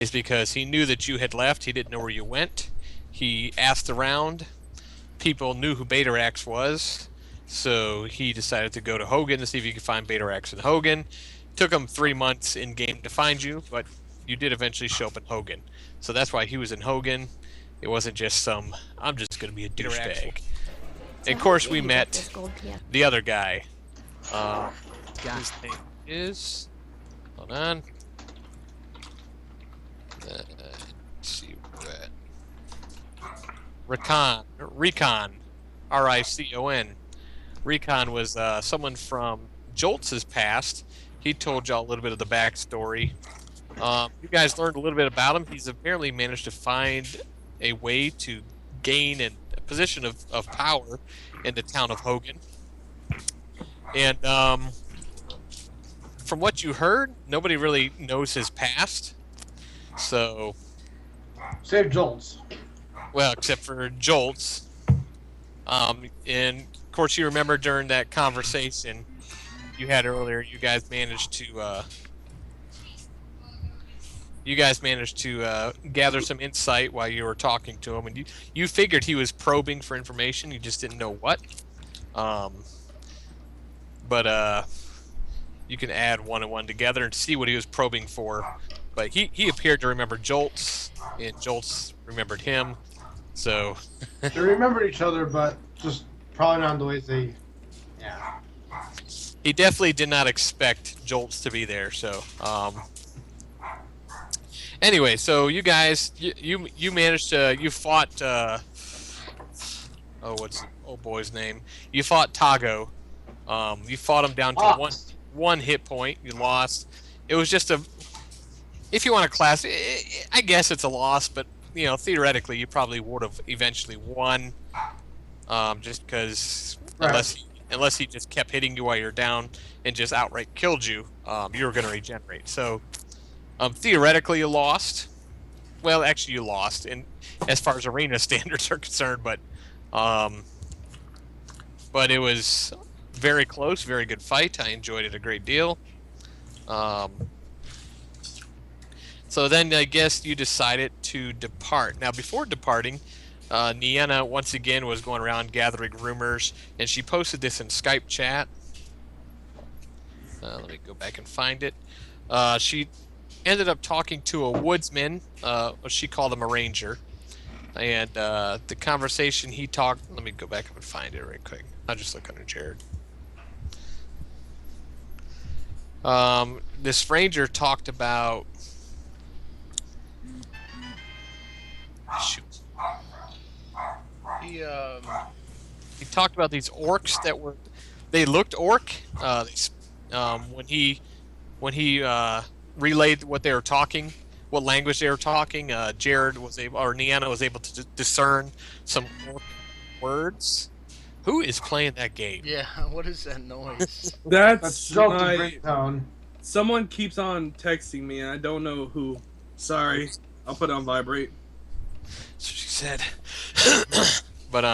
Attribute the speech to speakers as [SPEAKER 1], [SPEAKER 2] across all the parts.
[SPEAKER 1] is because he knew that you had left. He didn't know where you went. He asked around. People knew who Betarax was, so he decided to go to Hogan to see if he could find Betarax in Hogan. Took him 3 months in game to find you, but you did eventually show up in Hogan. So that's why he was in Hogan. It wasn't just some, I'm just going to be a douchebag. And of course, we met the other guy. His name is. Hold on. Let's see what. Recon. Ricon. Recon was someone from Jolts' past. He told y'all a little bit of the backstory. You guys learned a little bit about him. He's apparently managed to find a way to gain a position of power in the town of Hogan. And from what you heard, nobody really knows his past. So,
[SPEAKER 2] save Jolts.
[SPEAKER 1] Well, except for Jolts. And of course, you remember during that conversation you had earlier, you guys managed to gather some insight while you were talking to him, and you figured he was probing for information. You just didn't know what. But you can add one and one together and see what he was probing for. But he appeared to remember Jolts, and Jolts remembered him. So
[SPEAKER 2] they remembered each other, but just probably not in the ways they. Yeah.
[SPEAKER 1] He definitely did not expect Jolts to be there. So anyway, so you guys, you managed to you fought. What's the old boy's name? You fought Tago. You fought him down to one hit point. You lost. It was just if you want to class, I guess it's a loss, but theoretically, you probably would have eventually won, just because unless he just kept hitting you while you're down and just outright killed you, you were going to regenerate. So theoretically, you lost. Well, actually, you lost, in as far as arena standards are concerned, but it was very close, very good fight. I enjoyed it a great deal. So then I guess you decided to depart. Now, before departing, Nienna once again was going around gathering rumors, and she posted this in Skype chat. Let me go back and find it. She ended up talking to a woodsman. She called him a ranger. And the conversation he talked... Let me go back up and find it right quick. I'll just look under Jared. This ranger talked about... Shoot. He talked about these orcs that were... They looked orc. When he relayed what they were talking, what language they were talking, Jared was able, or Nianna was able to discern some orc words. Who is playing that game?
[SPEAKER 3] Yeah, what is that noise?
[SPEAKER 4] That's
[SPEAKER 2] my... Great Town.
[SPEAKER 4] Someone keeps on texting me, and I don't know who. Sorry, I'll put it on vibrate.
[SPEAKER 1] So she said. But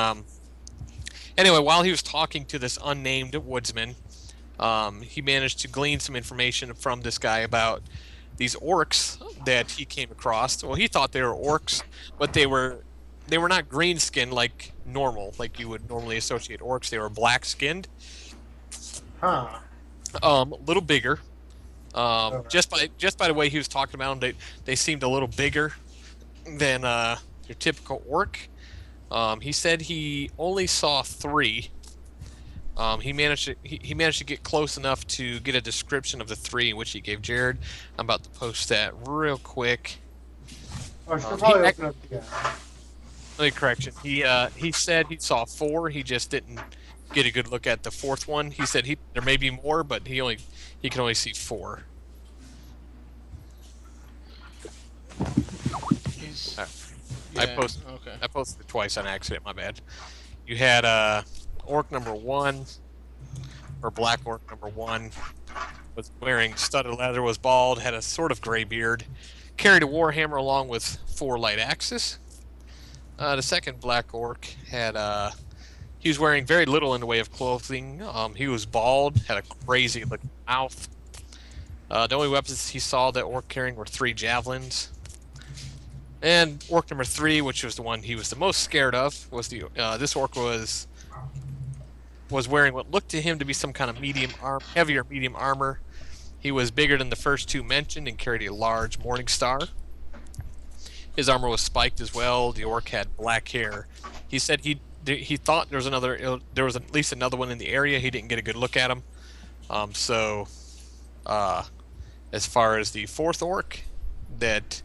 [SPEAKER 1] anyway, while he was talking to this unnamed woodsman, he managed to glean some information from this guy about these orcs that he came across. Well, he thought they were orcs, but they were not green skinned like normal, like you would normally associate orcs. They were black skinned.
[SPEAKER 2] Huh.
[SPEAKER 1] A little bigger. Just by the way he was talking about them, they seemed a little bigger than your typical orc. He said he only saw 3. He managed to get close enough to get a description of the 3, which he gave Jared. I'm about to post that real quick. Let me correction. He said he saw 4. He just didn't get a good look at the 4th one. He said there may be more, but he can only see 4. I posted it twice on accident. My bad. You had orc number 1, or black orc number 1, was wearing studded leather, was bald, had a sort of gray beard, carried a warhammer along with 4 light axes. The second black orc had he was wearing very little in the way of clothing. He was bald, had a crazy looking mouth. The only weapons he saw that orc carrying were 3 javelins. And orc number 3, which was the one he was the most scared of, was the this orc was wearing what looked to him to be some kind of heavier medium armor. He was bigger than the first 2 mentioned and carried a large morning star. His armor was spiked as well. The orc had black hair. He said he thought there was at least another one in the area. He didn't get a good look at him. So as far as the 4th orc, that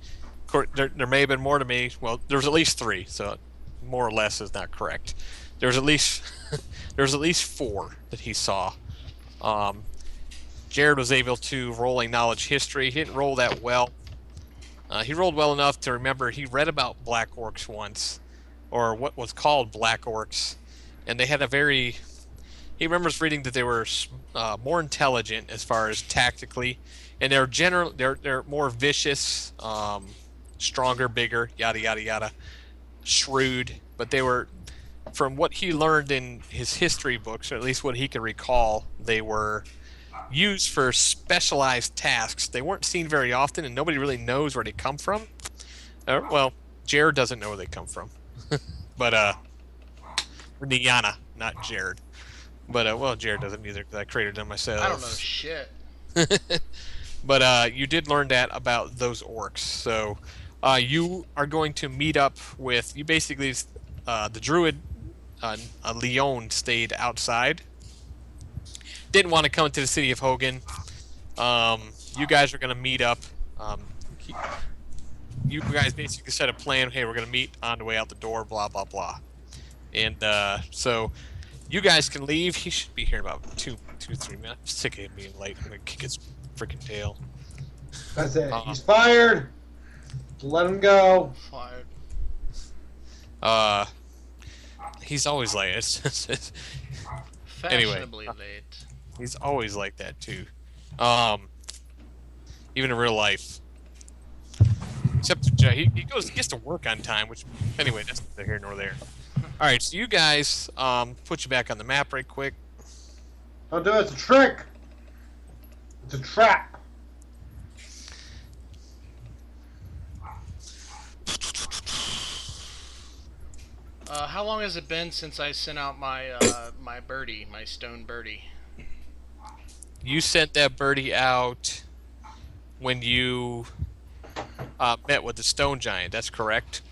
[SPEAKER 1] there may have been more to me. Well, there's at least 3, so more or less is not correct. There's at least 4 that he saw. Jared was able to roll a knowledge history. He didn't roll that well. He rolled well enough to remember he read about black orcs once, or what was called black orcs, and they had a very. He remembers reading that they were more intelligent as far as tactically, and they're more vicious, stronger, bigger, yada yada yada, shrewd. But they were, from what he learned in his history books, or at least what he can recall, they were used for specialized tasks. They weren't seen very often, and nobody really knows where they come from. Well, Jared doesn't know where they come from, but Niana, not Jared. But well, Jared doesn't either because I created them myself.
[SPEAKER 3] I don't know shit.
[SPEAKER 1] But you did learn that about those orcs. So you are going to meet up with you. Basically, the druid Leon stayed outside. Didn't want to come to the city of Hogan. You guys are going to meet up. You guys basically set a plan. Hey, we're going to meet on the way out the door. Blah blah blah. And so you guys can leave. He should be here in about 3 minutes. I'm sick of him being late. I'm going to kick his freaking tail.
[SPEAKER 2] That's it. He's fired. Let him go.
[SPEAKER 3] Fired.
[SPEAKER 1] He's always late. Anyway.
[SPEAKER 3] Fashionably late.
[SPEAKER 1] He's always like that too. Even in real life. Except he gets to work on time, which anyway, that's neither here nor there. All right, so you guys put you back on the map right quick.
[SPEAKER 2] Don't do it. It's a trick. It's a trap.
[SPEAKER 3] How long has it been since I sent out my my birdie, my stone birdie?
[SPEAKER 1] You sent that birdie out when you met with the stone giant. That's correct.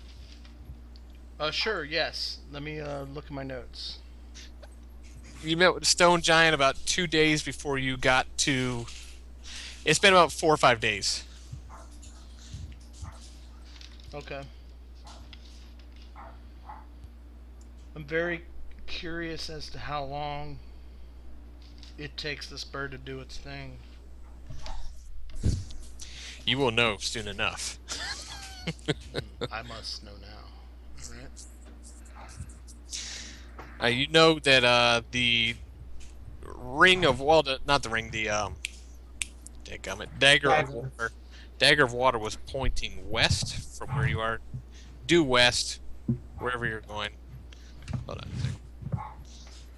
[SPEAKER 3] Sure, yes. Let me look at my notes.
[SPEAKER 1] You met with the stone giant about 2 days before you got to. It's been about 4 or 5 days.
[SPEAKER 3] Okay. I'm very curious as to how long it takes this bird to do its thing.
[SPEAKER 1] You will know soon enough.
[SPEAKER 3] I must know now. Alright.
[SPEAKER 1] You know that the ring of not the ring, the dagger of water was pointing west from where you are, due west, wherever you're going. Hold on a second.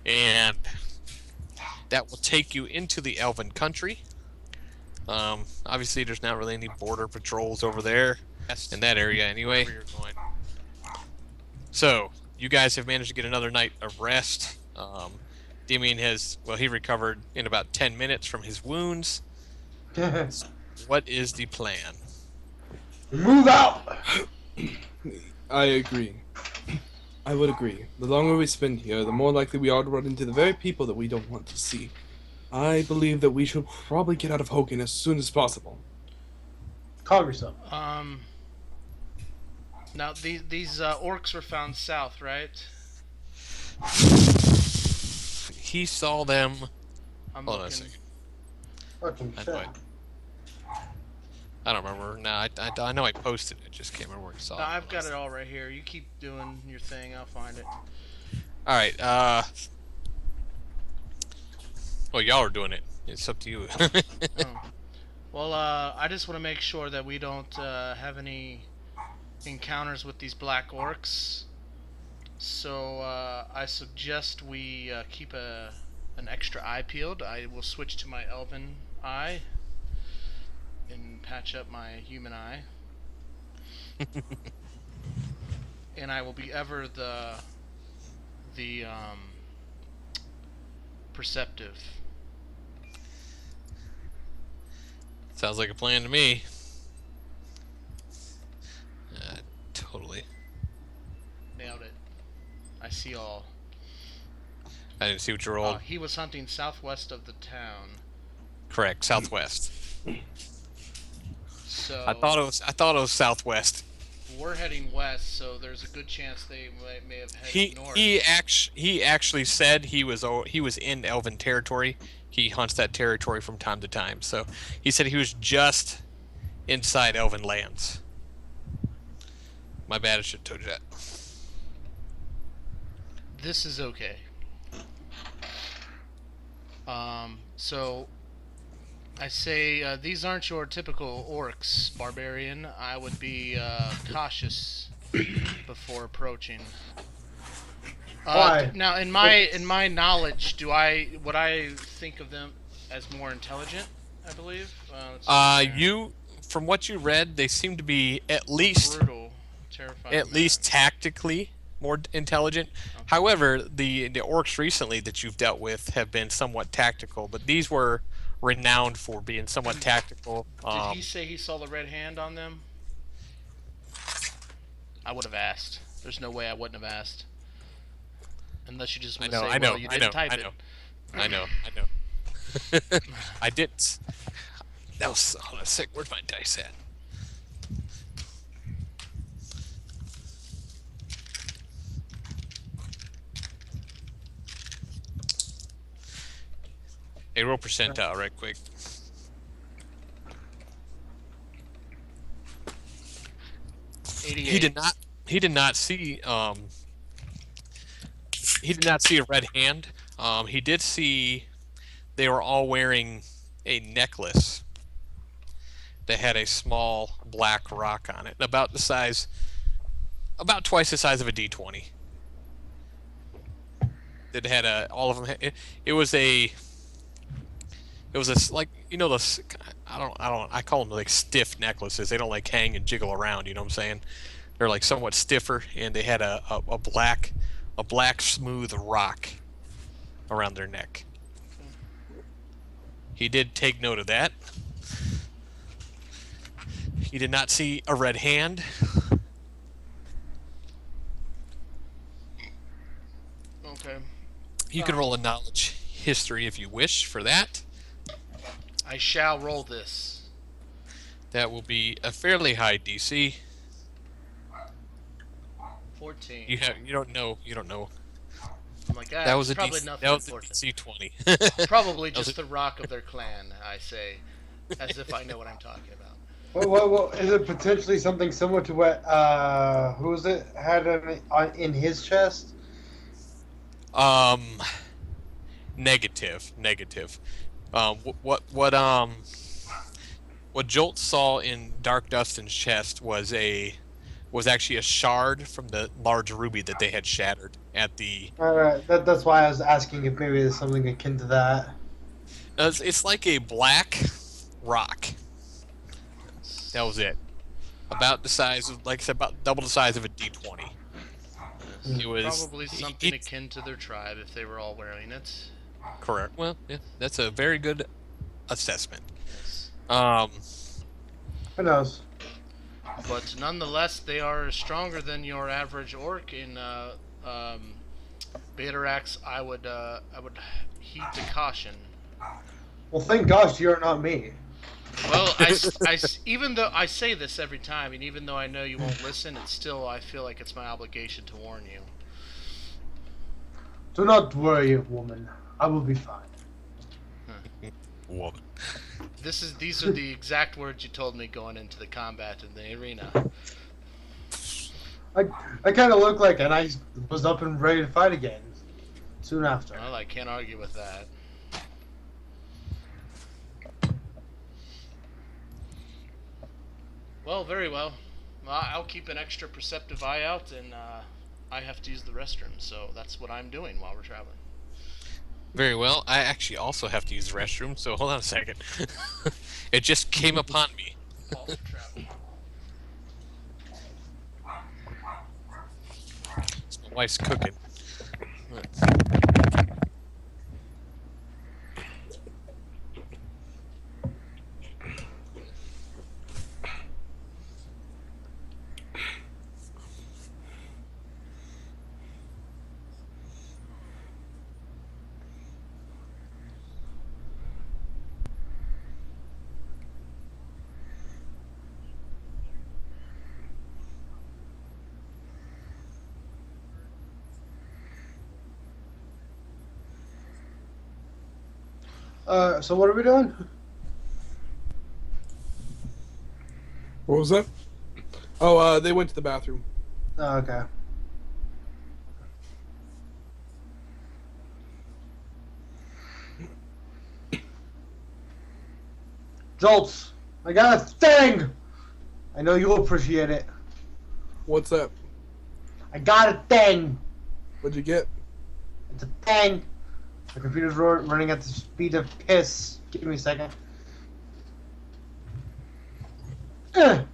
[SPEAKER 1] And that will take you into the Elven country. Obviously, there's not really any border patrols over there in that area anyway. So, you guys have managed to get another night of rest. Damien he recovered in about 10 minutes from his wounds. What is the plan?
[SPEAKER 2] Move out.
[SPEAKER 4] I agree. I would agree. The longer we spend here, the more likely we are to run into the very people that we don't want to see. I believe that we should probably get out of Hogan as soon as possible.
[SPEAKER 2] Calm yourself.
[SPEAKER 3] Now these orcs were found south, right?
[SPEAKER 1] He saw them.
[SPEAKER 3] I'm
[SPEAKER 1] Hold on a
[SPEAKER 3] looking.
[SPEAKER 1] second.
[SPEAKER 2] Fucking
[SPEAKER 1] I
[SPEAKER 2] shit.
[SPEAKER 1] know I don't remember. No, I know I posted it. Just can't remember where I saw it.
[SPEAKER 3] I've got it all right here. You keep doing your thing. I'll find it.
[SPEAKER 1] All right. Well, y'all are doing it. It's up to you.
[SPEAKER 3] Oh. Well, I just want to make sure that we don't have any encounters with these black orcs. So I suggest we keep an extra eye peeled. I will switch to my elven eye and patch up my human eye. And I will be ever the perceptive.
[SPEAKER 1] Sounds like a plan to me. Totally.
[SPEAKER 3] Nailed it. I see all.
[SPEAKER 1] I didn't see what you rolled.
[SPEAKER 3] He was hunting southwest of the town.
[SPEAKER 1] Correct, southwest.
[SPEAKER 3] So
[SPEAKER 1] I thought it was southwest.
[SPEAKER 3] we're heading west, so there's a good chance they may have headed
[SPEAKER 1] He
[SPEAKER 3] north.
[SPEAKER 1] he actually said he was in Elven territory. He hunts that territory from time to time. So he said he was just inside Elven lands. My bad, I should have told you that.
[SPEAKER 3] This is okay. So I say these aren't your typical orcs, barbarian. I would be cautious before approaching.
[SPEAKER 2] Why?
[SPEAKER 3] Now, in my knowledge, would I think of them as more intelligent? I believe. Let's see here.
[SPEAKER 1] You, from what you read, they seem to be at least
[SPEAKER 3] Brutal, terrifying.
[SPEAKER 1] at least tactically more intelligent.
[SPEAKER 3] Okay.
[SPEAKER 1] However, the orcs recently that you've dealt with have been somewhat tactical, but these were renowned for being somewhat tactical.
[SPEAKER 3] Did he say he saw the red hand on them? I would have asked. There's no way I wouldn't have asked. Unless you just want to say, well, you didn't type it.
[SPEAKER 1] I know. I didn't. That was hold on a sec. Where's my dice at? Hey, roll percentile right quick. He did not. He did not see. He did not see a red hand. He did see they were all wearing a necklace that had a small black rock on it, about twice the size of a D20. That had all of them. It was like, you know, those, I call them like stiff necklaces. They don't like hang and jiggle around. You know what I'm saying? They're like somewhat stiffer, and they had a black smooth rock around their neck. He did take note of that. He did not see a red hand.
[SPEAKER 3] Okay.
[SPEAKER 1] You can roll a knowledge history if you wish for that.
[SPEAKER 3] I shall roll this.
[SPEAKER 1] That will be a fairly high DC.
[SPEAKER 3] 14.
[SPEAKER 1] You don't know.
[SPEAKER 3] I'm like,
[SPEAKER 1] That was a
[SPEAKER 3] probably
[SPEAKER 1] DC,
[SPEAKER 3] nothing
[SPEAKER 1] that was a
[SPEAKER 3] important.
[SPEAKER 1] DC 20.
[SPEAKER 3] Probably
[SPEAKER 1] That was
[SPEAKER 3] just the rock of their clan, I say, as if I know what I'm talking about.
[SPEAKER 2] Well, is it potentially something similar to what who was it had in his chest?
[SPEAKER 1] Negative. What Jolt saw in Dark Dustin's chest was actually a shard from the large ruby that they had shattered at the.
[SPEAKER 2] All right, that's why I was asking if maybe there's something akin to that.
[SPEAKER 1] It's like a black rock. That was it. About the size of, like I said, about double the size of a D20. It was
[SPEAKER 3] Probably something akin to their tribe if they were all wearing it.
[SPEAKER 1] correct. Well, yeah, that's a very good assessment.
[SPEAKER 3] Yes.
[SPEAKER 2] Who knows?
[SPEAKER 3] But nonetheless, they are stronger than your average orc. In Batarax, I would heed the caution.
[SPEAKER 2] Well, thank gosh you're not me.
[SPEAKER 3] Well, even though I say this every time, and even though I know you won't listen, it's still, I feel like it's my obligation to warn you.
[SPEAKER 2] Do not worry, woman. I will be fine.
[SPEAKER 1] Woman.
[SPEAKER 3] These are the exact words you told me going into the combat in the arena.
[SPEAKER 2] I kind of look like, and I was up and ready to fight again. Soon after.
[SPEAKER 3] Well, I can't argue with that. Well, very well. I'll keep an extra perceptive eye out, and I have to use the restroom, so that's what I'm doing while we're traveling.
[SPEAKER 1] Very well. I actually also have to use the restroom, so hold on a second. It just came upon me.
[SPEAKER 3] All for travel.
[SPEAKER 1] wife's cooking.
[SPEAKER 2] So what are we doing?
[SPEAKER 4] What was that? Oh, they went to the bathroom.
[SPEAKER 2] Oh, okay. Jolts, I got a thing. I know you'll appreciate it.
[SPEAKER 4] What's that?
[SPEAKER 2] I got a thing.
[SPEAKER 4] What'd you get?
[SPEAKER 2] It's a thing. The computer's running at the speed of piss. Give me a second. Ugh.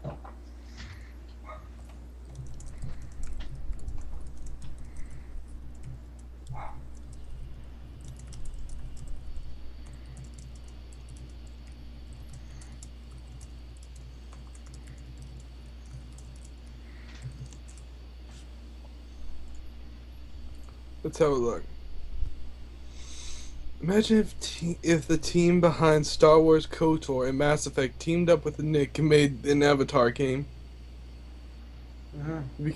[SPEAKER 4] Let's have a look. Imagine if the team behind Star Wars KOTOR and Mass Effect teamed up with Nick and made an Avatar game.
[SPEAKER 2] Mm-hmm.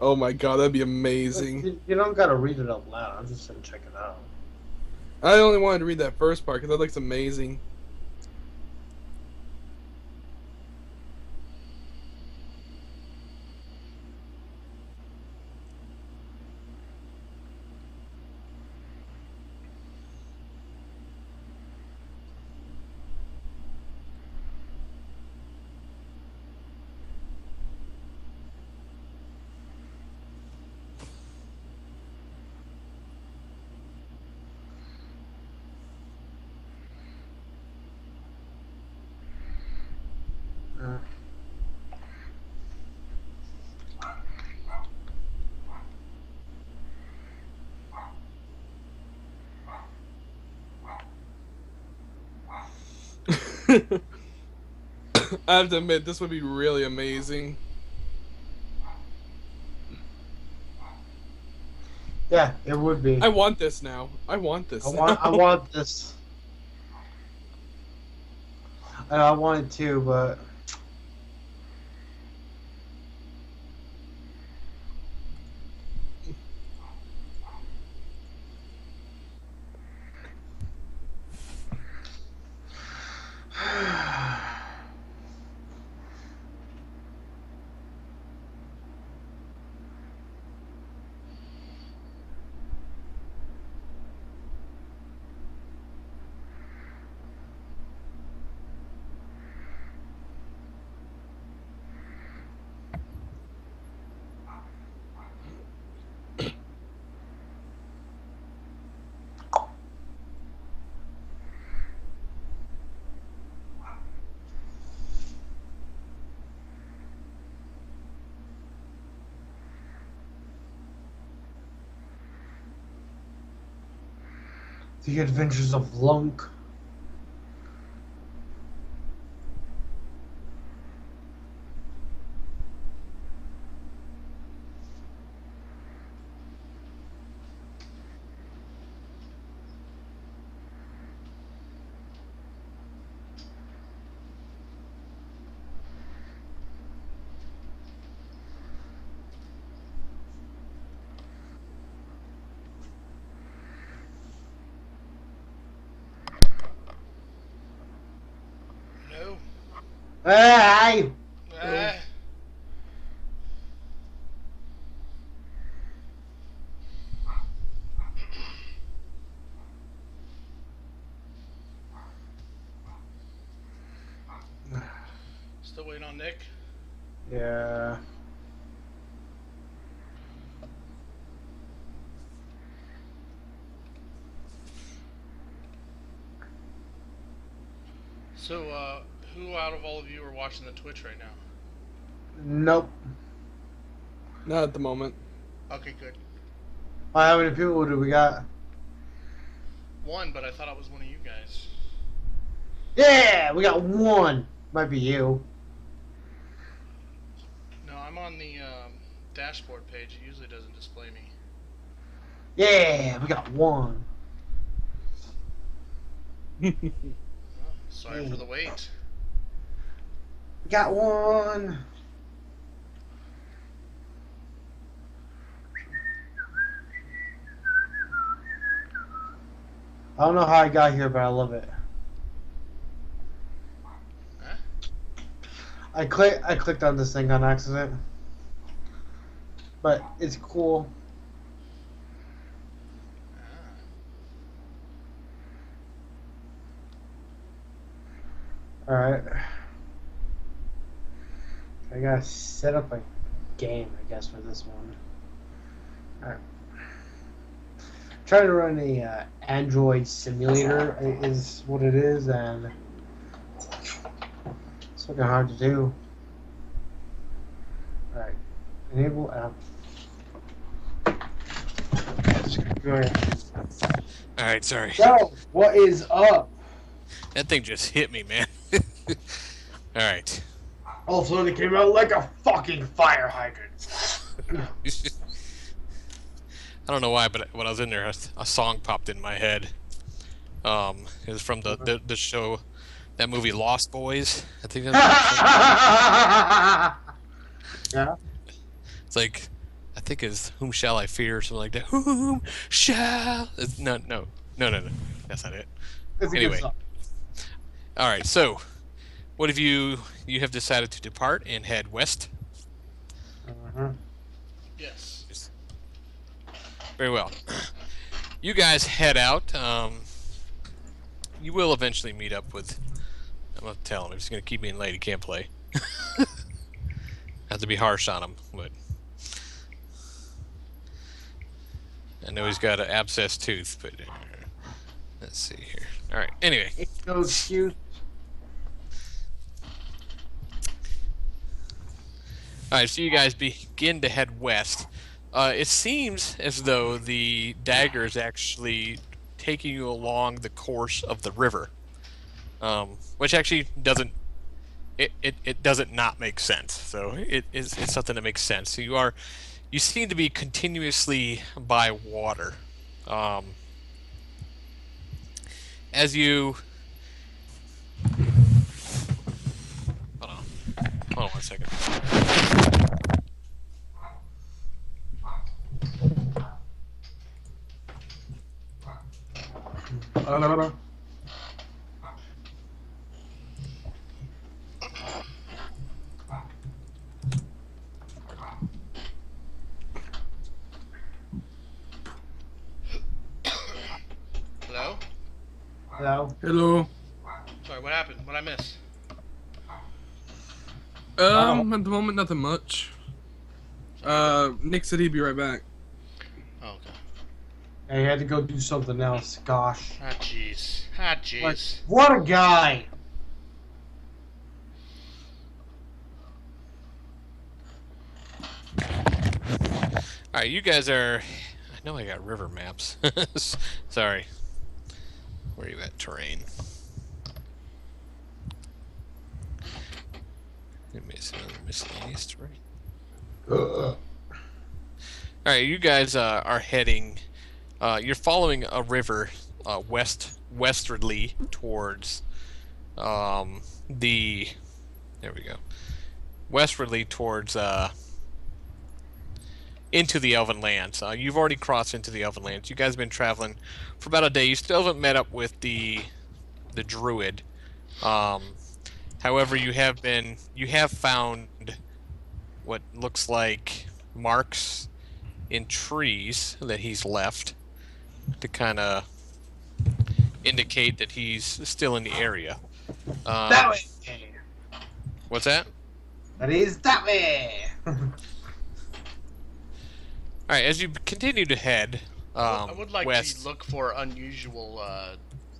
[SPEAKER 4] Oh my god, that'd be amazing.
[SPEAKER 2] You don't gotta read it out loud. I'm just gonna check it out.
[SPEAKER 4] I only wanted to read that first part because that looks amazing. I have to admit, this would be really amazing.
[SPEAKER 2] Yeah, it would be.
[SPEAKER 4] I want this now. I want this.
[SPEAKER 2] I want this. I want it too, but The Adventures of Lunk.
[SPEAKER 3] No.
[SPEAKER 2] Hey!
[SPEAKER 3] Ah. Still waiting on Nick.
[SPEAKER 2] Yeah.
[SPEAKER 3] So, who out of all of you are watching the Twitch right now?
[SPEAKER 2] Nope.
[SPEAKER 4] Not at the moment.
[SPEAKER 3] Okay, good.
[SPEAKER 2] How many people do we got?
[SPEAKER 3] One, but I thought it was one of you guys.
[SPEAKER 2] Yeah, we got one. Might be you.
[SPEAKER 3] No, I'm on the dashboard page. It usually doesn't display me.
[SPEAKER 2] Yeah, we got one.
[SPEAKER 3] Oh, sorry for the wait.
[SPEAKER 2] We got one. I don't know how I got here, but I love it.
[SPEAKER 3] Huh?
[SPEAKER 2] I clicked on this thing on accident. But it's cool.
[SPEAKER 3] Ah.
[SPEAKER 2] Alright. I gotta set up a game, I guess, for this one. Alright. Trying to run a Android simulator is what it is, and it's looking hard to do. Alright. Enable app. Go ahead.
[SPEAKER 1] All right, sorry.
[SPEAKER 2] So, what is up?
[SPEAKER 1] That thing just hit me, man. All right.
[SPEAKER 2] All of a sudden, it came out like a fucking fire hydrant.
[SPEAKER 1] I don't know why, but when I was in there, a song popped in my head. It was from the show, that movie Lost Boys. I think that's
[SPEAKER 2] Yeah.
[SPEAKER 1] it's like, I think it's Whom Shall I Fear or something like that. Whom shall? No. That's not it.
[SPEAKER 2] It's a
[SPEAKER 1] Anyway.
[SPEAKER 2] good song.
[SPEAKER 1] All right, so what have you have decided to depart and head west?
[SPEAKER 2] Uh-huh.
[SPEAKER 3] Yes.
[SPEAKER 1] Very well. You guys head out. You will eventually meet up with. I'm gonna tell him if he's gonna keep being late, he can't play. Have to be harsh on him, but I know he's got an abscessed tooth. But let's see here. All right. Anyway.
[SPEAKER 2] It's no excuse.
[SPEAKER 1] All right. So you guys begin to head west. It seems as though the dagger is actually taking you along the course of the river, which actually doesn't. It doesn't not make sense. So it's something that makes sense. So you seem to be continuously by water. As you hold on 1 second.
[SPEAKER 3] Hello?
[SPEAKER 2] Hello.
[SPEAKER 4] Hello.
[SPEAKER 3] Sorry, what happened? What'd I miss?
[SPEAKER 4] At the moment, nothing much. Nick said he'd be right back.
[SPEAKER 3] Oh, okay.
[SPEAKER 2] I had to go do something else. Gosh.
[SPEAKER 3] Ah, jeez. Ah, jeez.
[SPEAKER 2] Like, what a guy.
[SPEAKER 1] All right, you guys are. I know I got river maps. Sorry. Where are you at? Terrain. Miscellaneous terrain. All right, you guys are heading. You're following a river westwardly towards the. There we go. Westwardly towards into the Elven Lands. You've already crossed into the Elven Lands. You guys have been traveling for about a day. You still haven't met up with the druid. However, you have found what looks like marks in trees that he's left to kind of indicate that he's still in the area.
[SPEAKER 2] That way.
[SPEAKER 1] What's that?
[SPEAKER 2] That is that way.
[SPEAKER 1] All right, as you continue to head
[SPEAKER 3] I would like
[SPEAKER 1] west.
[SPEAKER 3] to look for unusual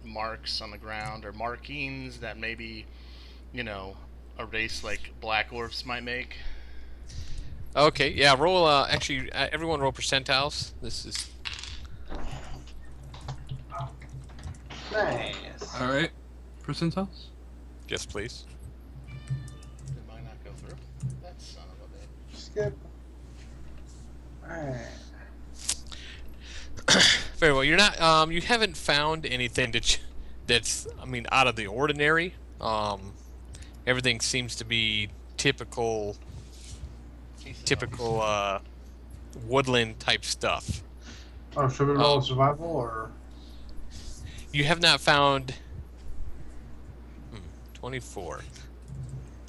[SPEAKER 3] marks on the ground or markings that maybe, a race like Black Orcs might make.
[SPEAKER 1] Okay, yeah. Roll. Actually, everyone roll percentiles. This is
[SPEAKER 2] Nice.
[SPEAKER 4] All right. Percentiles.
[SPEAKER 1] yes, please.
[SPEAKER 3] Did mine not go through? That son of a bitch.
[SPEAKER 2] Skip. Alright.
[SPEAKER 1] Very well. You're not. You haven't found anything that's. I mean, out of the ordinary. Everything seems to be typical. Typical woodland type stuff.
[SPEAKER 2] Oh, should we roll survival or?
[SPEAKER 1] You have not found. 24.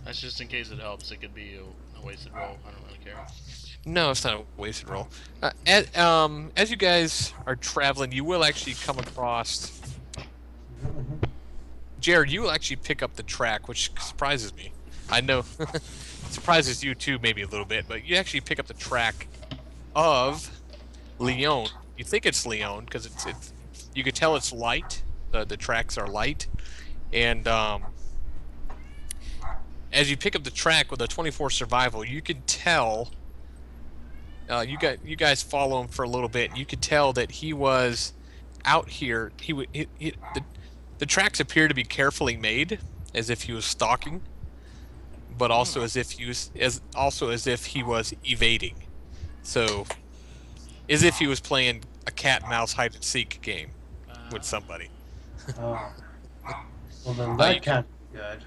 [SPEAKER 3] That's just in case it helps. It could be a wasted roll. I don't really care.
[SPEAKER 1] No, it's not a wasted roll. As you guys are traveling, you will actually come across. Jared, you will actually pick up the track, which surprises me. I know, surprises you too, maybe a little bit, but you actually pick up the track of Leon. You think it's Leon because it's you could tell it's light. The tracks are light, and as you pick up the track with a 24 survival, you can tell. You guys follow him for a little bit. You could tell that he was out here. The tracks appear to be carefully made, as if he was stalking, but also as if he was evading. So, as if he was playing a cat and mouse hide and seek game with somebody.
[SPEAKER 2] Oh. Well, then that can't be good.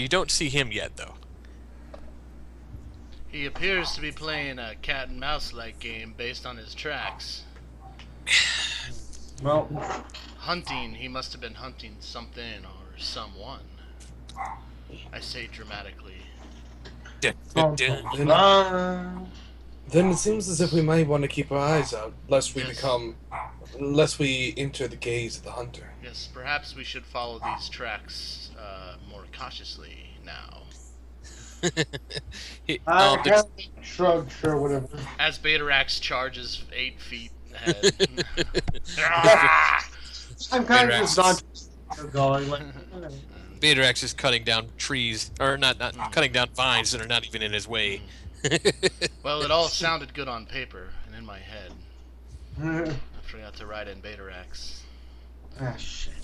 [SPEAKER 1] You don't see him yet, though.
[SPEAKER 3] He appears to be playing a cat and mouse like game based on his tracks.
[SPEAKER 2] Well,
[SPEAKER 3] Hunting, he must have been hunting something or someone. I say dramatically.
[SPEAKER 4] Then it seems as if we might want to keep our eyes out, lest we enter the gaze of the hunter.
[SPEAKER 3] Yes, perhaps we should follow these tracks more cautiously now.
[SPEAKER 2] shrug, sure, whatever.
[SPEAKER 3] As Betarax charges 8 feet ahead.
[SPEAKER 2] I'm kind of just not going. Like,
[SPEAKER 1] Betarax is cutting down trees, or not cutting down vines that are not even in his way.
[SPEAKER 3] Well, it all sounded good on paper and in my head. I forgot to write in Betarax.
[SPEAKER 2] ah, shit.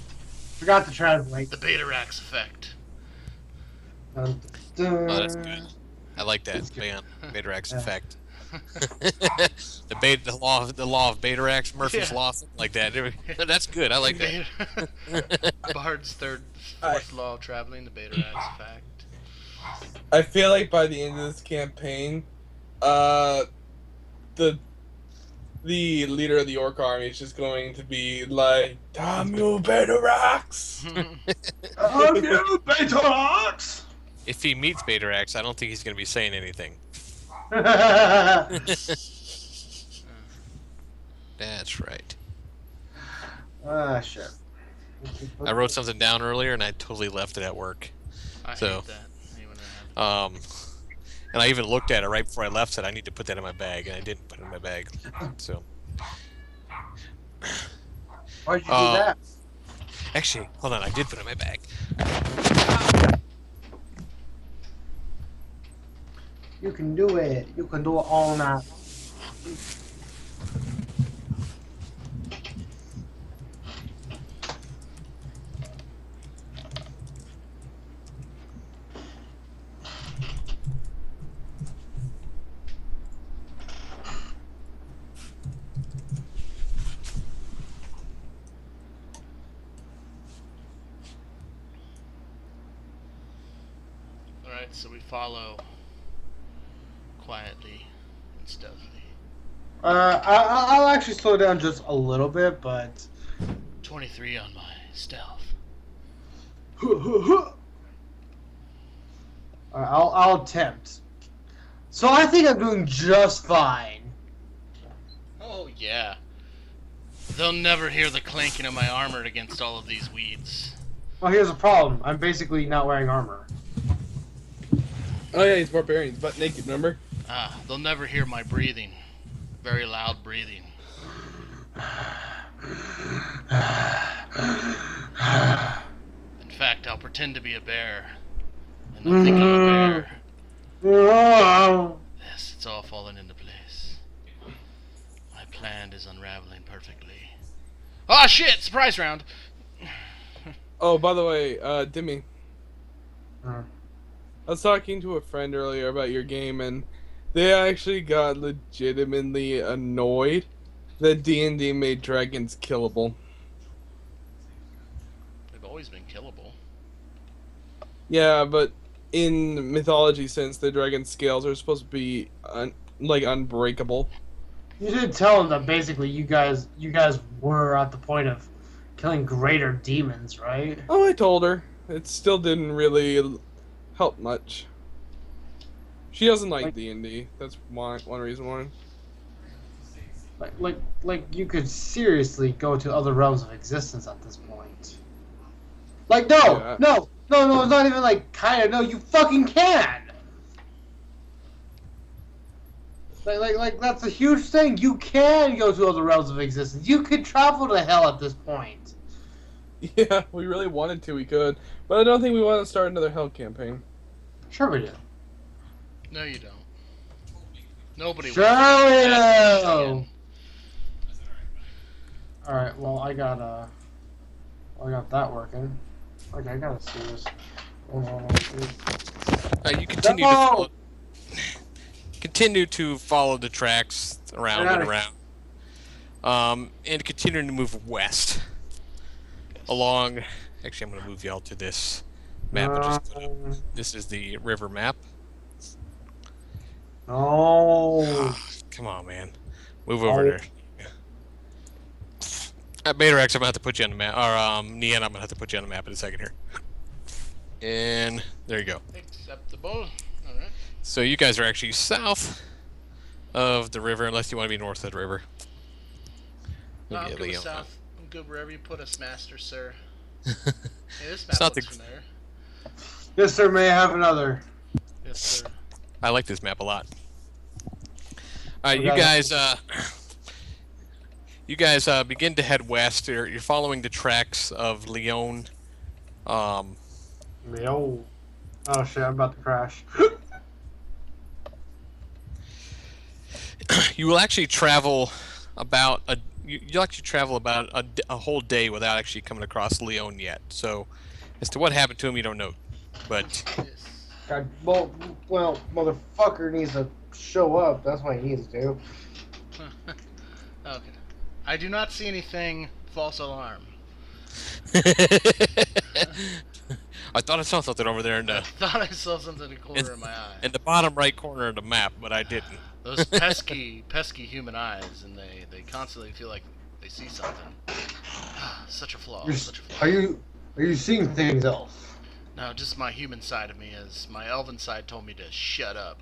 [SPEAKER 2] Forgot to translate.
[SPEAKER 3] The Betarax effect.
[SPEAKER 2] Dun,
[SPEAKER 1] Oh, that's good. I like that, man. Betarax effect. the law of Betarax, Murphy's
[SPEAKER 3] Yeah.
[SPEAKER 1] law, something like that. That's good. I like that.
[SPEAKER 3] Bard's fourth law of traveling, the Betarax effect.
[SPEAKER 4] I feel like by the end of this campaign, the leader of the orc army is just going to be like, "Damn you, Betarax!"
[SPEAKER 2] you Betarax!
[SPEAKER 1] If he meets Betarax, I don't think he's going to be saying anything. That's right.
[SPEAKER 2] Ah, shit.
[SPEAKER 1] I wrote something down earlier and I totally left it at work.
[SPEAKER 3] I hate
[SPEAKER 1] So,
[SPEAKER 3] that. I hate when that happens.
[SPEAKER 1] And I even looked at it right before I left. Said I need to put that in my bag, and I didn't put it in my bag. So.
[SPEAKER 2] Why'd you do that?
[SPEAKER 1] Actually, hold on. I did put it in my bag.
[SPEAKER 2] You can do it. You can do it all night.
[SPEAKER 3] Alright, so we follow quietly and stealthily.
[SPEAKER 2] I'll actually slow down just a little bit, but
[SPEAKER 3] 23 on my stealth.
[SPEAKER 2] I'll attempt. So I think I'm doing just fine.
[SPEAKER 3] Oh, yeah. They'll never hear the clanking of my armor against all of these weeds.
[SPEAKER 2] Well, here's the problem. I'm basically not wearing armor.
[SPEAKER 4] Oh yeah, he's barbarian. He's butt naked, remember?
[SPEAKER 3] They'll never hear my breathing. Very loud breathing. In fact, I'll pretend to be a bear and in the thick of a bear.
[SPEAKER 2] Oh.
[SPEAKER 3] Yes, it's all falling into place. My plan is unraveling perfectly. Oh shit! Surprise round.
[SPEAKER 4] Oh, by the way, Dimmy,
[SPEAKER 2] Hmm.
[SPEAKER 4] I was talking to a friend earlier about your game, and they actually got legitimately annoyed that D&D made dragons killable.
[SPEAKER 3] They've always been killable.
[SPEAKER 4] Yeah, but in mythology sense, the dragon scales are supposed to be unbreakable.
[SPEAKER 2] You did tell him that basically you guys were at the point of killing greater demons, right?
[SPEAKER 4] Oh, I told her. It still didn't really help much. She doesn't like
[SPEAKER 2] Like-
[SPEAKER 4] D&D. That's one reason why.
[SPEAKER 2] Like you could seriously go to other realms of existence at this point. Like no,
[SPEAKER 4] Yeah.
[SPEAKER 2] no, no, no, it's not even like kinda. No, you fucking can. Like that's a huge thing. You can go to other realms of existence. You could travel to hell at this point.
[SPEAKER 4] Yeah, we really wanted to, we could. But I don't think we want to start another hell campaign.
[SPEAKER 2] Sure we do.
[SPEAKER 3] No, you don't. Nobody.
[SPEAKER 2] Sure
[SPEAKER 3] wants to
[SPEAKER 2] we
[SPEAKER 3] do that
[SPEAKER 2] do.
[SPEAKER 3] again.
[SPEAKER 2] All right. Well, I got that working. Okay, I gotta see this. Hold on,
[SPEAKER 1] You continue
[SPEAKER 2] No!
[SPEAKER 1] continue to follow the tracks around and around, and continuing to move west along. Actually, I'm going to move y'all to this map. I just put up. This is the river map.
[SPEAKER 2] No.
[SPEAKER 1] Come on, man, move over there. Betarex, I'm gonna have to put you on the map. Or Nian, I'm gonna have to put you on the map in a second here. And there you go.
[SPEAKER 3] Acceptable. All right.
[SPEAKER 1] So you guys are actually south of the river, unless you want to be north of the river.
[SPEAKER 3] No, I'm
[SPEAKER 1] Look at
[SPEAKER 3] good with
[SPEAKER 1] Leon.
[SPEAKER 3] south. I'm good wherever you put us, Master Sir. Hey, this
[SPEAKER 1] It's
[SPEAKER 3] map
[SPEAKER 1] not
[SPEAKER 3] looks
[SPEAKER 1] the-
[SPEAKER 3] familiar.
[SPEAKER 2] Yes, sir. May I have another?
[SPEAKER 3] Yes, sir.
[SPEAKER 1] I like this map a lot. All right,
[SPEAKER 2] Okay.
[SPEAKER 1] you guys begin to head west. You're following the tracks of Leon.
[SPEAKER 2] No. Oh shit! I'm about to crash.
[SPEAKER 1] You will actually travel about you'll actually travel about a whole day without actually coming across Leon yet. So, as to what happened to him, you don't know. But
[SPEAKER 3] Yes.
[SPEAKER 2] God, well, motherfucker needs to show up. That's what he needs to do.
[SPEAKER 3] Okay. I do not see anything. False alarm.
[SPEAKER 1] I thought I saw something over there in
[SPEAKER 3] I
[SPEAKER 1] the
[SPEAKER 3] thought I saw something in the corner of my eye.
[SPEAKER 1] in the bottom right corner of the map, but I didn't.
[SPEAKER 3] Those pesky human eyes, and they constantly feel like they see something. Such a flaw. Such a flaw.
[SPEAKER 2] Are you seeing things, Elf?
[SPEAKER 3] No, just my human side of me, as my elven side told me to shut up,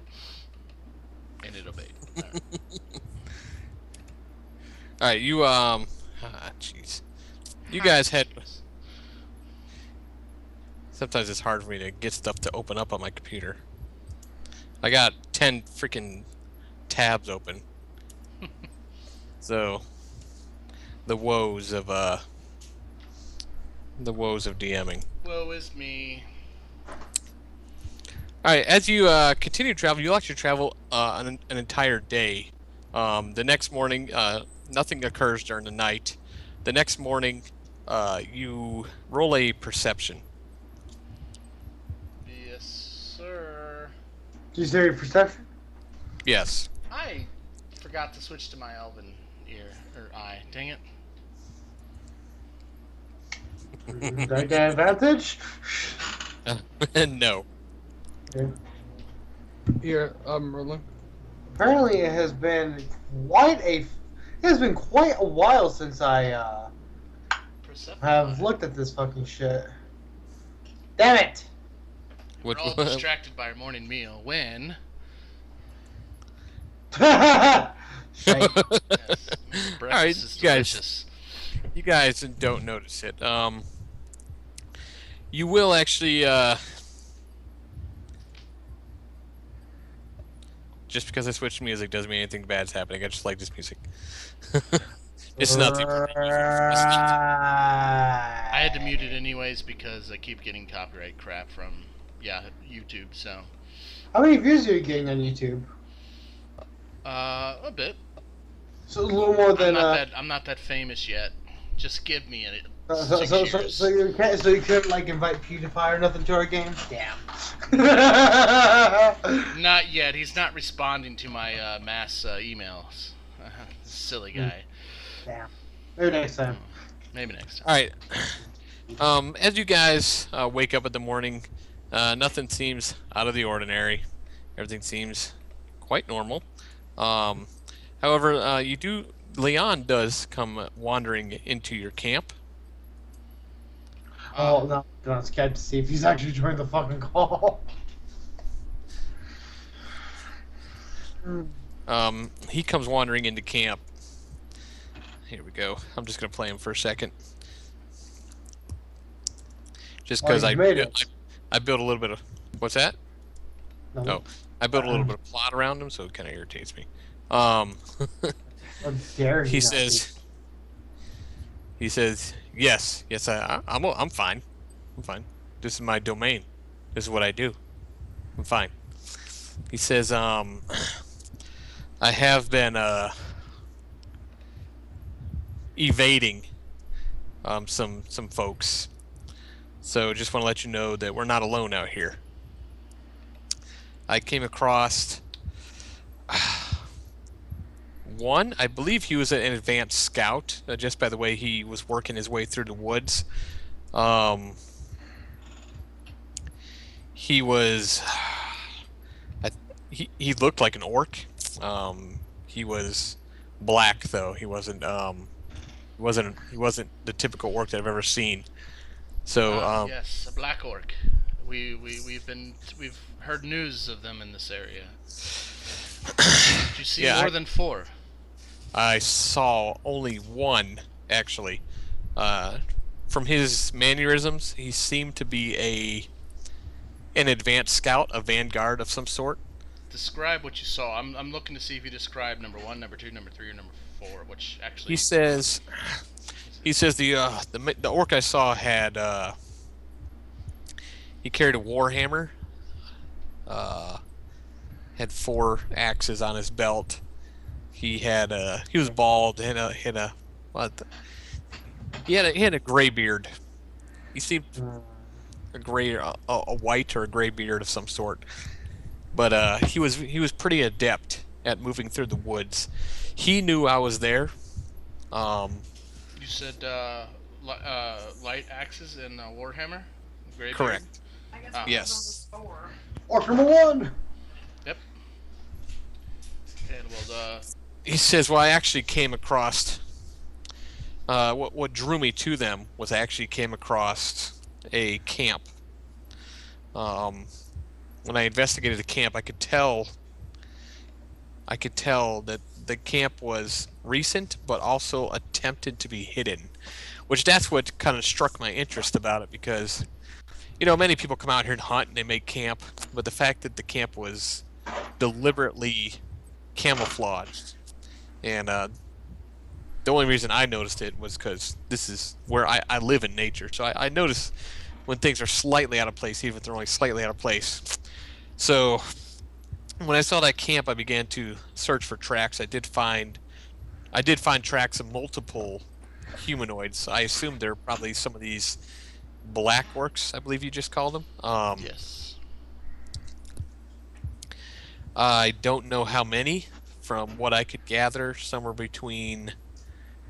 [SPEAKER 3] and it obeyed. All right.
[SPEAKER 1] All right, you jeez, you guys head. Sometimes it's hard for me to get stuff to open up on my computer. I got 10 freaking tabs open. So the woes of DMing.
[SPEAKER 3] Woe is me.
[SPEAKER 1] All right, as you continue to travel, you'll actually travel an entire day. The next morning, nothing occurs during the night. The next morning, you roll a perception.
[SPEAKER 3] Yes, sir.
[SPEAKER 2] Do you say your perception?
[SPEAKER 1] Yes.
[SPEAKER 3] I forgot to switch to my elven ear or eye. Dang it.
[SPEAKER 2] Did I get advantage?
[SPEAKER 1] No.
[SPEAKER 2] Okay.
[SPEAKER 4] Here, rolling.
[SPEAKER 2] Apparently, it has been quite a while since I
[SPEAKER 3] Perception.
[SPEAKER 2] have looked at this fucking shit. Damn it!
[SPEAKER 3] We're all distracted by our morning meal when.
[SPEAKER 2] Shite.
[SPEAKER 3] Yes, breakfast
[SPEAKER 1] Alright,
[SPEAKER 3] is
[SPEAKER 1] you guys.
[SPEAKER 3] delicious.
[SPEAKER 1] You guys don't notice it. You will actually, just because I switched music doesn't mean anything bad's happening. I just like this music. It's nothing.
[SPEAKER 3] I had to mute it anyways because I keep getting copyright crap from yeah, YouTube. So,
[SPEAKER 2] How many views are you getting on YouTube?
[SPEAKER 3] a bit.
[SPEAKER 2] So a little more than.
[SPEAKER 3] I'm not that famous yet. Just give me it.
[SPEAKER 2] So,
[SPEAKER 3] 6
[SPEAKER 2] so, so,
[SPEAKER 3] years.
[SPEAKER 2] so you can't, so you couldn't like invite PewDiePie or nothing to our game? Damn.
[SPEAKER 3] Not yet. He's not responding to my mass emails. Silly guy.
[SPEAKER 2] Damn. Maybe next time.
[SPEAKER 3] Maybe next time.
[SPEAKER 1] All right. As you guys wake up in the morning, nothing seems out of the ordinary. Everything seems quite normal. However, Leon does come wandering into your camp.
[SPEAKER 2] Oh no, I'm scared to see if he's actually joined the fucking call.
[SPEAKER 1] He comes wandering into camp. Here we go. I'm just gonna play him for a second, just because I built a little bit of what's that?
[SPEAKER 2] No.
[SPEAKER 1] Oh, I built a little bit of plot around him, so it kind of irritates me.
[SPEAKER 2] How dare
[SPEAKER 1] he
[SPEAKER 2] not
[SPEAKER 1] says, yes, I'm fine. I'm fine. This is my domain. This is what I do. I'm fine. He says, I have been evading some folks. So just want to let you know that we're not alone out here. I came across one. I believe he was an advanced scout, just by the way he was working his way through the woods. He was. He looked like an orc. He was black though. He wasn't the typical orc that I've ever seen. So
[SPEAKER 3] yes, a black orc. We've heard news of them in this area. Did you see more than 4?
[SPEAKER 1] I saw only one actually. From his mannerisms, he seemed to be an advanced scout, a vanguard of some sort.
[SPEAKER 3] Describe what you saw. I'm looking to see if you describe number 1, number 2, number 3, or number 4. Which actually
[SPEAKER 1] he says the orc I saw had he carried a war hammer, had 4 axes on his belt. He was bald, he had a gray beard. He seemed a white or a gray beard of some sort. But he was pretty adept at moving through the woods. He knew I was there.
[SPEAKER 3] You said light axes and warhammer. Gray
[SPEAKER 1] correct.
[SPEAKER 3] Beard?
[SPEAKER 1] Yes.
[SPEAKER 2] Orc number 1.
[SPEAKER 3] Yep. And well,
[SPEAKER 1] He says, "Well, I actually came across. What drew me to them was I actually came across a camp. When I investigated the camp, I could tell that the camp was recent, but also attempted to be hidden, which that's what kind of struck my interest about it, because, many people come out here and hunt and they make camp, but the fact that the camp was deliberately camouflaged, and the only reason I noticed it was because this is where I live in nature, so I notice when things are slightly out of place, even if they're only slightly out of place. So when I saw that camp, I began to search for tracks. I did find tracks of multiple humanoids. I assumed they're probably some of these black orcs, I believe you just called them.
[SPEAKER 3] yes.
[SPEAKER 1] I don't know how many. From what I could gather, somewhere between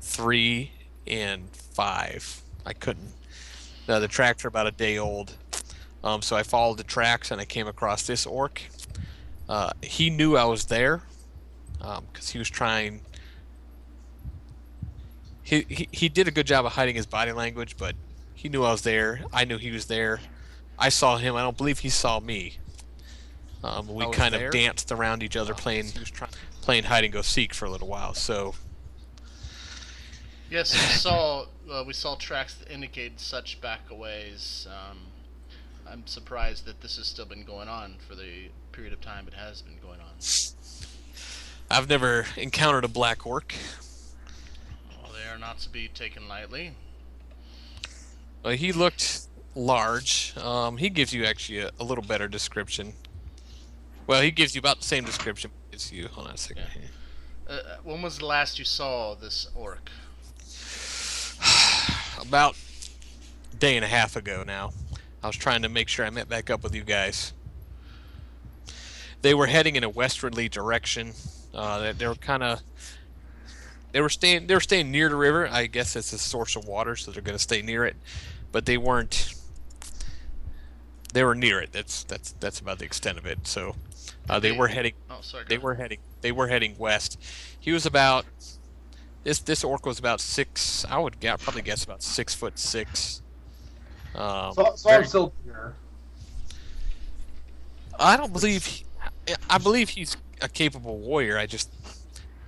[SPEAKER 1] 3 and 5. I couldn't. The tracks are about a day old. So I followed the tracks and I came across this orc. He knew I was there because he was trying. He did a good job of hiding his body language, but he knew I was there. I knew he was there. I saw him. I don't believe he saw me. We kind of danced around each other, playing hide and go seek for a little while. So
[SPEAKER 3] yes, we saw tracks that indicate such backaways. I'm surprised that this has still been going on for the period of time it has been going on.
[SPEAKER 1] I've never encountered a black orc.
[SPEAKER 3] Well, they are not to be taken lightly.
[SPEAKER 1] He looked large. He gives you actually a little better description. Well, he gives you about the same description. It's you. Hold on a second.
[SPEAKER 3] Yeah. When was the last you saw this orc?
[SPEAKER 1] About a day and a half ago now. I was trying to make sure I met back up with you guys. They were heading in a westerly direction. They were kind of. They were staying near the river. I guess it's a source of water, so they're going to stay near it. But they weren't. They were near it. That's about the extent of it. So they were heading.
[SPEAKER 3] Oh, sorry.
[SPEAKER 1] They were heading west. He was about. This orc was about 6. I would probably guess about 6'6".
[SPEAKER 2] So
[SPEAKER 1] very-
[SPEAKER 2] I'm still here.
[SPEAKER 1] I don't believe. I believe he's a capable warrior. I just,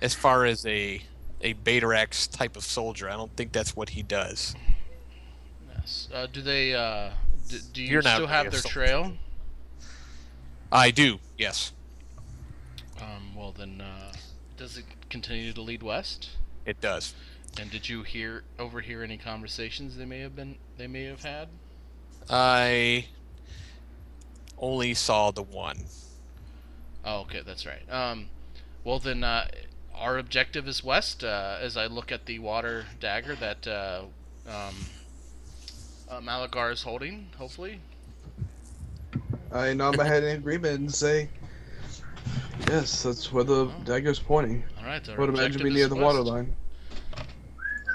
[SPEAKER 1] as far as a Batarax type of soldier, I don't think that's what he does.
[SPEAKER 3] Yes. Do they? Do you
[SPEAKER 1] You're not
[SPEAKER 3] still
[SPEAKER 1] really
[SPEAKER 3] have
[SPEAKER 1] a
[SPEAKER 3] their
[SPEAKER 1] soldier.
[SPEAKER 3] trail?
[SPEAKER 1] I do. Yes,
[SPEAKER 3] Well then, does it continue to lead west?
[SPEAKER 1] it does.
[SPEAKER 3] And did you overhear any conversations they may have had?
[SPEAKER 1] I only saw the one.
[SPEAKER 3] Oh, okay, that's right. Well then, our objective is west. As I look at the water dagger that Malagar is holding, hopefully.
[SPEAKER 4] I nod my head in agreement and say, yes, that's where the dagger's pointing.
[SPEAKER 3] All right.
[SPEAKER 4] I would imagine be near the water line.
[SPEAKER 3] Well,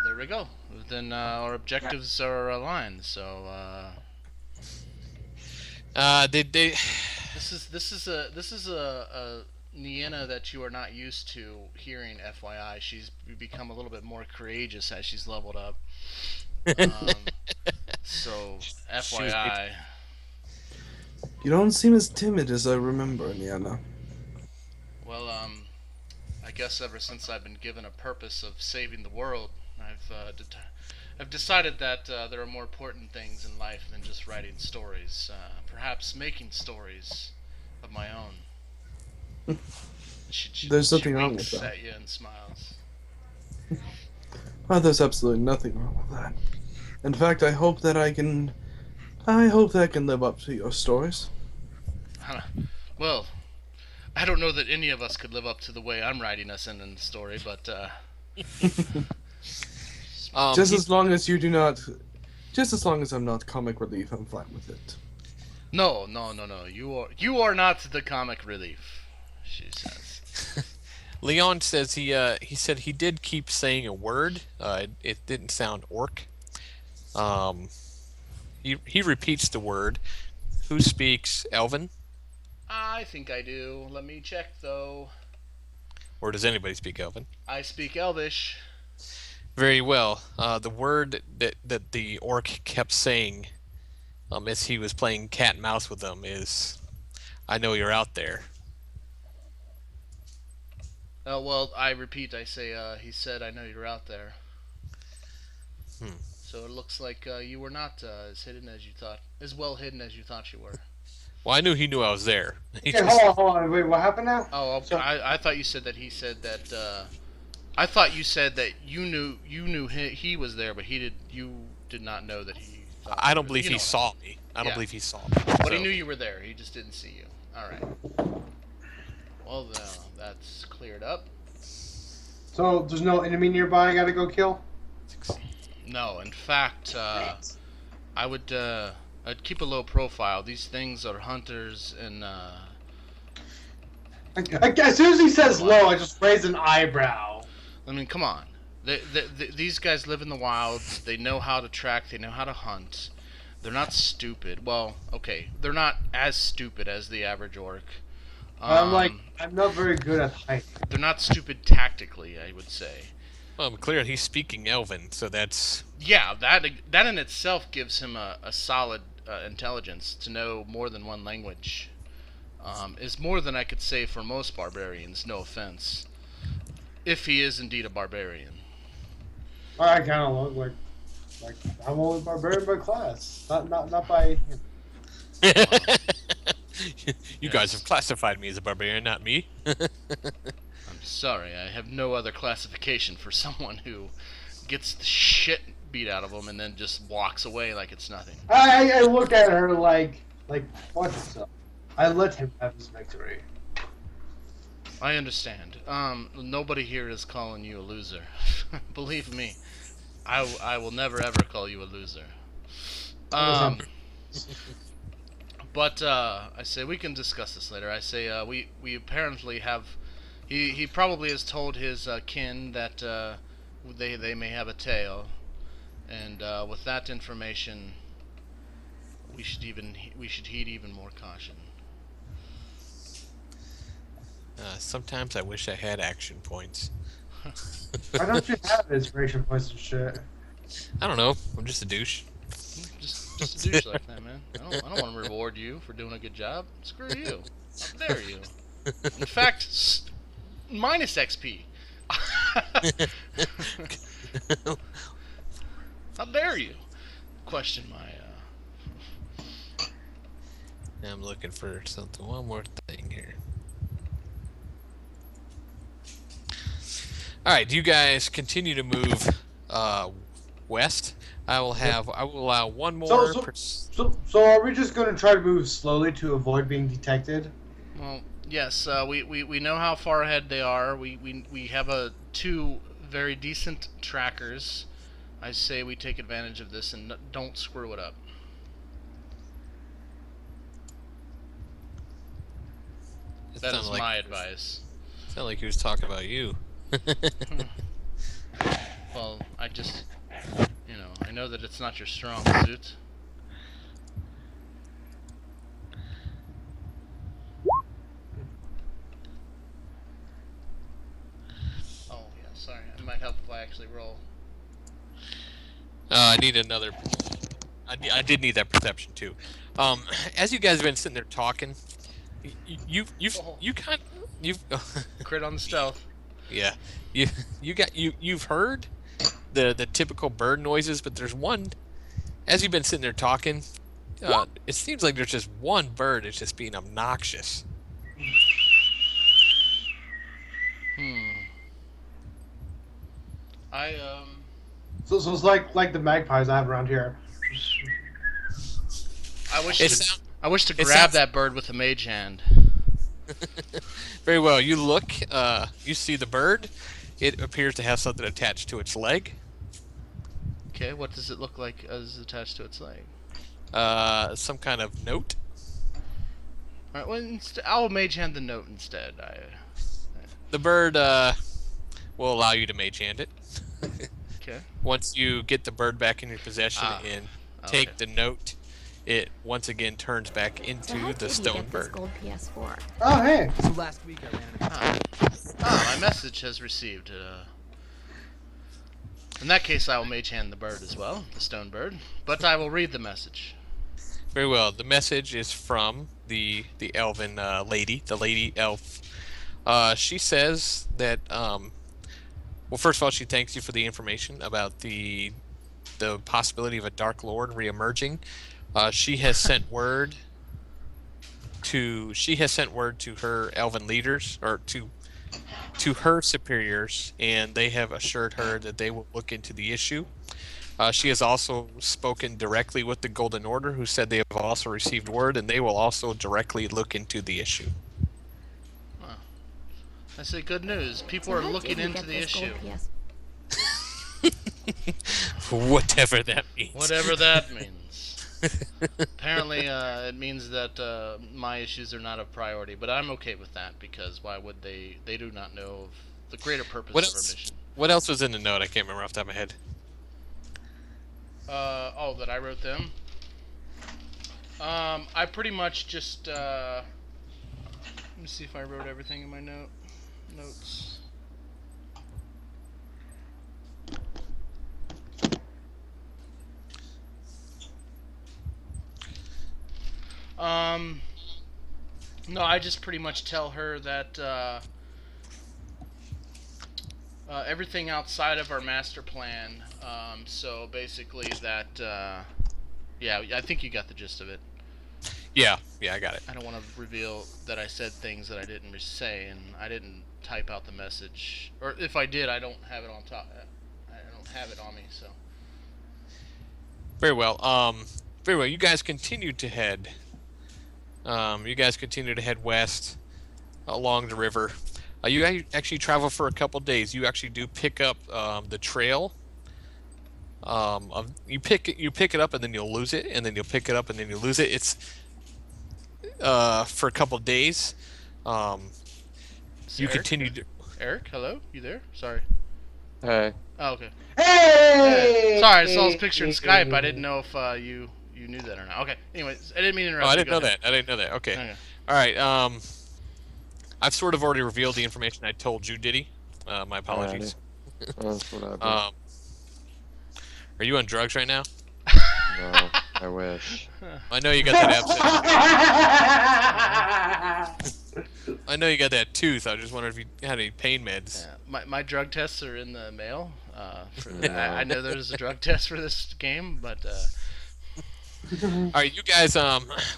[SPEAKER 3] there we go. Then our objectives are aligned. So
[SPEAKER 1] They
[SPEAKER 3] this is a Nienna that you are not used to hearing. FYI, she's become a little bit more courageous as she's leveled up. So FYI.
[SPEAKER 4] You don't seem as timid as I remember, Niana.
[SPEAKER 3] Well, I guess ever since I've been given a purpose of saving the world, I've decided that there are more important things in life than just writing stories. Perhaps making stories of my own.
[SPEAKER 4] There's nothing wrong
[SPEAKER 3] winks
[SPEAKER 4] with that.
[SPEAKER 3] at you and smiles.
[SPEAKER 4] Oh, there's absolutely nothing wrong with that. In fact, I hope that I can live up to your stories.
[SPEAKER 3] Well, I don't know that any of us could live up to the way I'm writing us in the story, but
[SPEAKER 4] Just as long as I'm not comic relief, I'm fine with it.
[SPEAKER 3] no. You are not the comic relief, she says.
[SPEAKER 1] Leon says he said he did keep saying a word. It didn't sound orc. He repeats the word. Who speaks Elven?
[SPEAKER 3] I think I do. Let me check, though.
[SPEAKER 1] Or does anybody speak Elven?
[SPEAKER 3] I speak Elvish.
[SPEAKER 1] Very well. The word that the orc kept saying, as he was playing cat and mouse with them, is, "I know you're out there."
[SPEAKER 3] Well, I repeat. I say, he said, "I know you're out there." So it looks like you were not as well hidden as you thought you were.
[SPEAKER 1] Well, I knew he knew I was there. He
[SPEAKER 2] Okay,
[SPEAKER 1] just-
[SPEAKER 2] hold on. Wait, what happened now?
[SPEAKER 3] Oh,
[SPEAKER 2] So-
[SPEAKER 3] I thought you said that he said that. I thought you said that you knew he was there, but you did not know that he.
[SPEAKER 1] I don't believe
[SPEAKER 3] you
[SPEAKER 1] he
[SPEAKER 3] know
[SPEAKER 1] saw me. I don't
[SPEAKER 3] Yeah.
[SPEAKER 1] believe he saw me.
[SPEAKER 3] But
[SPEAKER 1] So-
[SPEAKER 3] he knew you were there. He just didn't see you. All right. Well, that's cleared up.
[SPEAKER 2] So there's no enemy nearby I gotta go kill?
[SPEAKER 3] No, in fact, I would I'd keep a low profile. These things are hunters, and
[SPEAKER 2] As soon as he says low, I just raise an eyebrow.
[SPEAKER 3] I mean, come on. These guys live in the wilds. They know how to track. They know how to hunt. They're not stupid. Well, okay, they're not as stupid as the average orc.
[SPEAKER 2] I'm not very good at hiding.
[SPEAKER 3] They're not stupid tactically, I would say.
[SPEAKER 1] Well, clearly he's speaking Elven, so that's
[SPEAKER 3] Yeah, that in itself gives him a solid intelligence to know more than one language. Is more than I could say for most barbarians. No offense, if he is indeed a barbarian.
[SPEAKER 2] I kind of look like I'm only barbarian by class, not by.
[SPEAKER 1] You guys have classified me as a barbarian, not me.
[SPEAKER 3] I'm sorry, I have no other classification for someone who gets the shit beat out of him, and then just walks away like it's nothing.
[SPEAKER 2] I look at her like what's up? I let him have his victory.
[SPEAKER 3] I understand. Nobody here is calling you a loser. Believe me, I will never ever call you a loser. But I say we can discuss this later. I say we apparently have. He probably has told his kin that they may have a tail, and with that information, we should heed even more caution.
[SPEAKER 1] Sometimes I wish I had action points.
[SPEAKER 2] Why don't you have inspiration points and shit?
[SPEAKER 1] I don't know. I'm just a douche.
[SPEAKER 3] Just a douche like that, man. I don't want to reward you for doing a good job. Screw you. How dare you? In fact, minus XP. How dare you question my
[SPEAKER 1] I'm looking for something. One more thing here. All right, do you guys continue to move west? I will allow one more.
[SPEAKER 2] So are we just gonna try to move slowly to avoid being detected?
[SPEAKER 3] Well, yes. We know how far ahead they are. We have two very decent trackers. I say we take advantage of this and don't screw it up. That is my advice.
[SPEAKER 1] Sound like he was talking about you.
[SPEAKER 3] Well, I just, I know that it's not your strong suit. Oh, yeah, sorry. It might help if I actually roll.
[SPEAKER 1] I need another. I did need that perception too. As you guys have been sitting there talking, you've
[SPEAKER 3] Crit on the stealth.
[SPEAKER 1] Yeah, you've heard the typical bird noises, but there's one. As you've been sitting there talking, it seems like there's just one bird that's just being obnoxious.
[SPEAKER 2] So it's like the magpies I have around here.
[SPEAKER 3] I wish to grab that bird with a mage hand.
[SPEAKER 1] Very well. You look. You see the bird. It appears to have something attached to its leg.
[SPEAKER 3] Okay, what does it look like as attached to its leg?
[SPEAKER 1] Some kind of note.
[SPEAKER 3] All right, well, I'll mage hand the note instead.
[SPEAKER 1] The bird will allow you to mage hand it.
[SPEAKER 3] Okay.
[SPEAKER 1] Once you get the bird back in your possession and take the note, it once again turns back into the stone bird.
[SPEAKER 5] Gold PS4.
[SPEAKER 2] Oh hey!
[SPEAKER 6] So last week I ran
[SPEAKER 3] My message has received. In that case, I will mage hand the bird as well, the stone bird. But I will read the message.
[SPEAKER 1] Very well. The message is from the elven lady, the lady elf. She says that well, first of all, she thanks you for the information about the possibility of a Dark Lord reemerging. She has sent word to her elven leaders, or to her superiors, and they have assured her that they will look into the issue. She has also spoken directly with the Golden Order, who said they have also received word, and they will also directly look into the issue.
[SPEAKER 3] I say good news. People are looking into the issue.
[SPEAKER 1] Whatever that means.
[SPEAKER 3] Whatever that means. Apparently, it means that my issues are not a priority, but I'm okay with that, because why would they? They do not know of the greater purpose of our mission.
[SPEAKER 1] What else was in the note? I can't remember off the top of my head.
[SPEAKER 3] That I wrote them. I pretty much just let me see if I wrote everything in my notes. No, I just pretty much tell her that everything outside of our master plan. So basically that, yeah, I think you got the gist of it.
[SPEAKER 1] Yeah, I got it.
[SPEAKER 3] I don't want to reveal that I said things that I didn't say, and I didn't type out the message. Or if I did, I don't have it on top. I don't have it on me, so.
[SPEAKER 1] Very well. Very well. You guys continue to head. You guys continue to head west along the river. You actually travel for a couple days. You actually do pick up the trail. You pick it up and then you'll lose it, and then you'll pick it up and then you'll lose it. It's for a couple days. You
[SPEAKER 3] Eric?
[SPEAKER 1] continue to.
[SPEAKER 3] Eric, hello? You there? Sorry.
[SPEAKER 5] Hey.
[SPEAKER 3] Oh, okay.
[SPEAKER 2] Hey!
[SPEAKER 3] Yeah. Sorry, I saw his picture in Skype. I didn't know if you knew that or not. Okay. Anyways, I didn't mean to interrupt.
[SPEAKER 1] Oh, I
[SPEAKER 3] you.
[SPEAKER 1] didn't
[SPEAKER 3] Go
[SPEAKER 1] know
[SPEAKER 3] ahead.
[SPEAKER 1] that. I didn't know that. Okay.
[SPEAKER 3] Okay.
[SPEAKER 1] All right. I've sort of already revealed the information I told you, Diddy. My apologies.
[SPEAKER 5] That's what I do.
[SPEAKER 1] Are you on drugs right now?
[SPEAKER 5] No, I wish.
[SPEAKER 1] I know you got that abscess. I know you got that tooth. I just wondered if you had any pain meds.
[SPEAKER 3] Yeah. My drug tests are in the mail.
[SPEAKER 5] Yeah.
[SPEAKER 3] I know there's a drug test for this game, but
[SPEAKER 1] All right, you guys.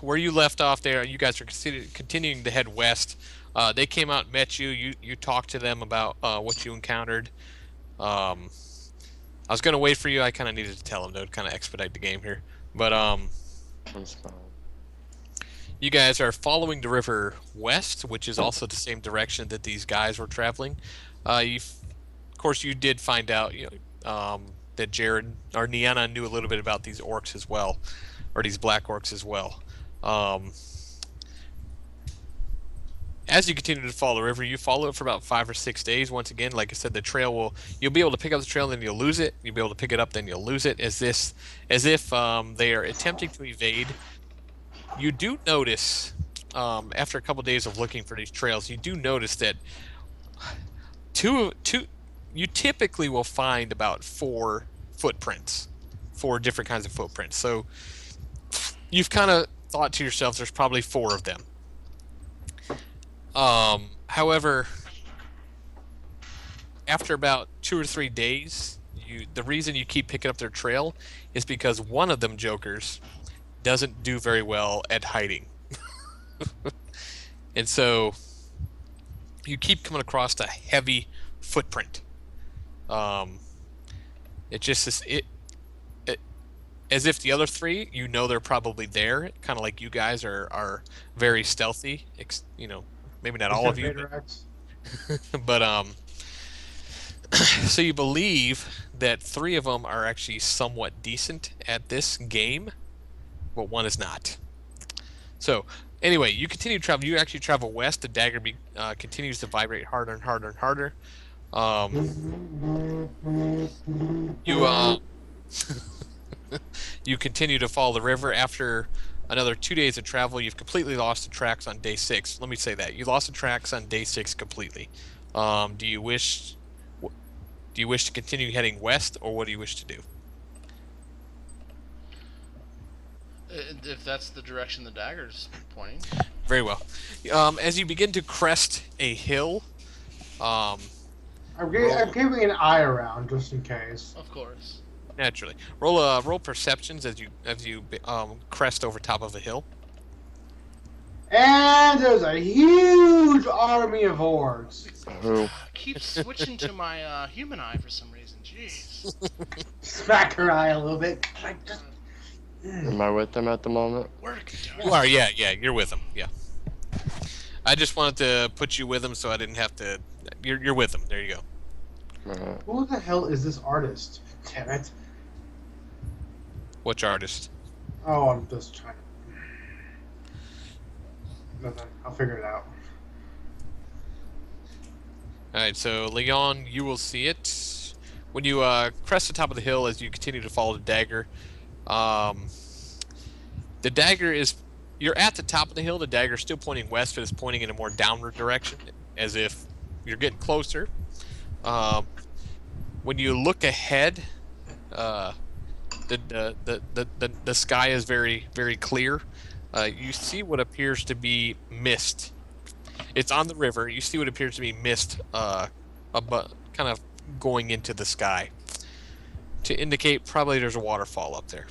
[SPEAKER 1] Where you left off there, you guys are continuing to head west. They came out and met you. You talked to them about what you encountered. I was gonna wait for you. I kind of needed to tell them to kind of expedite the game here. But
[SPEAKER 5] That's fine.
[SPEAKER 1] you guys are following the river west, which is also the same direction that these guys were traveling. Of course, you did find out, that Jared or Niana knew a little bit about these orcs as well, or these black orcs as well. As you continue to follow the river, you follow it for about 5 or 6 days. Once again, like I said, the trail you'll be able to pick up the trail, then you'll lose it. You'll be able to pick it up, then you'll lose it. As if they are attempting to evade. You do notice, after a couple days of looking for these trails, you do notice that you typically will find about 4 footprints, 4 different kinds of footprints. So you've kind of thought to yourself, there's probably 4 of them. However, after about 2 or 3 days, the reason you keep picking up their trail is because one of them jokers doesn't do very well at hiding. And so you keep coming across a heavy footprint. It just is as if the other 3, they're probably there, kind of like you guys are very stealthy. Maybe not all of you, but so you believe that 3 of them are actually somewhat decent at this game, but 1 is not. So anyway, you continue to travel. You actually travel west. The dagger continues to vibrate harder and harder and harder. You continue to follow the river. After another 2 days of travel, you've completely lost the tracks on day 6. Let me say that you lost the tracks on day 6 completely. Do you wish to continue heading west, or what do you wish to do?
[SPEAKER 3] if that's the direction the dagger's pointing.
[SPEAKER 1] Very well. As you begin to crest a hill,
[SPEAKER 2] I'm keeping an eye around just in case.
[SPEAKER 3] Of course.
[SPEAKER 1] naturally, roll perceptions as you crest over top of a hill.
[SPEAKER 2] And there's a huge army of orcs.
[SPEAKER 5] Who?
[SPEAKER 3] Keep switching to my human eye for some reason. Jeez.
[SPEAKER 2] Smack her eye a little bit. Like, just...
[SPEAKER 5] Am I with them at the moment?
[SPEAKER 3] Work.
[SPEAKER 1] You are, yeah, you're with them, yeah. I just wanted to put you with them so I didn't have to. You're with them. There you go.
[SPEAKER 5] Alright.
[SPEAKER 2] Who the hell is this artist? Damn it.
[SPEAKER 1] Which artist?
[SPEAKER 2] Oh, I'm just trying to... Nothing. I'll figure it out.
[SPEAKER 1] Alright, so Leon, you will see it. When you crest the top of the hill as you continue to follow the dagger, the dagger is... You're at the top of the hill, the dagger is still pointing west, but it's pointing in a more downward direction, as if you're getting closer. When you look ahead, the sky is very, very clear. You see what appears to be mist. It's on the river. You see what appears to be mist, kind of going into the sky, to indicate probably there's a waterfall up there.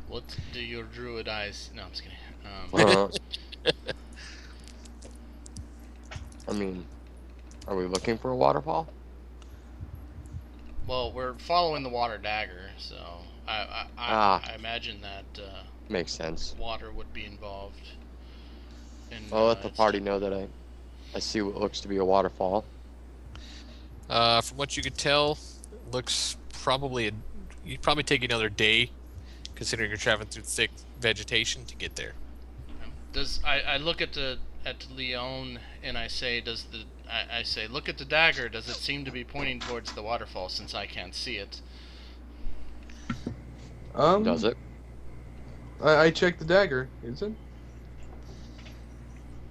[SPEAKER 3] What do your druid eyes? No, I'm just kidding.
[SPEAKER 5] I mean, are we looking for a waterfall?
[SPEAKER 3] Well, we're following the water dagger, so I imagine that
[SPEAKER 5] Makes sense.
[SPEAKER 3] water would be involved.
[SPEAKER 5] I'll let the
[SPEAKER 3] its
[SPEAKER 5] party know that I see what looks to be a waterfall.
[SPEAKER 1] From what you could tell, looks probably you'd probably take another day, considering you're traveling through thick vegetation to get there.
[SPEAKER 3] I look at Leon and I say, I say, look at the dagger. Does it seem to be pointing towards the waterfall since I can't see it?
[SPEAKER 5] Does it?
[SPEAKER 4] I checked the dagger. Is it?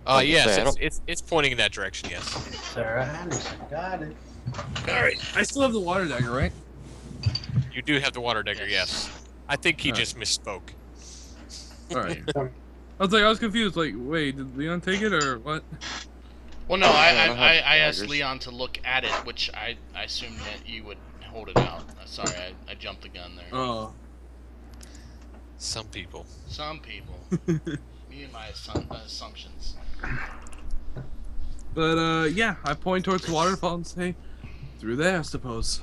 [SPEAKER 1] Yes, it's pointing in that direction. Yes.
[SPEAKER 2] Sarah Anderson, got it.
[SPEAKER 4] All right. I still have the water dagger, right?
[SPEAKER 1] You do have the water dagger. Yes. I think he
[SPEAKER 4] Alright.
[SPEAKER 1] just misspoke.
[SPEAKER 4] All right. I was confused. Like, wait, did Leon take it or what?
[SPEAKER 3] Well, no,
[SPEAKER 5] I don't have
[SPEAKER 3] I asked
[SPEAKER 5] daggers.
[SPEAKER 3] Leon to look at it, which I assumed meant you would hold it out. Sorry, I jumped the gun there.
[SPEAKER 4] Oh.
[SPEAKER 1] Some people.
[SPEAKER 3] Some people. Me and my assumptions.
[SPEAKER 4] But yeah, I point towards the waterfall and say, through there, I suppose.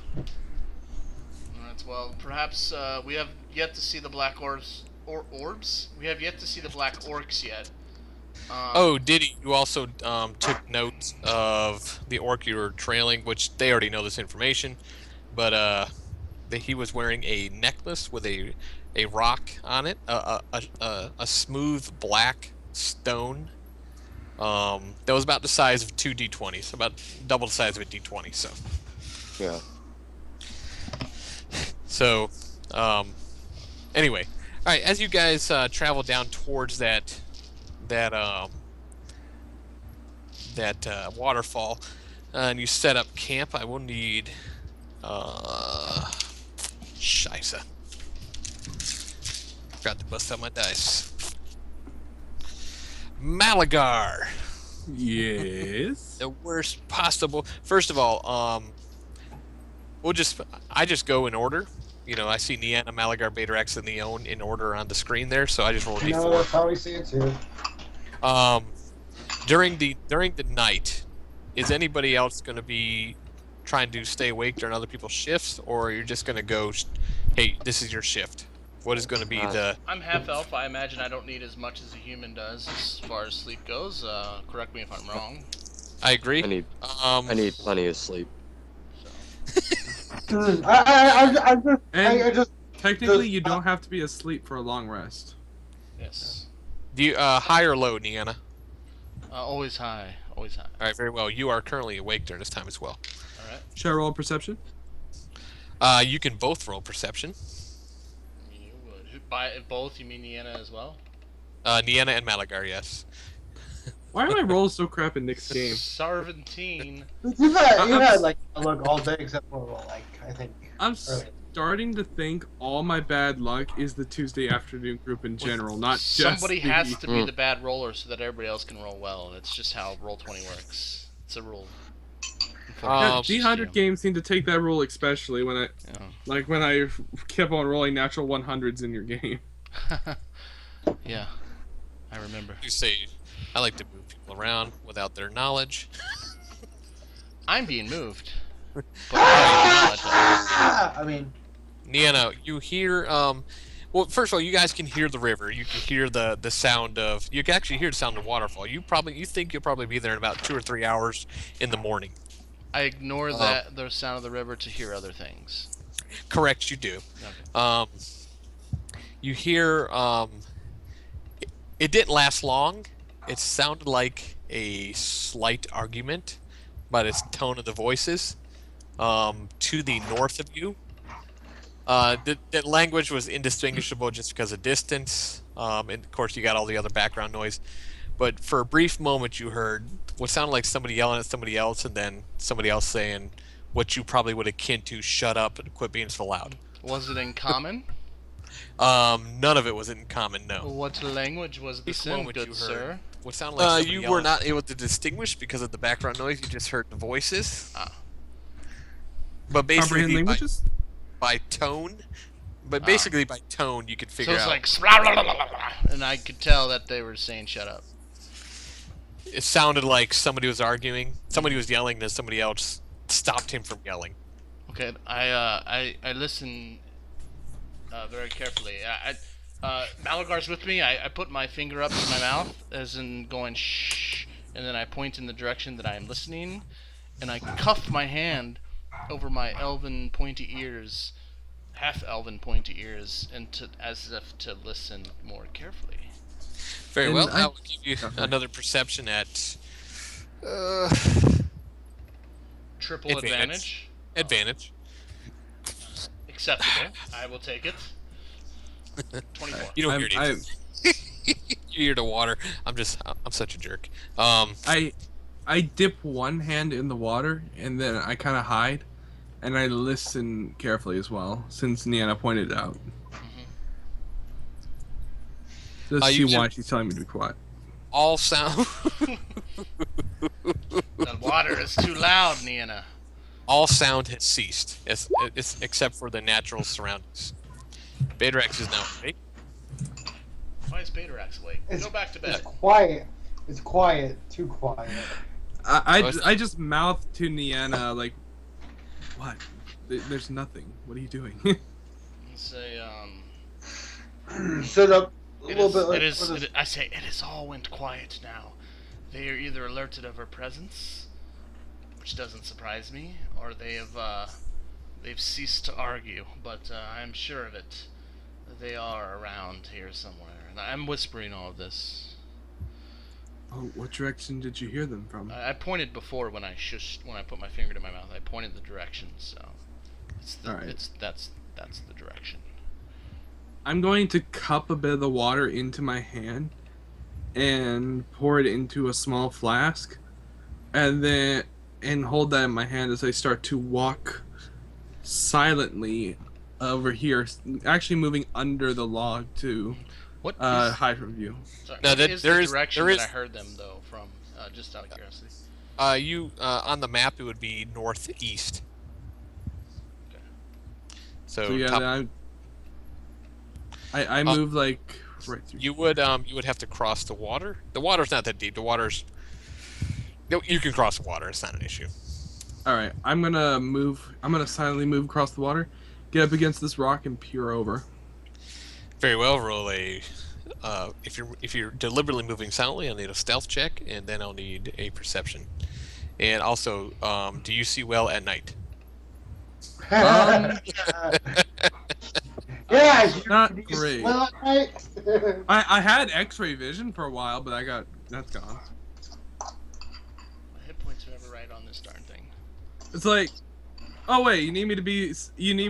[SPEAKER 3] Alright, well, perhaps we have yet to see the black orbs. Orbs? We have yet to see the black orcs yet.
[SPEAKER 1] Oh, did he? You also took notes of the orc you were trailing, which they already know this information, but that he was wearing a necklace with a rock on it, a smooth black stone that was about the size of 2 d20s, about double the size of a d20.
[SPEAKER 5] Yeah.
[SPEAKER 1] So, anyway, all right. As you guys travel down towards that waterfall, and you set up camp, I will need Scheisse. Forgot to bust out my dice. Malagar.
[SPEAKER 4] Yes.
[SPEAKER 1] The worst possible. First of all, I just go in order. You know, I see Niana, Malagar, Beta X, and Leon in order on the screen there, so I just roll a
[SPEAKER 2] No,
[SPEAKER 1] d4.
[SPEAKER 2] that's how we see it too.
[SPEAKER 1] During the night, is anybody else going to be trying to stay awake during other people's shifts, or you're just going to go, hey, this is your shift? What is going to be the...
[SPEAKER 3] I'm half elf. I imagine I don't need as much as a human does as far as sleep goes. Correct me if I'm wrong.
[SPEAKER 1] I agree.
[SPEAKER 5] I need plenty of sleep.
[SPEAKER 2] I just
[SPEAKER 4] Technically, you don't have to be asleep for a long rest.
[SPEAKER 3] Yes.
[SPEAKER 1] Do you, high or low, Niana?
[SPEAKER 3] Always high. Always high.
[SPEAKER 1] All right, very well. You are currently awake during this time as well.
[SPEAKER 3] All right.
[SPEAKER 4] Should I roll perception?
[SPEAKER 1] You can both roll perception.
[SPEAKER 3] You would. By both, you mean Niana as well?
[SPEAKER 1] Niana and Malagar, yes.
[SPEAKER 4] Why are my rolls so crap in Nick's game?
[SPEAKER 3] Sarventine.
[SPEAKER 2] you had like a look all day except for like I think.
[SPEAKER 4] I'm
[SPEAKER 2] early.
[SPEAKER 4] starting to think all my bad luck is the Tuesday afternoon group in general, not just
[SPEAKER 3] Somebody
[SPEAKER 4] the...
[SPEAKER 3] has to be the bad roller so that everybody else can roll well. That's just how Roll20 works. It's a rule.
[SPEAKER 4] Yeah,
[SPEAKER 1] Um,
[SPEAKER 4] D100 games seem to take that rule, especially when
[SPEAKER 3] Yeah.
[SPEAKER 4] when I kept on rolling natural 100s in your game.
[SPEAKER 3] Yeah. I remember.
[SPEAKER 1] You say, I like to move people around without their knowledge.
[SPEAKER 3] I'm being moved. But I
[SPEAKER 2] I mean,
[SPEAKER 1] Niana, you hear, well, first of all, you guys can hear the river. You can hear the sound of, you can actually hear the sound of waterfall. You think you'll probably be there in about 2 or 3 hours in the morning.
[SPEAKER 3] I ignore the sound of the river to hear other things.
[SPEAKER 1] Correct, you do.
[SPEAKER 3] Okay.
[SPEAKER 1] You hear, it didn't last long. It sounded like a slight argument, but its tone of the voices, to the north of you. The language was indistinguishable just because of distance, and of course you got all the other background noise. But for a brief moment, you heard what sounded like somebody yelling at somebody else, and then somebody else saying what you probably would akin to "shut up" and quit being so loud.
[SPEAKER 3] Was it in common?
[SPEAKER 1] None of it was in common. No.
[SPEAKER 3] What language was
[SPEAKER 1] Brief
[SPEAKER 3] this in,
[SPEAKER 1] moment you
[SPEAKER 3] good
[SPEAKER 1] heard
[SPEAKER 3] sir?
[SPEAKER 1] what sounded like somebody
[SPEAKER 2] you
[SPEAKER 1] yelling.
[SPEAKER 2] were
[SPEAKER 1] Not able to distinguish because of the background noise. You just heard the voices.
[SPEAKER 3] Ah.
[SPEAKER 1] But basically,
[SPEAKER 4] Comprehend languages?
[SPEAKER 1] by tone. But basically, by tone, you could
[SPEAKER 3] So
[SPEAKER 1] figure
[SPEAKER 3] it's
[SPEAKER 1] out.
[SPEAKER 3] like, and I could tell that they were saying "shut up."
[SPEAKER 1] It sounded like somebody was arguing, somebody was yelling, and then somebody else stopped him from yelling.
[SPEAKER 3] Good. I listen very carefully. Malagar's with me. I put my finger up to my mouth, as in going shh, and then I point in the direction that I am listening, and I cuff my hand over my elven pointy ears, half-elven pointy ears, as if to listen more carefully.
[SPEAKER 1] Very
[SPEAKER 4] And
[SPEAKER 1] well.
[SPEAKER 4] I-
[SPEAKER 1] I will give you another perception at
[SPEAKER 3] Triple
[SPEAKER 1] Advantage.
[SPEAKER 3] advantage.
[SPEAKER 1] advantage.
[SPEAKER 3] Acceptable. I will take it. 24.
[SPEAKER 1] You don't hear
[SPEAKER 4] I,
[SPEAKER 1] anything. You hear the water. I'm such a jerk.
[SPEAKER 4] I dip one hand in the water and then I kind of hide, and I listen carefully as well, since Niana pointed it out. Just see
[SPEAKER 1] you
[SPEAKER 4] why
[SPEAKER 1] can-
[SPEAKER 4] she's telling me to be quiet.
[SPEAKER 1] All sound.
[SPEAKER 3] The water is too loud, Niana.
[SPEAKER 1] All sound has ceased, except for the natural surroundings. Betarex is now awake.
[SPEAKER 3] Why is Betarax awake? Go back to
[SPEAKER 2] It's
[SPEAKER 3] bed.
[SPEAKER 2] quiet. It's quiet. Too quiet.
[SPEAKER 4] I just mouth to Niana like, what? There's nothing. What are you doing?
[SPEAKER 3] And say,
[SPEAKER 2] Sit up a
[SPEAKER 3] It
[SPEAKER 2] little
[SPEAKER 3] is,
[SPEAKER 2] bit. Like,
[SPEAKER 3] it is, I say, it is all went quiet now. They are either alerted of her presence, which doesn't surprise me, or they've ceased to argue. But I'm sure of it. They are around here somewhere, and I'm whispering all of this.
[SPEAKER 4] Oh, what direction did you hear them from?
[SPEAKER 3] I pointed before when I put my finger to my mouth. I pointed the direction, so
[SPEAKER 4] All right.
[SPEAKER 3] that's the direction.
[SPEAKER 4] I'm going to cup a bit of the water into my hand and pour it into a small flask, and hold that in my hand as I start to walk silently over here, actually moving under the log to
[SPEAKER 3] What
[SPEAKER 4] hide from view.
[SPEAKER 3] sorry,
[SPEAKER 1] Now,
[SPEAKER 3] what
[SPEAKER 1] that-
[SPEAKER 3] is
[SPEAKER 1] there
[SPEAKER 3] the
[SPEAKER 1] is-
[SPEAKER 3] direction
[SPEAKER 1] there
[SPEAKER 3] that
[SPEAKER 1] is-
[SPEAKER 3] I heard them though from? Just out of curiosity.
[SPEAKER 1] You on the map it would be northeast.
[SPEAKER 3] Okay.
[SPEAKER 1] So,
[SPEAKER 4] So yeah,
[SPEAKER 1] top,
[SPEAKER 4] then I move like right through.
[SPEAKER 1] you would have to cross the water. The water's not that deep. The water's no, you can cross the water. It's not an issue.
[SPEAKER 4] All right, I'm gonna move. I'm gonna silently move across the water, get up against this rock, and peer over.
[SPEAKER 1] Very well. Roll a. If you're deliberately moving silently, I'll need a stealth check, and then I'll need a perception. And also, do you see well at night?
[SPEAKER 4] Um,
[SPEAKER 2] yeah,
[SPEAKER 4] not
[SPEAKER 2] you
[SPEAKER 4] great.
[SPEAKER 2] smell it, right?
[SPEAKER 4] I had X-ray vision for a while, but that's gone.
[SPEAKER 3] My hit points are never right on this darn thing.
[SPEAKER 4] It's like, oh wait, you need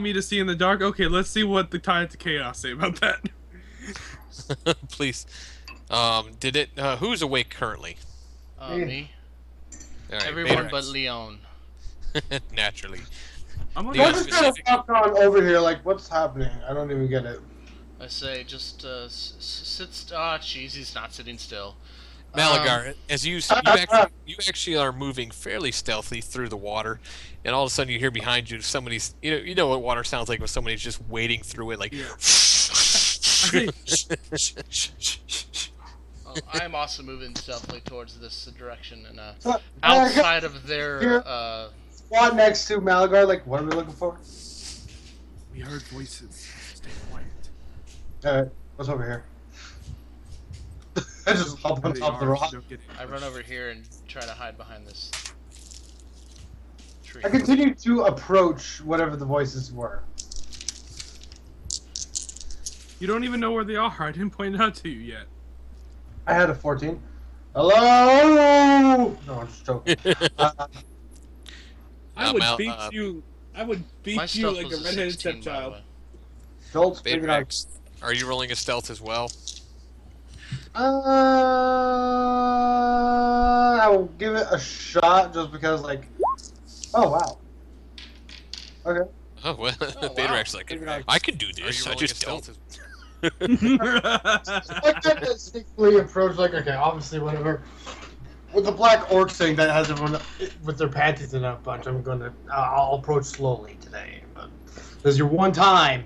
[SPEAKER 4] me to see in the dark? Okay, let's see what the Tides of Chaos say about that.
[SPEAKER 1] Please. Did it? Who's awake currently?
[SPEAKER 2] Me.
[SPEAKER 3] Me.
[SPEAKER 1] All right,
[SPEAKER 3] Everyone
[SPEAKER 1] Betarex.
[SPEAKER 3] but Leon.
[SPEAKER 1] Naturally.
[SPEAKER 4] I'm
[SPEAKER 1] The
[SPEAKER 2] I'm
[SPEAKER 4] gonna
[SPEAKER 2] just kind of walking on over here, like, what's happening? I don't even get it.
[SPEAKER 3] I say, just sit. Jeez, he's not sitting still.
[SPEAKER 1] Malagar, as you actually are moving fairly stealthy through the water, and all of a sudden you hear behind you somebody's you know what water sounds like when somebody's just wading through it like.
[SPEAKER 3] I am also moving stealthily towards this direction, and
[SPEAKER 2] So,
[SPEAKER 3] outside of their
[SPEAKER 2] here. Squad next to Malagar, like, what are we looking for?
[SPEAKER 4] We heard voices. Stay quiet.
[SPEAKER 2] Alright, what's over here? I just hop on top of the rock.
[SPEAKER 3] I run over here and try to hide behind this tree.
[SPEAKER 2] I continue to approach whatever the voices were.
[SPEAKER 4] You don't even know where they are. I didn't point it out to you yet.
[SPEAKER 2] I had a 14. Hello! No, I'm just joking.
[SPEAKER 4] I would
[SPEAKER 1] Mal-
[SPEAKER 4] beat you. I would beat
[SPEAKER 3] My
[SPEAKER 4] you
[SPEAKER 3] stealth
[SPEAKER 4] like
[SPEAKER 3] was
[SPEAKER 4] a
[SPEAKER 3] a
[SPEAKER 4] redheaded
[SPEAKER 3] 16, by the
[SPEAKER 4] stepchild.
[SPEAKER 3] way.
[SPEAKER 2] Don't figure it out.
[SPEAKER 1] Betarex, are you rolling a stealth as well?
[SPEAKER 2] I will give it a shot just because, like. Oh, wow. Okay.
[SPEAKER 1] Oh well,
[SPEAKER 3] wow.
[SPEAKER 1] Betarex like
[SPEAKER 2] Figured out.
[SPEAKER 1] I can do this. I just don't.
[SPEAKER 2] I kind of sneakily approach, like, okay, obviously, whatever. With the black orc thing that has everyone with their panties in a bunch, I'll approach slowly today. But this is your one time.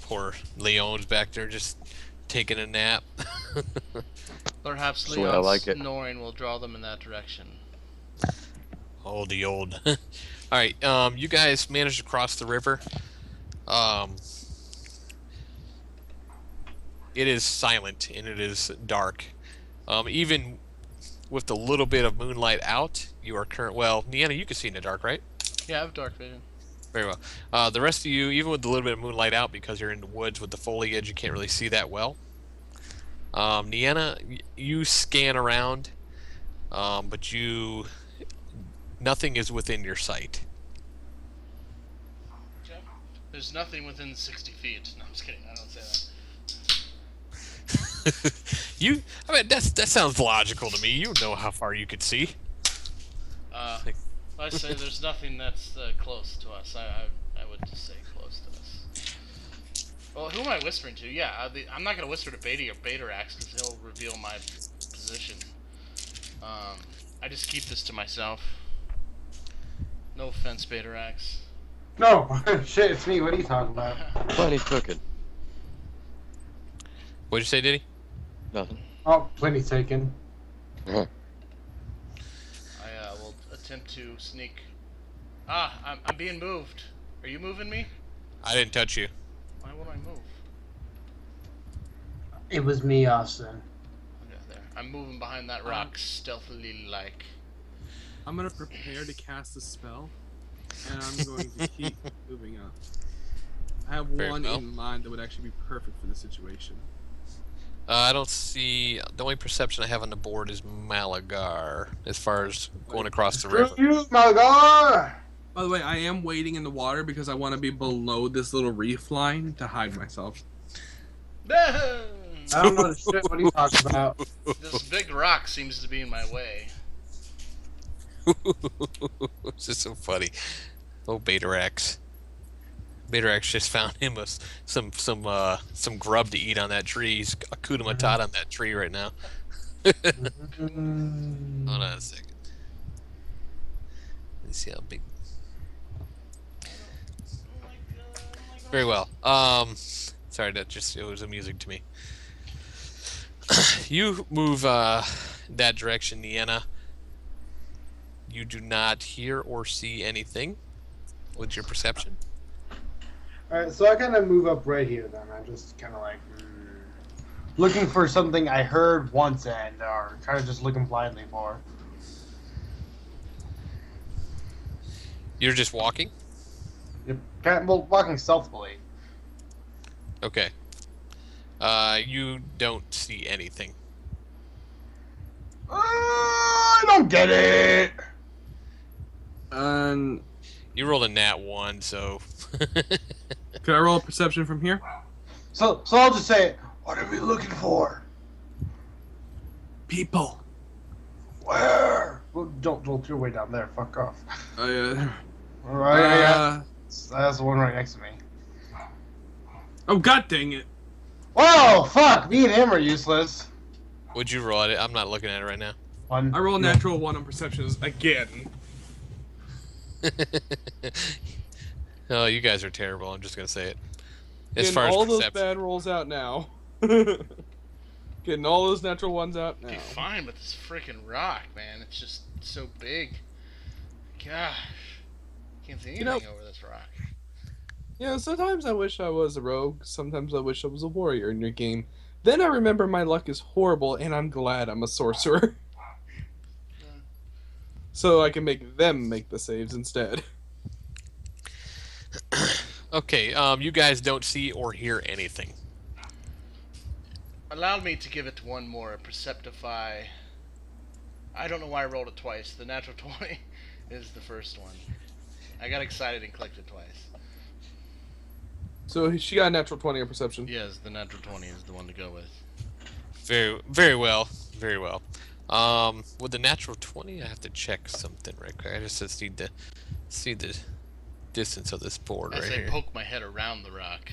[SPEAKER 1] Poor Leon's back there just taking a nap.
[SPEAKER 3] Perhaps
[SPEAKER 5] That's the way I
[SPEAKER 3] Leon's
[SPEAKER 5] like it.
[SPEAKER 3] snoring will draw them in that direction.
[SPEAKER 1] Oh, the old. All right, you guys managed to cross the river. It is silent and it is dark. Even with the little bit of moonlight out, you are current. Well, Niana, you can see in the dark, right?
[SPEAKER 3] Yeah, I have dark vision.
[SPEAKER 1] Very well. The rest of you, even with the little bit of moonlight out, because you're in the woods with the foliage, you can't really see that well. Niana, you scan around, but nothing is within your sight.
[SPEAKER 3] Okay. There's nothing within 60 feet. No, I'm just kidding. I don't say that.
[SPEAKER 1] I mean, that sounds logical to me. You know how far you could see.
[SPEAKER 3] I say there's nothing that's close to us. I would just say close to us. Well, who am I whispering to? Yeah, I'm not gonna whisper to Baterax because he'll reveal my position. I just keep this to myself. No offense, Baterax.
[SPEAKER 2] No, shit, it's me. What are you talking about?
[SPEAKER 5] Plenty cooking.
[SPEAKER 1] What'd you say, Diddy?
[SPEAKER 5] Nothing.
[SPEAKER 2] Oh, plenty taken.
[SPEAKER 5] Uh-huh.
[SPEAKER 3] I will attempt to sneak. I'm being moved. Are you moving me?
[SPEAKER 1] I didn't touch you.
[SPEAKER 3] Why would I move?
[SPEAKER 2] It was me, Austin.
[SPEAKER 3] Okay, there. I'm moving behind that rock, stealthily like.
[SPEAKER 4] I'm gonna prepare to cast a spell, and I'm going to keep moving up. I have
[SPEAKER 1] Very
[SPEAKER 4] one
[SPEAKER 1] well.
[SPEAKER 4] in mind that would actually be perfect for the situation.
[SPEAKER 1] I don't see. The only perception I have on the board is Malagar, as far as going across the
[SPEAKER 2] Screw
[SPEAKER 1] river.
[SPEAKER 2] you, my god!
[SPEAKER 4] By the way, I am wading in the water because I want to be below this little reef line to hide myself.
[SPEAKER 2] I don't know the shit. What are you talking about?
[SPEAKER 3] This big rock seems to be in my way.
[SPEAKER 1] This is so funny. Oh, Baterax. Baterax just found him some grub to eat on that tree. He's Akuna Matata on that tree right now. Hold on a second. Let's see how big. Very well. Sorry, it was amusing to me. You move that direction, Niana. You do not hear or see anything. What's your perception?
[SPEAKER 2] Alright, so I kind of move up right here then. I'm just kind of like looking for something I heard once and or kind of just looking blindly for.
[SPEAKER 1] You're just walking?
[SPEAKER 2] Yep. Well, walking stealthily.
[SPEAKER 1] Okay. You don't see anything.
[SPEAKER 2] I don't get it!
[SPEAKER 1] You rolled a nat 1, so...
[SPEAKER 4] Could I roll a perception from here?
[SPEAKER 2] So I'll just say, what are we looking for?
[SPEAKER 4] People.
[SPEAKER 2] Where? Well, don't your way down there. Fuck off.
[SPEAKER 4] Oh,
[SPEAKER 2] Alright, yeah. That's the one right next to me.
[SPEAKER 4] Oh, god dang it.
[SPEAKER 2] Whoa, fuck! Me and him are useless.
[SPEAKER 1] Would you roll at it? I'm not looking at it right now.
[SPEAKER 2] One.
[SPEAKER 4] I roll a natural 1 on perceptions again.
[SPEAKER 1] Oh, you guys are terrible. I'm just gonna say it. As
[SPEAKER 4] Getting
[SPEAKER 1] far as
[SPEAKER 4] all those
[SPEAKER 1] perception.
[SPEAKER 4] bad rolls out now. Getting all those natural ones out now.
[SPEAKER 3] Be fine with this freaking rock, man. It's just so big. Gosh. Can't see anything over this rock.
[SPEAKER 4] You know, sometimes I wish I was a rogue. Sometimes I wish I was a warrior in your game. Then I remember my luck is horrible, and I'm glad I'm a sorcerer. So I can make them make the saves instead.
[SPEAKER 1] Okay, you guys don't see or hear anything.
[SPEAKER 3] Allow me to give it one more. Perceptify. I don't know why I rolled it twice. The natural 20 is the first one. I got excited and clicked it twice.
[SPEAKER 4] So she got a natural 20 on perception.
[SPEAKER 3] Yes, the natural 20 is the one to go with.
[SPEAKER 1] Very well. Very well. With the natural 20, I have to check something right quick. I just need to see the distance of this board
[SPEAKER 3] As
[SPEAKER 1] right
[SPEAKER 3] I
[SPEAKER 1] here.
[SPEAKER 3] poke my head around the rock.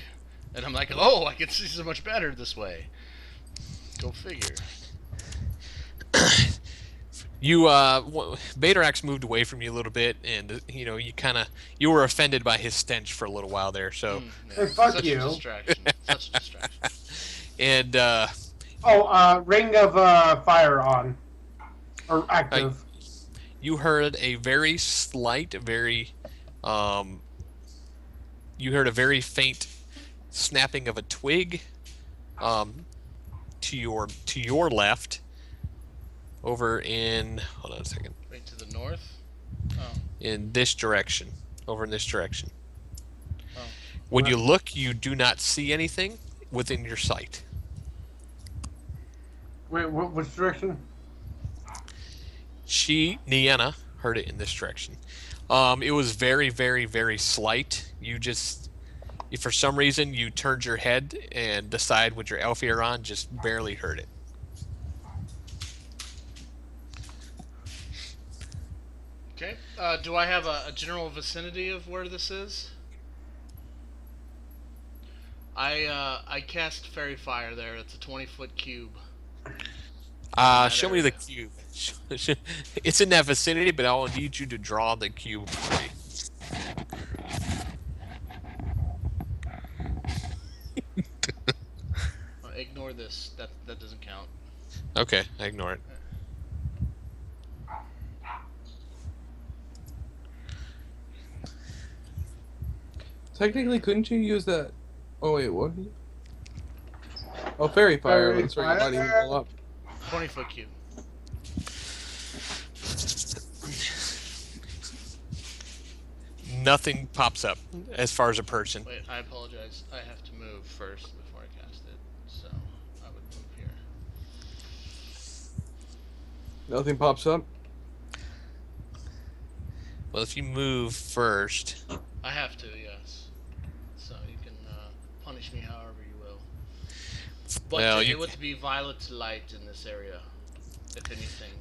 [SPEAKER 3] And I'm like, oh, I can see so much better this way. Go figure.
[SPEAKER 1] You, Baterax moved away from you a little bit, and, you were offended by his stench for a little while there, so...
[SPEAKER 2] Hey, fuck
[SPEAKER 3] Such
[SPEAKER 2] you.
[SPEAKER 3] a distraction. Such a distraction.
[SPEAKER 1] And,
[SPEAKER 2] Oh, ring of fire on or active.
[SPEAKER 1] You heard a very slight, um, you heard a very faint snapping of a twig, um, to your left, over in hold on a second,
[SPEAKER 3] Right to the north. Oh,
[SPEAKER 1] in this direction, over in this direction.
[SPEAKER 3] oh.
[SPEAKER 1] When you look, you do not see anything within your sight.
[SPEAKER 2] Wait, which direction?
[SPEAKER 1] Nienna, heard it in this direction. It was very, very, very slight. If for some reason you turned your head and decide with your elf ear on, just barely heard it.
[SPEAKER 3] Okay. Do I have a general vicinity of where this is? I cast fairy fire there. It's a 20-foot cube.
[SPEAKER 1] Show me the cube. It's in that vicinity, but I'll need you to draw the cube for me.
[SPEAKER 3] Ignore this. That doesn't count.
[SPEAKER 1] Okay, I ignore it.
[SPEAKER 4] Technically, couldn't you use that? Oh wait, what? Oh, fairy fire.
[SPEAKER 2] Fairy
[SPEAKER 4] That's right. You're lighting them all up.
[SPEAKER 3] 20-foot cube.
[SPEAKER 1] Nothing pops up as far as a person.
[SPEAKER 3] Wait, I apologize. I have to move first before I cast it. So I would move here.
[SPEAKER 4] Nothing pops up.
[SPEAKER 1] Well, if you move first,
[SPEAKER 3] I have to, yes. So you can punish me however you will. But
[SPEAKER 1] Well,
[SPEAKER 3] it would be violet light in this area, if anything.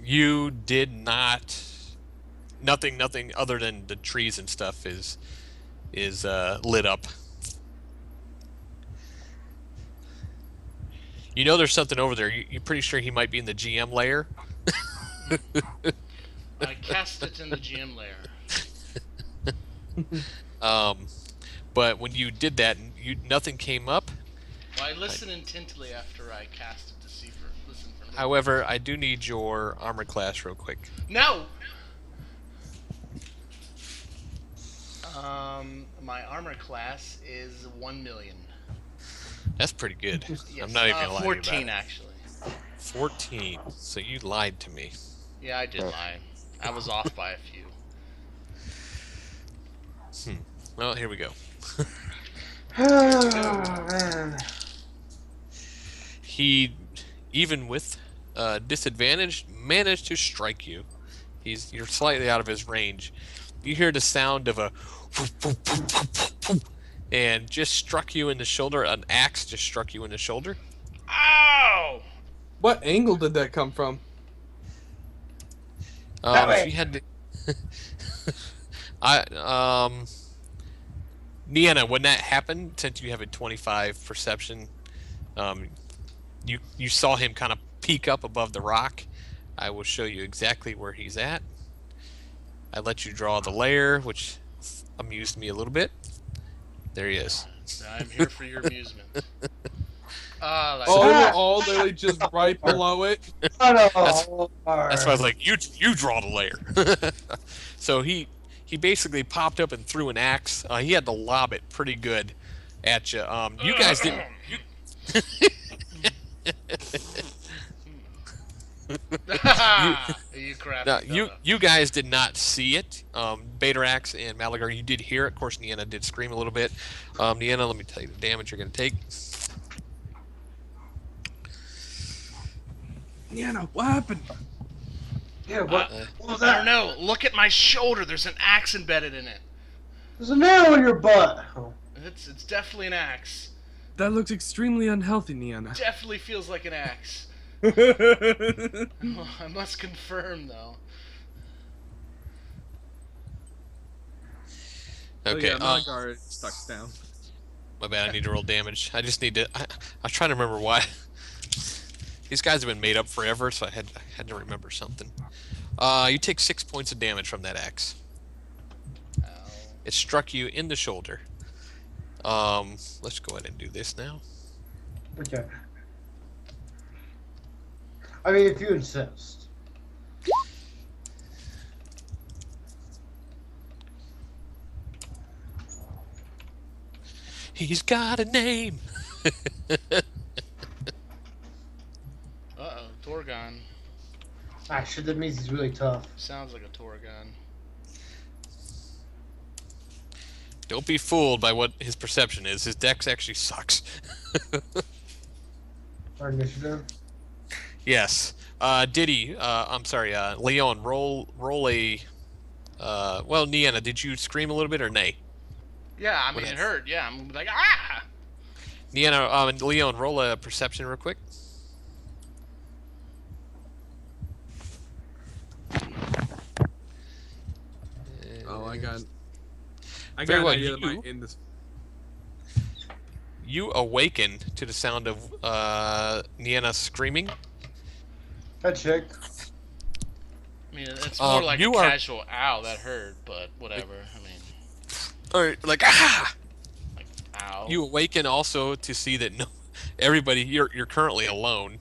[SPEAKER 1] you did not. Nothing other than the trees and stuff is lit up. You know there's something over there. You're pretty sure he might be in the GM layer.
[SPEAKER 3] I cast it in the GM layer.
[SPEAKER 1] But when you did that, nothing came up.
[SPEAKER 3] Well, I listen intently after I cast it to listen for.
[SPEAKER 1] However, I do need your armor class real quick.
[SPEAKER 3] No. My armor class is 1 million.
[SPEAKER 1] That's pretty good.
[SPEAKER 3] Yes,
[SPEAKER 1] I'm not even gonna lie to you
[SPEAKER 3] 14
[SPEAKER 1] about it.
[SPEAKER 3] actually.
[SPEAKER 1] 14. So you lied to me.
[SPEAKER 3] Yeah, I did lie. I was off by a few.
[SPEAKER 1] Well, here we go. He, even with disadvantage, managed to strike you. You're slightly out of his range. You hear the sound of a and just struck you in the shoulder. An axe just struck you in the shoulder.
[SPEAKER 3] Ow!
[SPEAKER 4] What angle did that come from?
[SPEAKER 1] If you had to, Nienna, when that happened, since you have a 25 perception, you saw him kind of peek up above the rock. I will show you exactly where he's at. I let you draw the layer, which amused me a little bit. There he is.
[SPEAKER 3] I'm here for your amusement.
[SPEAKER 4] Oh, they were all literally just right below it.
[SPEAKER 1] That's why I was like, you draw the layer. So he basically popped up and threw an axe. He had to lob it pretty good at you. You guys didn't.
[SPEAKER 3] You crafty.
[SPEAKER 1] You guys did not see it. Batarax and Malagar, you did hear it. Of course, Nienna did scream a little bit. Nienna, let me tell you the damage you're going to take.
[SPEAKER 4] Nienna, what happened?
[SPEAKER 2] Yeah, what was
[SPEAKER 3] I
[SPEAKER 2] that?
[SPEAKER 3] don't know. Look at my shoulder. There's an axe embedded in it.
[SPEAKER 2] There's a nail in your butt. Oh.
[SPEAKER 3] It's definitely an axe.
[SPEAKER 4] That looks extremely unhealthy, Nienna.
[SPEAKER 3] Definitely feels like an axe. I must confirm, though.
[SPEAKER 1] Okay.
[SPEAKER 4] Malagar stuck down.
[SPEAKER 1] My bad. I need to roll damage. I just need to. I was trying to remember why. These guys have been made up forever, so I had to remember something. You take 6 points of damage from that axe.
[SPEAKER 3] Ow.
[SPEAKER 1] It struck you in the shoulder. Let's go ahead and do this now.
[SPEAKER 2] Okay. I mean, if you insist.
[SPEAKER 1] He's got a name.
[SPEAKER 3] Uh-oh, Torgon.
[SPEAKER 2] Ah, shit, that means he's really tough.
[SPEAKER 3] Sounds like a Torgon.
[SPEAKER 1] Don't be fooled by what his perception is. His dex actually sucks.
[SPEAKER 2] Our initiative.
[SPEAKER 1] Yes. Diddy, I'm sorry, Leon, roll a. Well, Niana, did you scream a little bit or nay?
[SPEAKER 3] Yeah, I mean, it hurt. Yeah, I'm like, ah!
[SPEAKER 1] Niana, Leon, roll a perception real quick.
[SPEAKER 4] Oh, I got
[SPEAKER 1] Very
[SPEAKER 4] an
[SPEAKER 1] well,
[SPEAKER 4] idea that
[SPEAKER 1] you-
[SPEAKER 4] might end this.
[SPEAKER 1] You awaken to the sound of Niana screaming.
[SPEAKER 2] That chick.
[SPEAKER 3] I mean, it's more like a
[SPEAKER 1] you are-
[SPEAKER 3] casual ow that hurt, but whatever. I mean,
[SPEAKER 1] Or like ah!
[SPEAKER 3] like ow.
[SPEAKER 1] You awaken also to see that no, everybody you're currently alone.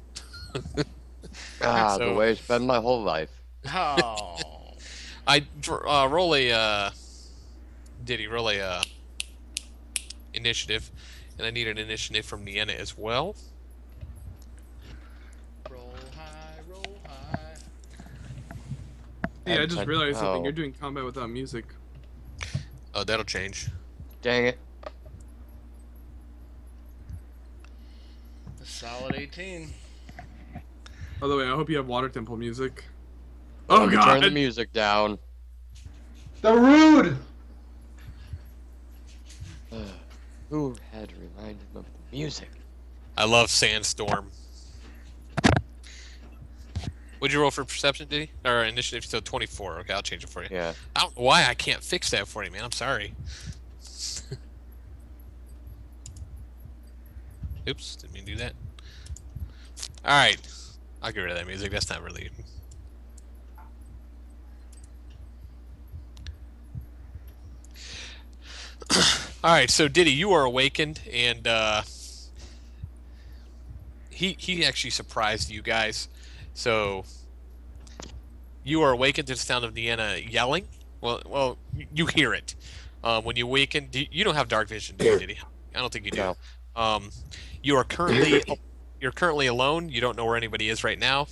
[SPEAKER 5] Ah,
[SPEAKER 1] So-
[SPEAKER 5] the way it's been my whole life.
[SPEAKER 3] Oh.
[SPEAKER 1] Roll a Diddy, roll a initiative, and I need an initiative from Niana as well.
[SPEAKER 3] Roll high, roll high.
[SPEAKER 4] Hey, I
[SPEAKER 5] And
[SPEAKER 4] just
[SPEAKER 5] ten-
[SPEAKER 4] realized something.
[SPEAKER 5] oh.
[SPEAKER 4] You're doing combat without music.
[SPEAKER 1] Oh, that'll change.
[SPEAKER 5] Dang it.
[SPEAKER 3] A solid 18.
[SPEAKER 4] By the way, I hope you have Water Temple music.
[SPEAKER 5] Let
[SPEAKER 4] Oh
[SPEAKER 5] me
[SPEAKER 4] god!
[SPEAKER 5] Turn the music down.
[SPEAKER 2] The rude.
[SPEAKER 5] Who had to remind him of the music?
[SPEAKER 1] I love Sandstorm. What'd you roll for perception, Diddy? Or initiative? So 24. Okay, I'll change it for you.
[SPEAKER 5] Yeah.
[SPEAKER 1] I don't know why I can't fix that for you, man. I'm sorry. Oops, didn't mean to do that. Alright. I'll get rid of that music. That's not really. Alright, so Diddy, you are awakened, and he actually surprised you guys. So you are awakened to the sound of Deanna yelling. Well, you hear it. When you awaken, you don't have dark vision, do you, Diddy? I don't think you do.
[SPEAKER 5] No.
[SPEAKER 1] You are currently alone. You don't know where anybody is right now.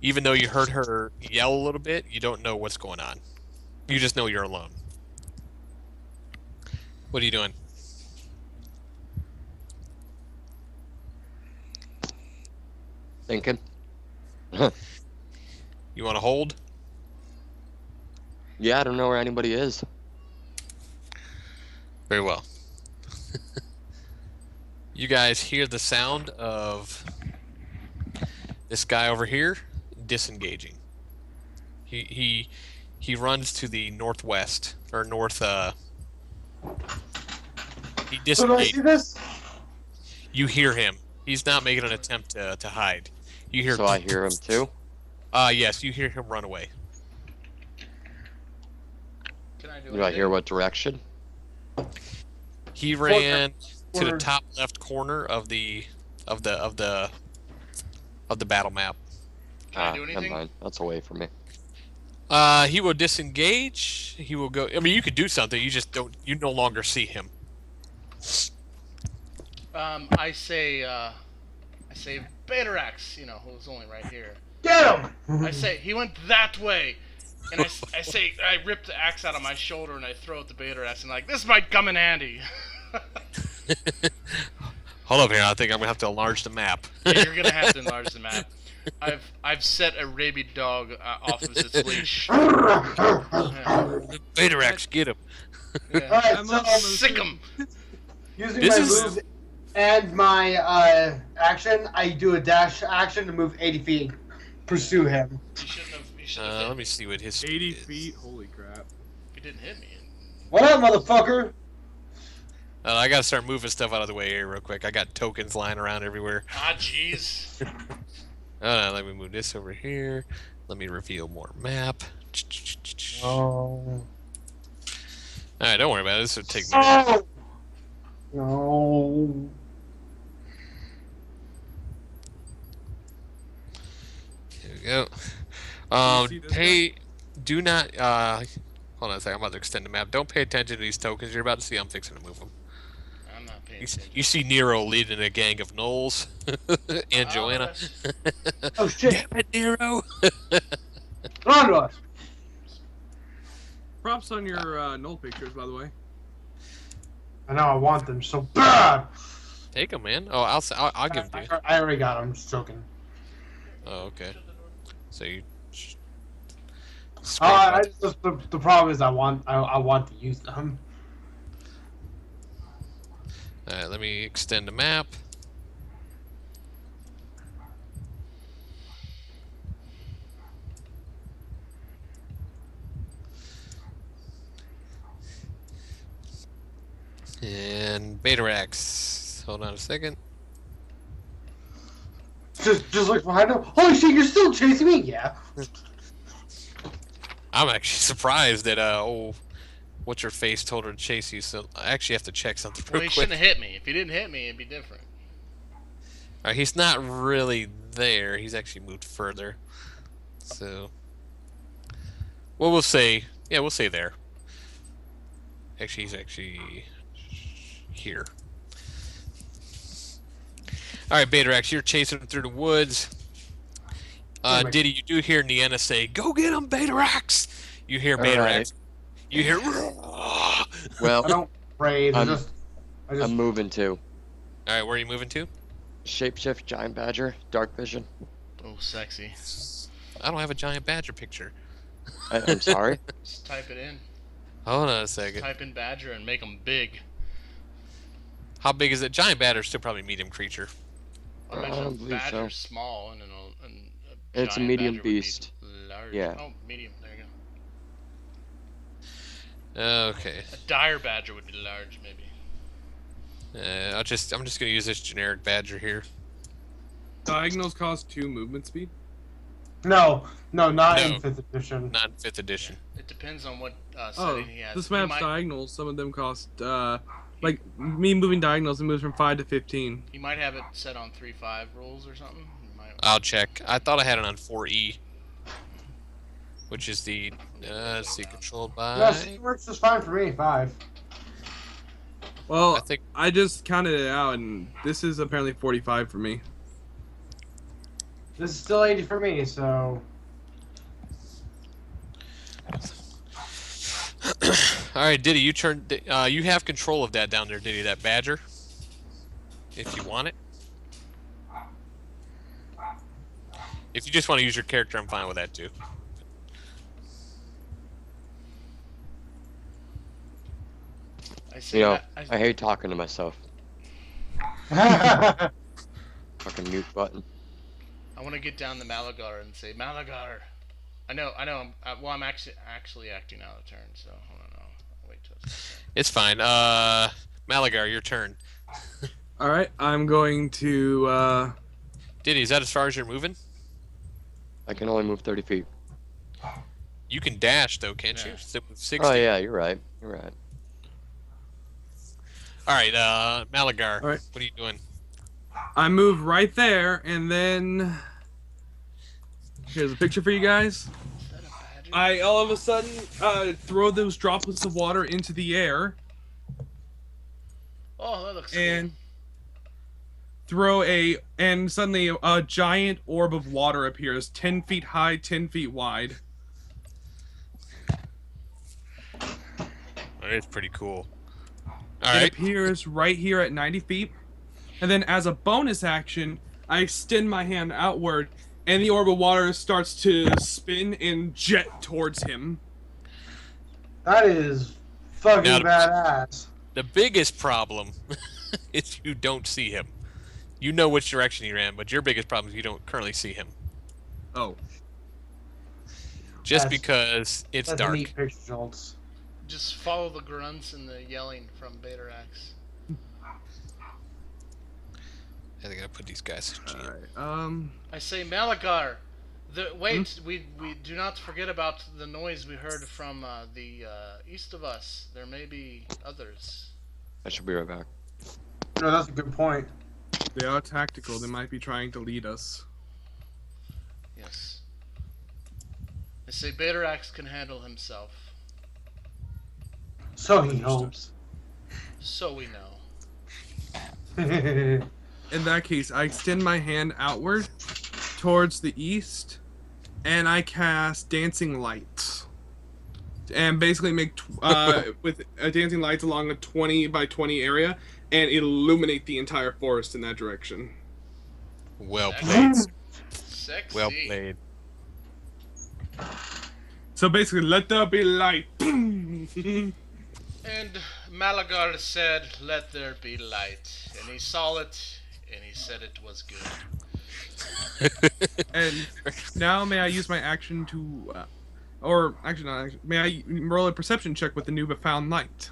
[SPEAKER 1] Even though you heard her yell a little bit, you don't know what's going on. You just know you're alone. What are you doing?
[SPEAKER 5] Thinking.
[SPEAKER 1] You want to hold?
[SPEAKER 5] Yeah, I don't know where anybody is.
[SPEAKER 1] Very well. You guys hear the sound of this guy over here disengaging. He runs to the northwest or north. He
[SPEAKER 2] So do I see
[SPEAKER 1] disengages.
[SPEAKER 2] this?
[SPEAKER 1] You hear him. He's not making an attempt to hide. You hear.
[SPEAKER 5] So I hear him too.
[SPEAKER 1] Yes, you hear him run away.
[SPEAKER 3] Can I do
[SPEAKER 5] Do I hear what direction?
[SPEAKER 1] He ran to the
[SPEAKER 2] Word.
[SPEAKER 1] top left corner of the battle map.
[SPEAKER 3] Can I do
[SPEAKER 5] never
[SPEAKER 3] anything?
[SPEAKER 5] mind. That's away from me.
[SPEAKER 1] He will disengage. He will go. I mean, you could do something. You just don't. You no longer see him.
[SPEAKER 3] I say Betarax, who's only right here.
[SPEAKER 2] Get him!
[SPEAKER 3] I say, he went that way! And I say, I rip the axe out of my shoulder and I throw it to Betarax and this might come in handy.
[SPEAKER 1] Hold up here. I think I'm gonna have to enlarge the map.
[SPEAKER 3] Yeah, you're gonna have to enlarge the map. I've set a rabid dog off of its leash. Yeah.
[SPEAKER 1] Betarax, get him.
[SPEAKER 3] Yeah.
[SPEAKER 2] Alright,
[SPEAKER 4] I'm
[SPEAKER 2] so
[SPEAKER 4] almost-
[SPEAKER 3] Sick 'em!
[SPEAKER 2] using
[SPEAKER 1] This
[SPEAKER 2] my
[SPEAKER 1] is-
[SPEAKER 2] move and my action, I do a dash action to move 80 feet, pursue him.
[SPEAKER 3] You shouldn't have.
[SPEAKER 1] Let me see what his
[SPEAKER 4] 80
[SPEAKER 1] is.
[SPEAKER 4] feet? Holy crap.
[SPEAKER 3] You didn't hit me.
[SPEAKER 2] What up, motherfucker?
[SPEAKER 1] I gotta start moving stuff out of the way here real quick. I got tokens lying around everywhere.
[SPEAKER 3] Ah, jeez.
[SPEAKER 1] Let me move this over here. Let me reveal more map.
[SPEAKER 2] Oh.
[SPEAKER 1] Alright, don't worry about it. This will take me.
[SPEAKER 2] Oh! No.
[SPEAKER 1] go.
[SPEAKER 4] see this
[SPEAKER 1] Hey, do not. Hold on a second. I'm about to extend the map. Don't pay attention to these tokens you're about to see. I'm fixing to move them.
[SPEAKER 3] I'm not paying
[SPEAKER 1] You
[SPEAKER 3] attention.
[SPEAKER 1] see Nero leading a gang of gnolls and Joanna.
[SPEAKER 2] Oh shit!
[SPEAKER 1] Damn it, Nero!
[SPEAKER 2] Run to us!
[SPEAKER 4] Props on your null pictures, by the way.
[SPEAKER 2] I know I want them so bad.
[SPEAKER 1] Take them, man. Oh, I'll give them to you.
[SPEAKER 2] I already got them. I'm just joking.
[SPEAKER 1] Oh, okay. So you.
[SPEAKER 2] The problem is I want to use them.
[SPEAKER 1] Alright, let me extend the map. And Betarax. Hold on a second.
[SPEAKER 2] Just look behind him. Holy shit! You're still chasing me? Yeah.
[SPEAKER 1] I'm actually surprised that what's your face told her to chase you. So I actually have to check something
[SPEAKER 3] Well,
[SPEAKER 1] real
[SPEAKER 3] he
[SPEAKER 1] quick.
[SPEAKER 3] shouldn't have hit me. If he didn't hit me, it'd be different.
[SPEAKER 1] Alright, he's not really there. He's actually moved further. So, well, we'll say, yeah, we'll say there. Actually, he's actually here. Alright, Betarax, you're chasing him through the woods. Diddy, you do hear Nienna say, "Go get him, Betarax!" You hear Betarax.
[SPEAKER 5] Alright.
[SPEAKER 1] You hear.
[SPEAKER 5] Well,
[SPEAKER 2] I don't raid.
[SPEAKER 5] I'm moving to
[SPEAKER 1] Alright, where are you moving to?
[SPEAKER 5] shapeshift giant badger, dark vision.
[SPEAKER 3] Oh, sexy.
[SPEAKER 1] I don't have a giant badger picture.
[SPEAKER 5] I'm sorry.
[SPEAKER 3] Just type it in.
[SPEAKER 1] Hold on a second.
[SPEAKER 3] Type in badger and make them big.
[SPEAKER 1] How big is it? Giant badger's still probably medium creature.
[SPEAKER 3] I
[SPEAKER 5] I
[SPEAKER 3] imagine
[SPEAKER 5] don't believe
[SPEAKER 3] badger's
[SPEAKER 5] so.
[SPEAKER 3] small and
[SPEAKER 5] It's a
[SPEAKER 3] giant
[SPEAKER 5] medium
[SPEAKER 3] badger would be
[SPEAKER 5] beast.
[SPEAKER 3] Large.
[SPEAKER 5] Yeah.
[SPEAKER 3] Oh, medium. There you go.
[SPEAKER 1] Okay.
[SPEAKER 3] A dire badger would be large, maybe.
[SPEAKER 1] I'm just gonna use this generic badger here.
[SPEAKER 4] Diagonals cost 2 movement speed.
[SPEAKER 2] No, not
[SPEAKER 1] No.
[SPEAKER 2] in 5th edition.
[SPEAKER 1] Not in 5th edition.
[SPEAKER 3] It depends on what
[SPEAKER 4] Oh,
[SPEAKER 3] setting he has.
[SPEAKER 4] this
[SPEAKER 3] He
[SPEAKER 4] map's
[SPEAKER 3] might-
[SPEAKER 4] diagonals. Some of them cost, like, me moving diagonals, it moves from 5 to 15.
[SPEAKER 3] He might have it set on 3-5 rules or something. He might...
[SPEAKER 1] I'll check. I thought I had it on 4E, which is the let's see, controlled
[SPEAKER 2] No,
[SPEAKER 1] by.
[SPEAKER 2] it works just fine for me. 5.
[SPEAKER 4] Well,
[SPEAKER 1] I think
[SPEAKER 4] I just counted it out, and this is apparently 45 for me.
[SPEAKER 2] This is still 80 for me. So
[SPEAKER 1] All right, Diddy, you you have control of that down there, Diddy. That badger, if you want it. If you just want to use your character, I'm fine with that too.
[SPEAKER 3] I say
[SPEAKER 5] You know,
[SPEAKER 3] that-
[SPEAKER 5] I hate talking to myself.
[SPEAKER 2] I
[SPEAKER 5] Fucking mute button.
[SPEAKER 3] I want to get down to Malagar and say, Malagar. I know. I'm actually acting out of turn, so hold on. I'll wait till it's
[SPEAKER 1] It's fine. Malagar, your turn.
[SPEAKER 4] Alright, I'm going to,
[SPEAKER 1] Diddy, is that as far as you're moving?
[SPEAKER 5] I can only move 30 feet.
[SPEAKER 1] You can dash though, can't you?
[SPEAKER 3] Yeah.
[SPEAKER 1] So move 60.
[SPEAKER 5] Oh yeah, you're right. You're right.
[SPEAKER 1] All right, Malagar.
[SPEAKER 4] All right.
[SPEAKER 1] What are you doing?
[SPEAKER 4] I move right there, and then... Here's a picture for you guys.
[SPEAKER 3] Is that a badger?
[SPEAKER 4] I all of a sudden throw those droplets of water into the air
[SPEAKER 3] Oh, that looks
[SPEAKER 4] and and suddenly a giant orb of water appears, 10 feet high, 10 feet wide.
[SPEAKER 1] It's pretty cool.
[SPEAKER 4] It
[SPEAKER 1] All right.
[SPEAKER 4] appears right here at 90 feet. And then as a bonus action, I extend my hand outward, and the orb of water starts to spin and jet towards him.
[SPEAKER 2] that is fucking
[SPEAKER 1] Now-
[SPEAKER 2] badass.
[SPEAKER 1] The biggest problem is you don't see him. You know which direction he ran, but your biggest problem is you don't currently see him.
[SPEAKER 4] Oh.
[SPEAKER 1] Just
[SPEAKER 2] That's-
[SPEAKER 1] because it's
[SPEAKER 2] That's
[SPEAKER 1] dark.
[SPEAKER 2] a neat picture, Jolts.
[SPEAKER 3] Just follow the grunts and the yelling from Betarax.
[SPEAKER 1] I think I put these guys.
[SPEAKER 4] Alright,
[SPEAKER 3] I say, Malagar. Wait, we do not forget about the noise we heard from the east of us. There may be others.
[SPEAKER 5] I should be right back.
[SPEAKER 2] No, that's a good point.
[SPEAKER 4] they are tactical. They might be trying to lead us.
[SPEAKER 3] Yes. They say Baterax can handle himself.
[SPEAKER 2] So he
[SPEAKER 4] Understood.
[SPEAKER 2] hopes.
[SPEAKER 3] So we know.
[SPEAKER 4] In that case, I extend my hand outward towards the east, and I cast Dancing Lights. And basically make with dancing lights along a 20 by 20 area and illuminate the entire forest in that direction.
[SPEAKER 1] Well played.
[SPEAKER 3] Sexy.
[SPEAKER 1] Well played.
[SPEAKER 4] So basically, let there be light.
[SPEAKER 3] And Malagar said, "Let there be light." And he saw it, and he said it was good.
[SPEAKER 4] And now may I use my action to, or actually not action, may I roll a perception check with the new found light?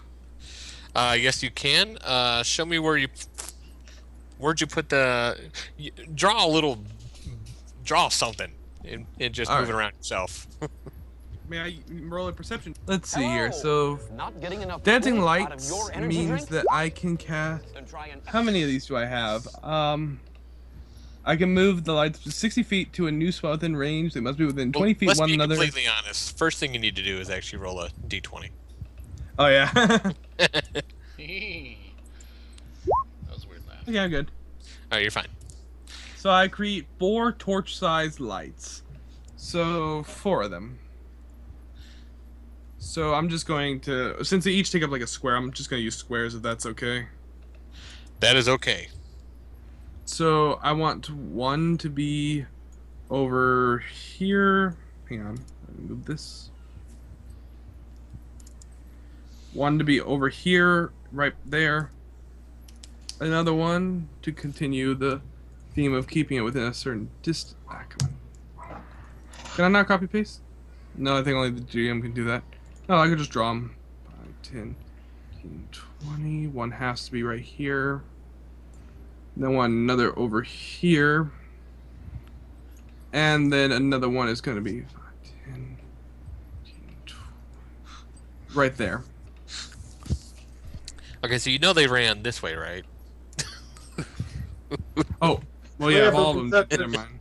[SPEAKER 1] Yes, you can. Show me where'd you put the? Draw something, and just
[SPEAKER 4] All
[SPEAKER 1] move it
[SPEAKER 4] right.
[SPEAKER 1] around yourself.
[SPEAKER 4] May I roll a perception? Let's see here. So
[SPEAKER 6] Not getting enough
[SPEAKER 4] dancing
[SPEAKER 6] fluid out of
[SPEAKER 4] lights
[SPEAKER 6] your energy
[SPEAKER 4] means
[SPEAKER 6] drink?
[SPEAKER 4] that I can cast.
[SPEAKER 6] Then try an
[SPEAKER 4] How many of these do I have? I can move the lights 60 feet to a new spot within range. They must be within 20 feet
[SPEAKER 1] Let's
[SPEAKER 4] one
[SPEAKER 1] be
[SPEAKER 4] another.
[SPEAKER 1] completely honest. First thing you need to do is actually roll a d20.
[SPEAKER 4] Oh yeah.
[SPEAKER 3] That was a weird laugh.
[SPEAKER 4] Okay, I'm good.
[SPEAKER 1] Oh, you're fine.
[SPEAKER 4] So I create 4 torch-sized lights. So 4 of them. So I'm just going to, since they each take up like a square, I'm just going to use squares if that's okay.
[SPEAKER 1] That is okay.
[SPEAKER 4] So I want one to be over here. Hang on, let me move this. One to be over here, right there. Another one to continue the theme of keeping it within a certain distance. Ah, come on. Can I not copy paste? No, I think only the GM can do that. No, I could just draw them. 5, 10, 15, 20. One has to be right here. Then one another over here. And then another one is going to be 5, 10, 15, 20. Right there.
[SPEAKER 1] Okay, so you know they ran this way, right?
[SPEAKER 4] Oh, well,
[SPEAKER 2] Yeah,
[SPEAKER 4] yeah,
[SPEAKER 2] but
[SPEAKER 4] all of them.
[SPEAKER 2] that's-
[SPEAKER 4] Never mind.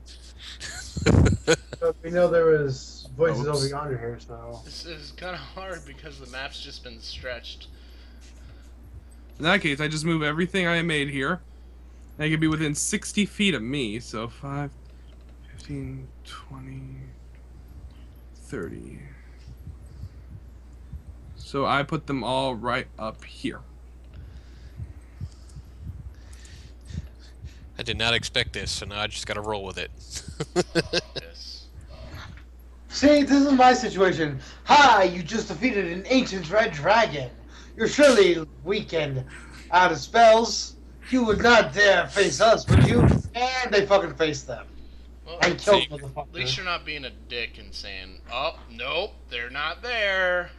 [SPEAKER 2] So we know there was voices
[SPEAKER 4] Oops.
[SPEAKER 2] over yonder here, so.
[SPEAKER 3] This is kind of hard because the map's just been stretched.
[SPEAKER 4] In that case, I just move everything I made here. And it can be within 60 feet of me. So 5, 15, 20, 30. So I put them all right up here.
[SPEAKER 1] I did not expect this, so now I just got to roll with it.
[SPEAKER 3] Yes.
[SPEAKER 2] See, this is my situation. Hi, you just defeated an ancient red dragon. You're surely weak and out of spells. You would not dare face us, would you? And they fucking faced them.
[SPEAKER 3] Well,
[SPEAKER 2] And killed
[SPEAKER 1] See,
[SPEAKER 2] motherfucker.
[SPEAKER 3] at least you're not being a dick and saying, "Oh, nope, they're not there."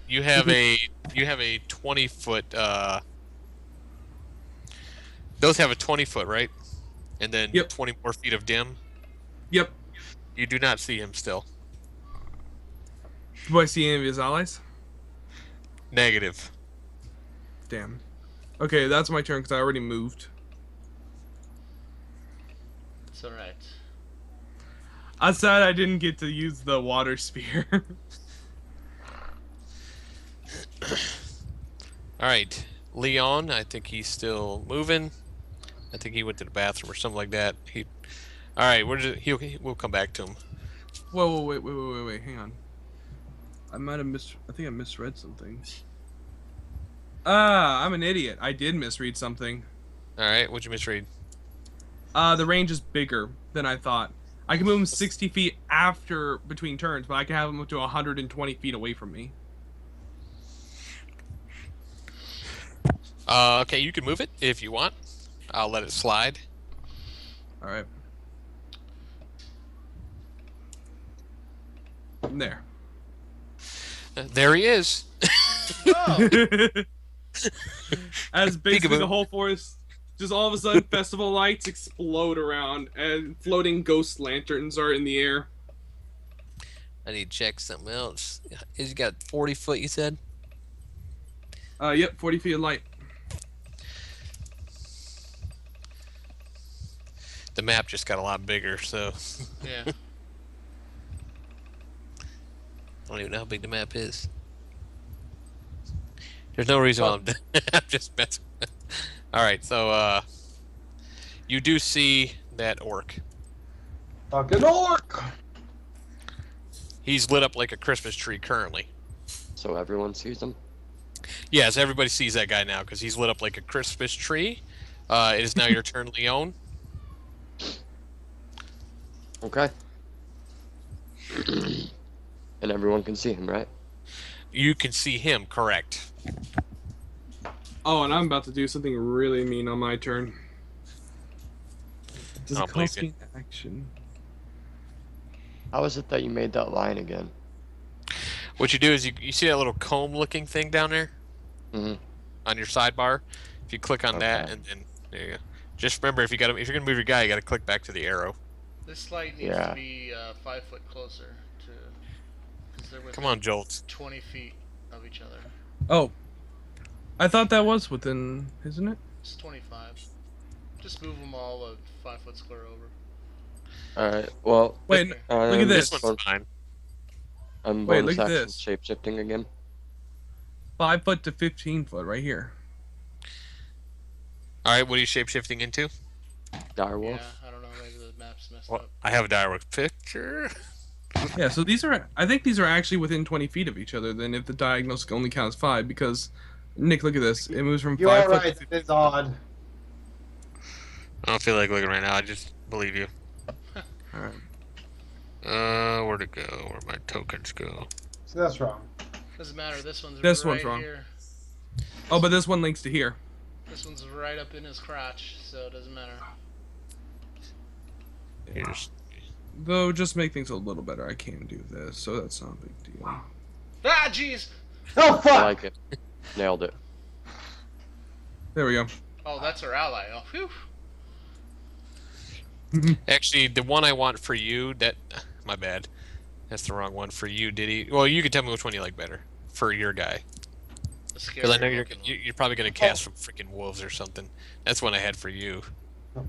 [SPEAKER 1] You have a 20-foot. Those have a 20-foot, right? And then
[SPEAKER 4] Yep.
[SPEAKER 1] 20 more feet of dim.
[SPEAKER 4] Yep.
[SPEAKER 1] You do not see him still.
[SPEAKER 4] Do I see any of his allies?
[SPEAKER 1] Negative.
[SPEAKER 4] Damn. Okay, that's my turn because I already moved.
[SPEAKER 3] It's alright.
[SPEAKER 4] I said I didn't get to use the water spear.
[SPEAKER 1] All right, Leon. I think he's still moving. I think he went to the bathroom or something like that. All right. We'll come back to him.
[SPEAKER 4] Whoa, wait, hang on. I might have I think I misread something. Ah, I'm an idiot. I did misread something.
[SPEAKER 1] All right. What'd you misread?
[SPEAKER 4] The range is bigger than I thought. I can move him 60 feet after between turns, but I can have him up to 120 feet away from me.
[SPEAKER 1] Okay, you can move it if you want. I'll let it slide.
[SPEAKER 4] All right. There.
[SPEAKER 1] There he is.
[SPEAKER 3] Oh,
[SPEAKER 4] As basically
[SPEAKER 1] Peekaboo.
[SPEAKER 4] the whole forest, just all of a sudden, festival lights explode around, and floating ghost lanterns are in the air.
[SPEAKER 1] I need to check something else. He's got 40 foot, you said?
[SPEAKER 4] Yep, 40 feet of light.
[SPEAKER 1] The map just got a lot bigger, so.
[SPEAKER 3] yeah.
[SPEAKER 1] I don't even know how big the map is. There's no reason why I'm just messing. All right, so you do see that orc.
[SPEAKER 2] Fucking orc!
[SPEAKER 1] He's lit up like a Christmas tree currently.
[SPEAKER 5] So everyone sees him?
[SPEAKER 1] Yes, everybody sees that guy now because he's lit up like a Christmas tree. It is now your turn, Leon.
[SPEAKER 5] Okay. And everyone can see him, right?
[SPEAKER 1] You can see him, correct.
[SPEAKER 4] Oh, and I'm about to do something really mean on my turn. Does
[SPEAKER 1] I
[SPEAKER 4] it
[SPEAKER 1] don't believe
[SPEAKER 4] cost me action?
[SPEAKER 5] How is it that you made that line again?
[SPEAKER 1] What you do is you see that little comb-looking thing down there
[SPEAKER 5] Mm-hmm.
[SPEAKER 1] on your sidebar. If you click on that,
[SPEAKER 5] Okay.
[SPEAKER 1] and then there you go. Just remember, if you're gonna move your guy, you got to click back to the arrow.
[SPEAKER 3] This light needs
[SPEAKER 5] Yeah.
[SPEAKER 3] to be 5 foot closer to. Because they're within
[SPEAKER 1] Come on, Jolt.
[SPEAKER 3] 20 feet of each other.
[SPEAKER 4] Oh, I thought that was within, isn't it?
[SPEAKER 3] It's 25. Just move them all a 5 foot square over.
[SPEAKER 5] Alright, well,
[SPEAKER 4] Wait,
[SPEAKER 3] Okay.
[SPEAKER 4] look at
[SPEAKER 1] This
[SPEAKER 4] this.
[SPEAKER 1] one's fine.
[SPEAKER 5] I'm
[SPEAKER 4] Wait,
[SPEAKER 5] bonus
[SPEAKER 4] look at
[SPEAKER 5] action
[SPEAKER 4] this.
[SPEAKER 5] shape-shifting again.
[SPEAKER 4] 5 foot to 15 foot right here.
[SPEAKER 1] All right, what are you shape-shifting into?
[SPEAKER 5] Direwolf.
[SPEAKER 3] Yeah, I don't know. Maybe the map's messed
[SPEAKER 1] Well,
[SPEAKER 3] up.
[SPEAKER 1] I have a direct picture.
[SPEAKER 4] Yeah, so I think these are actually within 20 feet of each other. Then if the diagonal only counts 5, because Nick, look at this. It moves from
[SPEAKER 2] You
[SPEAKER 4] 5
[SPEAKER 2] are
[SPEAKER 4] foot.
[SPEAKER 2] right. It's odd.
[SPEAKER 1] I don't feel like looking right now. I just believe you.
[SPEAKER 4] All right.
[SPEAKER 1] Where'd it go? Where'd my tokens go?
[SPEAKER 2] So that's wrong.
[SPEAKER 3] Doesn't matter. This one's
[SPEAKER 4] This
[SPEAKER 3] right
[SPEAKER 4] one's wrong.
[SPEAKER 3] here.
[SPEAKER 4] Oh, but this one links to here.
[SPEAKER 3] This one's right up in his crotch, so it doesn't matter.
[SPEAKER 1] Here's.
[SPEAKER 4] Though, just to make things a little better, I can do this, so that's not a big deal.
[SPEAKER 3] Ah, jeez!
[SPEAKER 2] Oh
[SPEAKER 5] I
[SPEAKER 2] fuck!
[SPEAKER 5] like it. Nailed it.
[SPEAKER 4] There we go.
[SPEAKER 3] Oh, that's our ally. Oh, phew.
[SPEAKER 1] Actually, the one I want for you, my bad. That's the wrong one for you, Diddy. Well, you can tell me which one you like better for your guy. Because I know you're probably going to cast some freaking wolves or something. That's one I had for you.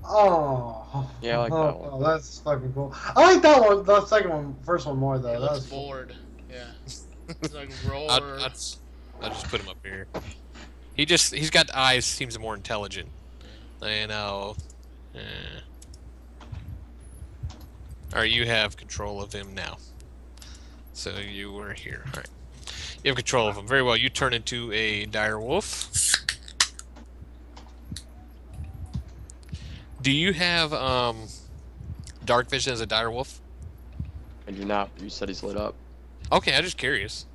[SPEAKER 2] Oh.
[SPEAKER 5] Yeah, I like that one.
[SPEAKER 2] Oh, that's fucking cool. I like that one. The second one, first one more though.
[SPEAKER 3] He
[SPEAKER 2] That
[SPEAKER 3] looks
[SPEAKER 2] was cool.
[SPEAKER 3] bored. Yeah. He's like roar.
[SPEAKER 1] I'll just put him up here. He's got eyes. Seems more intelligent. I know. All right, you have control of him now. So you were here. All right, you have control of him. Very well. You turn into a dire wolf. Do you have dark vision as a dire wolf?
[SPEAKER 5] I do not. You said he's lit up.
[SPEAKER 1] Okay, I'm just curious.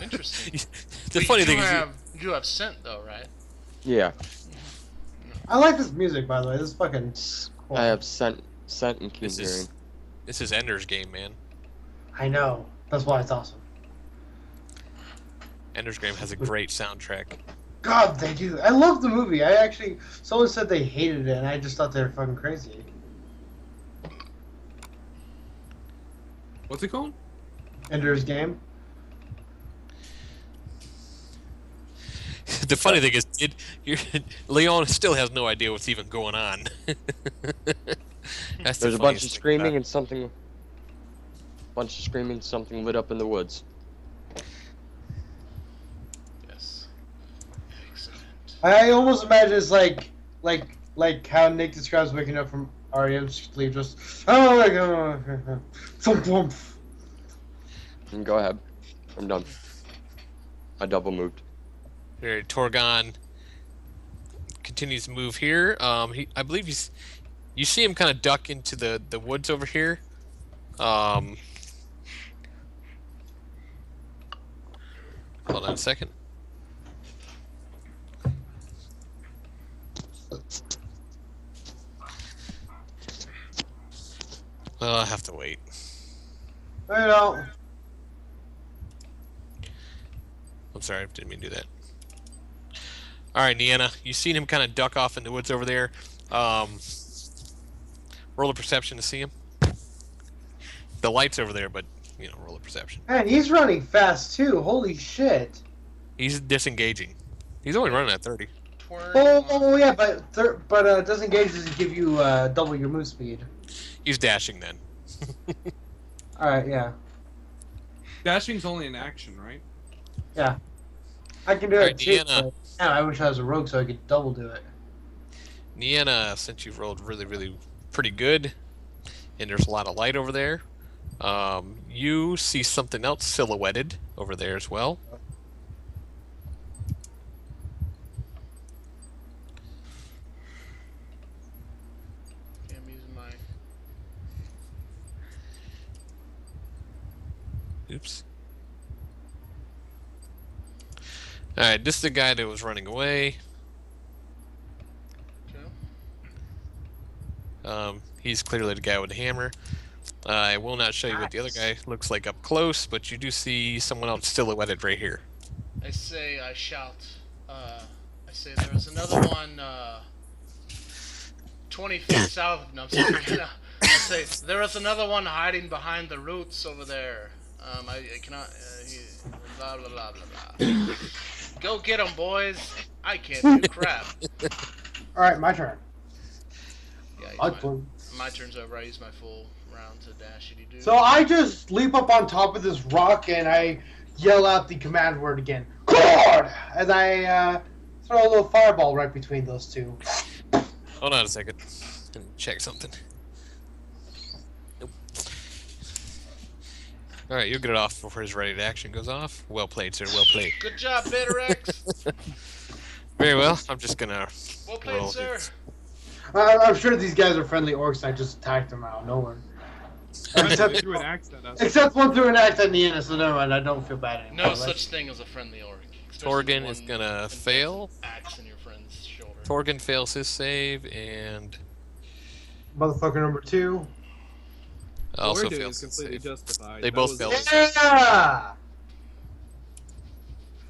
[SPEAKER 3] Interesting.
[SPEAKER 1] The
[SPEAKER 3] But
[SPEAKER 1] funny
[SPEAKER 3] you
[SPEAKER 1] thing
[SPEAKER 3] do
[SPEAKER 1] is,
[SPEAKER 3] have, you do have scent though, right?
[SPEAKER 5] Yeah.
[SPEAKER 2] I like this music, by the way. This is fucking cool.
[SPEAKER 5] I have scent and keen
[SPEAKER 1] This
[SPEAKER 5] hearing.
[SPEAKER 1] is this is Ender's Game, man.
[SPEAKER 2] I know. That's why it's awesome.
[SPEAKER 1] Ender's Game has a great soundtrack.
[SPEAKER 2] God, they do. I love the movie. Someone said they hated it, and I just thought they were fucking crazy.
[SPEAKER 4] What's it called?
[SPEAKER 2] Ender's Game.
[SPEAKER 1] The funny thing is, Leon still has no idea what's even going on. That's
[SPEAKER 5] There's
[SPEAKER 1] the
[SPEAKER 5] a bunch
[SPEAKER 1] funniest
[SPEAKER 5] of
[SPEAKER 1] thing
[SPEAKER 5] screaming
[SPEAKER 1] about
[SPEAKER 5] and something. Something lit up in the woods.
[SPEAKER 3] Yes. Excellent.
[SPEAKER 2] I almost imagine it's like how Nick describes waking up from REM's sleep, just oh my god, thump thump.
[SPEAKER 5] Go ahead. I'm done. I double moved.
[SPEAKER 1] it. Here, Torgon continues to move here. I believe you see him kind of duck into the woods over here. Hold on a second. Well, I'll have to wait.
[SPEAKER 2] You know,
[SPEAKER 1] I'm sorry, I didn't mean to do that. All right, Niana, you seen him kind of duck off in the woods over there. Roll a perception to see him. The light's over there, but roll a perception.
[SPEAKER 2] man, he's running fast too. Holy shit.
[SPEAKER 1] He's disengaging. He's only running at 30.
[SPEAKER 2] Oh yeah, but disengage doesn't give you double your move speed.
[SPEAKER 1] He's dashing then.
[SPEAKER 2] All right, yeah.
[SPEAKER 4] Dashing's only an action, right?
[SPEAKER 2] Yeah. I can do
[SPEAKER 1] Alright,
[SPEAKER 2] it too.
[SPEAKER 1] Deanna.
[SPEAKER 2] But, yeah, I wish I was a rogue so I could double do it.
[SPEAKER 1] Nienna, since you've rolled really pretty good, and there's a lot of light over there, you see something else silhouetted over there as well.
[SPEAKER 3] Okay, I'm using my.
[SPEAKER 1] Oops. Alright, this is the guy that was running away.
[SPEAKER 3] Okay.
[SPEAKER 1] He's clearly the guy with the hammer. I will not show you what the other guy looks like up close, but you do see someone else silhouetted right here.
[SPEAKER 3] I shout. I say there's another one 20 feet south of. No, I'm sorry. I say there is another one hiding behind the roots over there. I cannot. Blah blah blah blah blah. Go get them, boys. I can't do crap.
[SPEAKER 2] All right, my turn.
[SPEAKER 3] Yeah, my turn's over. I use my full round to dash it. Do.
[SPEAKER 2] So I just leap up on top of this rock and I yell out the command word again, "Cord!" As I throw a little fireball right between those two.
[SPEAKER 1] Hold on a second. Let me check something. Nope. Alright, you'll get it off before his ready to action goes off. Well played, sir. Well played.
[SPEAKER 3] Good job, Bitterex.
[SPEAKER 1] Very well. I'm just gonna
[SPEAKER 3] Well played,
[SPEAKER 1] roll
[SPEAKER 3] sir.
[SPEAKER 1] his-
[SPEAKER 2] I'm sure these guys are friendly orcs. I just attacked them out of nowhere.
[SPEAKER 4] They threw an axe at us.
[SPEAKER 2] Except one threw an axe at Nienna, so never mind. I don't feel bad anymore.
[SPEAKER 3] No
[SPEAKER 2] Like,
[SPEAKER 3] such thing as a friendly orc. Especially
[SPEAKER 1] Torgan
[SPEAKER 3] one
[SPEAKER 1] is gonna
[SPEAKER 3] with
[SPEAKER 1] fail.
[SPEAKER 3] Axe in your friend's shoulder.
[SPEAKER 1] Torgan fails his save and
[SPEAKER 2] motherfucker number 2.
[SPEAKER 1] also
[SPEAKER 4] What we're doing
[SPEAKER 1] fails
[SPEAKER 4] is
[SPEAKER 1] his
[SPEAKER 4] completely
[SPEAKER 1] save.
[SPEAKER 4] justified.
[SPEAKER 1] They
[SPEAKER 4] That
[SPEAKER 1] both
[SPEAKER 4] was-
[SPEAKER 1] failed.
[SPEAKER 2] Yeah!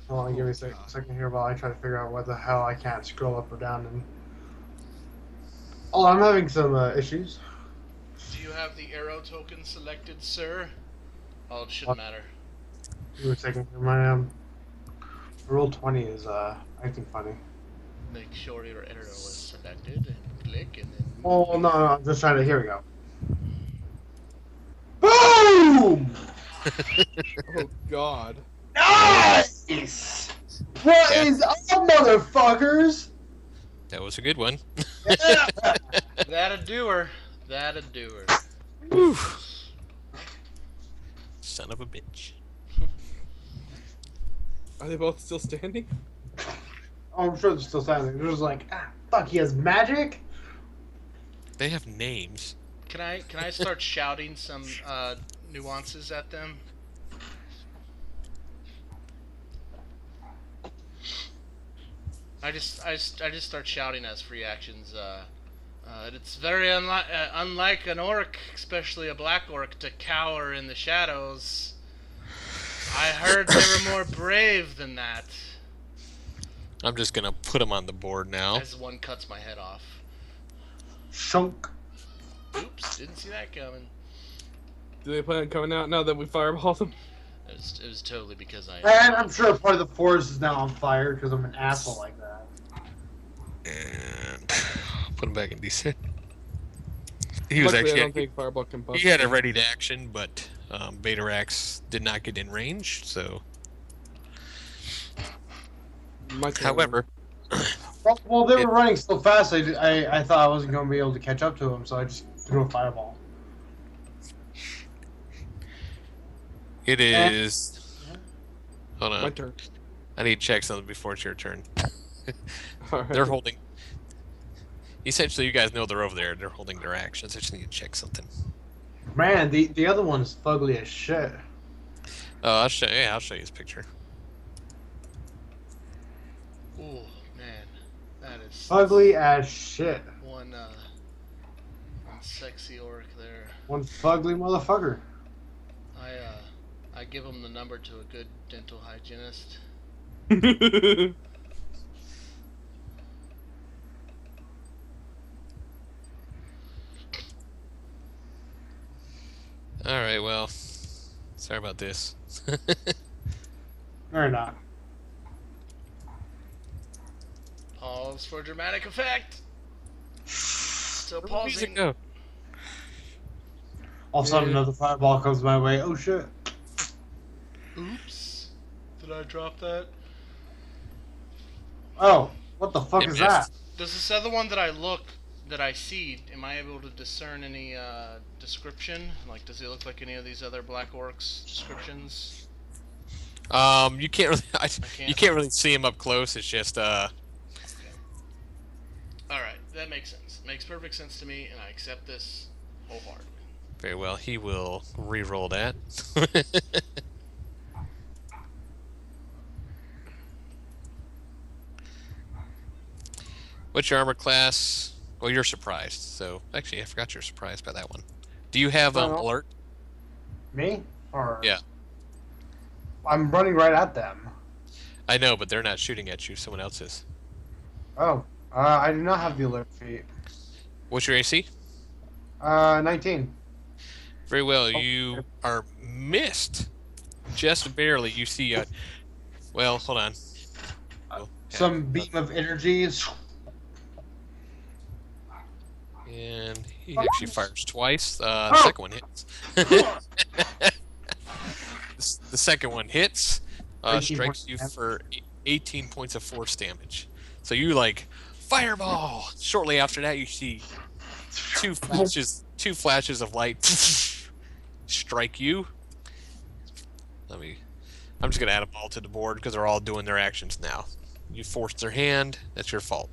[SPEAKER 2] Hold on, give me a second here while I try to figure out what the hell I can't scroll up or down. And oh, I'm having some issues.
[SPEAKER 3] Do you have the arrow token selected, sir? Oh, it shouldn't matter.
[SPEAKER 2] Give me a second. My roll 20 is acting funny.
[SPEAKER 3] Make sure your arrow is selected and click and then.
[SPEAKER 2] Oh no, I'm just trying to. Here we go. Boom!
[SPEAKER 4] Oh God.
[SPEAKER 2] Nice! What
[SPEAKER 1] Yeah.
[SPEAKER 2] is up, motherfuckers?
[SPEAKER 1] That was a good one.
[SPEAKER 2] Yeah.
[SPEAKER 3] That a doer. That a doer.
[SPEAKER 1] Whew. Son of a bitch.
[SPEAKER 4] Are they both still standing?
[SPEAKER 2] Oh, I'm sure they're still standing. They're just like, fuck, he has magic?
[SPEAKER 1] They have names.
[SPEAKER 3] Can I start shouting some nuances at them? I just start shouting as free actions. It's very unlike an orc, especially a black orc, to cower in the shadows. I heard they were more brave than that.
[SPEAKER 1] I'm just gonna put him on the board now.
[SPEAKER 3] As one cuts my head off.
[SPEAKER 2] Shunk.
[SPEAKER 3] Oops, didn't see that coming.
[SPEAKER 4] Do they plan on coming out now that we fireball them?
[SPEAKER 3] It was totally because I.
[SPEAKER 2] And I'm sure part of the forest is now on fire because I'm an asshole like that.
[SPEAKER 1] And put him back in decent. He was
[SPEAKER 4] Luckily, I don't
[SPEAKER 1] actually
[SPEAKER 4] think fireball can bust.
[SPEAKER 1] he had a ready to action, but Betarax did not get in range. So,
[SPEAKER 4] My turn.
[SPEAKER 1] however,
[SPEAKER 2] Well, they were running so fast, I thought I wasn't going to be able to catch up to them, so I just threw a fireball.
[SPEAKER 1] it is. Hold
[SPEAKER 4] My
[SPEAKER 1] on,
[SPEAKER 4] turn.
[SPEAKER 1] I need to check something before it's your turn.
[SPEAKER 4] All right.
[SPEAKER 1] They're holding. Essentially, you guys know they're over there. They're holding their actions. I just need to check something.
[SPEAKER 2] Man, the other one is fugly as shit.
[SPEAKER 1] I'll show. Yeah, I'll show you his picture.
[SPEAKER 3] Oh man, that is
[SPEAKER 2] Fugly as shit.
[SPEAKER 3] one sexy orc there.
[SPEAKER 2] One fugly motherfucker.
[SPEAKER 3] I give him the number to a good dental hygienist.
[SPEAKER 1] All right. Well, sorry about this.
[SPEAKER 2] Or not.
[SPEAKER 3] Pause for dramatic effect. Still
[SPEAKER 1] Where did the music
[SPEAKER 3] pausing.
[SPEAKER 1] go?
[SPEAKER 2] All of a sudden, another fireball comes my way. Oh shit.
[SPEAKER 3] Oops. Did I drop that?
[SPEAKER 2] Oh, what the fuck
[SPEAKER 1] It
[SPEAKER 2] is that?
[SPEAKER 1] missed.
[SPEAKER 3] Does this other one that I see, am I able to discern any description? Like, does it look like any of these other Black Orcs descriptions?
[SPEAKER 1] You can't really, you
[SPEAKER 3] can't?
[SPEAKER 1] can't really see him up close. It's just,
[SPEAKER 3] Okay. Alright, that makes sense. Makes perfect sense to me, and I accept this wholeheartedly.
[SPEAKER 1] very well. He will re-roll that. What's your armor class? Well, you're surprised. So, actually, I forgot you're surprised by that one. Do you have
[SPEAKER 2] Well-
[SPEAKER 1] alert?
[SPEAKER 2] Me? Or
[SPEAKER 1] Yeah.
[SPEAKER 2] I'm running right at them.
[SPEAKER 1] I know, but they're not shooting at you. Someone else is.
[SPEAKER 2] Oh, I do not have the alert feat.
[SPEAKER 1] What's your AC?
[SPEAKER 2] 19.
[SPEAKER 1] Very well. You are missed. Just barely. You see a... Well, hold on. Oh,
[SPEAKER 2] Some beam of energies.
[SPEAKER 1] And he actually fires twice. The
[SPEAKER 2] Oh!
[SPEAKER 1] second one hits. The second one hits.
[SPEAKER 2] 18
[SPEAKER 1] Strikes
[SPEAKER 2] points
[SPEAKER 1] you
[SPEAKER 2] of damage.
[SPEAKER 1] for 18 points of force damage. So you like fireball. Shortly after that, you see two flashes of light strike you. I'm just gonna add them all to the board because they're all doing their actions now. You forced their hand. That's your fault.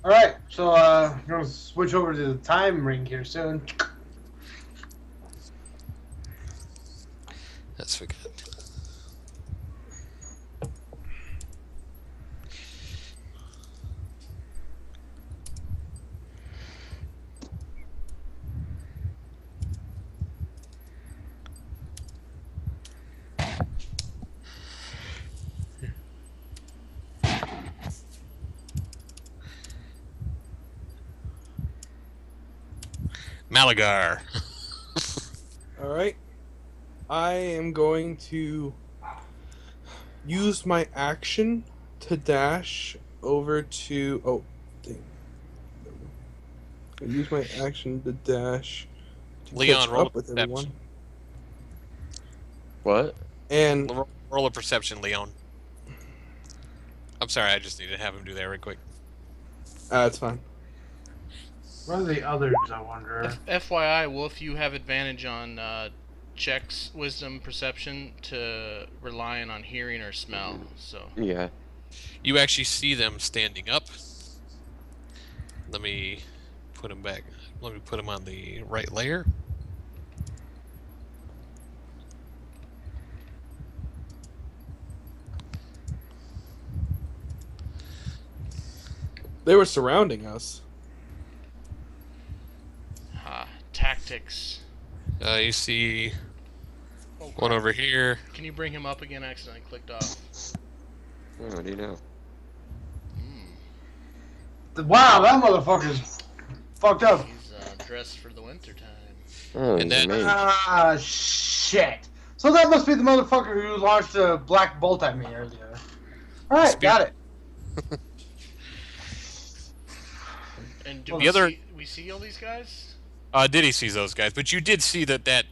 [SPEAKER 2] All right, so I'm gonna switch over to the time ring here soon.
[SPEAKER 1] That's for good. Malagar.
[SPEAKER 4] All right. I am going to use my action to dash over to. Oh, dang. I use my action to dash to
[SPEAKER 1] Leon,
[SPEAKER 4] catch
[SPEAKER 1] roll a
[SPEAKER 4] up with
[SPEAKER 1] perception.
[SPEAKER 4] everyone.
[SPEAKER 5] What?
[SPEAKER 4] And
[SPEAKER 1] Roll a perception, Leon. I'm sorry, I just need to have him do that real quick.
[SPEAKER 4] it's fine.
[SPEAKER 2] What are the others, I wonder?
[SPEAKER 3] FYI, Wolf, you have advantage on checks, wisdom, perception, to relying on hearing or smell. So
[SPEAKER 5] Yeah.
[SPEAKER 1] You actually see them standing up. Let me put them back. Let me put them on the right layer.
[SPEAKER 4] They were surrounding us.
[SPEAKER 3] tactics.
[SPEAKER 1] You see
[SPEAKER 3] Oh,
[SPEAKER 1] one over here.
[SPEAKER 3] Can you bring him up again? I accidentally clicked off.
[SPEAKER 5] Oh, what do you know?
[SPEAKER 2] Wow, that motherfucker's fucked up.
[SPEAKER 3] He's dressed for the winter time.
[SPEAKER 5] Oh,
[SPEAKER 1] And
[SPEAKER 5] he's
[SPEAKER 1] then-
[SPEAKER 5] a mage.
[SPEAKER 2] Ah, shit. So that must be the motherfucker who launched a black bolt at me earlier. Alright,
[SPEAKER 1] Speak-
[SPEAKER 2] got it.
[SPEAKER 3] And do
[SPEAKER 2] Well,
[SPEAKER 3] we
[SPEAKER 1] the other-
[SPEAKER 3] see, we see all these guys?
[SPEAKER 1] Diddy sees those guys, but you did see that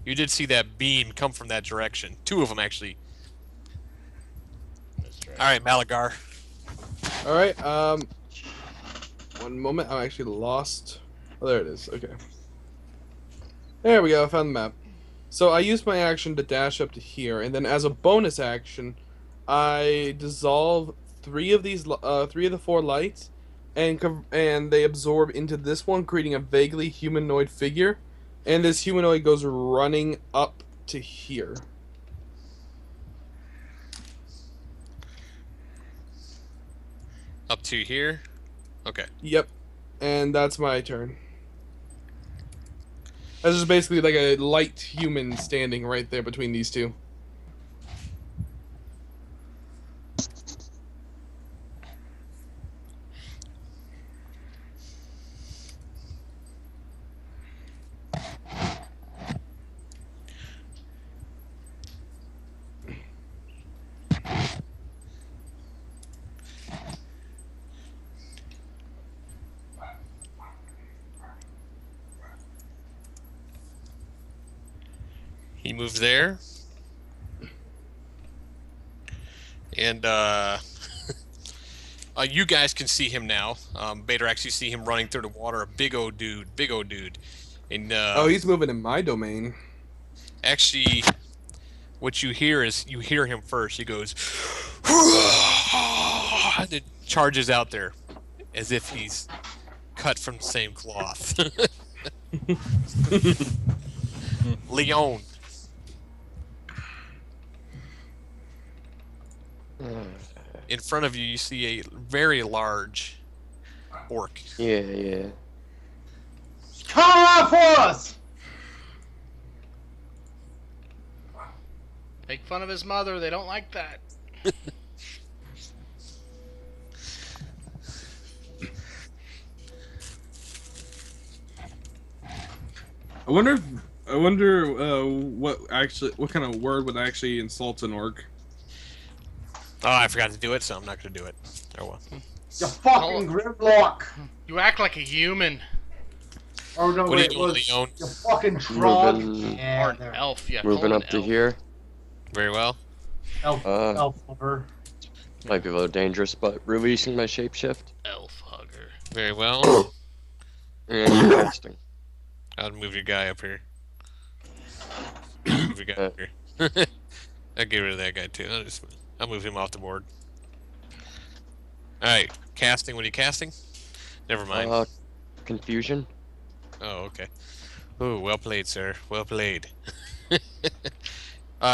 [SPEAKER 1] you did see that beam come from that direction. Two of them actually.
[SPEAKER 3] That's right.
[SPEAKER 1] All right, Malagar.
[SPEAKER 4] All right. One moment. I actually lost. Oh, there it is. Okay. There we go. I found the map. So I used my action to dash up to here, and then as a bonus action, I dissolve three of the four lights, and they absorb into this one, creating a vaguely humanoid figure, and this humanoid goes running up to here.
[SPEAKER 1] Up to here. Okay.
[SPEAKER 4] Yep, and that's my turn. That's just basically like a light human standing right there between these two.
[SPEAKER 1] He moves there. And you guys can see him now. Bader actually see him running through the water. A big old dude, big old dude. And
[SPEAKER 4] Oh, he's moving in my domain.
[SPEAKER 1] actually, what you hear is you hear him first. He goes, and it charges out there as if he's cut from the same cloth. Leon. In front of you, you see a very large orc.
[SPEAKER 5] Yeah.
[SPEAKER 2] Come on for us!
[SPEAKER 3] Make fun of his mother. They don't like that.
[SPEAKER 4] I wonder what kind of word would actually insult an orc.
[SPEAKER 1] Oh, I forgot to do it, so I'm not going to do it. Oh well.
[SPEAKER 2] You fucking grimlock!
[SPEAKER 3] You act like a human.
[SPEAKER 2] Oh no,
[SPEAKER 1] What are you
[SPEAKER 2] wait,
[SPEAKER 1] doing,
[SPEAKER 2] was
[SPEAKER 1] Leon?
[SPEAKER 2] you fucking trog?
[SPEAKER 5] Moving-
[SPEAKER 2] Yeah,
[SPEAKER 3] Or an
[SPEAKER 2] there.
[SPEAKER 3] elf. Yeah,
[SPEAKER 5] Moving
[SPEAKER 3] call
[SPEAKER 5] up
[SPEAKER 3] him
[SPEAKER 5] to
[SPEAKER 3] elf.
[SPEAKER 5] here.
[SPEAKER 1] Very well.
[SPEAKER 2] Elf, elf lover.
[SPEAKER 5] Might be a little dangerous, but releasing my shapeshift
[SPEAKER 3] Elf hugger.
[SPEAKER 1] Very well.
[SPEAKER 5] and casting.
[SPEAKER 1] I'll move your guy up here. Move your guy up here. I'll get rid of that guy too. I'll move him off the board. Alright, casting. What are you casting? Never mind.
[SPEAKER 5] Confusion.
[SPEAKER 1] Oh, okay. Ooh, well played, sir. Well played.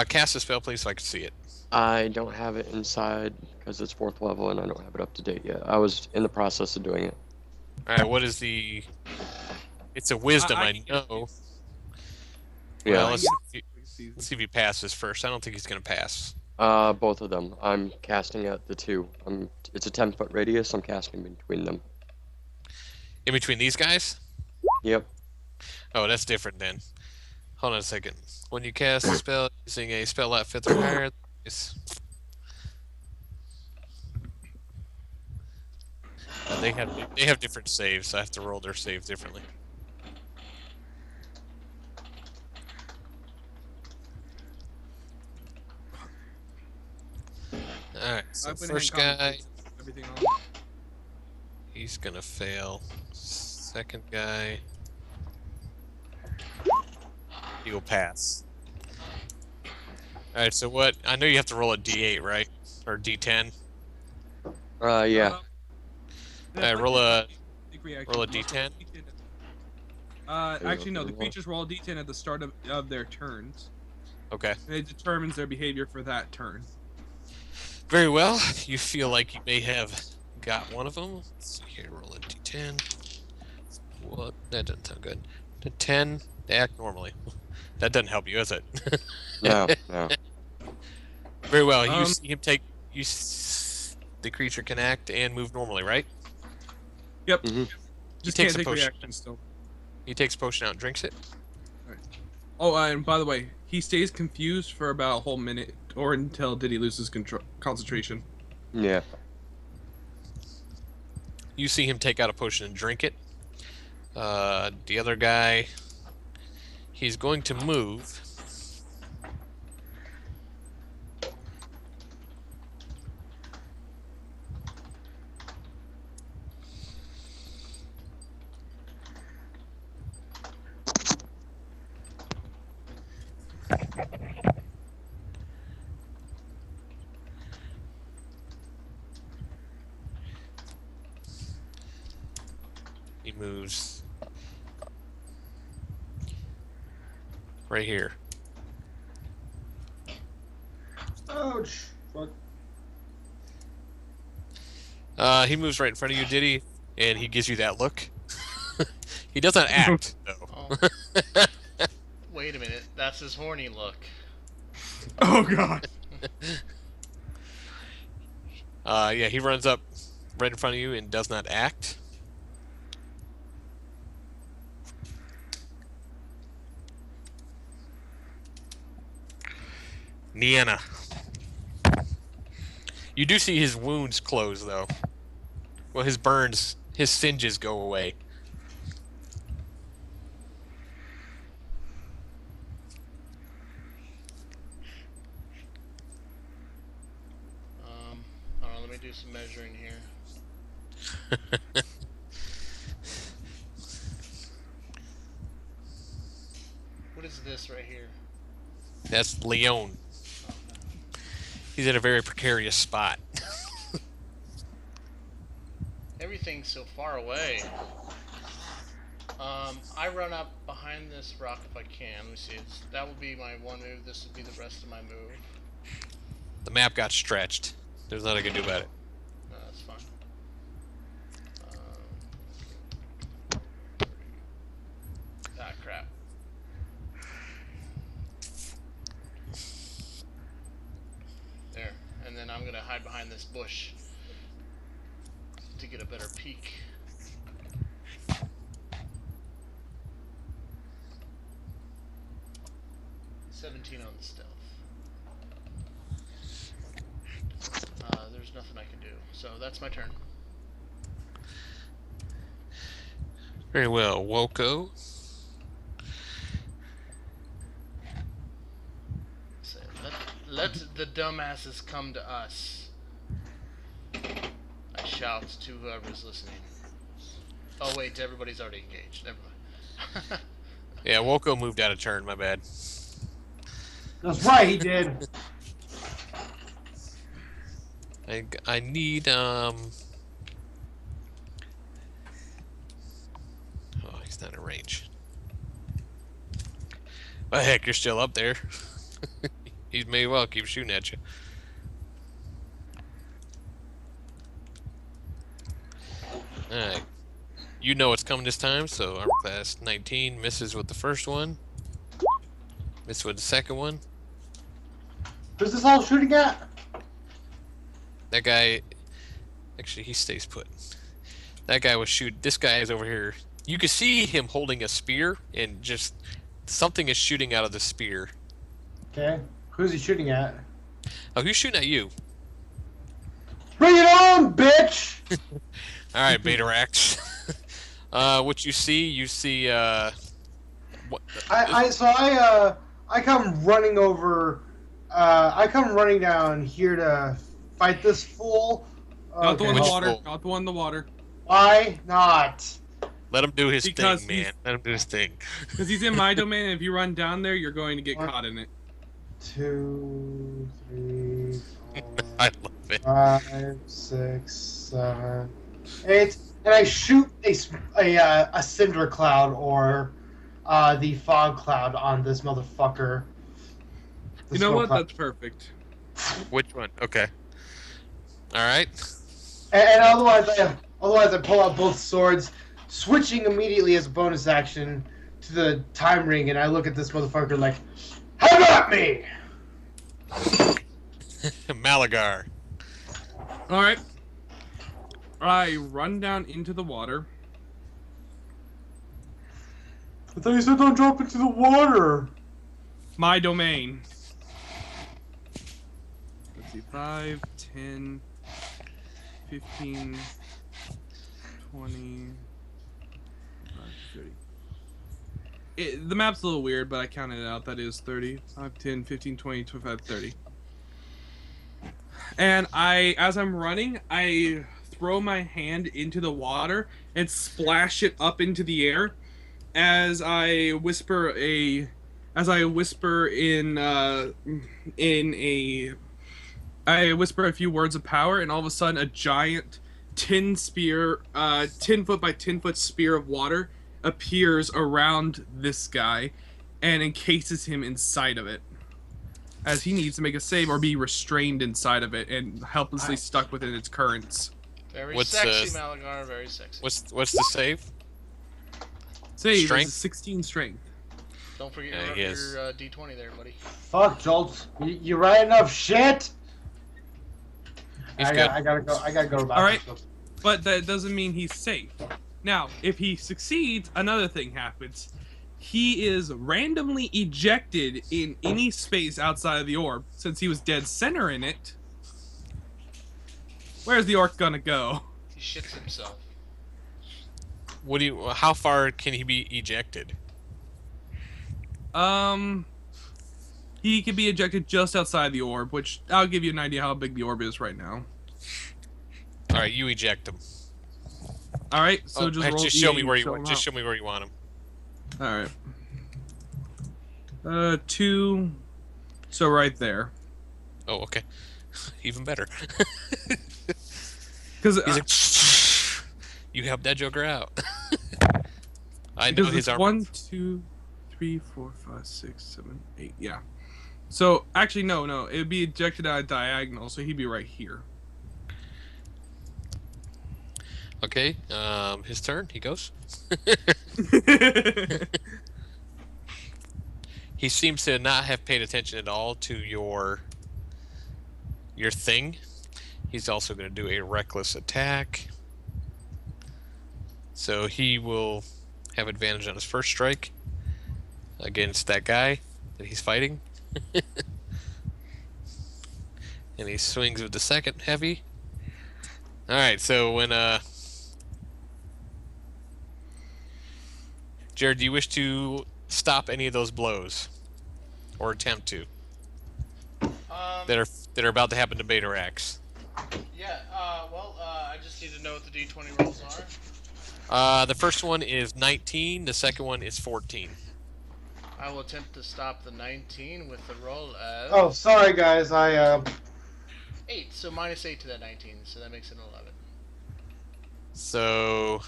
[SPEAKER 1] Cast a spell, please, so I can see it.
[SPEAKER 5] I don't have it inside because it's 4th level and I don't have it up to date yet. I was in the process of doing it.
[SPEAKER 1] Alright, what is the... It's a wisdom, I know.
[SPEAKER 5] Yeah.
[SPEAKER 1] Well, let's see if he passes first. I don't think he's going to pass.
[SPEAKER 5] Both of them. I'm casting at the 2. It's a 10-foot radius. I'm casting between them.
[SPEAKER 1] In between these guys?
[SPEAKER 5] Yep.
[SPEAKER 1] Oh, that's different then. Hold on a second. When you cast a spell using a spell at 5th or higher, they have different saves, so I have to roll their save differently. Alright, so first guy,
[SPEAKER 4] Everything on.
[SPEAKER 1] he's gonna fail. Second guy, he will pass. Alright, so what? I know you have to roll a d8, right? Or d10.
[SPEAKER 5] Yeah.
[SPEAKER 1] Roll a d10.
[SPEAKER 4] Actually, no. The creatures roll a d10 at the start of their turns,
[SPEAKER 1] Okay.
[SPEAKER 4] and it determines their behavior for that turn.
[SPEAKER 1] Very well. You feel like you may have got one of them. Let's see here. Roll a d10. What? That doesn't sound good. The 10. They act normally. That doesn't help you, is it?
[SPEAKER 5] No.
[SPEAKER 1] Very well. You see him take. The creature can act and move normally, right?
[SPEAKER 4] Yep.
[SPEAKER 5] Mm-hmm.
[SPEAKER 4] Just
[SPEAKER 1] takes
[SPEAKER 4] can't
[SPEAKER 1] a
[SPEAKER 4] take
[SPEAKER 1] potion.
[SPEAKER 4] reactions still.
[SPEAKER 1] He takes a potion out and drinks it.
[SPEAKER 4] Oh, and by the way, he stays confused for about a whole minute, or until Diddy loses concentration.
[SPEAKER 5] Yeah.
[SPEAKER 1] You see him take out a potion and drink it. The other guy, he's going to move. He moves right here.
[SPEAKER 2] Ouch. Fuck.
[SPEAKER 1] He moves right in front of you, Diddy, and he gives you that look. He doesn't act, though.
[SPEAKER 3] Oh. Wait a minute. That's his horny look.
[SPEAKER 4] Oh god.
[SPEAKER 1] Yeah, he runs up right in front of you and does not act. Niana. You do see his wounds close, though. Well, his burns, his singes go away.
[SPEAKER 3] me do some measuring here. What is this right here?
[SPEAKER 1] That's Leon. He's at a very precarious spot.
[SPEAKER 3] Everything's so far away. I run up behind this rock if I can. Let me see. That would be my one move. This would be the rest of my move.
[SPEAKER 1] The map got stretched. There's nothing I can do about it.
[SPEAKER 3] No, that's fine. Ah, crap. There. And then I'm gonna hide behind this bush to get a better peek. $17 on the stealth. There's nothing I can do. So that's my turn.
[SPEAKER 1] Very well, Woko.
[SPEAKER 3] So let the dumbasses come to us. I shout to whoever's listening. Oh wait, everybody's already engaged. Never mind.
[SPEAKER 1] Yeah, Woko moved out of turn. My bad.
[SPEAKER 2] That's right, he did.
[SPEAKER 1] I need Oh, he's not in range. Well, heck, you're still up there. He may well keep shooting at you. Alright. You know it's coming this time, so armor class 19 misses with the first one. Misses with the second one.
[SPEAKER 2] Who's this all shooting at?
[SPEAKER 1] That guy... Actually, he stays put. That guy was shooting... This guy is over here. You can see him holding a spear, and just... Something is shooting out of the spear.
[SPEAKER 2] Okay. Who's he shooting at?
[SPEAKER 1] Oh, who's shooting at you?
[SPEAKER 2] Bring it on, bitch!
[SPEAKER 1] Alright, Betarax. What you see, what,
[SPEAKER 2] I come running over. I come running down here to fight this fool.
[SPEAKER 4] Not the one in the
[SPEAKER 1] Which
[SPEAKER 4] water.
[SPEAKER 1] fool?
[SPEAKER 4] Not the one in the water.
[SPEAKER 2] Why not?
[SPEAKER 1] let him do his
[SPEAKER 4] Because
[SPEAKER 1] thing, man. Let him do his thing.
[SPEAKER 4] Because he's in my domain, and if you run down there, you're going to get
[SPEAKER 2] What?
[SPEAKER 4] caught in it.
[SPEAKER 2] 2, 3, 4,
[SPEAKER 1] I love it.
[SPEAKER 2] 5, 6, 7, 8, and I shoot a cinder cloud or the fog cloud on this motherfucker. The
[SPEAKER 4] You know
[SPEAKER 2] smoke
[SPEAKER 4] what?
[SPEAKER 2] cloud.
[SPEAKER 4] That's perfect.
[SPEAKER 1] Which one? Okay. Alright.
[SPEAKER 2] And otherwise I pull out both swords, switching immediately as a bonus action to the time ring, and I look at this motherfucker like, how about me?
[SPEAKER 1] Malagar.
[SPEAKER 4] All right. I run down into the water.
[SPEAKER 2] I thought you said don't drop into the water.
[SPEAKER 4] My domain. Let's see. 5, 10, 15, 20, 30. The map's a little weird, but I counted it out. That is 30, 5, 10, 15, 20, 25, 30. And as I'm running, I throw my hand into the water and splash it up into the air as I whisper in a few words of power, and all of a sudden a giant 10 foot by 10 foot spear of water appears around this guy and encases him inside of it, as he needs to make a save or be restrained inside of it and helplessly stuck within its currents.
[SPEAKER 3] Very
[SPEAKER 1] What's
[SPEAKER 3] sexy, Malagar. Very sexy.
[SPEAKER 1] What's the save?
[SPEAKER 4] Save
[SPEAKER 1] Strength?
[SPEAKER 4] is 16 strength.
[SPEAKER 3] Don't forget
[SPEAKER 1] Yeah,
[SPEAKER 3] your,
[SPEAKER 1] he is.
[SPEAKER 3] your D20 there, buddy.
[SPEAKER 2] Fuck, Jolts. You write enough shit?
[SPEAKER 1] He's
[SPEAKER 2] I
[SPEAKER 1] good.
[SPEAKER 2] gotta go back.
[SPEAKER 4] All right. But that doesn't mean he's safe. Now, if he succeeds, another thing happens. He is randomly ejected in any space outside of the orb, since he was dead center in it. Where's the orc gonna go?
[SPEAKER 3] He shits himself.
[SPEAKER 1] How far can he be ejected?
[SPEAKER 4] He can be ejected just outside the orb, which I'll give you an idea how big the orb is right now.
[SPEAKER 1] All right, you eject him.
[SPEAKER 4] All right, so just roll.
[SPEAKER 1] just show me
[SPEAKER 4] yeah,
[SPEAKER 1] where you
[SPEAKER 4] show
[SPEAKER 1] want.
[SPEAKER 4] him
[SPEAKER 1] Just
[SPEAKER 4] out.
[SPEAKER 1] show me where you want him.
[SPEAKER 4] All right. 2. So right there.
[SPEAKER 1] Oh, okay. Even better.
[SPEAKER 4] Because
[SPEAKER 1] He's like, you helped that Joker out. I know
[SPEAKER 4] because
[SPEAKER 1] his
[SPEAKER 4] it's
[SPEAKER 1] armor.
[SPEAKER 4] 1, 2, 3, 4, 5, 6, 7, 8. Yeah. So actually, no. It'd be ejected at a diagonal, so he'd be right here.
[SPEAKER 1] Okay. His turn. He goes. He seems to not have paid attention at all to your thing. He's also going to do a reckless attack. So he will have advantage on his first strike against that guy that he's fighting. And he swings with the second heavy. All right, so when Jared, do you wish to stop any of those blows or attempt to that are about to happen to Betarax?
[SPEAKER 3] Yeah. I just need to know what the D20 rolls are.
[SPEAKER 1] The first one is 19, the second one is 14.
[SPEAKER 3] I will attempt to stop the 19 with the roll of
[SPEAKER 2] Oh, sorry guys.
[SPEAKER 3] 8. So -8 to that 19, so that makes it 11.
[SPEAKER 1] So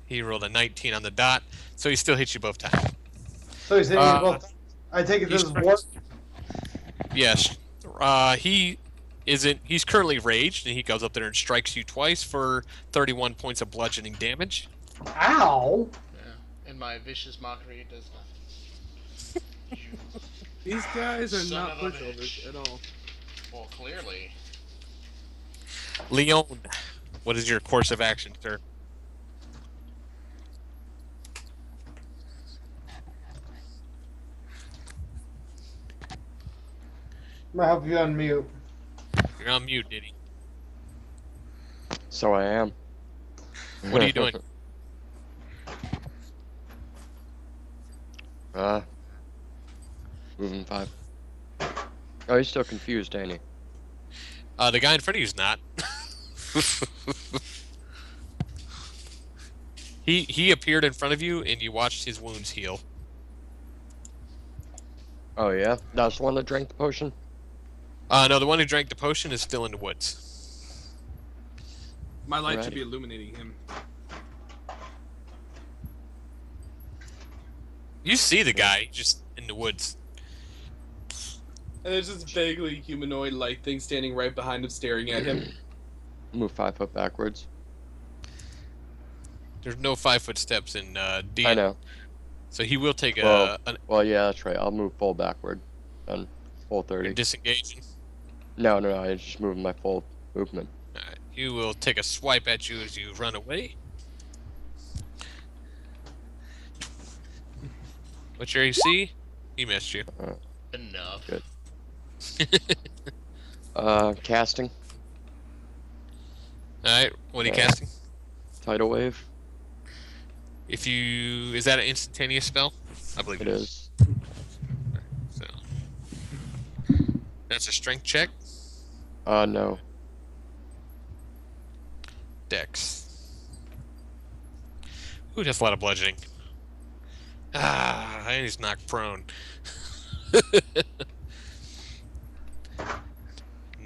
[SPEAKER 1] he rolled a 19 on the dot, so he still hits you both times.
[SPEAKER 2] So he's hitting me both. I take it this is war.
[SPEAKER 1] Yes. He isn't. He's currently raged, and he goes up there and strikes you twice for 31 points of bludgeoning damage.
[SPEAKER 2] Ow!
[SPEAKER 3] Yeah. And my vicious mockery does nothing.
[SPEAKER 4] These guys are
[SPEAKER 3] Son
[SPEAKER 4] not
[SPEAKER 3] of a
[SPEAKER 4] pushovers
[SPEAKER 3] bitch.
[SPEAKER 4] at all.
[SPEAKER 3] Well, clearly.
[SPEAKER 1] Leon, what is your course of action, sir?
[SPEAKER 2] I'm gonna help you unmute.
[SPEAKER 1] You're on mute, Diddy.
[SPEAKER 5] So I am.
[SPEAKER 1] What are you doing?
[SPEAKER 5] Moving 5. Oh, he's still confused, ain't he?
[SPEAKER 1] The guy in front of you is not. He appeared in front of you, and you watched his wounds heal.
[SPEAKER 5] Oh yeah, that's the one that drank the potion.
[SPEAKER 1] No, the one who drank the potion is still in the woods.
[SPEAKER 4] My light should
[SPEAKER 5] Alrighty.
[SPEAKER 4] be illuminating him.
[SPEAKER 1] You see the guy just in the woods.
[SPEAKER 4] And there's this vaguely humanoid light thing standing right behind him, staring at him.
[SPEAKER 5] Move 5 foot backwards.
[SPEAKER 1] There's no 5-foot steps in D.
[SPEAKER 5] I know.
[SPEAKER 1] So he will take
[SPEAKER 5] Well,
[SPEAKER 1] an
[SPEAKER 5] Well, yeah, that's right. I'll move full backward. Then full 30.
[SPEAKER 1] disengaging.
[SPEAKER 5] No, I'm just moving my full movement.
[SPEAKER 1] Alright, he will take a swipe at you as you run away. What's your AC? He missed you.
[SPEAKER 3] Enough.
[SPEAKER 5] Good. Casting.
[SPEAKER 1] Alright, what are you
[SPEAKER 5] Yeah.
[SPEAKER 1] casting?
[SPEAKER 5] Tidal wave.
[SPEAKER 1] If you... Is that an instantaneous spell? I believe
[SPEAKER 5] It is.
[SPEAKER 1] So... That's a strength check.
[SPEAKER 5] No.
[SPEAKER 1] Dex. Ooh, that's a lot of bludgeoning. Ah, he's knocked prone.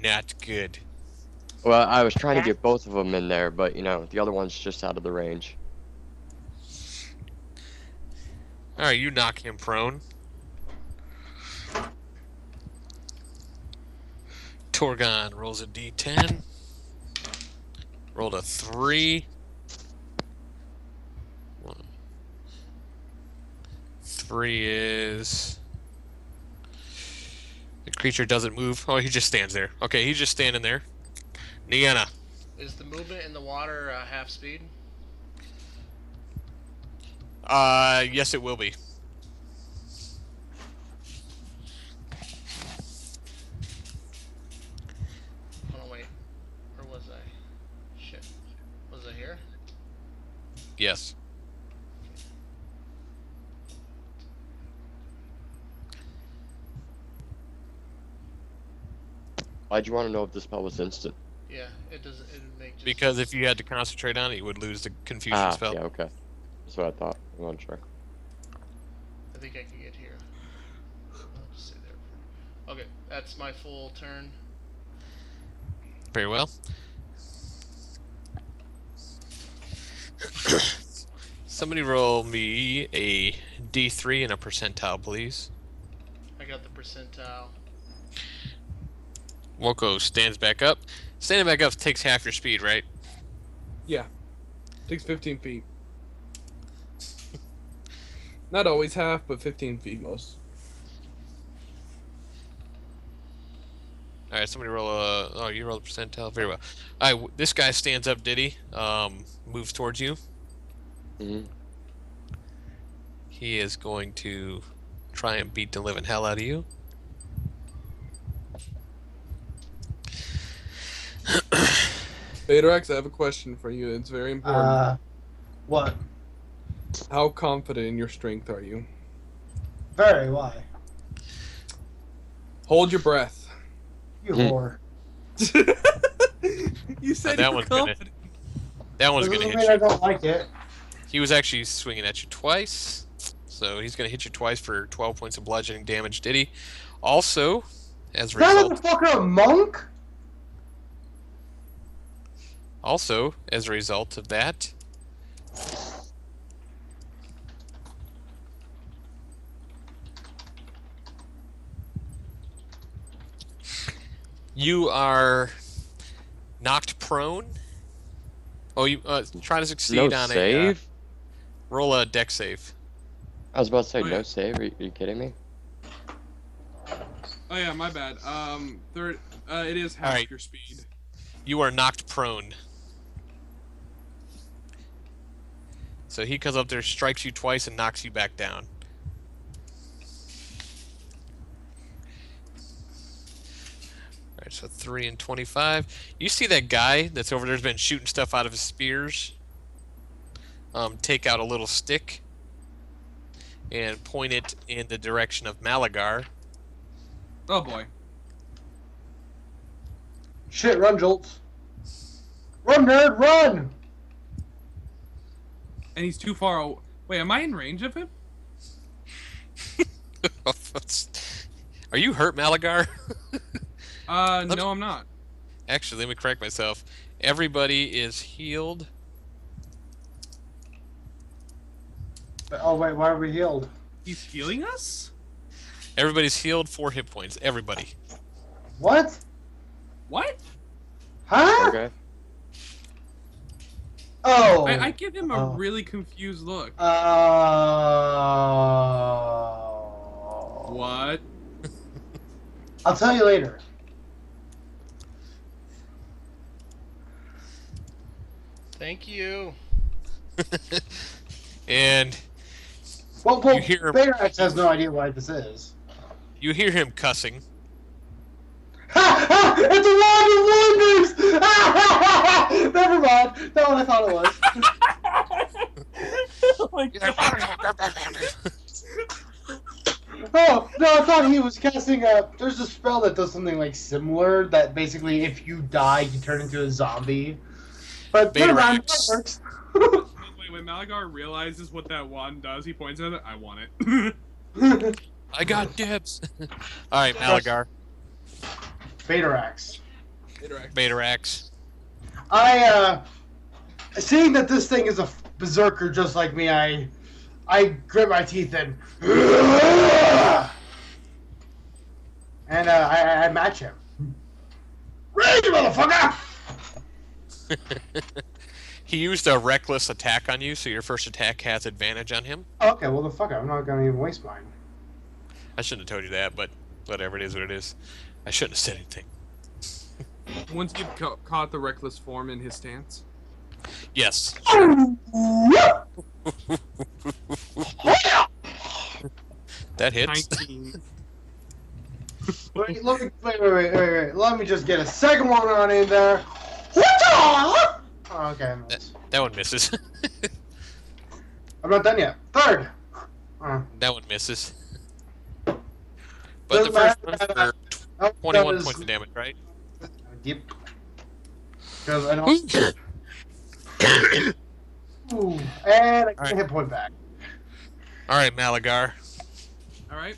[SPEAKER 1] Not good.
[SPEAKER 5] Well, I was trying to get both of them in there, but you know, the other one's just out of the range.
[SPEAKER 1] Alright, you knock him prone. Torgon rolls a d10. Rolled a 3. 3 is... The creature doesn't move. Oh, he just stands there. Okay, he's just standing there. Niana.
[SPEAKER 3] Is the movement in the water half speed?
[SPEAKER 1] Yes, it will be.
[SPEAKER 3] Oh wait, where was I? Shit, was I here?
[SPEAKER 1] Yes.
[SPEAKER 5] Why'd you want to know if the spell was instant?
[SPEAKER 3] Yeah, it doesn't. It make just
[SPEAKER 1] because if you had to concentrate on it, you would lose the confusion spell.
[SPEAKER 5] Yeah, okay. That's what I thought. I'm not sure.
[SPEAKER 3] I think I can get here. I'll just stay there. Okay, that's my full turn.
[SPEAKER 1] Very well. Somebody roll me a D3 and a percentile, please.
[SPEAKER 3] I got the percentile.
[SPEAKER 1] Woko stands back up. Standing back up takes half your speed, right?
[SPEAKER 4] Yeah. Takes 15 feet. Not always half, but 15 feet most.
[SPEAKER 1] All right, somebody roll a. Oh, you roll a percentile. Very well. All right, this guy stands up. Did he? Moves towards you.
[SPEAKER 5] Hmm.
[SPEAKER 1] He is going to try and beat the living hell out of you.
[SPEAKER 4] Betarex, I have a question for you. It's very important.
[SPEAKER 2] What?
[SPEAKER 4] How confident in your strength are you?
[SPEAKER 2] Very, why?
[SPEAKER 4] Hold your breath.
[SPEAKER 2] You whore.
[SPEAKER 4] You said
[SPEAKER 1] that
[SPEAKER 4] you were
[SPEAKER 1] one's gonna-
[SPEAKER 4] confident.
[SPEAKER 1] That one's going to
[SPEAKER 2] Doesn't
[SPEAKER 1] hit
[SPEAKER 2] mean I
[SPEAKER 1] you.
[SPEAKER 2] don't like it.
[SPEAKER 1] He was actually swinging at you twice, so he's going to hit you twice for 12 points of bludgeoning damage. Did he? Also, as a
[SPEAKER 2] That
[SPEAKER 1] result,
[SPEAKER 2] motherfucker a monk?
[SPEAKER 1] of that, you are knocked prone. Oh, you try to succeed
[SPEAKER 5] No
[SPEAKER 1] on
[SPEAKER 5] save?
[SPEAKER 1] roll a deck save.
[SPEAKER 5] I was about to say
[SPEAKER 4] Oh, yeah.
[SPEAKER 5] no save. Are you kidding me?
[SPEAKER 4] Oh yeah, my bad. It is half
[SPEAKER 1] Alright.
[SPEAKER 4] your speed.
[SPEAKER 1] You are knocked prone. So he comes up there, strikes you twice, and knocks you back down. Alright, so 3 and 25. You see that guy that's over there's been shooting stuff out of his spears? Take out a little stick and point it in the direction of Malagar.
[SPEAKER 4] Oh boy.
[SPEAKER 2] Shit, run, Jolts. Run, nerd, run!
[SPEAKER 4] And he's too far away. Wait, am I in range of him?
[SPEAKER 1] Are you hurt, Malagar?
[SPEAKER 4] No, I'm not.
[SPEAKER 1] Actually, let me correct myself. Everybody is healed.
[SPEAKER 2] Oh, wait, why are we healed?
[SPEAKER 4] He's healing us?
[SPEAKER 1] Everybody's healed 4 hit points. Everybody.
[SPEAKER 2] What?
[SPEAKER 4] What?
[SPEAKER 2] Huh?
[SPEAKER 5] Okay.
[SPEAKER 2] Oh.
[SPEAKER 4] I give him a
[SPEAKER 2] Oh.
[SPEAKER 4] really confused look. What?
[SPEAKER 2] I'll tell you later.
[SPEAKER 3] Thank you.
[SPEAKER 1] And
[SPEAKER 2] Well,
[SPEAKER 1] You hear-
[SPEAKER 2] Bayrax has no idea why this is.
[SPEAKER 1] you hear him cussing.
[SPEAKER 2] Ha! Ha! It's a wand of wonders! Ha! Ha! Ha! Never mind. Not what I thought it was.
[SPEAKER 4] Oh my
[SPEAKER 2] Oh, no, I thought he was casting a... There's a spell that does something like similar, that basically if you die, you turn into a zombie. But never mind, that works.
[SPEAKER 4] Wait, when Malagar realizes what that wand does, he points at it. I want it.
[SPEAKER 1] I got dibs. All right, Malagar,
[SPEAKER 2] Bayrax.
[SPEAKER 1] Betarax.
[SPEAKER 2] Seeing that this thing is a berserker just like me, I grit my teeth and I match him. Rage, motherfucker!
[SPEAKER 1] He used a reckless attack on you, so your first attack has advantage on him.
[SPEAKER 2] Okay, well the fuck, I'm not gonna even waste mine.
[SPEAKER 1] I shouldn't have told you that, but whatever, it is what it is. I shouldn't have said anything.
[SPEAKER 4] Once you've caught the reckless form in his stance.
[SPEAKER 1] Yes. That hits.
[SPEAKER 4] 19.
[SPEAKER 2] Wait, let me just get a second one on in there. Oh, okay,
[SPEAKER 1] That one misses.
[SPEAKER 2] I'm not done yet. Third.
[SPEAKER 1] That one misses. But
[SPEAKER 2] Doesn't
[SPEAKER 1] the first
[SPEAKER 2] matter.
[SPEAKER 1] one for 21 points of damage, right?
[SPEAKER 2] Yep. Because I don't. Ooh, and I get a hit point back.
[SPEAKER 1] All right, Malagar.
[SPEAKER 4] All right,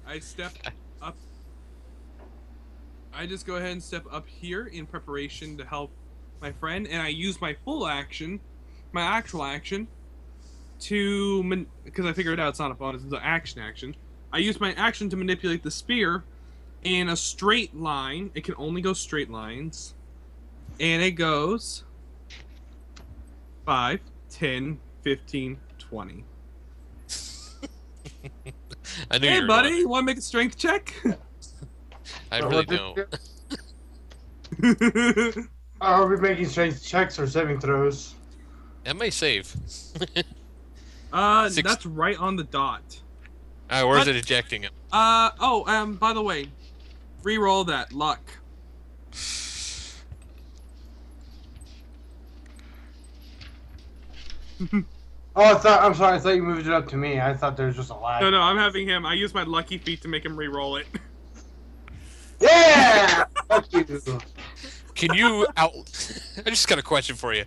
[SPEAKER 4] I step up. I just go ahead and step up here in preparation to help my friend, and I use my full action, my actual action, to because I figured out it's not a bonus; it's an action. I use my action to manipulate the spear in a straight line. It can only go straight lines, and it goes 5, 10, 15, 20.
[SPEAKER 1] I knew
[SPEAKER 4] Hey,
[SPEAKER 1] you were
[SPEAKER 4] buddy,
[SPEAKER 1] going
[SPEAKER 4] you want to make a strength check?
[SPEAKER 1] there. I really don't.
[SPEAKER 2] Are we making strength checks or saving throws?
[SPEAKER 1] That may save.
[SPEAKER 4] That's right on the dot.
[SPEAKER 1] All right, where's it ejecting him?
[SPEAKER 4] By the way, re-roll that luck.
[SPEAKER 2] Oh, I'm sorry. I thought you moved it up to me. I thought there was just a lag.
[SPEAKER 4] No, I'm having him. I use my lucky feat to make him re-roll it.
[SPEAKER 2] Yeah. Fuck you.
[SPEAKER 1] Can you out? I just got a question for you.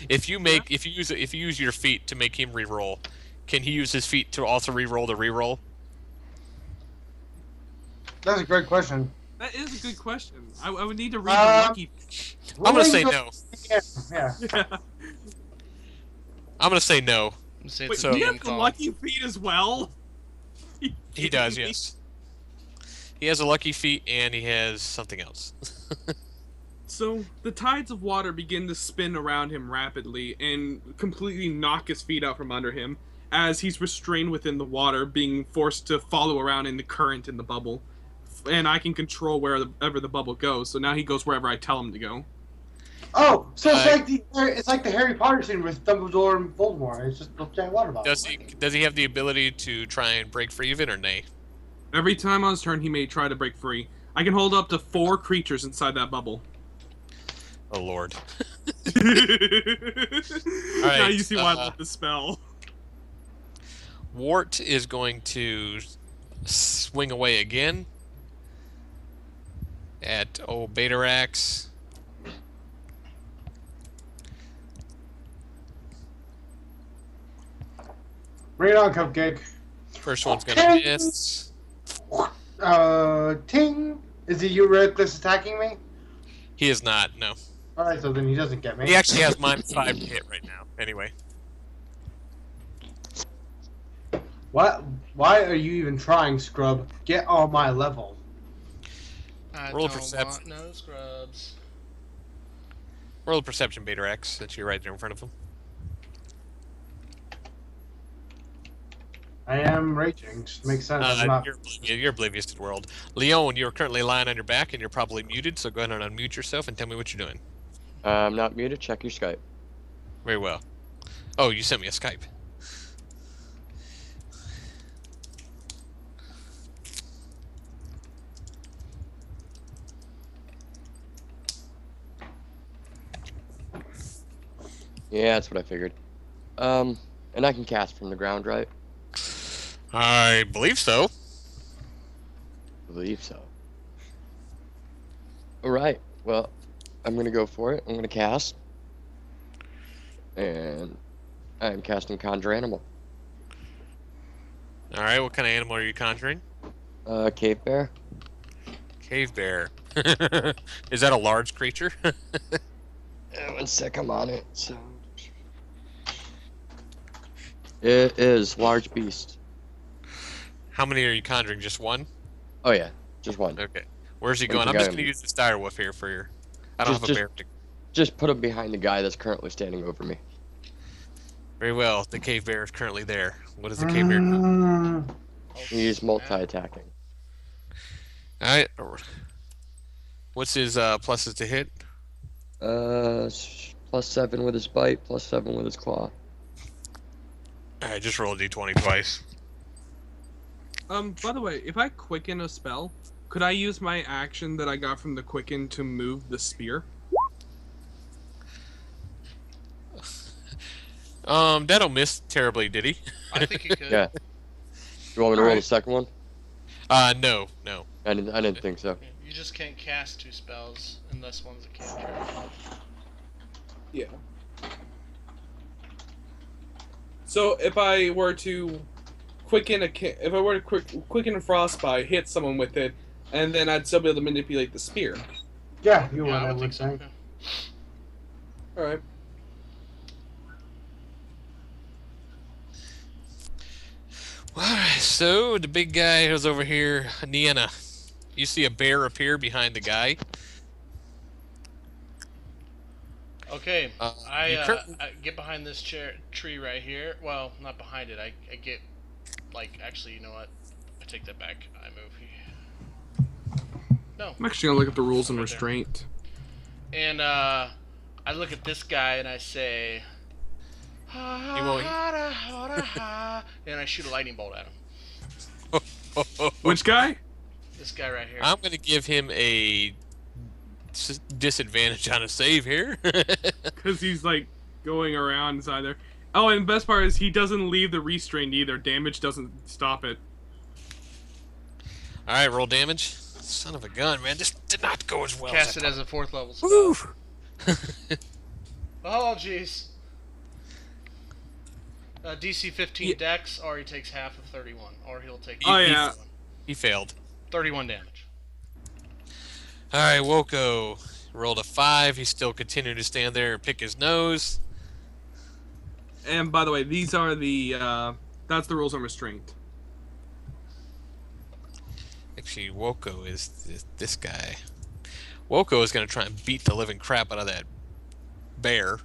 [SPEAKER 1] If you use your feet to make him re-roll, can he use his feet to also re-roll the re-roll?
[SPEAKER 2] That's a great question.
[SPEAKER 4] That is a good question. I would need to read the lucky.
[SPEAKER 1] I'm gonna say no.
[SPEAKER 2] Yeah.
[SPEAKER 4] Yeah.
[SPEAKER 1] I'm gonna say no.
[SPEAKER 3] Say
[SPEAKER 4] Wait,
[SPEAKER 3] it's
[SPEAKER 1] so-
[SPEAKER 3] a
[SPEAKER 4] do you
[SPEAKER 3] DM
[SPEAKER 4] have the
[SPEAKER 3] call.
[SPEAKER 4] lucky feat as well?
[SPEAKER 1] He does, yes. He has a lucky feat and he has something else.
[SPEAKER 4] So the tides of water begin to spin around him rapidly and completely knock his feet out from under him as he's restrained within the water, being forced to follow around in the current in the bubble. And I can control wherever the bubble goes, so now he goes wherever I tell him to go.
[SPEAKER 2] Oh, so it's like the Harry Potter scene with Dumbledore and Voldemort. It's just a giant water bottle.
[SPEAKER 1] Does he have the ability to try and break free of it or nay?
[SPEAKER 4] Every time on his turn, he may try to break free. I can hold up to 4 creatures inside that bubble.
[SPEAKER 1] Oh lord.
[SPEAKER 4] Now you see why I love the spell.
[SPEAKER 1] Wart is going to swing away again at Betarax.
[SPEAKER 2] Bring it on, Cupcake.
[SPEAKER 1] First one's gonna miss.
[SPEAKER 2] Ting. Is he Eurythmus attacking me?
[SPEAKER 1] He is not, no.
[SPEAKER 2] Alright, so then he doesn't get me.
[SPEAKER 1] He actually has -5 to hit right now. Anyway.
[SPEAKER 2] What? Why are you even trying, Scrub? Get on my level.
[SPEAKER 3] I
[SPEAKER 1] Roll a
[SPEAKER 3] don't
[SPEAKER 1] perception.
[SPEAKER 3] want no scrubs.
[SPEAKER 1] Roll a perception, Betarax, since you're right there in front of him.
[SPEAKER 2] I am raging. Just makes sense. I'm not...
[SPEAKER 1] You're oblivious to the world. Leon, you're currently lying on your back and you're probably muted, so go ahead and unmute yourself and tell me what you're doing.
[SPEAKER 5] I'm not muted. Check your Skype.
[SPEAKER 1] Very well. Oh, you sent me a Skype.
[SPEAKER 5] Yeah, that's what I figured. And I can cast from the ground, right?
[SPEAKER 1] I believe so.
[SPEAKER 5] I believe so. Alright, well, I'm gonna go for it. I'm gonna cast. And I'm casting Conjure Animal.
[SPEAKER 1] Alright, what kind of animal are you conjuring?
[SPEAKER 5] Cave Bear.
[SPEAKER 1] Cave bear. Is that a large creature?
[SPEAKER 5] One sec, I'm on it. So... It is large beast.
[SPEAKER 1] How many are you conjuring? Just one?
[SPEAKER 5] Oh yeah, just one.
[SPEAKER 1] Okay. Where's he
[SPEAKER 5] Where's
[SPEAKER 1] going?
[SPEAKER 5] the
[SPEAKER 1] I'm
[SPEAKER 5] guy
[SPEAKER 1] just
[SPEAKER 5] on
[SPEAKER 1] going to
[SPEAKER 5] me?
[SPEAKER 1] use the dire wolf here for your... I don't have a
[SPEAKER 5] Just-
[SPEAKER 1] bear.
[SPEAKER 5] Just put him behind the guy that's currently standing over me.
[SPEAKER 1] Very well. The cave bear is currently there. What does the cave bear do?
[SPEAKER 2] Mm,
[SPEAKER 5] He's multi-attacking.
[SPEAKER 1] Alright. What's his pluses to hit?
[SPEAKER 5] +7 with his bite, +7 with his claw.
[SPEAKER 1] Alright, just roll a d20 twice.
[SPEAKER 4] By the way, if I quicken a spell, could I use my action that I got from the quicken to move the spear?
[SPEAKER 1] That'll miss terribly, did he?
[SPEAKER 3] I think you could.
[SPEAKER 5] Yeah. You want me to roll the
[SPEAKER 2] Alright.
[SPEAKER 5] second one?
[SPEAKER 1] No.
[SPEAKER 5] I didn't think so.
[SPEAKER 3] You just can't cast 2 spells unless one's a cantrip.
[SPEAKER 4] Yeah. So if I were to quicken a frostbite, hit someone with it, and then I'd still be able to manipulate the spear.
[SPEAKER 2] Yeah, you
[SPEAKER 3] Yeah,
[SPEAKER 2] want
[SPEAKER 3] I
[SPEAKER 2] I
[SPEAKER 3] would
[SPEAKER 2] would
[SPEAKER 3] think so.
[SPEAKER 2] think.
[SPEAKER 3] Yeah.
[SPEAKER 4] All right.
[SPEAKER 1] Alright, so the big guy who's over here, Niena. You see a bear appear behind the guy.
[SPEAKER 3] Okay, I
[SPEAKER 1] you
[SPEAKER 3] get behind this tree right here. Well, not behind it. I get, like, actually, you know what? I take that back. I move here. No.
[SPEAKER 4] I'm actually gonna look at the rules and
[SPEAKER 3] Right there.
[SPEAKER 4] restraint.
[SPEAKER 3] And I look at this guy and I say,
[SPEAKER 1] won't-
[SPEAKER 3] and I shoot a lightning bolt at him.
[SPEAKER 4] Which guy?
[SPEAKER 3] This guy right here.
[SPEAKER 1] I'm going to give him a disadvantage on a save here.
[SPEAKER 4] Because he's like going around inside there. Oh, and the best part is he doesn't leave the restraint either. Damage doesn't stop it.
[SPEAKER 1] Alright, roll damage. Son of a gun, man. This did not go as well
[SPEAKER 3] Cast
[SPEAKER 1] as
[SPEAKER 3] it
[SPEAKER 1] I
[SPEAKER 3] as a 4th level spell.
[SPEAKER 1] Woo!
[SPEAKER 3] Oh, jeez. DC 15 dex, or he takes half of 31. Or he'll take
[SPEAKER 4] Oh, yeah.
[SPEAKER 1] He failed.
[SPEAKER 3] 31 damage.
[SPEAKER 1] Alright, Woko rolled a 5. He's still continuing to stand there and pick his nose.
[SPEAKER 4] And by the way, these are the that's the rules on restraint.
[SPEAKER 1] Actually, Woko is this guy. Woko is going to try and beat the living crap out of that bear.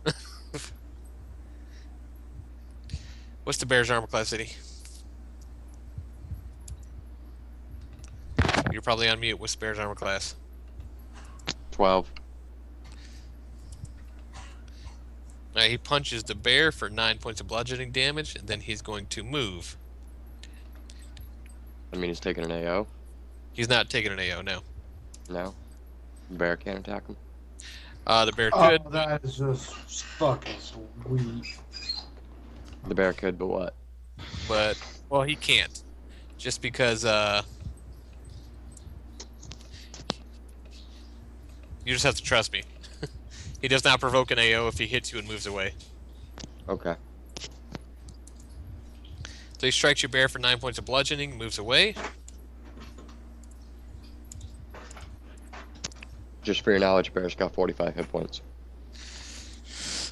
[SPEAKER 1] What's the bear's armor class, Eddie? You're probably on mute. What's the bear's armor class?
[SPEAKER 5] 12.
[SPEAKER 1] Alright, he punches the bear for 9 points of bludgeoning damage, and then he's going to move.
[SPEAKER 5] I mean, he's taking an AO.
[SPEAKER 1] He's not taking an AO, no.
[SPEAKER 5] No. Bear can't attack him.
[SPEAKER 1] The bear could.
[SPEAKER 2] Oh, that is just fucking sweet.
[SPEAKER 5] The bear could, but what?
[SPEAKER 1] But well, he can't, just because you just have to trust me. He does not provoke an AO if he hits you and moves away.
[SPEAKER 5] Okay.
[SPEAKER 1] So he strikes your bear for 9 points of bludgeoning, moves away.
[SPEAKER 5] Just for your knowledge, bear's got 45 hit points.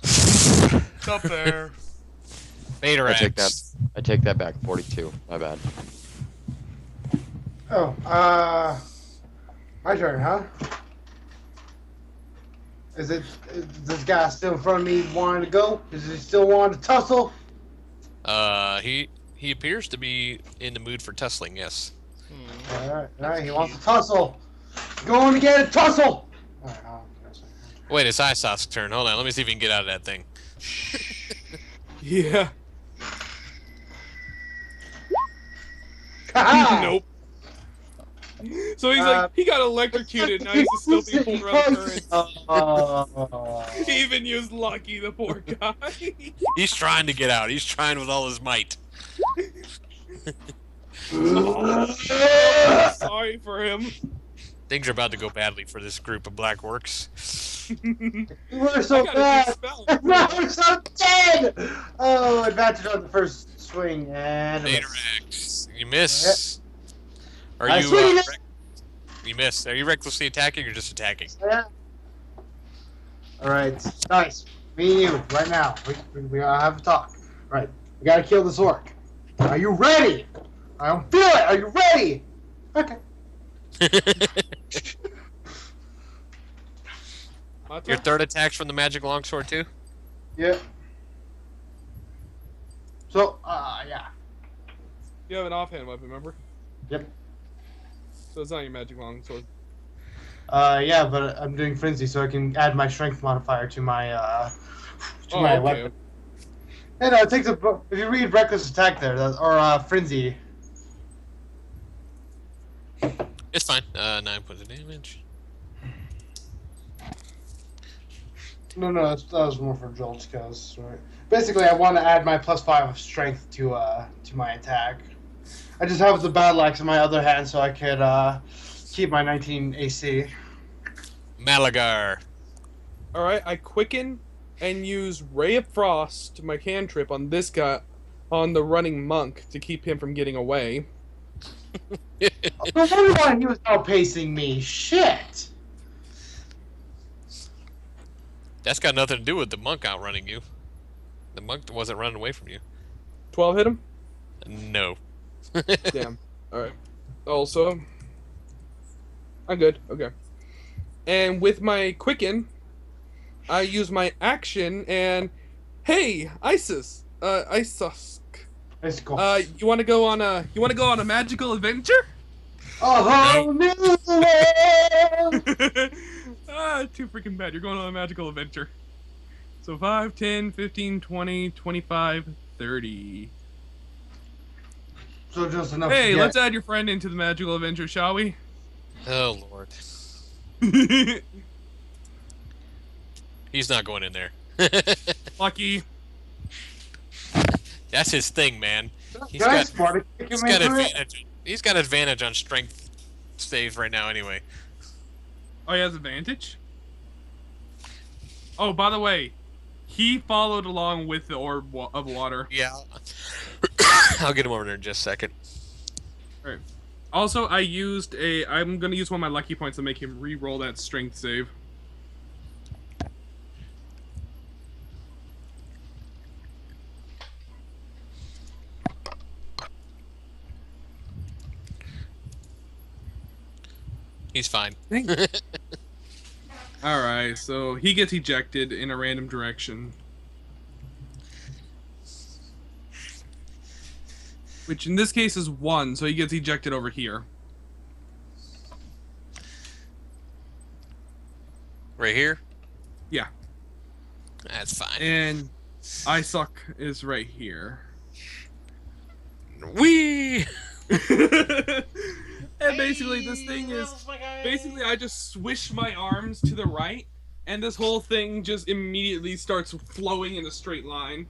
[SPEAKER 3] The bear.
[SPEAKER 1] Baterax.
[SPEAKER 5] I take that back. 42. My bad.
[SPEAKER 2] Oh, my turn, huh? Is this guy still in front of me wanting to go? Does he still want to tussle?
[SPEAKER 1] He appears to be in the mood for tussling. Yes.
[SPEAKER 2] Alright, he wants to tussle. Going to get a tussle! Alright,
[SPEAKER 1] Wait, it's Isos's turn. Hold on. Let me see if he can get out of that thing.
[SPEAKER 4] Yeah. Nope. So he's like, he got electrocuted, now he's still being pulled around the current. He even used Lucky, the poor guy.
[SPEAKER 1] He's trying to get out. He's trying with all his might.
[SPEAKER 4] Oh, sorry for him.
[SPEAKER 1] Things are about to go badly for this group of black orcs.
[SPEAKER 2] You were so bad! We're so dead! Oh, advantage on the first swing, and...
[SPEAKER 1] Baterax. You miss. Are
[SPEAKER 2] I
[SPEAKER 1] you,
[SPEAKER 2] swing it!
[SPEAKER 1] you miss. Are you recklessly attacking or just attacking?
[SPEAKER 2] Yeah. Alright, nice. Me and you, right now. We gotta have a talk. Right, we gotta kill this orc. Are you ready? I don't feel it! Are you ready? Okay.
[SPEAKER 1] Your third attack's from the magic longsword too?
[SPEAKER 2] Yeah. So, yeah.
[SPEAKER 4] You have an offhand weapon, remember?
[SPEAKER 2] Yep.
[SPEAKER 4] So it's not your magic longsword.
[SPEAKER 2] Yeah, but I'm doing frenzy, so I can add my strength modifier to my weapon. Yeah, no, it takes a. If you read reckless attack there, or frenzy.
[SPEAKER 1] It's fine. 9 points of damage.
[SPEAKER 2] No, that was more for Jolt's cause. Right. Basically, I want to add my +5 of strength to my attack. I just have the battle axe in my other hand, so I could keep my 19 AC.
[SPEAKER 1] Malagar.
[SPEAKER 4] All right, I quicken and use Ray of Frost, my cantrip, on this guy, on the running monk, to keep him from getting away.
[SPEAKER 2] No wonder why he was outpacing me. Shit.
[SPEAKER 1] That's got nothing to do with the monk outrunning you. The monk wasn't running away from you.
[SPEAKER 4] 12 hit him?
[SPEAKER 1] No.
[SPEAKER 4] Damn. Alright. Also, I'm good. Okay. And with my quicken, I use my action and... Hey, Isis! Isus.
[SPEAKER 2] Let's go.
[SPEAKER 4] You wanna go on a magical adventure?
[SPEAKER 2] Oh, no.
[SPEAKER 4] Too freaking bad. You're going on a magical adventure. So 5, 10, 15, 20, 25, 30.
[SPEAKER 2] So just enough.
[SPEAKER 4] Hey,
[SPEAKER 2] to get...
[SPEAKER 4] let's add your friend into the magical adventure, shall we?
[SPEAKER 1] Oh, Lord. He's not going in there.
[SPEAKER 4] Lucky.
[SPEAKER 1] That's his thing, man. He's
[SPEAKER 2] Guys,
[SPEAKER 1] got,
[SPEAKER 2] Sparta, kick
[SPEAKER 1] he's
[SPEAKER 2] him
[SPEAKER 1] got
[SPEAKER 2] into it.
[SPEAKER 1] advantage. He's got advantage on strength saves right now, anyway.
[SPEAKER 4] Oh, he has advantage? Oh, by the way, he followed along with the orb of water.
[SPEAKER 1] Yeah. I'll get him over there in just a second.
[SPEAKER 4] Alright. Also, I'm gonna use one of my lucky points to make him re-roll that strength save.
[SPEAKER 1] He's fine.
[SPEAKER 4] Alright, so he gets ejected in a random direction. Which in this case is 1, so he gets ejected over here.
[SPEAKER 1] Right here?
[SPEAKER 4] Yeah.
[SPEAKER 1] That's fine.
[SPEAKER 4] And I suck is right here.
[SPEAKER 1] Whee!
[SPEAKER 4] And basically this thing is... Basically I just swish my arms to the right, and this whole thing just immediately starts flowing in a straight line.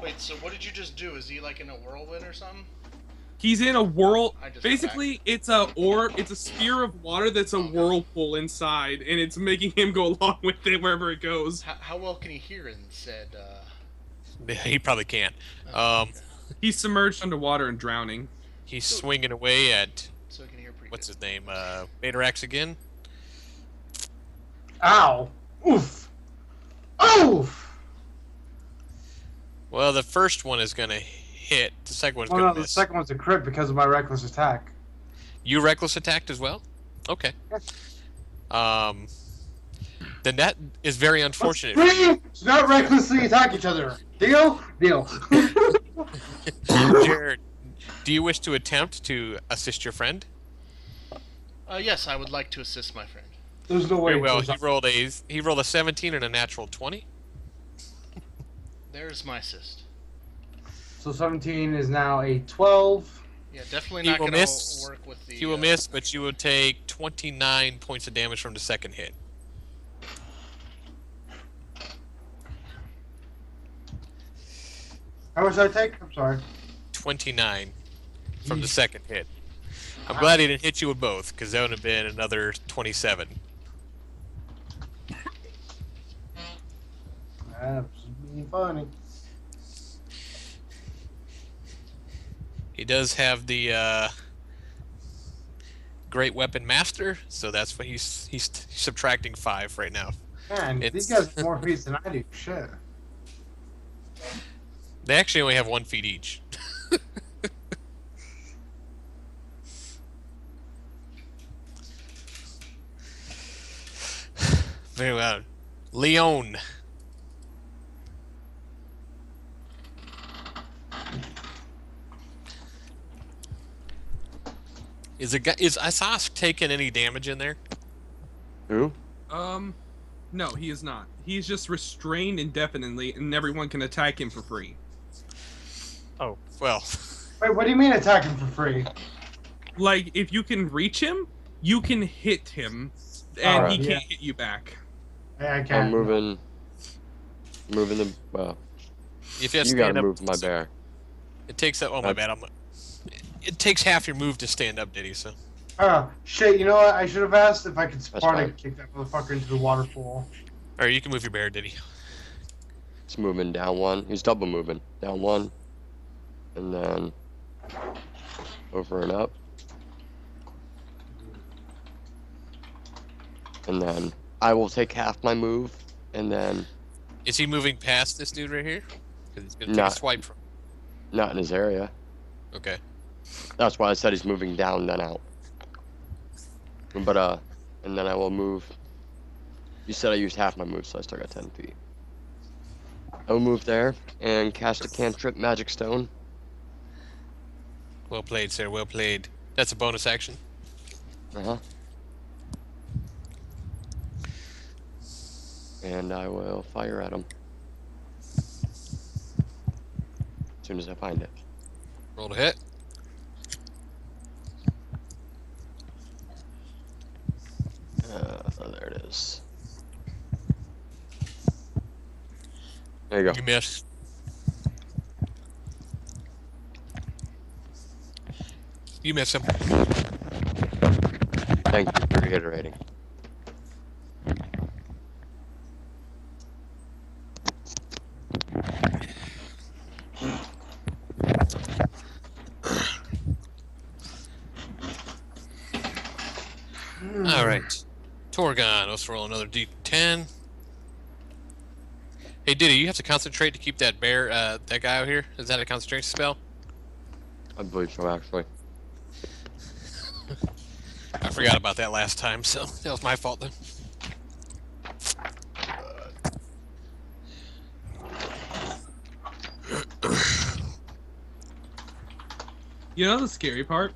[SPEAKER 3] Wait, so what did you just do? Is he like in a whirlwind or something?
[SPEAKER 4] He's in a whirl...
[SPEAKER 3] I just
[SPEAKER 4] Basically, it's a sphere of water that's a whirlpool inside, and it's making him go along with it wherever it goes.
[SPEAKER 3] How well can he hear in said,
[SPEAKER 1] He probably can't.
[SPEAKER 4] He's submerged underwater and drowning.
[SPEAKER 1] He's swinging away at...
[SPEAKER 3] so he can hear pretty
[SPEAKER 1] What's
[SPEAKER 3] good.
[SPEAKER 1] his name? Baterax again?
[SPEAKER 2] Ow. Oof. Oof.
[SPEAKER 1] Well, the first one is going to hit. The second one's
[SPEAKER 2] Oh
[SPEAKER 1] going
[SPEAKER 2] no,
[SPEAKER 1] to
[SPEAKER 2] the
[SPEAKER 1] miss.
[SPEAKER 2] second one's a crit because of my reckless attack.
[SPEAKER 1] You reckless attacked as well? Okay. Then that is very unfortunate. for you.
[SPEAKER 2] Let's not recklessly attack each other. Deal? Deal.
[SPEAKER 1] Jared, do you wish to attempt to assist your friend?
[SPEAKER 3] Yes, I would like to assist my friend.
[SPEAKER 2] There's no way.
[SPEAKER 1] Very well.
[SPEAKER 2] there's
[SPEAKER 1] He rolled a 17 and a natural 20.
[SPEAKER 3] There's my assist.
[SPEAKER 2] So 17 is now a 12.
[SPEAKER 3] Yeah, definitely
[SPEAKER 1] He
[SPEAKER 3] not
[SPEAKER 1] will
[SPEAKER 3] going
[SPEAKER 1] miss.
[SPEAKER 3] to work with the...
[SPEAKER 1] He will miss, but you will take 29 points of damage from the second hit.
[SPEAKER 2] How much did I take? I'm sorry.
[SPEAKER 1] 29 from the second hit. I'm glad he didn't hit you with both, because that would have been another 27.
[SPEAKER 2] That's being funny.
[SPEAKER 1] He does have the Great Weapon Master, so that's what he's subtracting 5 right now.
[SPEAKER 2] Man,
[SPEAKER 1] It's-
[SPEAKER 2] these guys have more feats than I do. Shit.
[SPEAKER 1] They actually only have 1 feat each. Very well. Leon. Is Asask taking any damage in there?
[SPEAKER 5] Who?
[SPEAKER 4] No, he is not. He's just restrained indefinitely, and everyone can attack him for free.
[SPEAKER 1] Oh, well.
[SPEAKER 2] Wait, what do you mean attack him for free?
[SPEAKER 4] Like, if you can reach him, you can hit him, and
[SPEAKER 2] Alright,
[SPEAKER 4] he
[SPEAKER 2] yeah.
[SPEAKER 4] can't hit you back.
[SPEAKER 2] Hey, I
[SPEAKER 5] I'm
[SPEAKER 2] can't.
[SPEAKER 5] moving the. Well,
[SPEAKER 1] If you have
[SPEAKER 5] you
[SPEAKER 1] stand
[SPEAKER 5] gotta
[SPEAKER 1] up,
[SPEAKER 5] move my bear.
[SPEAKER 1] it takes up. Oh my bad. it takes half your move to stand up, Diddy. So
[SPEAKER 2] Shit, you know what? I should have asked if I could
[SPEAKER 5] That's
[SPEAKER 2] Sparta
[SPEAKER 5] fine.
[SPEAKER 2] kick that motherfucker into the water pool.
[SPEAKER 1] or you can move your bear, Diddy.
[SPEAKER 5] It's moving down one. He's double moving. Down one. And then over and up. And then I will take half my move. And then
[SPEAKER 1] Is he moving past this dude right here? Because he's gonna take
[SPEAKER 5] Nah.
[SPEAKER 1] a swipe from.
[SPEAKER 5] not in his area.
[SPEAKER 1] Okay.
[SPEAKER 5] That's why I said he's moving down, then out. But, and then I will move. You said I used half my move, so I still got 10 feet. I will move there and cast a cantrip Magic Stone.
[SPEAKER 1] Well played, sir. Well played. That's a bonus action.
[SPEAKER 5] Uh-huh. And I will fire at him. As soon as I find it.
[SPEAKER 1] Roll to hit.
[SPEAKER 5] There it is. There you go.
[SPEAKER 1] You miss. You miss him.
[SPEAKER 5] Thank you for reiterating.
[SPEAKER 1] All right. Torgon, let's roll another D10. Hey, Diddy, you have to concentrate to keep that bear, that guy out here. Is that a concentration spell?
[SPEAKER 5] I believe so, actually.
[SPEAKER 1] I forgot about that last time, so that was my fault then.
[SPEAKER 4] You know the scary part?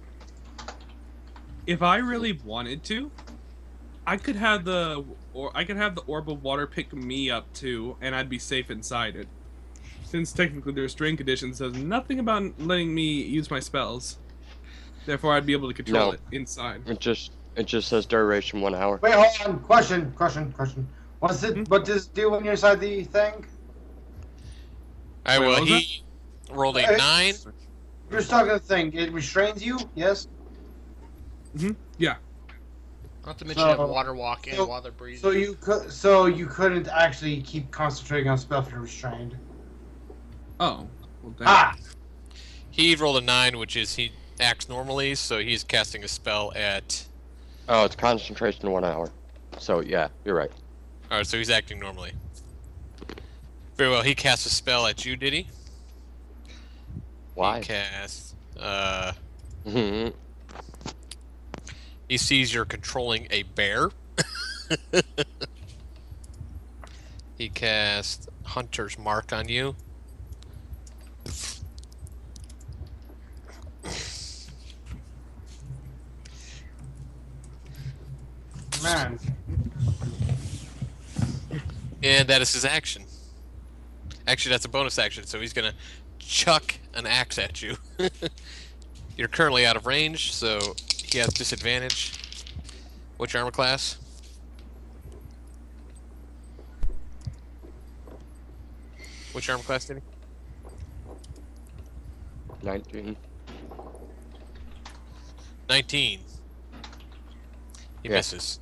[SPEAKER 4] If I really wanted to, I could have the orb of water pick me up too, and I'd be safe inside it. Since technically the restraint condition says nothing about letting me use my spells, therefore I'd be able to control
[SPEAKER 5] No.
[SPEAKER 4] it inside.
[SPEAKER 5] It just says duration 1 hour.
[SPEAKER 2] Wait, hold on. Question. What does it do when you're inside the thing?
[SPEAKER 1] All right,
[SPEAKER 4] Wait,
[SPEAKER 1] well,
[SPEAKER 4] what was
[SPEAKER 1] he rolled a
[SPEAKER 2] Hey.
[SPEAKER 1] 9.
[SPEAKER 2] You're just talking to the thing. It restrains you. Yes.
[SPEAKER 4] Yeah.
[SPEAKER 3] Not to mention
[SPEAKER 2] So-
[SPEAKER 3] have water walk in
[SPEAKER 2] so-
[SPEAKER 3] while they're breathing.
[SPEAKER 2] So you couldn't actually keep concentrating on spell if you're restrained.
[SPEAKER 4] Oh. Well, damn.
[SPEAKER 2] Ah.
[SPEAKER 1] He rolled a 9, which is he acts normally, so he's casting a spell at.
[SPEAKER 5] Oh, it's concentration 1 hour. So, yeah, you're right.
[SPEAKER 1] All right, so he's acting normally. Very well. He casts a spell at you, did he?
[SPEAKER 5] Why?
[SPEAKER 1] He casts.
[SPEAKER 5] Mhm.
[SPEAKER 1] He sees you're controlling a bear. He casts Hunter's Mark on you.
[SPEAKER 2] Man.
[SPEAKER 1] And that is his action. Actually, that's a bonus action, so he's gonna chuck an axe at you. You're currently out of range, so he has disadvantage. What's your armor class? What's your armor class, Danny?
[SPEAKER 5] 19.
[SPEAKER 1] 19. He
[SPEAKER 5] Yeah.
[SPEAKER 1] misses.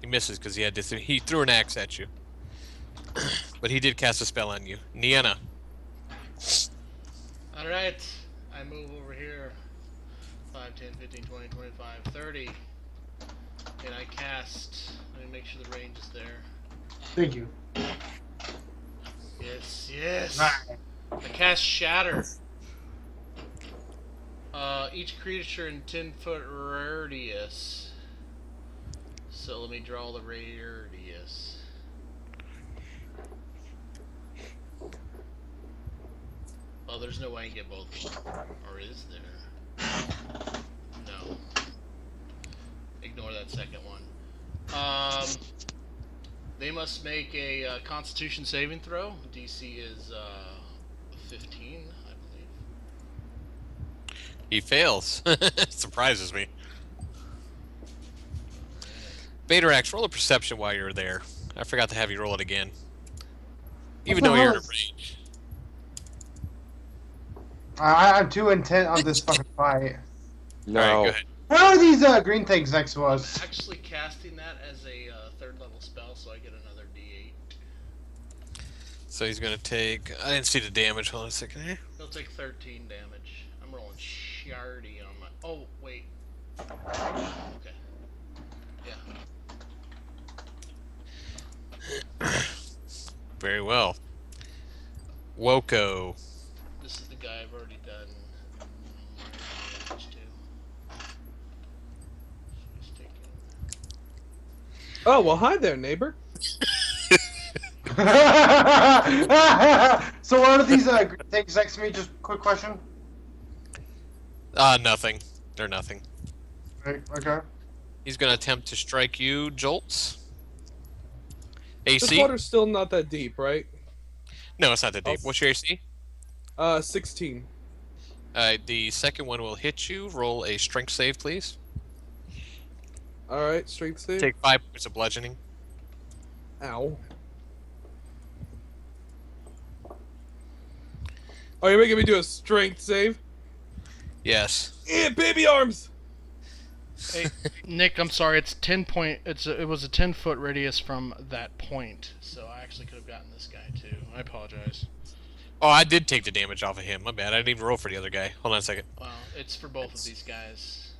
[SPEAKER 1] He misses because he had he threw an axe at you. But he did cast a spell on you. Nienna.
[SPEAKER 3] Alright, I move over here. 5, 10, 15, 20, 25, 30. And I cast. Let me make sure the range is there.
[SPEAKER 2] Thank you.
[SPEAKER 3] Yes.
[SPEAKER 2] Right.
[SPEAKER 3] I cast Shatter. Each creature in 10-foot radius. So let me draw the radius. Oh, there's no way I can get both of them. Or is there? No. Ignore that second one. They must make a Constitution saving throw. DC is 15, I believe.
[SPEAKER 1] He fails. Surprises me. Baterax, roll a perception while you're there. I forgot to have you roll it again. Even
[SPEAKER 2] the
[SPEAKER 1] though you're
[SPEAKER 2] hell
[SPEAKER 1] in a range.
[SPEAKER 2] I'm too intent on this fucking fight.
[SPEAKER 5] No.
[SPEAKER 1] All right, go ahead.
[SPEAKER 2] Where are these green things next to us?
[SPEAKER 3] Actually, casting that as a third level spell, so I get another D8.
[SPEAKER 1] So he's gonna take. I didn't see the damage. Hold on a second here.
[SPEAKER 3] He'll take 13 damage. I'm rolling shardy on my. Oh wait. Okay. Yeah.
[SPEAKER 1] Very well. Woko.
[SPEAKER 3] This is the guy I've already done minor damage to. So he's taking.
[SPEAKER 4] Oh well, hi there, neighbor.
[SPEAKER 2] So what are these green things next to me? Just quick question.
[SPEAKER 1] Nothing. They're nothing.
[SPEAKER 2] Right, okay.
[SPEAKER 1] He's gonna attempt to strike you, Jolts.
[SPEAKER 4] This
[SPEAKER 1] AC?
[SPEAKER 4] water's still not that deep, right?
[SPEAKER 1] No, it's not that deep.
[SPEAKER 4] I'll-
[SPEAKER 1] What's your AC?
[SPEAKER 4] 16.
[SPEAKER 1] The second one will hit you. Roll a strength save, please.
[SPEAKER 4] All right, strength save.
[SPEAKER 1] Take 5 points of bludgeoning.
[SPEAKER 4] Ow. Oh, you're making me do a strength save?
[SPEAKER 1] Yes.
[SPEAKER 4] Yeah, baby arms.
[SPEAKER 3] Hey, Nick, I'm sorry. It's 10 point. It was a 10-foot radius from that point, so I actually could have gotten this guy too. I apologize.
[SPEAKER 1] Oh, I did take the damage off of him. My bad. I didn't even roll for the other guy. Hold on a second.
[SPEAKER 3] Well, it's for both of these guys.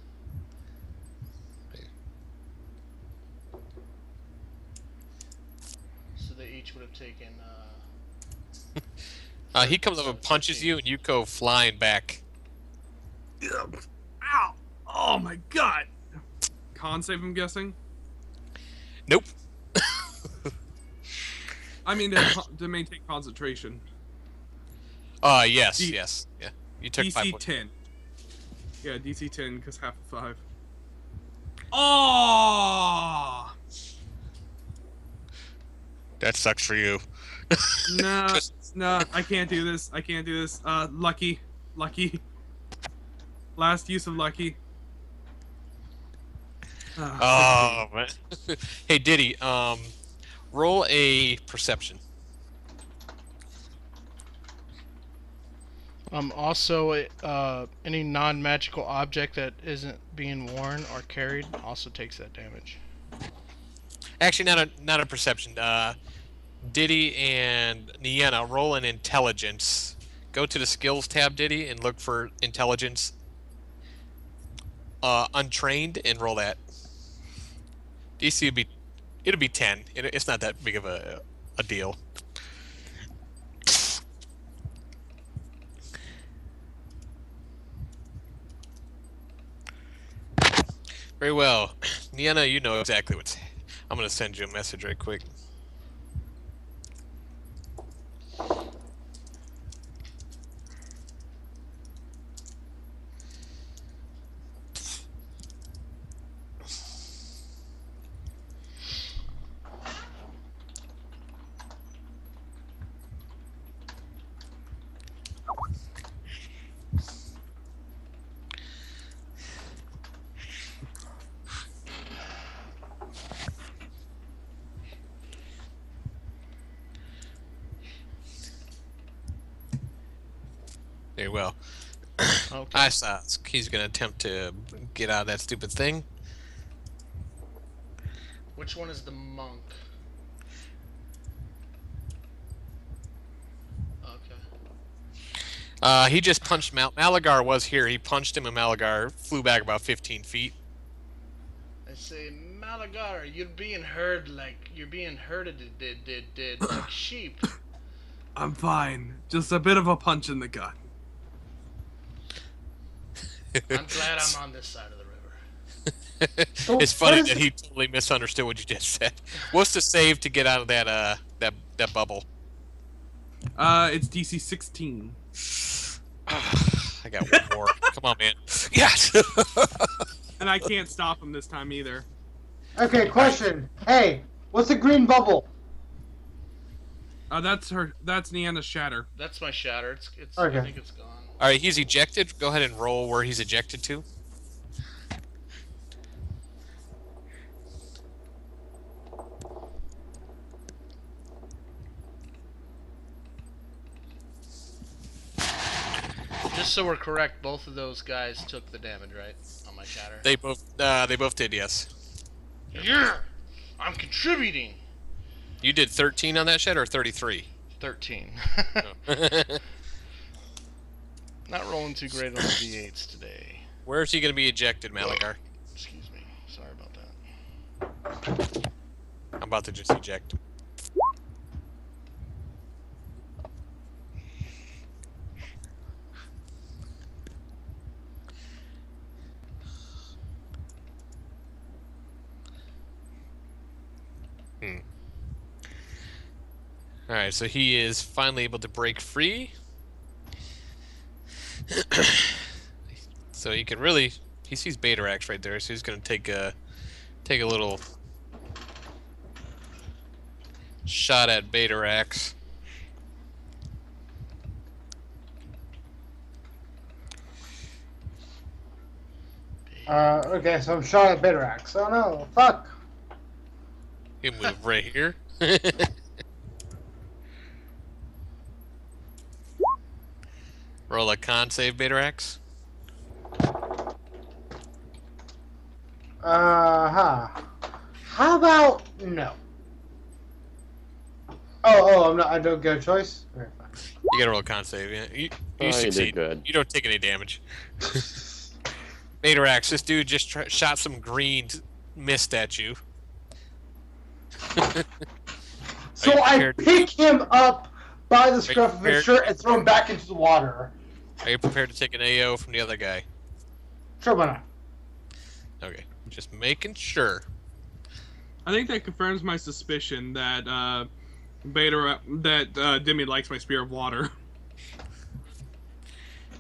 [SPEAKER 3] So they each would have taken.
[SPEAKER 1] He comes up and punches you, and you go flying back.
[SPEAKER 4] Ow. Oh my god. Con save, I'm guessing?
[SPEAKER 1] Nope.
[SPEAKER 4] I mean, to maintain concentration.
[SPEAKER 1] Yes,
[SPEAKER 4] D-
[SPEAKER 1] yes. Yeah. You took 5
[SPEAKER 4] DC
[SPEAKER 1] points.
[SPEAKER 4] 10. Yeah, DC 10, because half of 5. Oh!
[SPEAKER 1] That sucks for you.
[SPEAKER 4] Nah, I can't do this. I can't do this. Lucky. Last use of lucky.
[SPEAKER 1] Oh, man. Hey, Diddy, roll a perception.
[SPEAKER 3] Also, any non-magical object that isn't being worn or carried also takes that damage.
[SPEAKER 1] Actually, not a perception. Diddy and Niena, roll an intelligence. Go to the skills tab, Diddy, and look for intelligence. Untrained, and roll that. DC would be, it'll be 10. It's not that big of a deal. Very well. Niena, you know exactly what's... I'm going to send you a message right quick. Very well.
[SPEAKER 3] Okay.
[SPEAKER 1] He's going to attempt to get out of that stupid thing.
[SPEAKER 3] Which one is the monk? Okay.
[SPEAKER 1] He just punched Malagar was here. He punched him, and Malagar flew back about 15 feet.
[SPEAKER 3] I say, Malagar, you're being herded like like sheep.
[SPEAKER 4] I'm fine. Just a bit of a punch in the gut.
[SPEAKER 3] I'm glad I'm on this side of the river.
[SPEAKER 1] It's funny that he totally misunderstood what you just said. What's the save to get out of that bubble?
[SPEAKER 4] It's DC 16.
[SPEAKER 1] I got one more. Come on, man. Yes.
[SPEAKER 4] And I can't stop him this time either.
[SPEAKER 2] Okay, question. Hey, what's the green bubble?
[SPEAKER 4] That's Niena's shatter.
[SPEAKER 3] That's my shatter. It's
[SPEAKER 2] Okay.
[SPEAKER 3] I think it's gone.
[SPEAKER 1] All right, he's ejected. Go ahead and roll where he's ejected to.
[SPEAKER 3] just so we're correct, both of those guys took the damage, right? On my chatter.
[SPEAKER 1] They both did, yes.
[SPEAKER 3] Yeah! I'm contributing!
[SPEAKER 1] You did 13 on that shed or 33?
[SPEAKER 3] 13.
[SPEAKER 1] No.
[SPEAKER 3] Not rolling too great on the D8s today.
[SPEAKER 1] Where is he going to be ejected, Malagar?
[SPEAKER 3] Excuse me. Sorry about that.
[SPEAKER 1] I'm about to just eject him. Alright, so he is finally able to break free. So he can really... He sees Betarax right there, so he's going to take a little shot at Betarax.
[SPEAKER 2] Okay, so I'm shot at Biterax. Oh no, fuck.
[SPEAKER 1] He'll move right here. Roll a con save, Betarax.
[SPEAKER 2] How about no? I'm not. I don't get a choice. Okay, fine.
[SPEAKER 1] You gotta roll a con save. Yeah. You
[SPEAKER 5] Oh, you did
[SPEAKER 1] succeed.
[SPEAKER 5] good.
[SPEAKER 1] You don't take any damage. Betarax, this dude just shot some green mist at you.
[SPEAKER 2] So
[SPEAKER 1] you
[SPEAKER 2] I
[SPEAKER 1] prepared-
[SPEAKER 2] pick him up by the scruff of his
[SPEAKER 1] prepared-
[SPEAKER 2] shirt and throw him back into the water.
[SPEAKER 1] Are you prepared to take an AO from the other guy?
[SPEAKER 2] Sure, why not?
[SPEAKER 1] Okay, just making sure.
[SPEAKER 4] I think that confirms my suspicion that Demi likes my Spear of Water.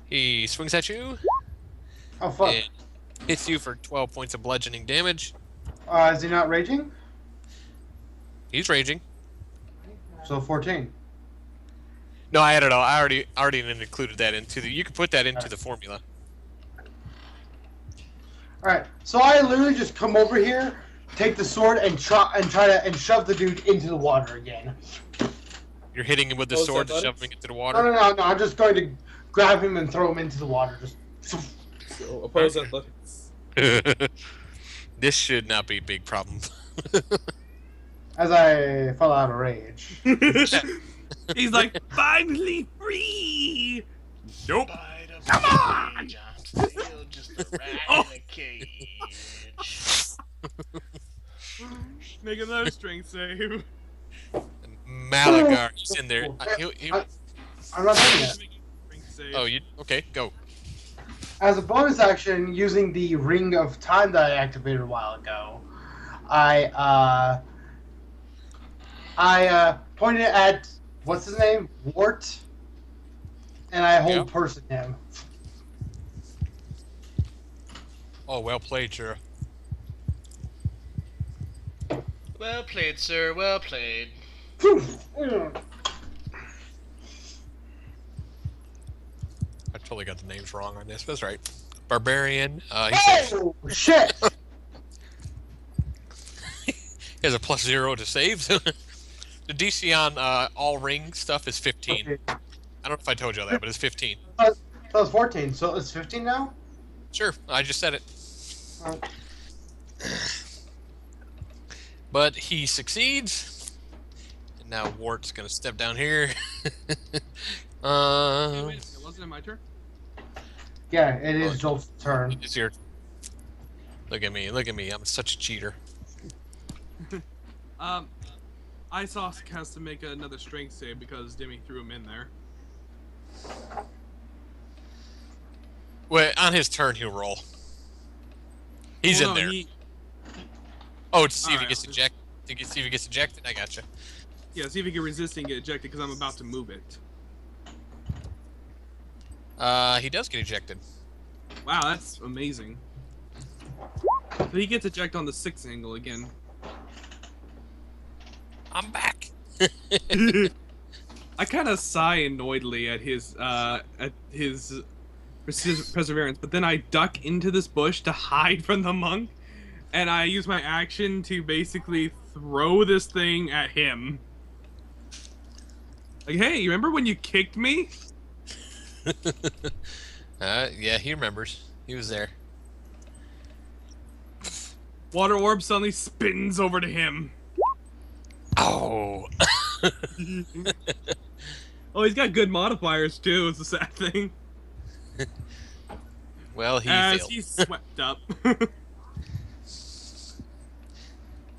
[SPEAKER 1] He swings at you
[SPEAKER 2] Oh fuck.
[SPEAKER 1] and hits you for 12 points of bludgeoning damage.
[SPEAKER 2] Is he not raging?
[SPEAKER 1] He's raging.
[SPEAKER 2] So 14.
[SPEAKER 1] No, I added all. I already included that into the. You can put that into the formula.
[SPEAKER 2] Alright, so I literally just come over here, take the sword, and try to shove the dude into the water again.
[SPEAKER 1] You're hitting him with the
[SPEAKER 4] Oh,
[SPEAKER 1] sword,
[SPEAKER 4] is that
[SPEAKER 1] shoving it into the
[SPEAKER 2] No,
[SPEAKER 1] water.
[SPEAKER 2] no, I'm just going to grab him and throw him into the water. Just.
[SPEAKER 4] So, oppose athletics.
[SPEAKER 1] This should not be a big problem.
[SPEAKER 2] As I fall out of rage.
[SPEAKER 4] He's like, finally free!
[SPEAKER 1] Nope.
[SPEAKER 3] Come on! I'm still just a rat in a cage.
[SPEAKER 4] Make another strength save.
[SPEAKER 1] Malagar, he's in there.
[SPEAKER 2] I'm not doing that.
[SPEAKER 4] Strength save.
[SPEAKER 1] Oh, you okay? Go.
[SPEAKER 2] As a bonus action, using the Ring of Time that I activated a while ago, I pointed at what's his name, Wart, and I hold
[SPEAKER 1] Yeah.
[SPEAKER 2] person him.
[SPEAKER 1] Oh, well played, sir.
[SPEAKER 3] Well played, sir. Well played.
[SPEAKER 1] I totally got the names wrong on this. That's right. Barbarian. He says
[SPEAKER 2] Oh shit!
[SPEAKER 1] he has a +0 to save. The DC on all ring stuff is 15.
[SPEAKER 2] Okay.
[SPEAKER 1] I don't know if I told you all that, but it's 15.
[SPEAKER 2] That was 14, so it's 15 now?
[SPEAKER 1] Sure, I just said it.
[SPEAKER 2] Oh.
[SPEAKER 1] But he succeeds. And now Wart's gonna step down here.
[SPEAKER 4] Hey, wait a second, wasn't it my turn?
[SPEAKER 2] Yeah, it is
[SPEAKER 1] Oh.
[SPEAKER 2] Jolt's turn.
[SPEAKER 1] It's your. Look at me. Look at me. I'm such a cheater.
[SPEAKER 4] Isos has to make another strength save because Demi threw him in there.
[SPEAKER 1] Wait, on his turn, he'll roll. He's
[SPEAKER 4] Well,
[SPEAKER 1] in
[SPEAKER 4] no,
[SPEAKER 1] there.
[SPEAKER 4] he-
[SPEAKER 1] Oh, to see if he
[SPEAKER 4] Alright,
[SPEAKER 1] gets
[SPEAKER 4] I'll
[SPEAKER 1] ejected. To see if he gets ejected. I gotcha.
[SPEAKER 4] Yeah, see if he can resist and get ejected because I'm about to move it.
[SPEAKER 1] He does get ejected.
[SPEAKER 4] Wow, that's amazing. So he gets ejected on the 6th angle again.
[SPEAKER 1] I'm back.
[SPEAKER 4] I kind of sigh annoyedly at his perseverance, but then I duck into this bush to hide from the monk, and I use my action to basically throw this thing at him. Like, hey, you remember when you kicked me?
[SPEAKER 1] Yeah, he remembers. He was there.
[SPEAKER 4] Water orb suddenly spins over to him.
[SPEAKER 1] Oh.
[SPEAKER 4] Oh, he's got good modifiers too. Is the sad thing.
[SPEAKER 1] Well, he
[SPEAKER 4] As
[SPEAKER 1] failed.
[SPEAKER 4] he's swept up.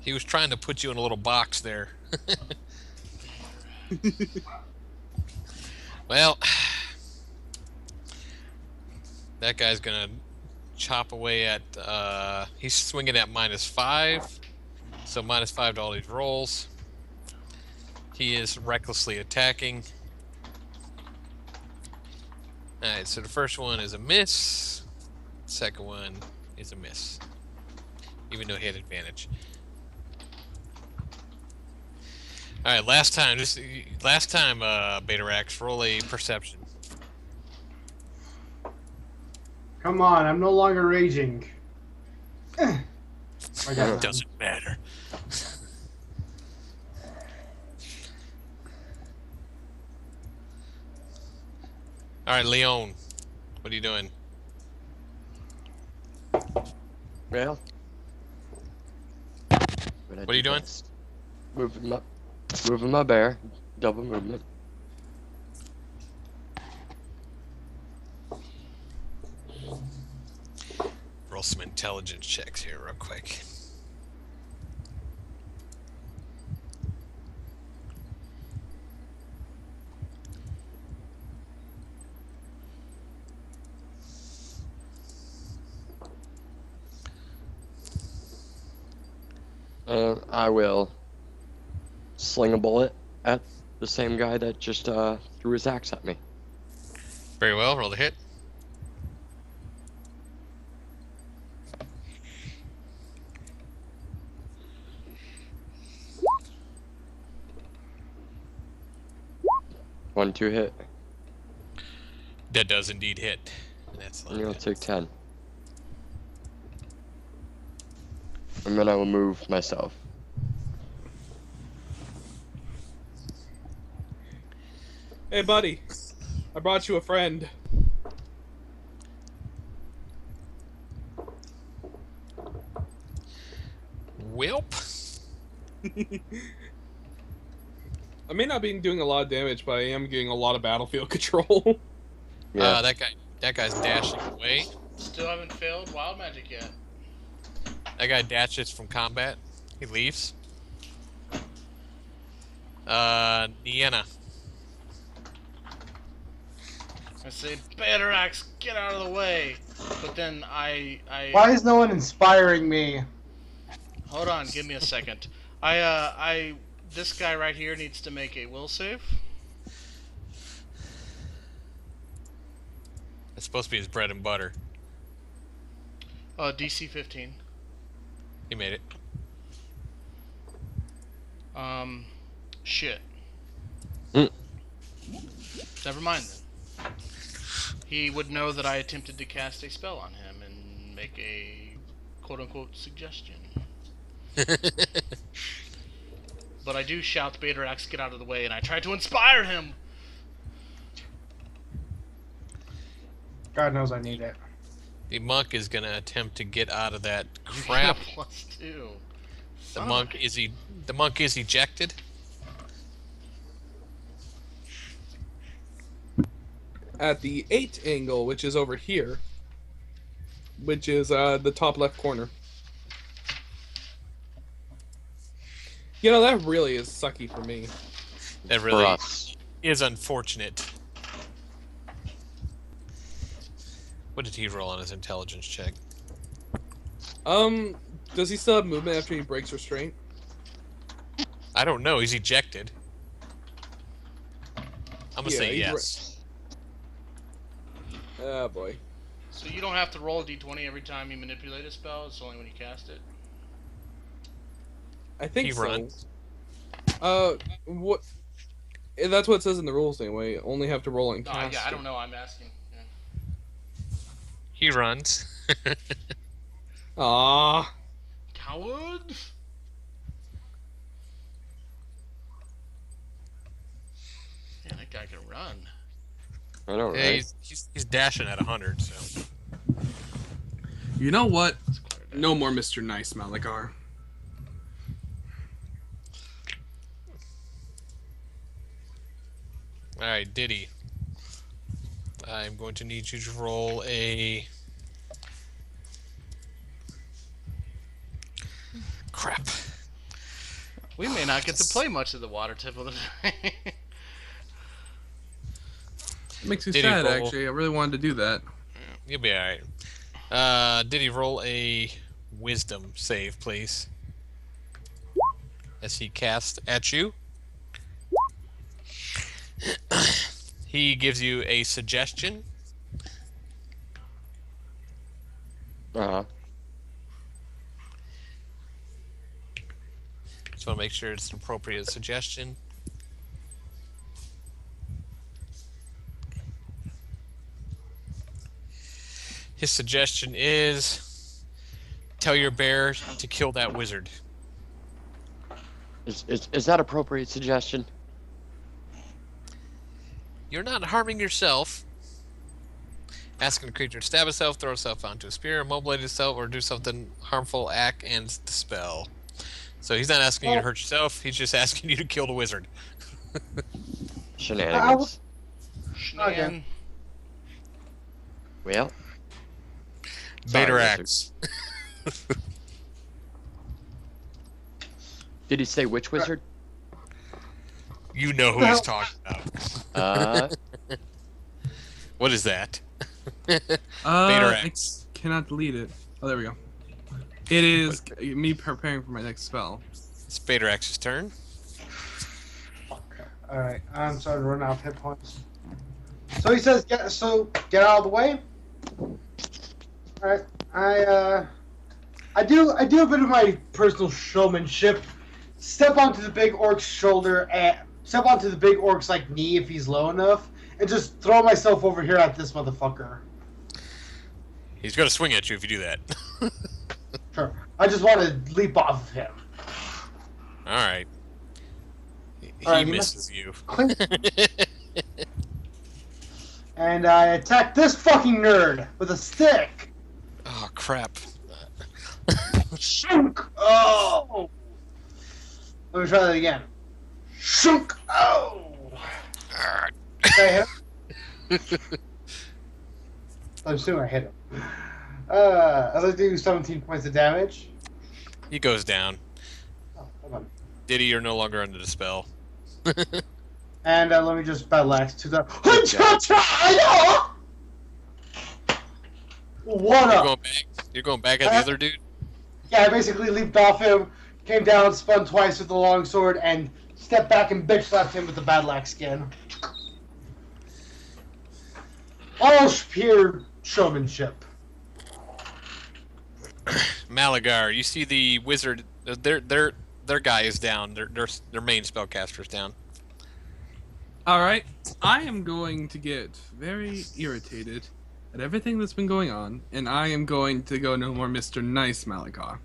[SPEAKER 1] He was trying to put you in a little box there. Well, that guy's gonna chop away at. He's swinging at -5, so -5 to all these rolls. He is recklessly attacking. All right, so the first one is a miss. Second one is a miss, even though he had advantage. All right, last time, Betarax, roll a perception.
[SPEAKER 2] Come on, I'm no longer raging. I got
[SPEAKER 1] It
[SPEAKER 2] none.
[SPEAKER 1] doesn't matter. All right, Leon, what are you doing?
[SPEAKER 5] Well.
[SPEAKER 1] What are you doing?
[SPEAKER 5] Moving my bear. Double movement.
[SPEAKER 1] Roll some intelligence checks here real quick.
[SPEAKER 5] I will sling a bullet at the same guy that just threw his axe at me.
[SPEAKER 1] Very well, roll the hit.
[SPEAKER 5] One, two hit.
[SPEAKER 1] That does indeed hit. And that's
[SPEAKER 5] And you'll take 10. And then I will move myself.
[SPEAKER 4] Hey, buddy. I brought you a friend.
[SPEAKER 1] Welp.
[SPEAKER 4] I may not be doing a lot of damage, but I am getting a lot of battlefield control.
[SPEAKER 5] Yeah.
[SPEAKER 1] That guy's dashing away.
[SPEAKER 3] Still haven't failed wild magic yet.
[SPEAKER 1] That guy dashes from combat. He leaves. Nienna.
[SPEAKER 3] I say, Betarax, get out of the way. But then
[SPEAKER 2] Why is no one inspiring me?
[SPEAKER 3] Hold on, give me a second. This guy right here needs to make a will save.
[SPEAKER 1] It's supposed to be his bread and butter.
[SPEAKER 3] DC 15.
[SPEAKER 1] He made it.
[SPEAKER 3] Shit.
[SPEAKER 5] Hmm.
[SPEAKER 3] Never mind then. He would know that I attempted to cast a spell on him and make a quote-unquote suggestion. But I do shout Betarax, get out of the way, and I try to inspire him!
[SPEAKER 2] God knows I need it.
[SPEAKER 1] The monk is gonna attempt to get out of that crap.
[SPEAKER 3] +2.
[SPEAKER 1] The monk is ejected.
[SPEAKER 4] At the 8 angle, which is over here, which is the top left corner. You know, that really is sucky for me.
[SPEAKER 1] That
[SPEAKER 5] For
[SPEAKER 1] really
[SPEAKER 5] us.
[SPEAKER 1] is unfortunate. What did he roll on his intelligence check?
[SPEAKER 4] Does he still have movement after he breaks restraint?
[SPEAKER 1] I don't know. He's ejected. I'm gonna say
[SPEAKER 4] he's
[SPEAKER 1] yes.
[SPEAKER 4] Oh boy.
[SPEAKER 3] So you don't have to roll a d20 every time you manipulate a spell, it's only when you cast it?
[SPEAKER 4] I think
[SPEAKER 1] He
[SPEAKER 4] so.
[SPEAKER 1] runs.
[SPEAKER 4] What? That's what it says in the rules anyway. Only have to roll and
[SPEAKER 3] No,
[SPEAKER 4] cast.
[SPEAKER 3] yeah, I don't know, I'm asking. Yeah.
[SPEAKER 1] He runs.
[SPEAKER 4] Ah.
[SPEAKER 3] Coward? Yeah, that guy can run.
[SPEAKER 5] I know,
[SPEAKER 1] Yeah,
[SPEAKER 5] right?
[SPEAKER 1] he's dashing at 100. So
[SPEAKER 4] You know what?
[SPEAKER 3] That's quite a bit.
[SPEAKER 4] No more Mr. Nice Malakar.
[SPEAKER 1] all right, Diddy. I'm going to need you to roll a. Crap.
[SPEAKER 3] We may not get to play much of the water temple today.
[SPEAKER 4] It makes me
[SPEAKER 1] Did he
[SPEAKER 4] sad,
[SPEAKER 1] roll?
[SPEAKER 4] actually. I really wanted to do that.
[SPEAKER 1] You'll be all right. Did he roll a wisdom save, please? As he casts at you. He gives you a suggestion.
[SPEAKER 5] Uh-huh.
[SPEAKER 1] Just want to make sure it's an appropriate suggestion. His suggestion is tell your bear to kill that wizard.
[SPEAKER 5] Is that appropriate suggestion?
[SPEAKER 1] You're not harming yourself. Asking the creature to stab itself, throw itself onto a spear, immobilize itself, or do something harmful act ends the spell. So he's not asking you to hurt yourself, he's just asking you to kill the wizard.
[SPEAKER 5] Shenanigans.
[SPEAKER 3] Shan.
[SPEAKER 5] Well.
[SPEAKER 1] Vader
[SPEAKER 5] Sorry,
[SPEAKER 1] acts.
[SPEAKER 5] Did he say which wizard?
[SPEAKER 1] You know who he's talking about. What is that? Vader
[SPEAKER 4] I
[SPEAKER 1] acts.
[SPEAKER 4] cannot delete it. Oh, there we go. It is me preparing for my next spell.
[SPEAKER 1] It's Vader X's turn.
[SPEAKER 2] Alright, I'm starting to run out of hit points. So he says, get out of the way. Alright, I do a bit of my personal showmanship. Step onto the big orc's shoulder and step onto the big orc's like knee if he's low enough, and just throw myself over here at this motherfucker.
[SPEAKER 1] He's going to swing at you if you do that.
[SPEAKER 2] Sure. I just want to leap off of him.
[SPEAKER 1] Alright. He
[SPEAKER 2] Alright, he
[SPEAKER 1] misses you.
[SPEAKER 2] And I attack this fucking nerd with a stick.
[SPEAKER 1] Oh, crap.
[SPEAKER 2] Shunk! Oh! Let me try that again. Shunk! Oh! Did I hit him? I'm assuming I hit him. I'd like to do 17 points of damage.
[SPEAKER 1] He goes down.
[SPEAKER 2] Oh, hold on.
[SPEAKER 1] Diddy, you're no longer under the spell.
[SPEAKER 2] And let me just battle axe to the. What
[SPEAKER 1] You're
[SPEAKER 2] up?
[SPEAKER 1] going back? You're going back at the other dude?
[SPEAKER 2] Yeah, I basically leaped off him, came down, spun twice with the long sword, and stepped back and bitch slapped him with the battle axe again. All pure showmanship.
[SPEAKER 1] Malagar, you see the wizard. Their guy is down. Their main spellcaster's down.
[SPEAKER 4] Alright, I am going to get very irritated at everything that's been going on, and I am going to go no more Mr. Nice Malakar.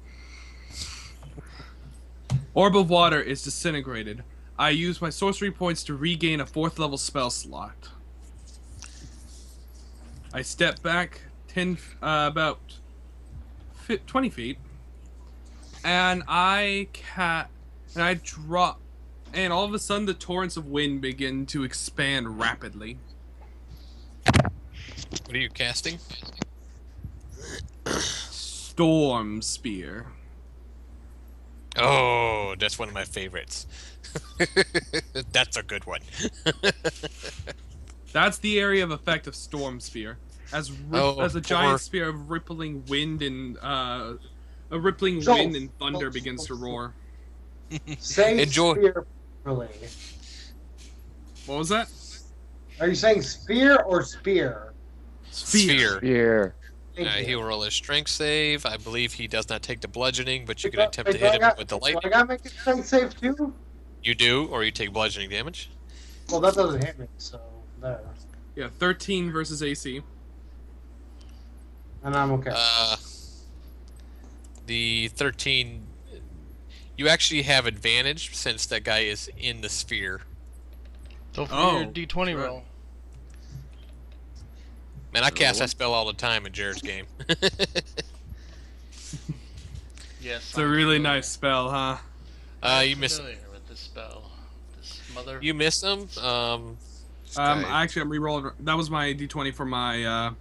[SPEAKER 4] Orb of Water is disintegrated. I use my sorcery points to regain a 4th level spell slot. I step back 20 feet, and I drop, and all of a sudden the torrents of wind begin to expand rapidly.
[SPEAKER 1] What are you casting?
[SPEAKER 4] Storm Spear.
[SPEAKER 1] Oh, that's one of my favorites. That's a good one.
[SPEAKER 4] That's the area of effect of Storm Spear. As a giant spear of rippling wind and wind and thunder begins to roar.
[SPEAKER 2] Say
[SPEAKER 1] Enjoy.
[SPEAKER 2] spear properly.
[SPEAKER 4] What was that?
[SPEAKER 2] Are you saying spear or spear?
[SPEAKER 1] Sphere.
[SPEAKER 5] Here.
[SPEAKER 2] Thank you.
[SPEAKER 1] He'll roll a strength save. I believe he does not take the bludgeoning, but you can
[SPEAKER 2] Wait,
[SPEAKER 1] attempt to
[SPEAKER 2] do
[SPEAKER 1] hit
[SPEAKER 2] I
[SPEAKER 1] him
[SPEAKER 2] got-
[SPEAKER 1] with the
[SPEAKER 2] do I
[SPEAKER 1] lightning.
[SPEAKER 2] gotta make a strength save too?
[SPEAKER 1] You do, or you take bludgeoning damage.
[SPEAKER 2] Well, that doesn't hit me, so there.
[SPEAKER 4] Yeah, 13 versus AC.
[SPEAKER 2] And I'm okay.
[SPEAKER 1] The 13. You actually have advantage since that guy is in the sphere.
[SPEAKER 3] Don't forget
[SPEAKER 4] Oh,
[SPEAKER 3] your D20
[SPEAKER 4] sure.
[SPEAKER 3] roll.
[SPEAKER 1] Man, I cast that
[SPEAKER 5] What?
[SPEAKER 1] spell all the time in Jared's game.
[SPEAKER 3] Yes.
[SPEAKER 4] It's a really nice spell, huh?
[SPEAKER 3] I'm
[SPEAKER 1] You missed.
[SPEAKER 3] familiar with this spell. This mother.
[SPEAKER 1] You missed them. This guy-
[SPEAKER 4] Actually, I'm re-rolling. That was my D20 for my.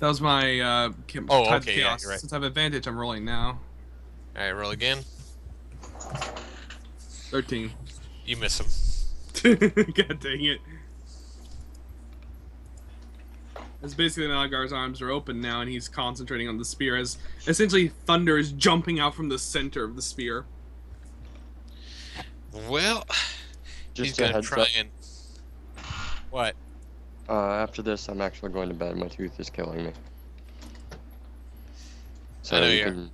[SPEAKER 4] That was my
[SPEAKER 1] Oh,
[SPEAKER 4] Tides of
[SPEAKER 1] okay, yeah,
[SPEAKER 4] Chaos.
[SPEAKER 1] you're right.
[SPEAKER 4] Since I have advantage, I'm rolling now.
[SPEAKER 1] All right, roll again.
[SPEAKER 4] 13.
[SPEAKER 1] You miss him.
[SPEAKER 4] God dang it. It's basically Nalgar's arms are open now, and he's concentrating on the spear as essentially thunder is jumping out from the center of the spear.
[SPEAKER 1] Well, he's
[SPEAKER 5] Just a
[SPEAKER 1] gonna
[SPEAKER 5] heads
[SPEAKER 1] try
[SPEAKER 5] up.
[SPEAKER 1] and what?
[SPEAKER 5] After this, I'm actually going to bed. My tooth is killing me. So
[SPEAKER 1] I know
[SPEAKER 5] you
[SPEAKER 1] you are.
[SPEAKER 5] can.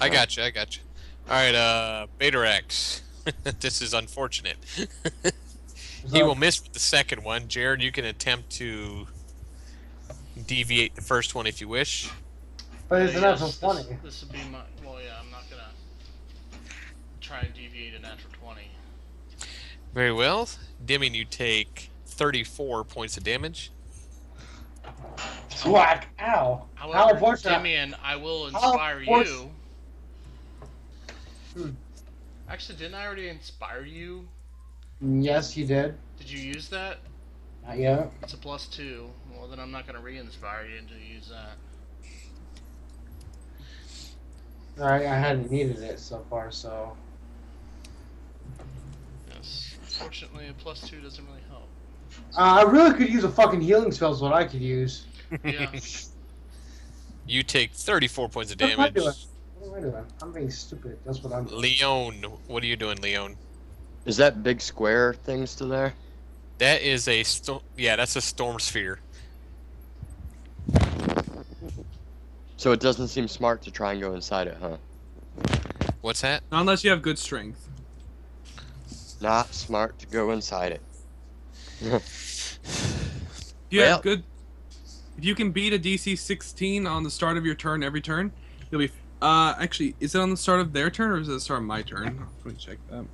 [SPEAKER 1] I got you. I got you. All right, Betarex. This is unfortunate. He will miss with the second one. Jared, you can attempt to deviate the first one if you wish.
[SPEAKER 2] But it's a natural 20.
[SPEAKER 3] This would be my. Well, yeah, I'm not gonna try and deviate a natural 20.
[SPEAKER 1] Very well. Dimming, you take 34 points of damage.
[SPEAKER 2] Whack! Ow! How
[SPEAKER 3] However,
[SPEAKER 2] unfortunate.
[SPEAKER 3] Dimian, I will inspire
[SPEAKER 2] unfortunate.
[SPEAKER 3] you.
[SPEAKER 2] Hmm.
[SPEAKER 3] Actually, didn't I already inspire you?
[SPEAKER 2] Yes, you did.
[SPEAKER 3] Did you use that?
[SPEAKER 2] Not yet.
[SPEAKER 3] It's a +2. Well, then I'm not gonna re-inspire you until you use that.
[SPEAKER 2] Alright, I hadn't needed it so far, so.
[SPEAKER 3] Yes. Unfortunately, a +2 doesn't really help.
[SPEAKER 2] I really could use a fucking healing spell, is what I could use.
[SPEAKER 3] Yeah.
[SPEAKER 1] You take 34 points of
[SPEAKER 2] What am I
[SPEAKER 1] damage.
[SPEAKER 2] doing? What am I doing? I'm being stupid. That's what I'm doing.
[SPEAKER 1] Leon, what are you doing, Leon?
[SPEAKER 5] Is that big square thing still there?
[SPEAKER 1] That is a yeah, that's a storm sphere.
[SPEAKER 5] So it doesn't seem smart to try and go inside it, huh?
[SPEAKER 1] What's that?
[SPEAKER 4] Not unless you have good strength.
[SPEAKER 5] Not smart to go inside it.
[SPEAKER 4] If you
[SPEAKER 5] Well-
[SPEAKER 4] have good. If you can beat a DC 16 on the start of your turn every turn, you'll be. Actually, is it on the start of their turn or is it the start of my turn? Let me check that.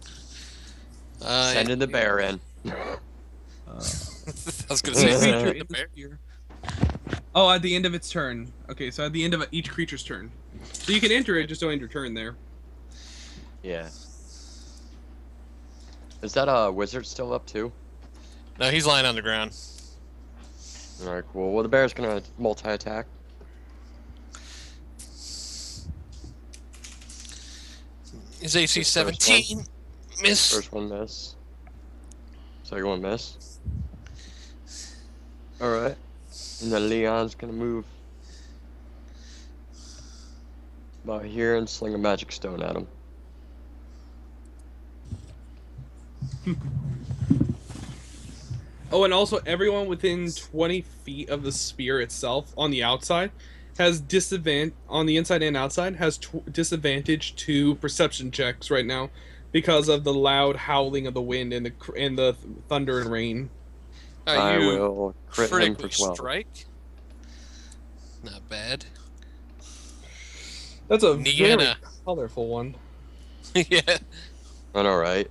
[SPEAKER 5] Sending the bear in.
[SPEAKER 1] I was gonna
[SPEAKER 4] Each
[SPEAKER 1] say
[SPEAKER 4] creature in the sphere. Oh, at the end of its turn. Okay, so at the end of each creature's turn. So you can enter it, just don't end your turn there.
[SPEAKER 5] Yeah. Is that wizard still up too?
[SPEAKER 1] No, he's lying on the ground.
[SPEAKER 5] Alright, cool. Well, the bear's gonna multi-attack.
[SPEAKER 1] His AC
[SPEAKER 5] First
[SPEAKER 1] 17. Miss.
[SPEAKER 5] First one miss. Second one miss. Alright. And then Leon's gonna move about here and sling a magic stone at him.
[SPEAKER 4] Oh, and also everyone within 20 feet of the spear itself on the outside has disadvantage on the inside and outside has disadvantage to perception checks right now because of the loud howling of the wind and the thunder and rain.
[SPEAKER 5] I
[SPEAKER 1] You
[SPEAKER 5] will crit him for
[SPEAKER 1] critically
[SPEAKER 5] 12.
[SPEAKER 1] strike. Not bad.
[SPEAKER 4] That's a very
[SPEAKER 1] Nienna.
[SPEAKER 4] colorful one.
[SPEAKER 1] Yeah.
[SPEAKER 5] Alright.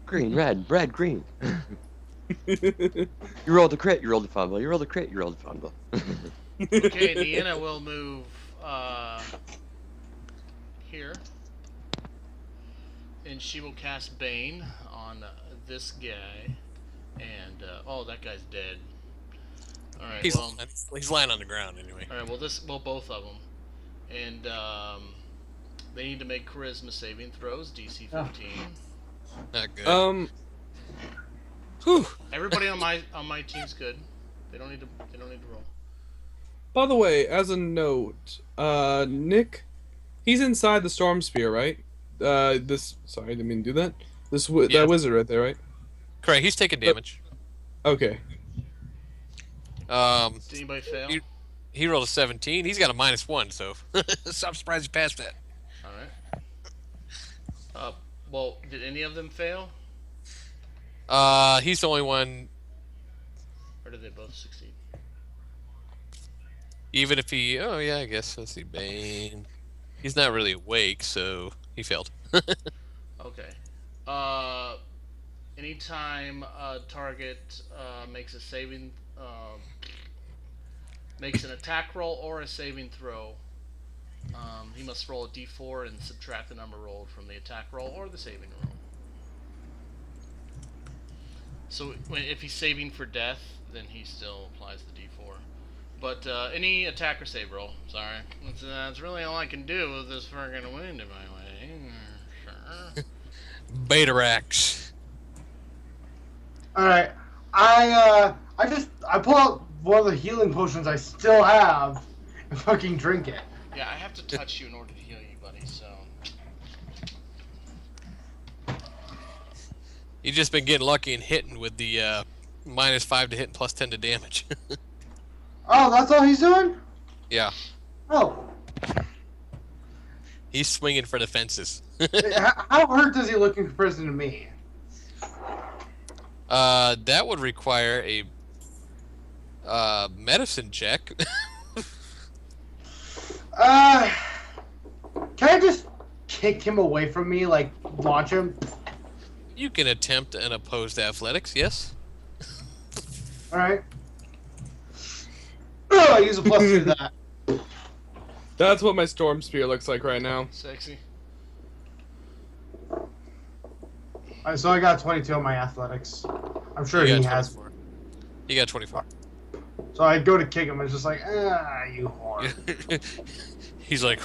[SPEAKER 5] Green, red, green. You rolled a crit, you rolled a fumble, you rolled a crit, you rolled a fumble.
[SPEAKER 3] Okay, Deanna will move here, and she will cast Bane on this guy, and oh, that guy's dead. All right,
[SPEAKER 1] He's lying on the ground anyway.
[SPEAKER 3] all right. Well, both of them, and they need to make charisma saving throws, DC 15.
[SPEAKER 1] Not good.
[SPEAKER 4] Whew.
[SPEAKER 3] Everybody on my team's good. They don't need to roll.
[SPEAKER 4] By the way, as a note, Nick, he's inside the storm spear, right? Sorry, I didn't mean to do that.
[SPEAKER 1] Yeah.
[SPEAKER 4] That wizard right there, right?
[SPEAKER 1] Correct. He's taking damage.
[SPEAKER 4] Okay.
[SPEAKER 3] Did anybody fail?
[SPEAKER 1] He rolled a 17. He's got a -1, so I'm surprised he passed that.
[SPEAKER 3] All right. Well, did any of them fail,
[SPEAKER 1] He's the only one.
[SPEAKER 3] or did they both succeed?
[SPEAKER 1] Even if he, oh yeah, I guess let's see, Bane. He's not really awake, so he failed.
[SPEAKER 3] Okay. Anytime a target makes a saving, makes an attack roll or a saving throw. He must roll a d4 and subtract the number rolled from the attack roll or the saving roll. So if he's saving for death, then he still applies the d4. But any attack or save roll. Sorry. That's really all I can do with this friggin' wind in my way. Sure.
[SPEAKER 1] Betarax.
[SPEAKER 2] Alright. I pull out one of the healing potions I still have and fucking drink it.
[SPEAKER 3] Yeah, I have to touch you in order to heal you, buddy, so...
[SPEAKER 1] You've just been getting lucky and hitting with the -5 to hit and +10 to damage.
[SPEAKER 2] Oh, that's all he's doing?
[SPEAKER 1] Yeah.
[SPEAKER 2] Oh.
[SPEAKER 1] He's swinging for the fences.
[SPEAKER 2] How hurt does he look in comparison to me?
[SPEAKER 1] That would require a medicine check.
[SPEAKER 2] Can I just kick him away from me, like launch him?
[SPEAKER 1] You can attempt an opposed athletics, yes.
[SPEAKER 2] Alright. I use a +2 to that.
[SPEAKER 4] That's what my storm spear looks like right now.
[SPEAKER 3] Sexy.
[SPEAKER 2] Alright, so I got 22 on my athletics. I'm sure
[SPEAKER 1] You
[SPEAKER 2] he
[SPEAKER 1] got
[SPEAKER 2] has.
[SPEAKER 1] 24. You got 24.
[SPEAKER 2] So I go to kick him, and it's just like, you whore.
[SPEAKER 1] He's like,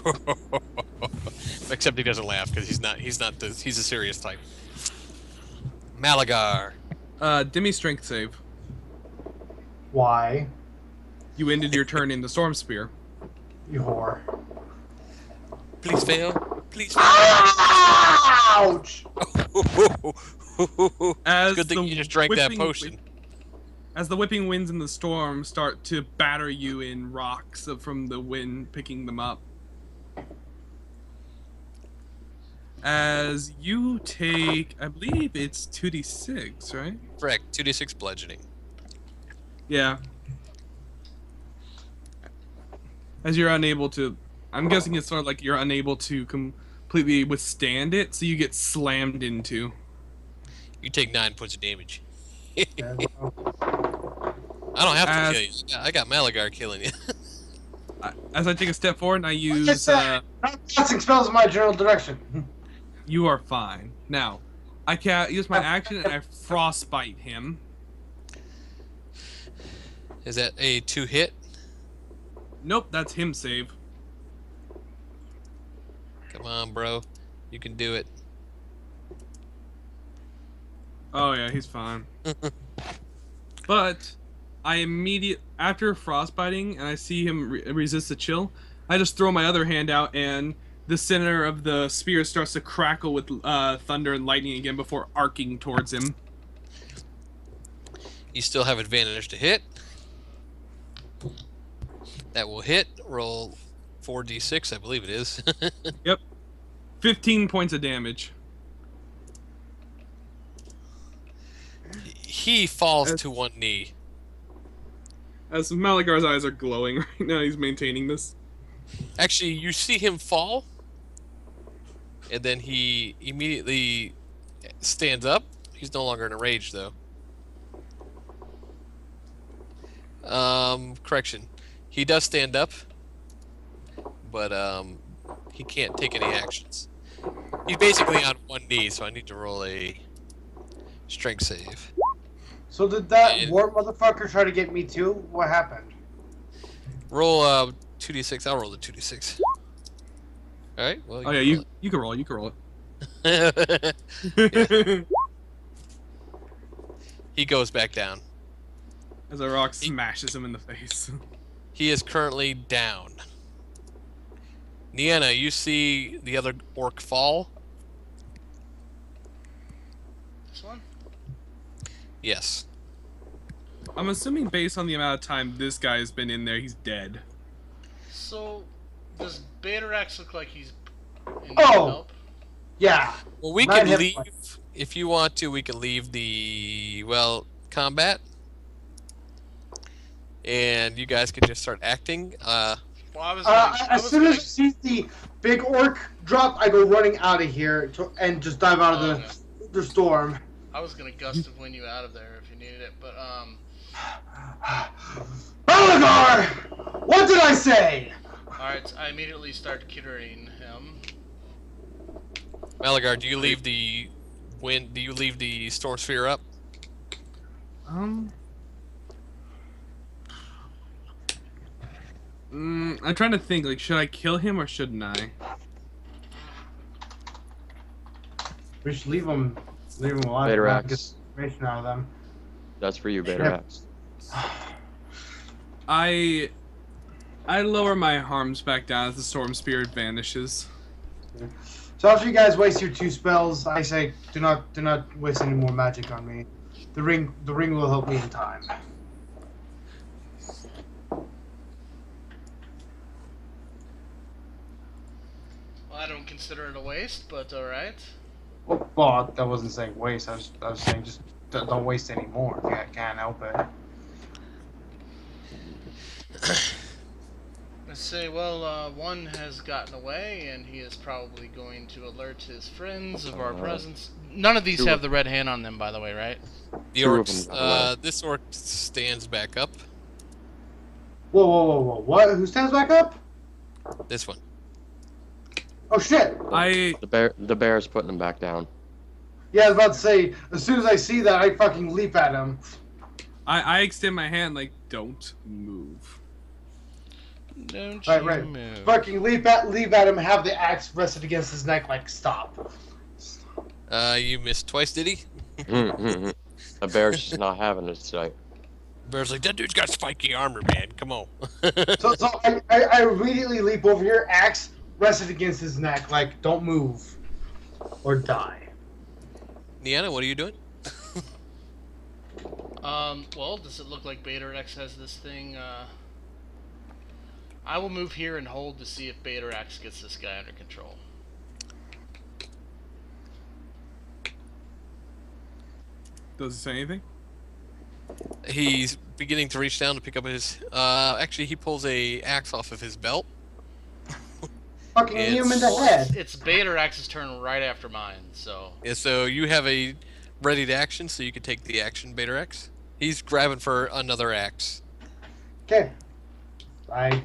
[SPEAKER 1] except he doesn't laugh because he's a serious type. Malagar.
[SPEAKER 4] Demi strength save.
[SPEAKER 2] Why?
[SPEAKER 4] You ended your turn in the storm spear.
[SPEAKER 2] You whore.
[SPEAKER 1] Please fail. Please fail.
[SPEAKER 2] Ouch!
[SPEAKER 4] As
[SPEAKER 1] Good thing
[SPEAKER 4] the
[SPEAKER 1] you just drank that
[SPEAKER 4] whipping
[SPEAKER 1] potion.
[SPEAKER 4] As the whipping winds in the storm start to batter you in rocks from the wind picking them up. As you take, I believe it's 2d6, right?
[SPEAKER 1] Correct. 2d6 bludgeoning.
[SPEAKER 4] Yeah. As you're unable to, I'm guessing it's sort of like you're unable to completely withstand it, so you get slammed into.
[SPEAKER 1] You take 9 points of damage. I
[SPEAKER 2] Yeah,
[SPEAKER 1] don't have to kill you. I got Malagar killing you.
[SPEAKER 4] As I take a step forward and I
[SPEAKER 2] Like I
[SPEAKER 4] use,
[SPEAKER 2] said, casting spells in my general direction.
[SPEAKER 4] you are fine. Now, I can use my action and I frostbite him.
[SPEAKER 1] Is that a 2-hit?
[SPEAKER 4] Nope, that's him save.
[SPEAKER 1] Come on, bro. You can do it.
[SPEAKER 4] Oh yeah, he's fine. But I after frostbiting and I see him resist the chill, I just throw my other hand out and the center of the spear starts to crackle with thunder and lightning again before arcing towards him.
[SPEAKER 1] You still have advantage to hit. That will hit. Roll 4d6, I believe it is.
[SPEAKER 4] Yep. 15 points of damage.
[SPEAKER 1] He falls to one knee.
[SPEAKER 4] As Malagar's eyes are glowing right now, he's maintaining this.
[SPEAKER 1] Actually, you see him fall, and then he immediately stands up. He's no longer in a rage, though. Correction. He does stand up, but he can't take any actions. He's basically on one knee, so I need to roll a strength save.
[SPEAKER 2] So did that warp motherfucker try to get me too? What happened?
[SPEAKER 1] Roll 2d6. I'll roll the 2d6. All right. Well.
[SPEAKER 4] Oh yeah, you can roll it. You can roll
[SPEAKER 1] it.
[SPEAKER 4] it.
[SPEAKER 1] He goes back down.
[SPEAKER 4] As a rock smashes him in the face.
[SPEAKER 1] He is currently down. Nienna, you see the other orc fall?
[SPEAKER 3] This one?
[SPEAKER 1] Yes.
[SPEAKER 4] I'm assuming based on the amount of time this guy has been in there, he's dead.
[SPEAKER 3] So, does Betarax look like he's in need
[SPEAKER 2] Oh!
[SPEAKER 3] of help?
[SPEAKER 2] Yeah.
[SPEAKER 1] Well, we
[SPEAKER 2] Not
[SPEAKER 1] can
[SPEAKER 2] him,
[SPEAKER 1] leave.
[SPEAKER 2] but-
[SPEAKER 1] If you want to, we can leave the, combat. And you guys can just start acting.
[SPEAKER 3] Well, I was gonna,
[SPEAKER 2] As soon as you see the big orc drop, I go running out of here and just dive out of the storm.
[SPEAKER 3] I was gonna gust of wind you out of there if you needed it, but
[SPEAKER 2] Malagar! What did I say?
[SPEAKER 3] Alright, I immediately start curing him.
[SPEAKER 1] Malagar, do you leave the storm sphere up?
[SPEAKER 4] I'm trying to think. Like, should I kill him or shouldn't I?
[SPEAKER 2] We should leave him alive.
[SPEAKER 5] Baterax.
[SPEAKER 2] Get information out of them.
[SPEAKER 5] That's for you, Baterax.
[SPEAKER 4] I lower my arms back down as the storm spirit vanishes.
[SPEAKER 2] So after you guys waste your 2 spells, I say do not waste any more magic on me. The ring will help me in time.
[SPEAKER 3] Well, I don't consider it a waste, but alright.
[SPEAKER 2] Well, I wasn't saying waste. I was saying just don't waste any more if you can't help it.
[SPEAKER 3] Let's say, well, one has gotten away, and he is probably going to alert his friends of our presence. None of these have the red hand on them, by the way, right?
[SPEAKER 1] The
[SPEAKER 5] Two of
[SPEAKER 1] orcs,
[SPEAKER 5] them.
[SPEAKER 1] this orc stands back up.
[SPEAKER 2] Whoa! What? Who stands back up?
[SPEAKER 1] This one.
[SPEAKER 2] Oh shit!
[SPEAKER 5] The bear's putting him back down.
[SPEAKER 2] Yeah, I was about to say. As soon as I see that, I fucking leap at him.
[SPEAKER 4] I extend my hand like, don't move.
[SPEAKER 3] Don't
[SPEAKER 2] Right.
[SPEAKER 3] you move.
[SPEAKER 2] Fucking leap at him. Have the axe rested against his neck. Like stop.
[SPEAKER 1] You missed twice, did he?
[SPEAKER 5] The bear's just not having it tonight.
[SPEAKER 1] Bear's like, that dude's got spiky armor, man. Come on.
[SPEAKER 2] So I immediately leap over here. Axe rested against his neck. Like don't move, or die.
[SPEAKER 1] Niana, what are you doing?
[SPEAKER 3] Well, does it look like Baterax has this thing? I will move here and hold to see if Baterax gets this guy under control.
[SPEAKER 4] Does it say anything?
[SPEAKER 1] He's beginning to reach down to pick up his. Actually, he pulls a axe off of his belt.
[SPEAKER 2] Fucking knee him in the head.
[SPEAKER 3] It's Baterax's turn right after mine, so...
[SPEAKER 1] Yeah, so you have a ready to action, so you can take the action, Baterax. He's grabbing for another axe.
[SPEAKER 2] Okay. I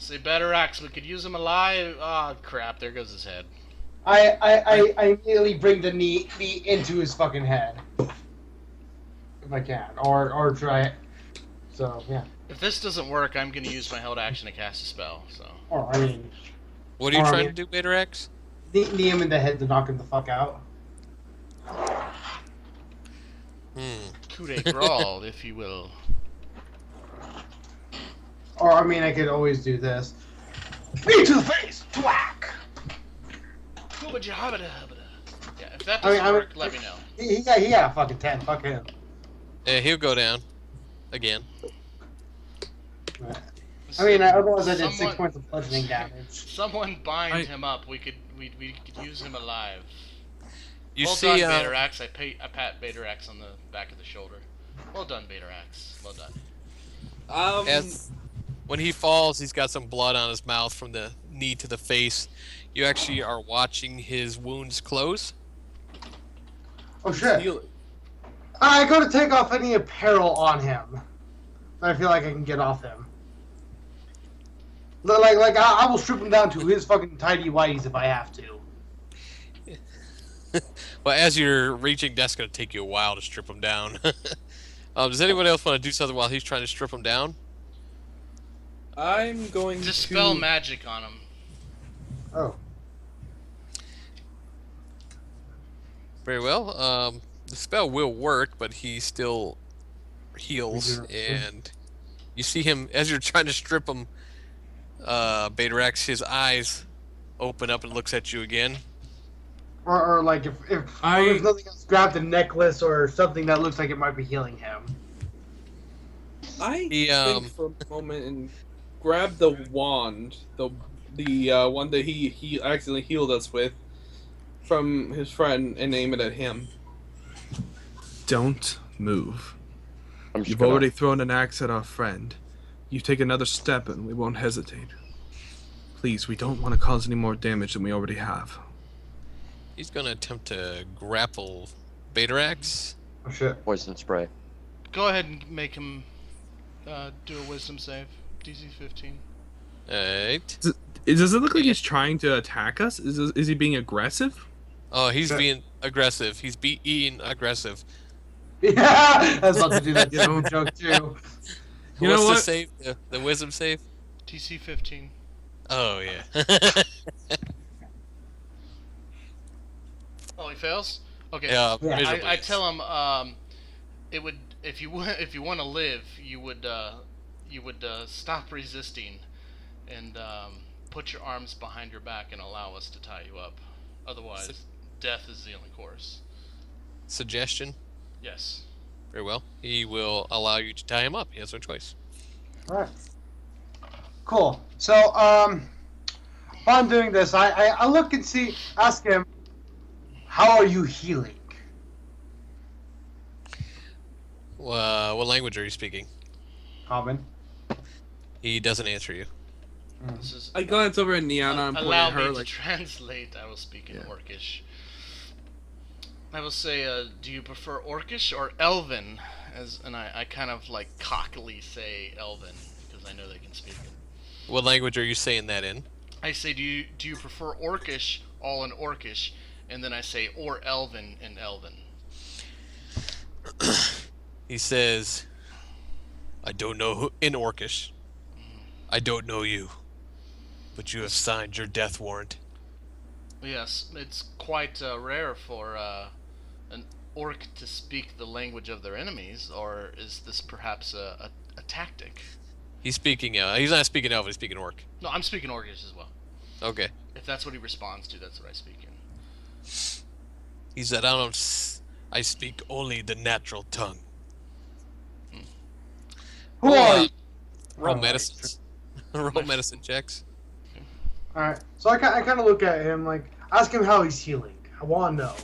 [SPEAKER 3] Say, Baterax, we could use him alive. Oh, crap, there goes his head.
[SPEAKER 2] I immediately bring the knee into his fucking head. If I can. Or try it. So, yeah.
[SPEAKER 3] If this doesn't work, I'm going to use my held action to cast a spell, so...
[SPEAKER 2] Or, I mean...
[SPEAKER 1] What are you trying to do, Baterax?
[SPEAKER 2] Knee him in the head to knock him the fuck out.
[SPEAKER 3] Coup de grace, if you will.
[SPEAKER 2] Or, I mean, I could always do this. Knee to the face! Thwack!
[SPEAKER 3] Yeah, if that doesn't work, let me know.
[SPEAKER 2] He got a fucking 10. Fuck him.
[SPEAKER 1] Yeah, he'll go down. Again.
[SPEAKER 2] I mean, otherwise I did 6 points of bludgeoning damage.
[SPEAKER 3] Someone bind him up. We could use him alive.
[SPEAKER 1] You
[SPEAKER 3] Well
[SPEAKER 1] see,
[SPEAKER 3] done, Baterax. I pat Baterax on the back of the shoulder. Well done, Baterax. Well done.
[SPEAKER 1] as when he falls, he's got some blood on his mouth from the knee to the face. You actually are watching his wounds close.
[SPEAKER 2] Oh shit. I go to take off any apparel on him. I feel like I can get off him. Like I will strip him down to his fucking tidy whities if I have to.
[SPEAKER 1] Well, as you're reaching, that's going to take you a while to strip him down. Does anyone else want to do something while he's trying to strip him down?
[SPEAKER 4] I'm going
[SPEAKER 3] Dispel
[SPEAKER 4] to...
[SPEAKER 3] magic on him.
[SPEAKER 2] Oh.
[SPEAKER 1] Very well. The spell will work, but he still heals, and you see him as you're trying to strip him. Baterax, his eyes open up and looks at you again.
[SPEAKER 2] Or like if there's nothing else, grab the necklace or something that looks like it might be healing him.
[SPEAKER 4] I think for a moment and grab the wand, the one that he accidentally healed us with from his friend, and aim it at him. Don't move. You've already thrown an axe at our friend. You take another step and we won't hesitate. Please, we don't want to cause any more damage than we already have.
[SPEAKER 1] He's going to attempt to grapple Baterax.
[SPEAKER 2] Oh shit.
[SPEAKER 5] Poison spray.
[SPEAKER 3] Go ahead and make him Do a wisdom save. DC 15.
[SPEAKER 1] Alright.
[SPEAKER 4] Does it look like he's trying to attack us? Is he being aggressive?
[SPEAKER 1] Oh, he's
[SPEAKER 2] Sure.
[SPEAKER 1] being aggressive. He's being aggressive.
[SPEAKER 2] Yeah, I was about to do that joke too.
[SPEAKER 4] You know
[SPEAKER 1] What's the
[SPEAKER 4] what?
[SPEAKER 1] save? The wisdom save?
[SPEAKER 3] DC 15.
[SPEAKER 1] Oh yeah.
[SPEAKER 3] Oh, he fails? Okay.
[SPEAKER 1] Yeah,
[SPEAKER 2] Yeah.
[SPEAKER 1] miserably,
[SPEAKER 3] I
[SPEAKER 1] yes.
[SPEAKER 3] tell him it would if you want to live, you would stop resisting and put your arms behind your back and allow us to tie you up. Otherwise, death is the only course.
[SPEAKER 1] Suggestion.
[SPEAKER 3] Yes.
[SPEAKER 1] Very well. He will allow you to tie him up. He has no choice.
[SPEAKER 2] All right. Cool. So, upon doing this, I look and ask him, how are you healing?
[SPEAKER 1] What language are you speaking?
[SPEAKER 2] Common.
[SPEAKER 1] He doesn't answer you.
[SPEAKER 3] This is
[SPEAKER 4] I glance over at Niana and point
[SPEAKER 3] allow
[SPEAKER 4] at
[SPEAKER 3] me
[SPEAKER 4] her
[SPEAKER 3] to
[SPEAKER 4] like,
[SPEAKER 3] translate. I will speak in
[SPEAKER 4] Yeah.
[SPEAKER 3] Orcish. I will say, do you prefer Orcish or Elven? And I kind of like cockily say Elven because I know they can speak it.
[SPEAKER 1] What language are you saying that in?
[SPEAKER 3] I say, do you prefer Orcish, all in Orcish, and then I say or Elven in Elven.
[SPEAKER 1] He says, I don't know who in Orcish. I don't know you. But you have signed your death warrant.
[SPEAKER 3] Yes, it's quite rare for an orc to speak the language of their enemies, or is this perhaps a tactic?
[SPEAKER 1] He's speaking he's not speaking Elven, he's speaking Orc.
[SPEAKER 3] No, I'm speaking Orcish as well.
[SPEAKER 1] Okay.
[SPEAKER 3] If that's what he responds to, that's what I speak in.
[SPEAKER 1] He said, I speak only the natural tongue.
[SPEAKER 2] Who are you?
[SPEAKER 1] Roll
[SPEAKER 2] Oh,
[SPEAKER 1] medicines. Roll medicine checks.
[SPEAKER 2] All right. So I kind of look at him, like, ask him how he's healing. I want to know.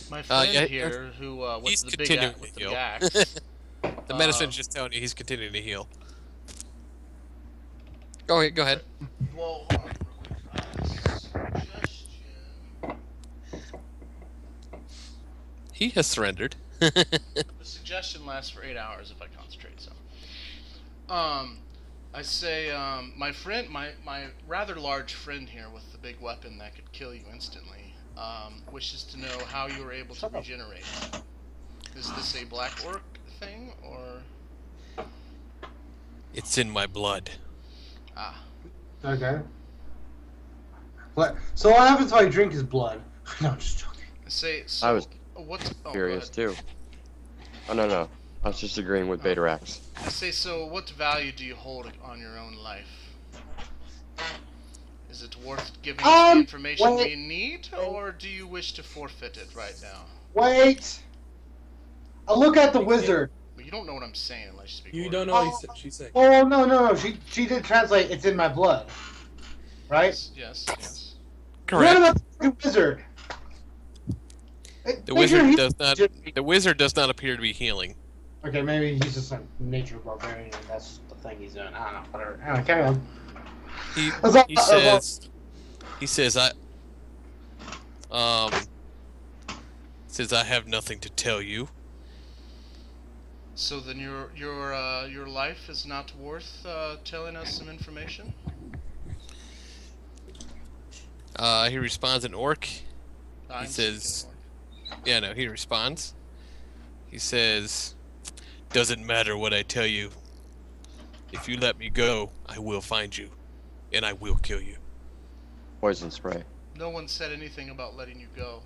[SPEAKER 3] My friend
[SPEAKER 1] yeah,
[SPEAKER 3] here, who
[SPEAKER 1] he's
[SPEAKER 3] with the big
[SPEAKER 1] continuing
[SPEAKER 3] with
[SPEAKER 1] to
[SPEAKER 3] the
[SPEAKER 1] heal.
[SPEAKER 3] axe.
[SPEAKER 1] The medicine's just telling you he's continuing to heal. Go ahead.
[SPEAKER 3] Well, hold on real quick. Suggestion.
[SPEAKER 1] He has surrendered.
[SPEAKER 3] The suggestion lasts for 8 hours if I concentrate. So, I say, my friend, my rather large friend here with the big weapon that could kill you instantly, wishes to know how you were able to regenerate. Is this a black orc thing or?
[SPEAKER 1] It's in my blood.
[SPEAKER 3] Ah,
[SPEAKER 2] Okay. So what happens if I drink his blood? No, I'm just joking.
[SPEAKER 3] I say. So,
[SPEAKER 5] I was
[SPEAKER 3] what's go
[SPEAKER 5] curious
[SPEAKER 3] ahead.
[SPEAKER 5] too. Oh no, I was just agreeing with Betarax.
[SPEAKER 3] I say, so what value do you hold on your own life? Is it worth giving us the information we need, or do you wish to forfeit it right now?
[SPEAKER 2] Wait. I look at the wizard.
[SPEAKER 3] Well, you don't know what I'm saying unless you speak
[SPEAKER 4] you
[SPEAKER 3] Orcish.
[SPEAKER 4] don't know what she's saying.
[SPEAKER 2] Oh no. She did translate. It's in my blood. Right.
[SPEAKER 3] Yes.
[SPEAKER 2] What
[SPEAKER 1] Correct.
[SPEAKER 2] about the wizard?
[SPEAKER 1] The
[SPEAKER 2] Make sure
[SPEAKER 1] wizard
[SPEAKER 2] he-
[SPEAKER 1] does not. The wizard does not appear to be healing.
[SPEAKER 2] Okay, maybe he's just a nature barbarian, and that's the thing he's doing. I don't know. Whatever. Anyway, carry on.
[SPEAKER 1] He says I have nothing to tell you.
[SPEAKER 3] So then your life is not worth telling us some information?
[SPEAKER 1] He responds in Orc.
[SPEAKER 3] I'm
[SPEAKER 1] says-
[SPEAKER 3] speaking
[SPEAKER 1] Yeah, no, he responds. He says, doesn't matter what I tell you. If you let me go, I will find you. And I will kill you.
[SPEAKER 5] Poison spray.
[SPEAKER 3] Orc. No one said anything about letting you go.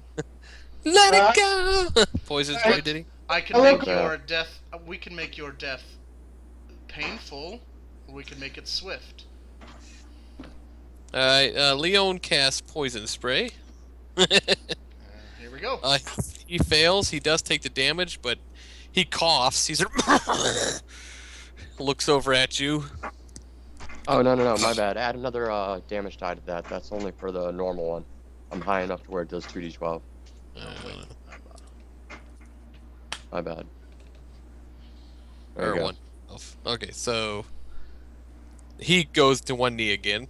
[SPEAKER 1] Let it go! Poison spray, did he?
[SPEAKER 3] I can
[SPEAKER 2] Hello,
[SPEAKER 3] make
[SPEAKER 5] Carl.
[SPEAKER 3] your death. We can make your death painful, or we can make it swift.
[SPEAKER 1] Leon casts poison spray.
[SPEAKER 3] Here we go.
[SPEAKER 1] He fails. He does take the damage, but he coughs. He's looks over at you.
[SPEAKER 5] Oh no, my bad. Add another damage die to that. That's only for the normal one. I'm high enough to where it does 2d12. My bad. There
[SPEAKER 1] Or
[SPEAKER 5] we go.
[SPEAKER 1] one. Okay, so he goes to one knee again.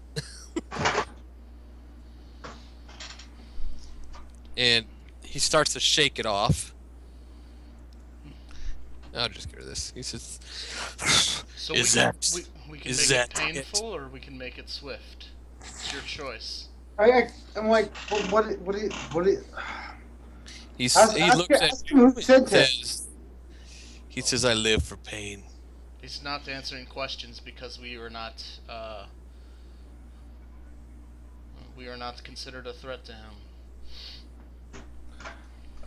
[SPEAKER 1] And he starts to shake it off. I'll just get rid of this. He says,
[SPEAKER 3] So
[SPEAKER 1] "Is
[SPEAKER 3] we can,
[SPEAKER 1] that
[SPEAKER 3] we can
[SPEAKER 1] is
[SPEAKER 3] make it
[SPEAKER 1] that
[SPEAKER 3] painful or we can make it swift. It's your choice.
[SPEAKER 2] I'm like, what?
[SPEAKER 1] He looks at
[SPEAKER 2] Ask
[SPEAKER 1] you
[SPEAKER 2] him who
[SPEAKER 1] and
[SPEAKER 2] sent it.
[SPEAKER 1] he says, I live for pain.
[SPEAKER 3] He's not answering questions because we are not considered a threat to him.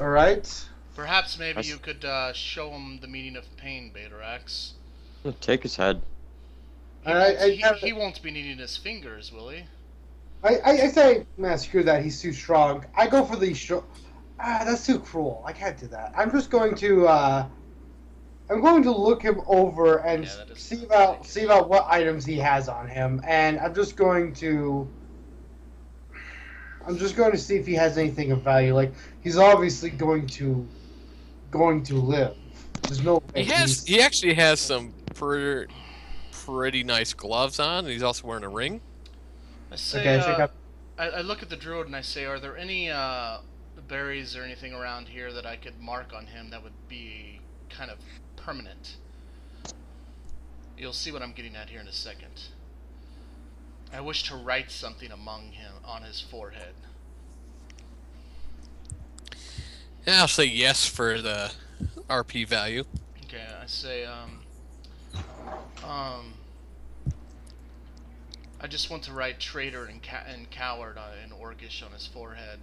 [SPEAKER 2] All right.
[SPEAKER 3] Perhaps maybe you could show him the meaning of pain, Betarax.
[SPEAKER 5] Take his head.
[SPEAKER 3] He won't be needing his fingers, will he?
[SPEAKER 2] I say, man, screw that. He's too strong. I go for the that's too cruel. I can't do that. I'm just going to I'm going to look him over and see about what items he has on him, and I'm just going to see if he has anything of value. Like, he's obviously going to live. There's no way.
[SPEAKER 1] He actually has some pretty nice gloves on, and he's also wearing a ring.
[SPEAKER 3] I say,
[SPEAKER 2] Okay,
[SPEAKER 3] I look at the druid and I say, are there any berries or anything around here that I could mark on him that would be kind of permanent? You'll see what I'm getting at here in a second. I wish to write something among him on his forehead.
[SPEAKER 1] Yeah, I'll say yes for the RP value.
[SPEAKER 3] Okay, I say, I just want to write traitor and coward in Orcish on his forehead,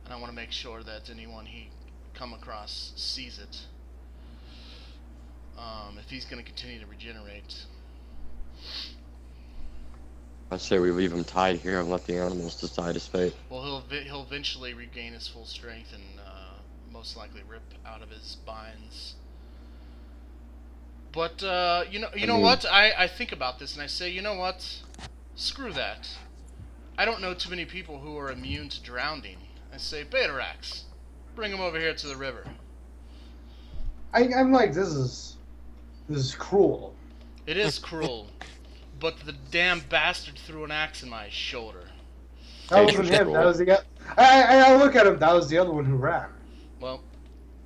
[SPEAKER 3] and I want to make sure that anyone he come across sees it. If he's going to continue to regenerate.
[SPEAKER 5] I say we leave him tied here and let the animals decide his fate.
[SPEAKER 3] Well, he'll eventually regain his full strength and most likely rip out of his binds. But you know what? I think about this and I say, you know what? Screw that. I don't know too many people who are immune to drowning. I say, Betarax, bring him over here to the river.
[SPEAKER 2] I'm like, this is cruel.
[SPEAKER 3] It is cruel, but the damn bastard threw an axe in my shoulder.
[SPEAKER 2] That wasn't him. That was the guy. I look at him. That was the other one who ran.
[SPEAKER 3] Well,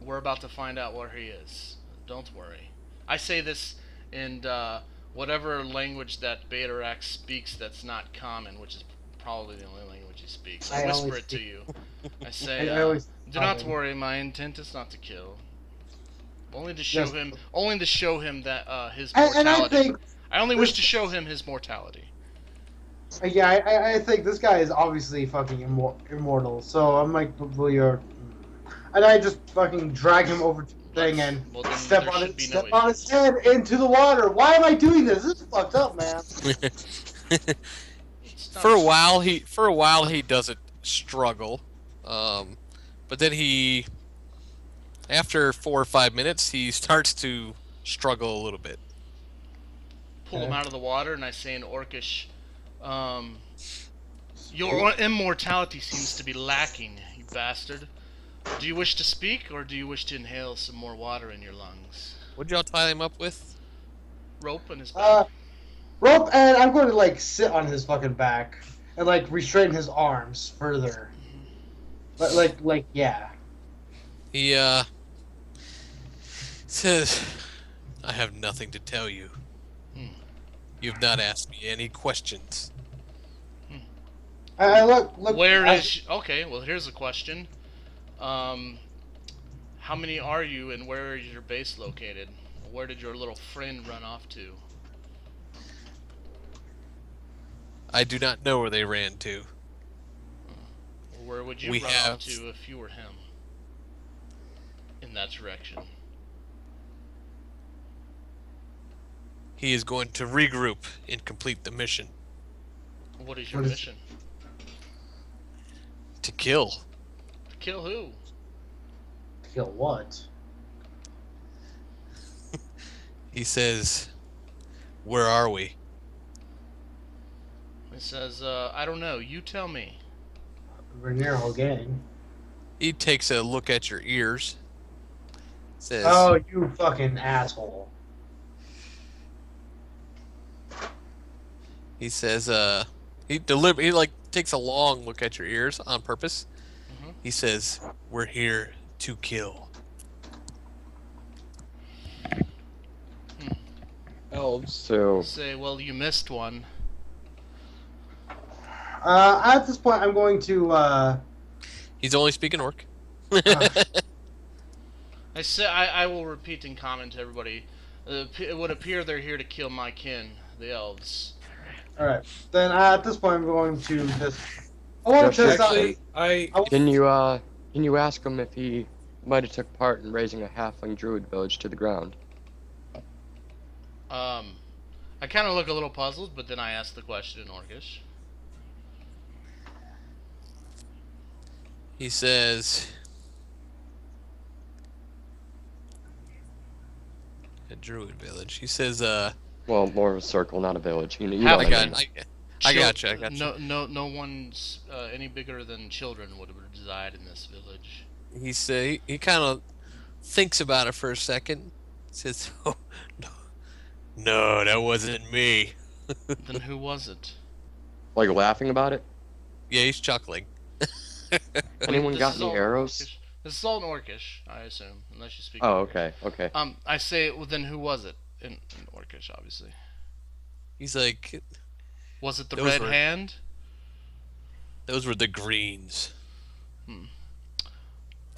[SPEAKER 3] we're about to find out where he is. Don't worry. I say this in whatever language that Betarax speaks that's not common, which is probably the only language he speaks. I whisper it to you. I say, do not worry, my intent is not to kill. Only to show him that his mortality. I only wish to show him his mortality.
[SPEAKER 2] Yeah, I think this guy is obviously fucking immortal. So I'm like, and I just fucking drag him over to the thing and step on his head into the water. Why am I doing this? This is fucked up, man.
[SPEAKER 1] For a while he doesn't struggle, but then after 4 or 5 minutes he starts to struggle a little bit.
[SPEAKER 3] Pull him out of the water and I say in Orcish, your immortality seems to be lacking, you bastard. Do you wish to speak, or do you wish to inhale some more water in your lungs?
[SPEAKER 1] What'd y'all tie him up with?
[SPEAKER 3] Rope on his back.
[SPEAKER 2] Rope, and I'm going to, like, sit on his fucking back and, like, restrain his arms further. But, like, yeah.
[SPEAKER 1] He, says, I have nothing to tell you. You've not asked me any questions.
[SPEAKER 2] I look.
[SPEAKER 3] Okay, well, here's a question. How many are you, and where is your base located? Where did your little friend run off to?
[SPEAKER 1] I do not know where they ran to.
[SPEAKER 3] Where would you run off to if you were him? In that direction.
[SPEAKER 1] He is going to regroup and complete the mission.
[SPEAKER 3] What is your mission?
[SPEAKER 1] To kill.
[SPEAKER 3] To kill who?
[SPEAKER 2] To kill what?
[SPEAKER 1] He says, where are we?
[SPEAKER 3] He says, I don't know. You tell me.
[SPEAKER 2] We're near Hogang.
[SPEAKER 1] He takes a look at your ears. Says,
[SPEAKER 2] oh, you fucking asshole.
[SPEAKER 1] He says, he like takes a long look at your ears on purpose.
[SPEAKER 3] Mm-hmm.
[SPEAKER 1] He says, we're here to kill.
[SPEAKER 4] elves.
[SPEAKER 5] So
[SPEAKER 3] Say, well, you missed one.
[SPEAKER 2] At this point, I'm going to.
[SPEAKER 1] He's only speaking orc.
[SPEAKER 3] I say, I will repeat in common to everybody. It would appear they're here to kill my kin, the elves.
[SPEAKER 2] All right. Then at this point, I'm going to just. I want to
[SPEAKER 5] Josh,
[SPEAKER 2] test out.
[SPEAKER 4] Actually,
[SPEAKER 5] can you ask him if he might have took part in raising a halfling druid village to the ground?
[SPEAKER 3] I kind of look a little puzzled, but then I ask the question in Orcish.
[SPEAKER 1] He says, a druid village. He says,
[SPEAKER 5] Well, more of a circle, not a village. You know
[SPEAKER 3] How-
[SPEAKER 5] what
[SPEAKER 1] I got,
[SPEAKER 5] mean.
[SPEAKER 1] I gotcha, I gotcha.
[SPEAKER 3] No one's any bigger than children would reside in this village.
[SPEAKER 1] He kind of thinks about it for a second. Says, "Oh, no, that wasn't me."
[SPEAKER 3] Then who was it?
[SPEAKER 5] Like laughing about it?
[SPEAKER 1] Yeah, he's chuckling.
[SPEAKER 5] Anyone
[SPEAKER 3] This
[SPEAKER 5] got
[SPEAKER 3] is
[SPEAKER 5] any
[SPEAKER 3] all in
[SPEAKER 5] arrows?
[SPEAKER 3] Orcish. This is all in Orcish, I assume, unless you speak.
[SPEAKER 5] Oh,
[SPEAKER 3] Orcish.
[SPEAKER 5] okay.
[SPEAKER 3] I say, well, then who was it? In Orcish, obviously.
[SPEAKER 1] He's like,
[SPEAKER 3] Was it the
[SPEAKER 1] Those
[SPEAKER 3] Red
[SPEAKER 1] were-
[SPEAKER 3] Hand?
[SPEAKER 1] those were the greens.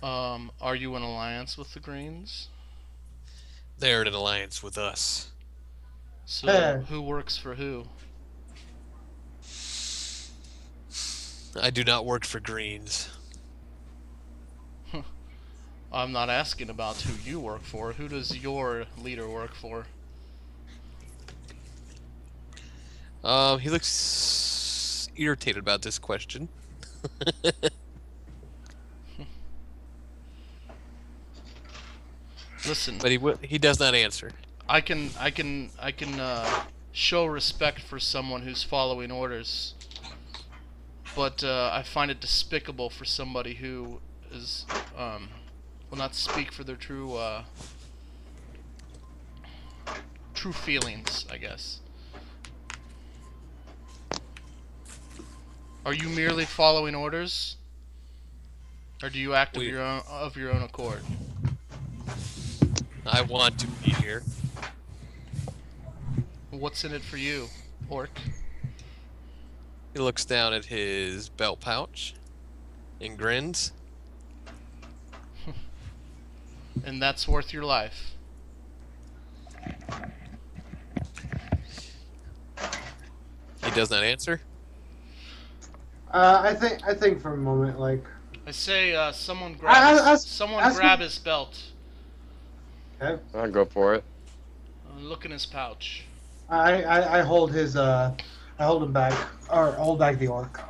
[SPEAKER 3] Are you in alliance with the Greens?
[SPEAKER 1] They're in an alliance with us.
[SPEAKER 3] So
[SPEAKER 2] Hey.
[SPEAKER 3] who works for who?
[SPEAKER 1] I do not work for greens.
[SPEAKER 3] I'm not asking about who you work for. Who does your leader work for?
[SPEAKER 1] He looks irritated about this question.
[SPEAKER 3] Listen,
[SPEAKER 1] But he does not answer.
[SPEAKER 3] I can show respect for someone who's following orders, but I find it despicable for somebody who is will not speak for their true feelings, I guess. Are you merely following orders, or do you act of your own accord?
[SPEAKER 1] I want to be here.
[SPEAKER 3] What's in it for you, Orc?
[SPEAKER 1] He looks down at his belt pouch and grins.
[SPEAKER 3] And that's worth your life.
[SPEAKER 1] He does not answer.
[SPEAKER 2] I think for a moment, like.
[SPEAKER 3] I say, someone
[SPEAKER 2] ask
[SPEAKER 3] grab
[SPEAKER 2] him-
[SPEAKER 3] his belt.
[SPEAKER 2] Okay.
[SPEAKER 5] I'll go for it.
[SPEAKER 3] Look in his pouch.
[SPEAKER 2] I hold his I hold him back or hold back the orc.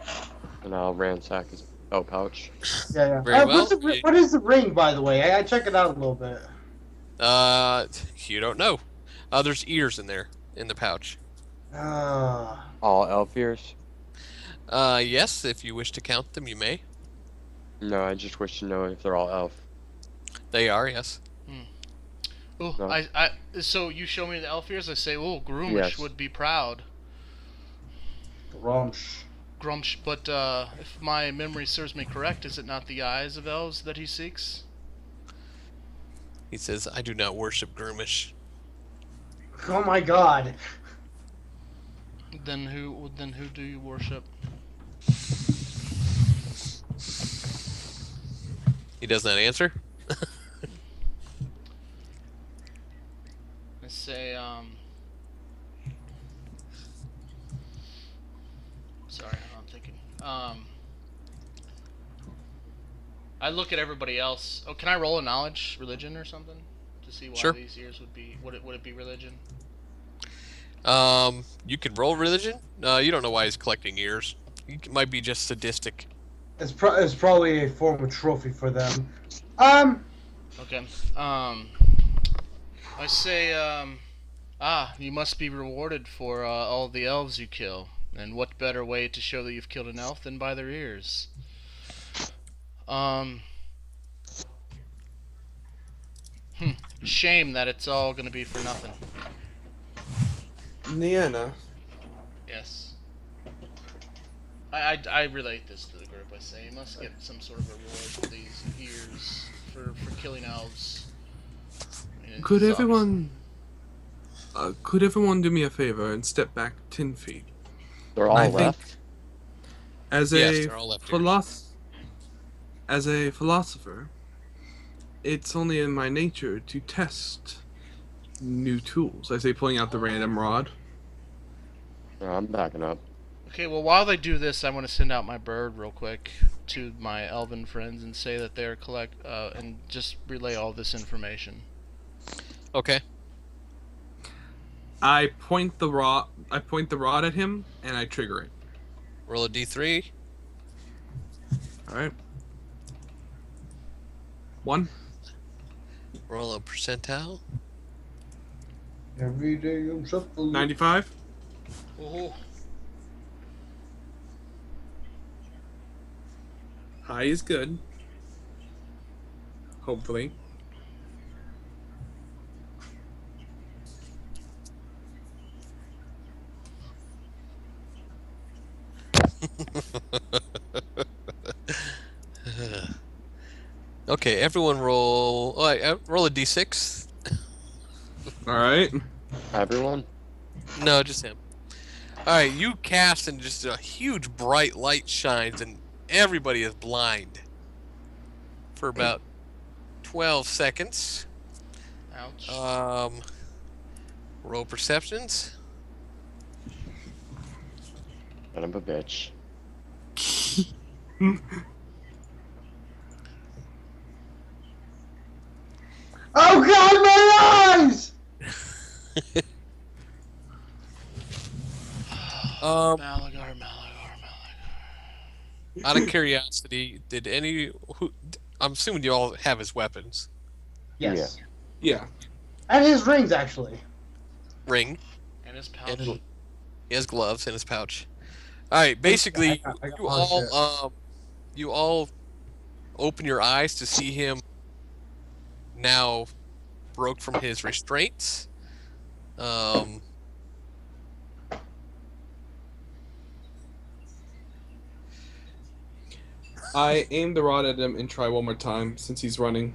[SPEAKER 5] And I'll ransack his belt pouch.
[SPEAKER 2] Yeah.
[SPEAKER 1] Very
[SPEAKER 2] What's
[SPEAKER 1] well.
[SPEAKER 2] what is the ring, by the way? I check it out a little bit.
[SPEAKER 1] You don't know. There's ears in there, in the pouch.
[SPEAKER 5] All elf ears?
[SPEAKER 1] Yes, if you wish to count them, you may.
[SPEAKER 5] No, I just wish to know if they're all elf.
[SPEAKER 1] They are, yes.
[SPEAKER 3] Oh,
[SPEAKER 5] No.
[SPEAKER 3] so you show me the elf ears. I say, oh, Groomish
[SPEAKER 5] Yes.
[SPEAKER 3] would be proud.
[SPEAKER 2] Rumsh.
[SPEAKER 3] Grumsh, but if my memory serves me correct, is it not the eyes of elves that he seeks?
[SPEAKER 1] He says, I do not worship Groomish.
[SPEAKER 2] Oh my god.
[SPEAKER 3] Then who do you worship?
[SPEAKER 1] He does not answer.
[SPEAKER 3] I say, sorry, I'm thinking. I look at everybody else. Oh, can I roll a knowledge religion or something to see why
[SPEAKER 1] Sure.
[SPEAKER 3] these ears would be? Would it be religion?
[SPEAKER 1] You can roll religion. You don't know why he's collecting ears. He might be just sadistic.
[SPEAKER 2] It's probably a form of trophy for them.
[SPEAKER 3] Okay. I say, you must be rewarded for all the elves you kill. And what better way to show that you've killed an elf than by their ears? Shame that it's all gonna be for nothing.
[SPEAKER 4] Niana,
[SPEAKER 3] Yes. I relate this to the group. I say you must get some sort of reward for these ears for killing elves. I mean,
[SPEAKER 4] could
[SPEAKER 3] it's
[SPEAKER 4] everyone... Could everyone do me a favor and step back 10 feet?
[SPEAKER 5] They're
[SPEAKER 4] I
[SPEAKER 5] all
[SPEAKER 4] think
[SPEAKER 5] left.
[SPEAKER 4] As
[SPEAKER 1] Yes,
[SPEAKER 4] a
[SPEAKER 1] they're all left
[SPEAKER 4] as a philosopher, it's only in my nature to test new tools. I say, pulling out the random rod.
[SPEAKER 5] No, I'm backing up.
[SPEAKER 3] Okay, well, while they do this, I want to send out my bird real quick to my elven friends and say that they're and just relay all this information.
[SPEAKER 1] Okay.
[SPEAKER 4] I point the rod. At him, and I trigger it.
[SPEAKER 1] Roll a d3.
[SPEAKER 4] All right. 1.
[SPEAKER 1] Roll a percentile.
[SPEAKER 2] Every day I'm shuffling.
[SPEAKER 4] 95.
[SPEAKER 3] Oh,
[SPEAKER 4] High is good. Hopefully.
[SPEAKER 1] Okay, everyone roll. Roll a d6.
[SPEAKER 4] All right.
[SPEAKER 5] Everyone?
[SPEAKER 1] No, just him. All right, you cast, and just a huge bright light shines, and everybody is blind for about 12 seconds.
[SPEAKER 3] ouch.
[SPEAKER 1] Roll perceptions.
[SPEAKER 5] Son of a bitch.
[SPEAKER 2] Oh God, my eyes!
[SPEAKER 3] Malagar.
[SPEAKER 1] Out of curiosity, did any who? I'm assuming you all have his weapons.
[SPEAKER 2] Yes.
[SPEAKER 4] Yeah.
[SPEAKER 2] And his rings, actually.
[SPEAKER 1] Ring.
[SPEAKER 3] And his pouch.
[SPEAKER 1] And he has gloves in his pouch. All right, basically,
[SPEAKER 2] I got
[SPEAKER 1] you
[SPEAKER 2] all shit.
[SPEAKER 1] all you all open your eyes to see him now broke from his restraints.
[SPEAKER 4] I aim the rod at him and try one more time since he's running.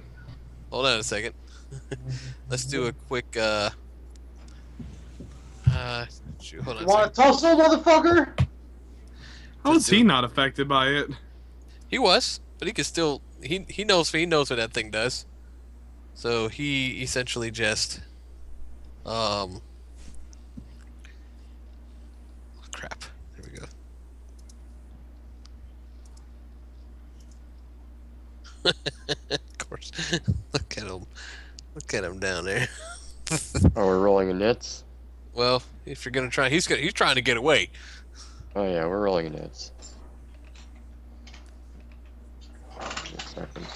[SPEAKER 1] Hold on a second. Let's do a quick. Shoot, hold on.
[SPEAKER 2] You want to tussle, motherfucker?
[SPEAKER 4] How is he not affected by it?
[SPEAKER 1] He was, but he could still. He knows what that thing does. So he essentially just. Crap. There we go. Of course. Look at him. Look at him down there.
[SPEAKER 5] Oh, we're rolling in nits?
[SPEAKER 1] Well, if you're gonna try, he's trying to get away.
[SPEAKER 5] Oh yeah, we're rolling in nits. 6 seconds.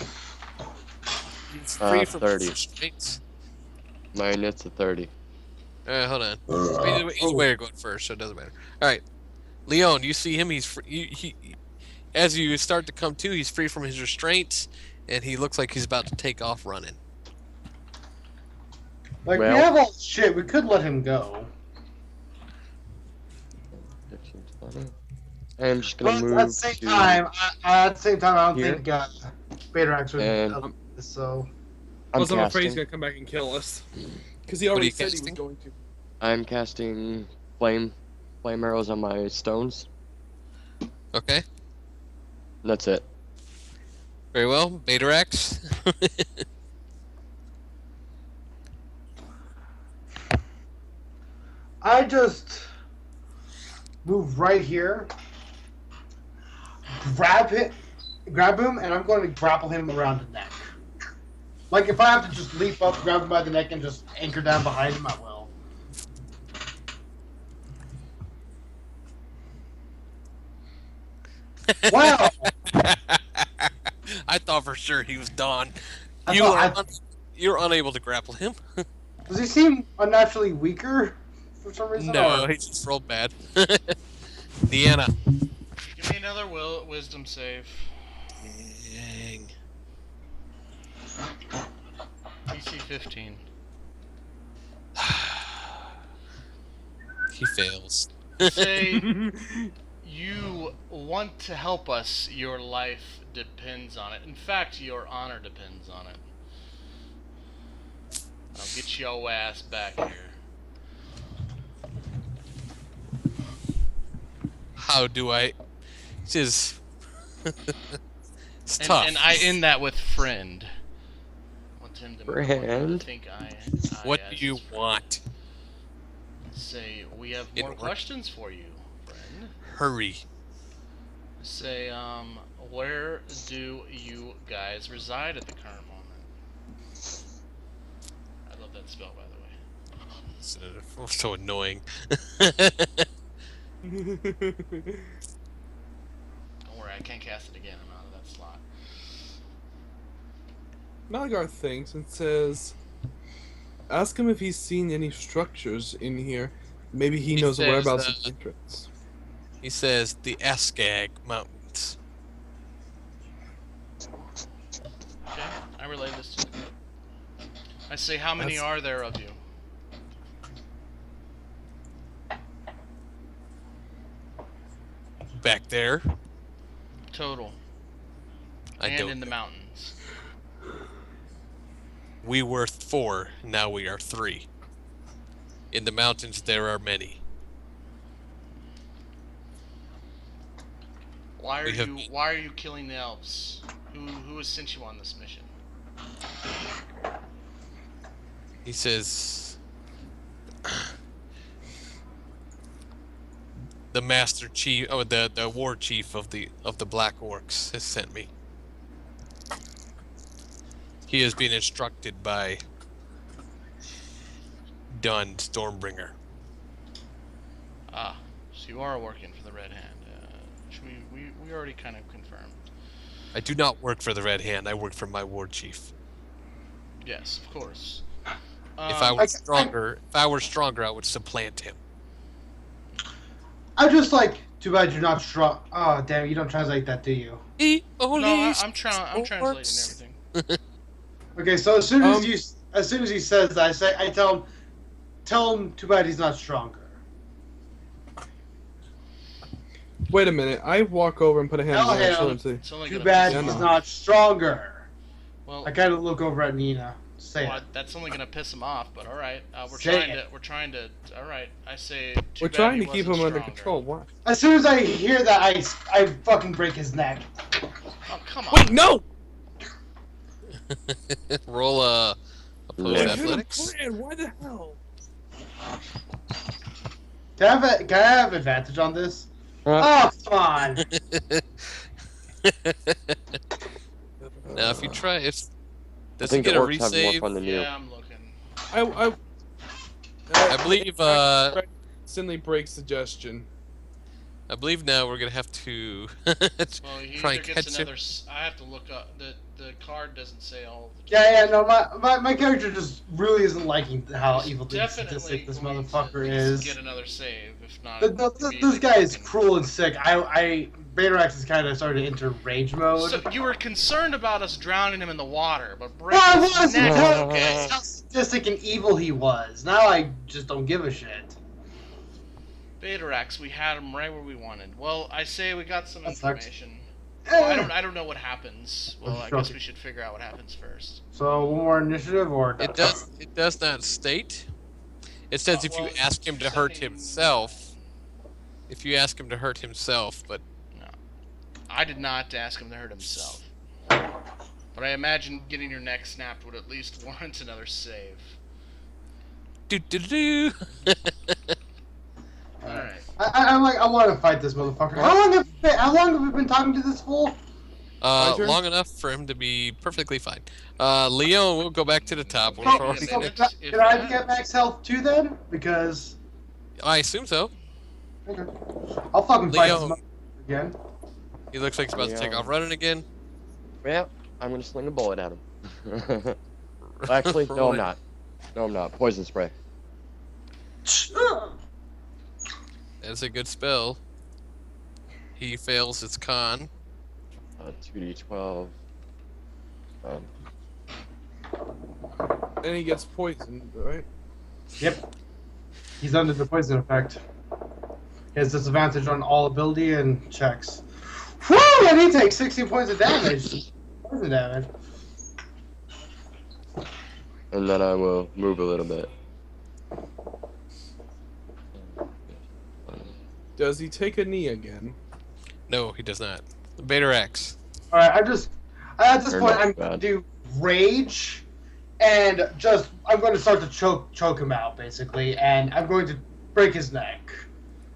[SPEAKER 1] He's free from
[SPEAKER 5] 30.
[SPEAKER 1] restraints.
[SPEAKER 5] My nits at 30.
[SPEAKER 1] Hold on. Either way, you're going first, so it doesn't matter. All right, Leon, you see him. He's free, he as you start to come to, he's free from his restraints, and he looks like he's about to take off running.
[SPEAKER 2] Like,
[SPEAKER 5] Well-
[SPEAKER 2] we have all this shit. We could let him go.
[SPEAKER 5] 15, 20. I'm just
[SPEAKER 2] But
[SPEAKER 5] gonna move
[SPEAKER 2] at the same
[SPEAKER 5] to...
[SPEAKER 2] time, I don't
[SPEAKER 5] here.
[SPEAKER 2] think Baterax would.
[SPEAKER 5] And-
[SPEAKER 2] So.
[SPEAKER 5] I'm
[SPEAKER 4] I'm afraid he's
[SPEAKER 5] casting.
[SPEAKER 4] gonna come back and kill us. Because he
[SPEAKER 1] What are
[SPEAKER 4] already
[SPEAKER 1] you
[SPEAKER 4] said he was
[SPEAKER 1] casting?
[SPEAKER 4] going to.
[SPEAKER 5] I'm casting flame arrows on my stones.
[SPEAKER 1] Okay,
[SPEAKER 5] That's it.
[SPEAKER 1] very well, Batarax.
[SPEAKER 2] I just move right here, grab him, and I'm going to grapple him around the neck. Like, if I have to just leap up, grab him by the neck, and just anchor down behind him, I will. Wow!
[SPEAKER 1] I thought for sure he was done.
[SPEAKER 2] I
[SPEAKER 1] You're unable to grapple him.
[SPEAKER 2] Does he seem unnaturally weaker for some reason?
[SPEAKER 1] No,
[SPEAKER 2] or-
[SPEAKER 1] he just rolled bad. Deanna.
[SPEAKER 3] Give me another wisdom save.
[SPEAKER 1] Dang.
[SPEAKER 3] DC 15.
[SPEAKER 1] He fails.
[SPEAKER 3] Say you want to help us. Your life depends on it. In fact, your honor depends on it. I'll get your ass back here.
[SPEAKER 1] how do I? It's just it's tough.
[SPEAKER 3] And I end that with friend. I want him to
[SPEAKER 5] Friend?
[SPEAKER 3] think I
[SPEAKER 1] What
[SPEAKER 3] as
[SPEAKER 1] do you
[SPEAKER 3] his friend.
[SPEAKER 1] want?
[SPEAKER 3] Say, we have
[SPEAKER 1] It
[SPEAKER 3] more
[SPEAKER 1] worked.
[SPEAKER 3] questions for you, friend.
[SPEAKER 1] Hurry.
[SPEAKER 3] Say, where do you guys reside at the current moment? I love that spell, by the way.
[SPEAKER 1] It's so annoying.
[SPEAKER 3] Don't worry, I can't cast it again. I'm out of that slot.
[SPEAKER 4] Malagar thinks and says, "Ask him if he's seen any structures in here. Maybe he
[SPEAKER 1] He
[SPEAKER 4] knows the
[SPEAKER 1] says,
[SPEAKER 4] whereabouts of the entrance."
[SPEAKER 1] He says the Askag Mountains.
[SPEAKER 3] Okay, I relay this to him. I say, how many
[SPEAKER 4] That's-
[SPEAKER 3] are there of you?
[SPEAKER 1] Back there,
[SPEAKER 3] Total.
[SPEAKER 1] I
[SPEAKER 3] And
[SPEAKER 1] don't.
[SPEAKER 3] in the mountains.
[SPEAKER 1] We were 4. Now we are 3. In the mountains, there are many.
[SPEAKER 3] Why are
[SPEAKER 1] We have-
[SPEAKER 3] you killing the elves? Who has sent you on this mission?
[SPEAKER 1] He says, the Master Chief, the War Chief of the Black Orcs has sent me. He has been instructed by Dun Stormbringer.
[SPEAKER 3] Ah, so you are working for the Red Hand. Which we already kind of confirmed.
[SPEAKER 1] I do not work for the Red Hand. I work for my War Chief.
[SPEAKER 3] Yes, of course.
[SPEAKER 1] If I were stronger, I would supplant him.
[SPEAKER 2] I just like. Too bad you're not strong. Oh damn! You don't translate that, do you?
[SPEAKER 3] I'm translating everything.
[SPEAKER 2] Okay, so as soon as he says that, I tell him. Too bad he's not stronger.
[SPEAKER 4] Wait a minute. I walk over and put a hand
[SPEAKER 2] Tell
[SPEAKER 4] on my
[SPEAKER 2] him.
[SPEAKER 4] shoulder and say,
[SPEAKER 3] It's only
[SPEAKER 2] Too
[SPEAKER 3] gonna
[SPEAKER 2] bad
[SPEAKER 3] piss
[SPEAKER 2] he's
[SPEAKER 3] him
[SPEAKER 4] no.
[SPEAKER 3] off.
[SPEAKER 2] not stronger.
[SPEAKER 3] Well,
[SPEAKER 2] I kind of look over at Nina. Say
[SPEAKER 3] well,
[SPEAKER 2] it.
[SPEAKER 3] that's only gonna piss him off. But all right, we're
[SPEAKER 2] Say
[SPEAKER 3] trying to. All right, I say.
[SPEAKER 4] "We're
[SPEAKER 3] Too bad
[SPEAKER 4] trying
[SPEAKER 3] he
[SPEAKER 4] to keep him
[SPEAKER 3] wasn't
[SPEAKER 4] under
[SPEAKER 3] stronger.
[SPEAKER 4] control." What?
[SPEAKER 2] As soon as I hear that, I fucking break his neck.
[SPEAKER 3] Oh come on!
[SPEAKER 4] Wait, no!
[SPEAKER 1] Roll a opposed
[SPEAKER 5] Yeah.
[SPEAKER 4] I had a
[SPEAKER 1] athletics.
[SPEAKER 4] plan. Why the hell?
[SPEAKER 2] Can I have advantage on this? Oh, come on.
[SPEAKER 1] Now, if you try,
[SPEAKER 5] I
[SPEAKER 1] does he
[SPEAKER 5] think
[SPEAKER 1] get
[SPEAKER 5] the
[SPEAKER 1] a
[SPEAKER 5] orcs have more
[SPEAKER 1] resave?
[SPEAKER 5] fun than you.
[SPEAKER 3] Yeah, I'm looking.
[SPEAKER 1] I believe.
[SPEAKER 4] Instantly break suggestion.
[SPEAKER 1] I believe now we're gonna have to
[SPEAKER 3] Well, he
[SPEAKER 1] try
[SPEAKER 3] either
[SPEAKER 1] and
[SPEAKER 3] gets
[SPEAKER 1] catch
[SPEAKER 3] another.
[SPEAKER 1] him.
[SPEAKER 3] I have to look up. The card doesn't say all of the.
[SPEAKER 2] Yeah, no, my character just really isn't liking how evil
[SPEAKER 3] Definitely
[SPEAKER 2] sadistic this
[SPEAKER 3] going
[SPEAKER 2] motherfucker
[SPEAKER 3] to
[SPEAKER 2] is.
[SPEAKER 3] Get another save, if not.
[SPEAKER 2] This guy is cruel and sick. Betarax is kind of starting to enter rage mode.
[SPEAKER 3] So you were concerned about us drowning him in the water, but
[SPEAKER 2] Well, I
[SPEAKER 3] breaking his
[SPEAKER 2] was
[SPEAKER 3] neck.
[SPEAKER 2] because
[SPEAKER 3] Okay.
[SPEAKER 2] how sadistic and evil he was. Now I just don't give a shit.
[SPEAKER 3] Betarax, we had him right where we wanted. Well, I say we got some
[SPEAKER 2] That sucks.
[SPEAKER 3] information. Well,
[SPEAKER 2] Eh.
[SPEAKER 3] I don't know what happens. Well, I guess we should figure out what happens first.
[SPEAKER 2] So one more initiative, or
[SPEAKER 1] It does not state. It says if you
[SPEAKER 3] Well,
[SPEAKER 1] ask him to
[SPEAKER 3] you're
[SPEAKER 1] hurt
[SPEAKER 3] saying-
[SPEAKER 1] himself. If you ask him to hurt himself, but
[SPEAKER 3] I did not ask him to hurt himself. But I imagine getting your neck snapped would at least warrant another save.
[SPEAKER 1] do.
[SPEAKER 3] Alright.
[SPEAKER 2] I'm like, I want to fight this motherfucker. How long have we been talking to this fool?
[SPEAKER 4] My turn?
[SPEAKER 1] Long enough for him to be perfectly fine. Leon, we'll go back to the top. We'll
[SPEAKER 3] Oh,
[SPEAKER 1] throw
[SPEAKER 3] yeah,
[SPEAKER 1] it
[SPEAKER 3] so
[SPEAKER 1] in.
[SPEAKER 3] if
[SPEAKER 2] Can I
[SPEAKER 3] that-
[SPEAKER 2] get max health too then? Because
[SPEAKER 1] I assume so.
[SPEAKER 2] okay. I'll fucking fight this
[SPEAKER 1] Leo.
[SPEAKER 2] motherfucker again.
[SPEAKER 1] He looks like he's about to take off running again.
[SPEAKER 5] Yeah, I'm gonna sling a bullet at him. Actually, no,
[SPEAKER 1] Roll
[SPEAKER 5] I'm
[SPEAKER 1] it.
[SPEAKER 5] not. No, I'm not. Poison spray.
[SPEAKER 1] That's a good spell. He fails its con.
[SPEAKER 5] 2d12.
[SPEAKER 4] And he gets poisoned, right?
[SPEAKER 2] Yep. He's under the poison effect. He has disadvantage on all ability and checks. Whew! And he takes 16 points of damage. Poison damage.
[SPEAKER 5] And then I will move a little bit.
[SPEAKER 4] Does he take a knee again?
[SPEAKER 1] No, he does not. Vader X.
[SPEAKER 2] All right, at this
[SPEAKER 5] They're
[SPEAKER 2] point,
[SPEAKER 5] not
[SPEAKER 2] I'm
[SPEAKER 5] bad.
[SPEAKER 2] going to do rage, and I'm going to start to choke him out basically, and I'm going to break his neck.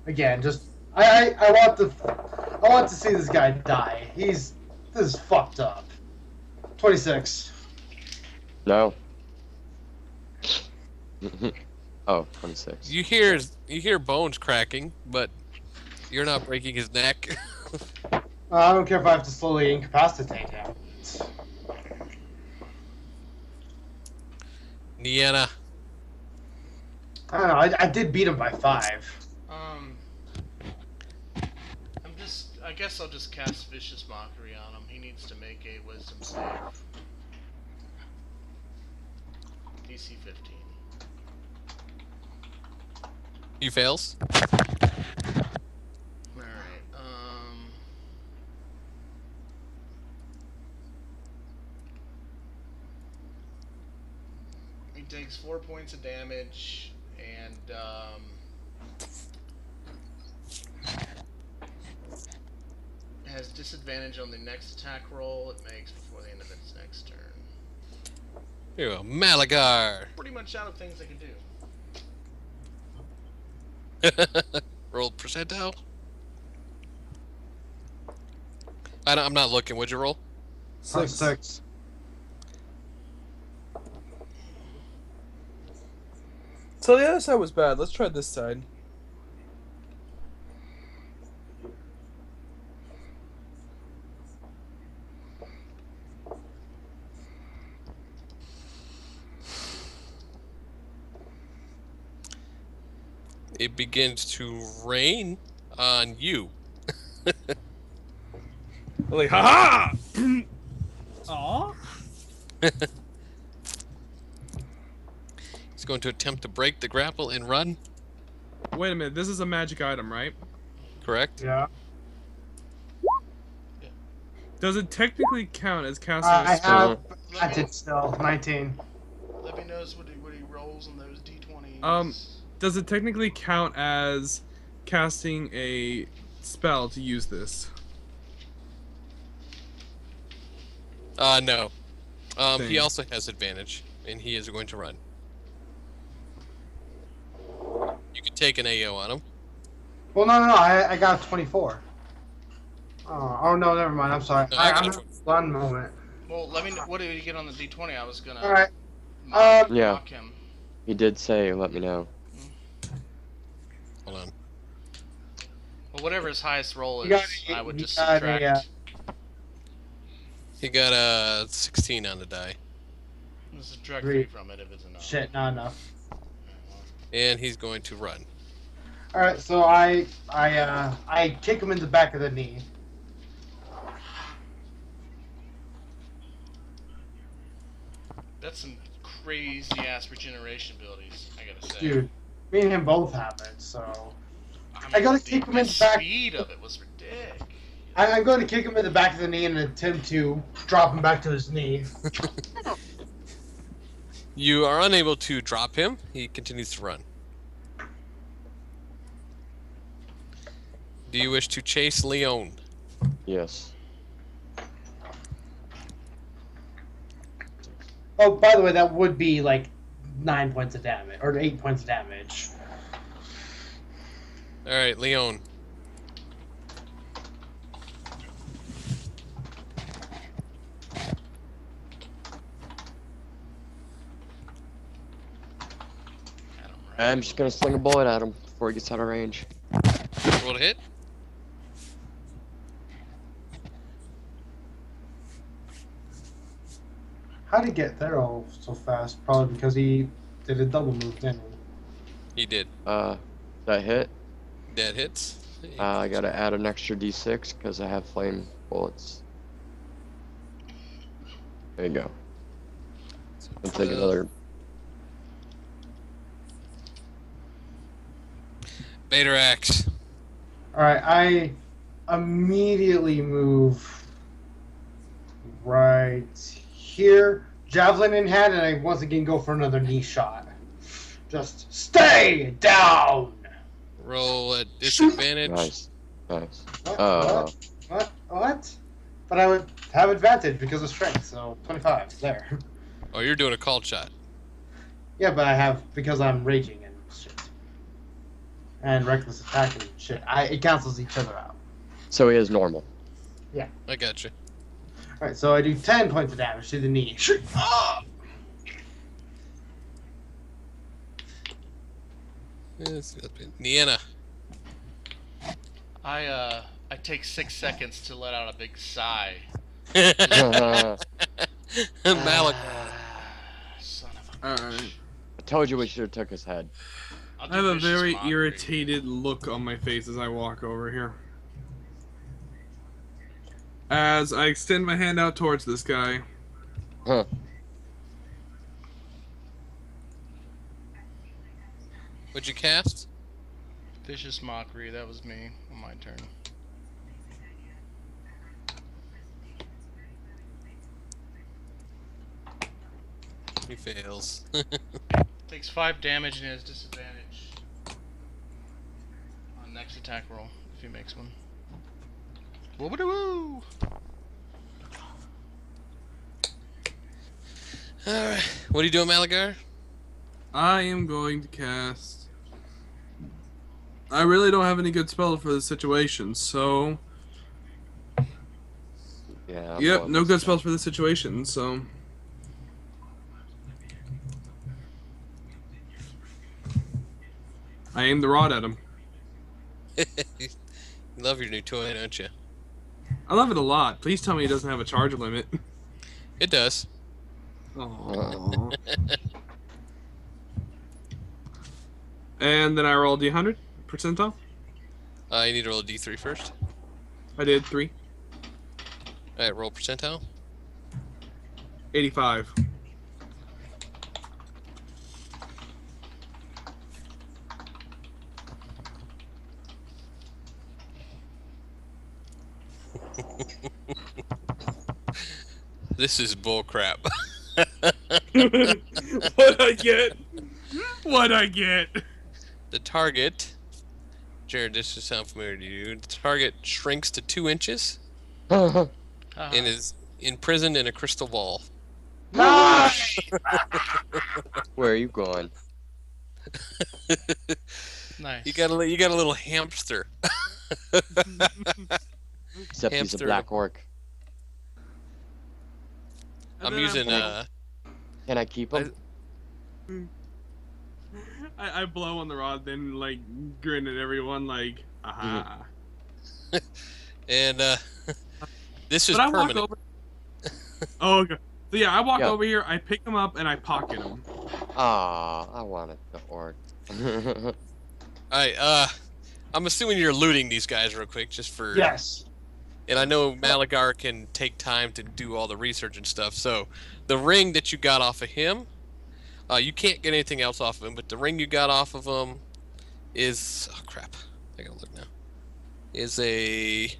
[SPEAKER 2] Again, I want to see this guy die. This is fucked up. 26.
[SPEAKER 5] No. Oh, 26.
[SPEAKER 1] You hear bones cracking, but you're not breaking his neck.
[SPEAKER 2] I don't care if I have to slowly incapacitate him.
[SPEAKER 1] Niena.
[SPEAKER 2] I don't know. I did beat him by 5.
[SPEAKER 3] I guess I'll just cast Vicious Mockery on him. He needs to make a Wisdom save. DC 15.
[SPEAKER 1] He fails.
[SPEAKER 3] Alright, he takes 4 points of damage, and, has disadvantage on the next attack roll it makes before the end of its next turn.
[SPEAKER 1] Here we go. Malagar.
[SPEAKER 3] Pretty much out of things I can do.
[SPEAKER 1] Roll percentile. I'm not looking. What'd you roll?
[SPEAKER 2] 6.
[SPEAKER 4] So the other side was bad. Let's try this side.
[SPEAKER 1] It begins to rain on you.
[SPEAKER 4] Like, haha!
[SPEAKER 6] Aw.
[SPEAKER 1] He's going to attempt to break the grapple and run.
[SPEAKER 6] Wait a minute, this is a magic item, right?
[SPEAKER 1] Correct?
[SPEAKER 2] Yeah.
[SPEAKER 6] Does it technically count as casting
[SPEAKER 2] I
[SPEAKER 6] a spell?
[SPEAKER 2] have. I did still 19.
[SPEAKER 3] Let me know what he rolls on those d20s.
[SPEAKER 6] Does it technically count as casting a spell to use this?
[SPEAKER 1] No. He
[SPEAKER 6] Dang.
[SPEAKER 1] also has advantage, and he is going to run. You can take an AO on him.
[SPEAKER 2] Well, no. I got 24. Oh no, never mind. I'm sorry.
[SPEAKER 1] No, I got
[SPEAKER 2] I'm
[SPEAKER 1] it.
[SPEAKER 2] in one moment.
[SPEAKER 3] Well, let me know. What did he get on the d20? I was gonna
[SPEAKER 2] All right.
[SPEAKER 5] Yeah.
[SPEAKER 3] mock him.
[SPEAKER 5] He did say, let me know.
[SPEAKER 1] Hold on.
[SPEAKER 3] Well, whatever his highest roll
[SPEAKER 2] You got
[SPEAKER 3] is,
[SPEAKER 2] a-
[SPEAKER 3] I would
[SPEAKER 2] you
[SPEAKER 3] just
[SPEAKER 2] got a,
[SPEAKER 3] subtract.
[SPEAKER 1] He got a 16 on the die.
[SPEAKER 3] Subtract 3
[SPEAKER 2] Three.
[SPEAKER 3] from it if it's enough.
[SPEAKER 2] Shit, not enough.
[SPEAKER 1] And he's going to run.
[SPEAKER 2] All right, so I kick him in the back of the knee.
[SPEAKER 3] That's some crazy ass regeneration abilities, I gotta say.
[SPEAKER 2] Dude, me and him both have it, so
[SPEAKER 3] I
[SPEAKER 2] gotta
[SPEAKER 3] the-
[SPEAKER 2] kick him in
[SPEAKER 3] the
[SPEAKER 2] the back.
[SPEAKER 3] speed of it was ridiculous.
[SPEAKER 2] I'm going to kick him in the back of the knee in an attempt to drop him back to his knee.
[SPEAKER 1] You are unable to drop him. He continues to run. Do you wish to chase Leon?
[SPEAKER 5] Yes.
[SPEAKER 2] Oh, by the way, that would be like 9 points of damage, or 8 points of damage.
[SPEAKER 1] All right, Leon.
[SPEAKER 5] I'm just gonna sling a bullet at him before he gets out of range.
[SPEAKER 1] Roll to hit.
[SPEAKER 2] How did he get there all so fast? Probably because he did a double move, didn't he?
[SPEAKER 1] He did.
[SPEAKER 5] That hit.
[SPEAKER 1] That hits.
[SPEAKER 5] I gotta add an extra d6 because I have flame bullets. There you go. And take another.
[SPEAKER 1] Vader Axe.
[SPEAKER 2] Alright, I immediately move right here, javelin in hand, and I once again go for another knee shot. Just stay down!
[SPEAKER 1] Roll at disadvantage.
[SPEAKER 5] Nice. Nice.
[SPEAKER 2] What? But I would have advantage because of strength, so 25 there.
[SPEAKER 1] Oh, you're doing a called shot.
[SPEAKER 2] Yeah, but I have because I'm raging and shit, and reckless attack and shit. It cancels each other out.
[SPEAKER 5] So he is normal.
[SPEAKER 1] I got you.
[SPEAKER 2] All right, so I do 10 points of damage to the knee.
[SPEAKER 1] Nienna.
[SPEAKER 3] I take 6 seconds to let out a big sigh.
[SPEAKER 1] Malik.
[SPEAKER 3] Son of a.
[SPEAKER 4] Alright.
[SPEAKER 5] I told you we should have took his head.
[SPEAKER 3] I'll
[SPEAKER 4] I have
[SPEAKER 3] do
[SPEAKER 4] a
[SPEAKER 3] vicious
[SPEAKER 4] very
[SPEAKER 3] mockery.
[SPEAKER 4] irritated look on my face as I walk over here. As I extend my hand out towards this guy.
[SPEAKER 5] Huh.
[SPEAKER 1] What'd you cast?
[SPEAKER 3] Vicious mockery. That was me on my turn.
[SPEAKER 1] He fails.
[SPEAKER 3] Takes 5 damage and has disadvantage on next attack roll if he makes one. Woo-ba-doo-woo!
[SPEAKER 1] Alright. What are you doing, Malagar?
[SPEAKER 4] I am going to cast... I really don't have any good spells for this situation, so...
[SPEAKER 5] Yeah.
[SPEAKER 4] Yep,
[SPEAKER 5] well,
[SPEAKER 4] no
[SPEAKER 5] this
[SPEAKER 4] good
[SPEAKER 5] guy.
[SPEAKER 4] spells for this situation, so... I aim the rod at him.
[SPEAKER 1] You love your new toy, don't you?
[SPEAKER 4] I love it a lot. Please tell me it doesn't have a charge limit.
[SPEAKER 1] It does.
[SPEAKER 4] Aww. And then I roll D100 percentile.
[SPEAKER 1] You need to roll a d3 first.
[SPEAKER 4] I did 3.
[SPEAKER 1] Alright, roll percentile.
[SPEAKER 4] 85.
[SPEAKER 1] This is bullcrap.
[SPEAKER 4] What'd I get? What'd I get?
[SPEAKER 1] The target, Jared, this should sound familiar to you. The target shrinks to 2 inches
[SPEAKER 3] Haha.
[SPEAKER 1] and is imprisoned in a crystal ball.
[SPEAKER 5] Where are you going?
[SPEAKER 3] Nice.
[SPEAKER 1] You got a little hamster.
[SPEAKER 5] Except he's a
[SPEAKER 1] Hamster.
[SPEAKER 5] black orc.
[SPEAKER 4] And
[SPEAKER 1] I'm
[SPEAKER 4] then
[SPEAKER 1] using
[SPEAKER 5] Can I keep him?
[SPEAKER 4] I blow on the rod, then like grin at everyone, like, aha.
[SPEAKER 1] and this is
[SPEAKER 4] But I walk
[SPEAKER 1] permanent.
[SPEAKER 4] over. Oh, okay. So yeah, I walk
[SPEAKER 5] Yeah.
[SPEAKER 4] over here, I pick him up, and I pocket him.
[SPEAKER 5] Ah, I wanted the orc.
[SPEAKER 1] Alright, I'm assuming you're looting these guys real quick, just for
[SPEAKER 2] Yes.
[SPEAKER 1] And I know Malagar can take time to do all the research and stuff. So the ring that you got off of him, you can't get anything else off of him, but the ring you got off of him is, oh crap, I gotta look now, is a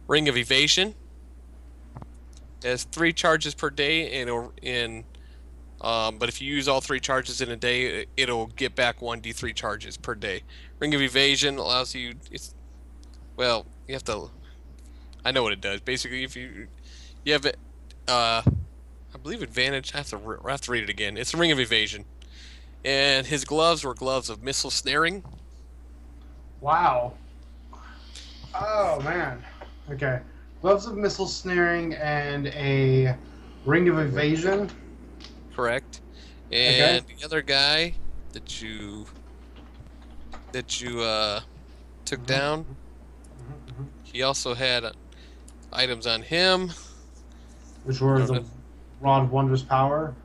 [SPEAKER 1] ring of evasion. It has 3 charges per day, but if you use all 3 charges in a day, it'll get back 1d3 charges per day. Ring of evasion allows you, well, you have to, I know what it does. Basically, if you have it, I believe advantage, I have to read it again. It's a ring of evasion. And his gloves were gloves of missile snaring.
[SPEAKER 2] Wow. Oh man. Okay. Gloves of missile snaring and a ring of evasion.
[SPEAKER 1] Correct. And the other guy that you took down, he also had items on him.
[SPEAKER 2] Which were the Rod of Wondrous Power.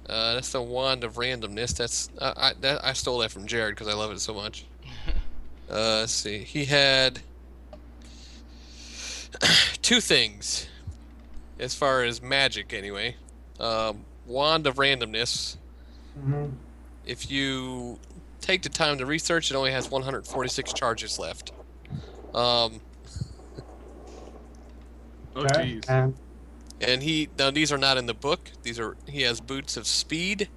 [SPEAKER 1] That's the wand of randomness. That's I stole that from Jared because I love it so much. Let's see. He had 2 things as far as magic, anyway. Wand of randomness.
[SPEAKER 2] Mm-hmm.
[SPEAKER 1] If you take the time to research, it only has 146 charges left.
[SPEAKER 4] Oh
[SPEAKER 2] Okay.
[SPEAKER 4] jeez.
[SPEAKER 1] And now these are not in the book. He has boots of speed,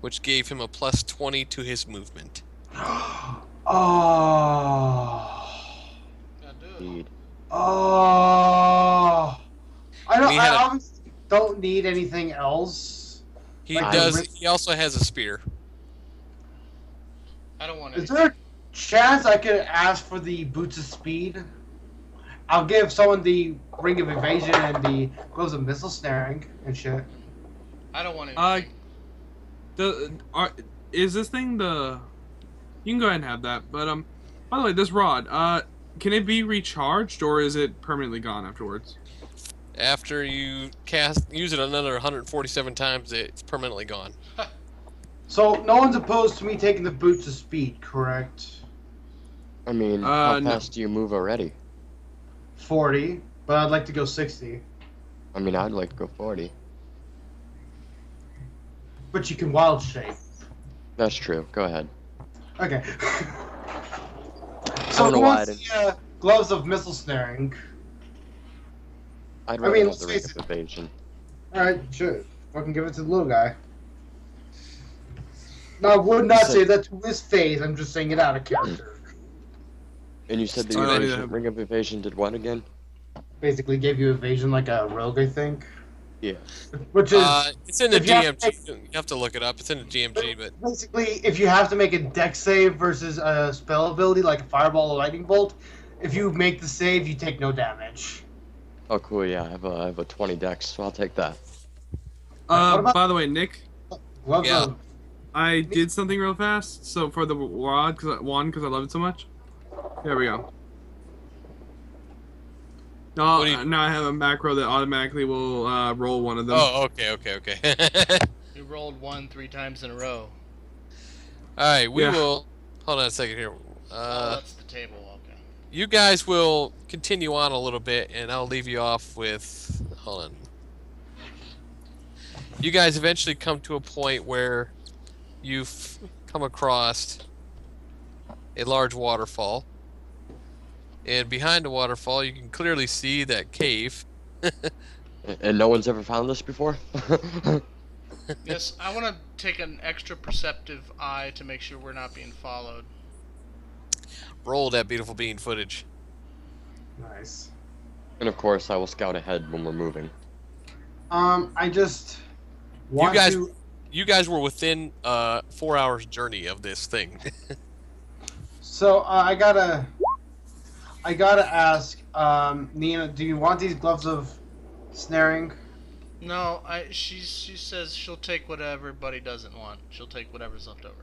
[SPEAKER 1] which gave him a +20 to his movement.
[SPEAKER 2] Oh.
[SPEAKER 3] God, do it.
[SPEAKER 5] Indeed.
[SPEAKER 2] Oh. I don't.
[SPEAKER 1] He
[SPEAKER 2] I
[SPEAKER 1] had a-
[SPEAKER 2] obviously don't need anything else.
[SPEAKER 1] He
[SPEAKER 2] Like,
[SPEAKER 1] does.
[SPEAKER 2] I-
[SPEAKER 1] He also has a spear.
[SPEAKER 3] I don't want
[SPEAKER 2] Is
[SPEAKER 3] anything.
[SPEAKER 2] there a chance I could ask for the boots of speed? I'll give someone the ring of evasion and the gloves of missile snaring and shit.
[SPEAKER 3] I don't want anything.
[SPEAKER 6] Is this thing the? You can go ahead and have that. But by the way, this rod, can it be recharged or is it permanently gone afterwards?
[SPEAKER 1] After you use it another 147 times, it's permanently gone.
[SPEAKER 2] So no one's opposed to me taking the boots of speed, correct?
[SPEAKER 5] I mean, how
[SPEAKER 6] no.
[SPEAKER 5] fast do you move already?
[SPEAKER 2] 40, but I'd like to go 60.
[SPEAKER 5] I mean, I'd like to go 40.
[SPEAKER 2] But you can wild shape.
[SPEAKER 5] That's true. Go ahead.
[SPEAKER 2] Okay.
[SPEAKER 5] I
[SPEAKER 2] So
[SPEAKER 5] don't know
[SPEAKER 2] who
[SPEAKER 5] why I
[SPEAKER 2] wants the gloves of missile snaring?
[SPEAKER 5] I'd
[SPEAKER 2] I
[SPEAKER 5] rather
[SPEAKER 2] mean,
[SPEAKER 5] have the ring
[SPEAKER 2] let's
[SPEAKER 5] of
[SPEAKER 2] face
[SPEAKER 5] evasion.
[SPEAKER 2] Alright, sure. Fucking give it to the little guy. No, I would not
[SPEAKER 5] You said-
[SPEAKER 2] say that to his face. I'm just saying it out of character.
[SPEAKER 5] And you said the
[SPEAKER 6] Oh, yeah.
[SPEAKER 5] evasion, ring of evasion did what again?
[SPEAKER 2] Basically gave you evasion like a rogue, I think.
[SPEAKER 5] Yeah.
[SPEAKER 2] Which is
[SPEAKER 1] It's in the
[SPEAKER 2] if you have to
[SPEAKER 1] GMG. You have to look it up. It's in the GMG, but
[SPEAKER 2] basically if you have to make a dex save versus a spell ability like a fireball or lightning bolt, if you make the save, you take no damage.
[SPEAKER 5] Oh, cool. Yeah, I have a 20 dex, so I'll take that.
[SPEAKER 2] What about-
[SPEAKER 6] By the way, Nick,
[SPEAKER 2] Gloves
[SPEAKER 1] Yeah.
[SPEAKER 2] of
[SPEAKER 6] I did something real fast. So for the rod, because I love it so much. There we go. Now,
[SPEAKER 1] What do you-
[SPEAKER 6] now I have a macro that automatically will roll one of them.
[SPEAKER 1] oh, okay.
[SPEAKER 3] You rolled 1 3 times in a row.
[SPEAKER 1] All right, we
[SPEAKER 6] Yeah.
[SPEAKER 1] will. Hold on a second here.
[SPEAKER 3] Oh, that's the table. Okay.
[SPEAKER 1] You guys will continue on a little bit, and I'll leave you off with. Hold on. You guys eventually come to a point where you've come across a large waterfall. And behind the waterfall, you can clearly see that cave.
[SPEAKER 5] And no one's ever found this before?
[SPEAKER 3] Yes, I want to take an extra perceptive eye to make sure we're not being followed.
[SPEAKER 1] Roll that beautiful bean footage.
[SPEAKER 2] nice.
[SPEAKER 5] And of course, I will scout ahead when we're moving.
[SPEAKER 2] I just want
[SPEAKER 1] guys-
[SPEAKER 2] to
[SPEAKER 1] You guys were within 4 hours journey of this thing.
[SPEAKER 2] So I gotta ask, Nina, do you want these gloves of snaring?
[SPEAKER 3] No, she says she'll take what everybody doesn't want. She'll take whatever's left over.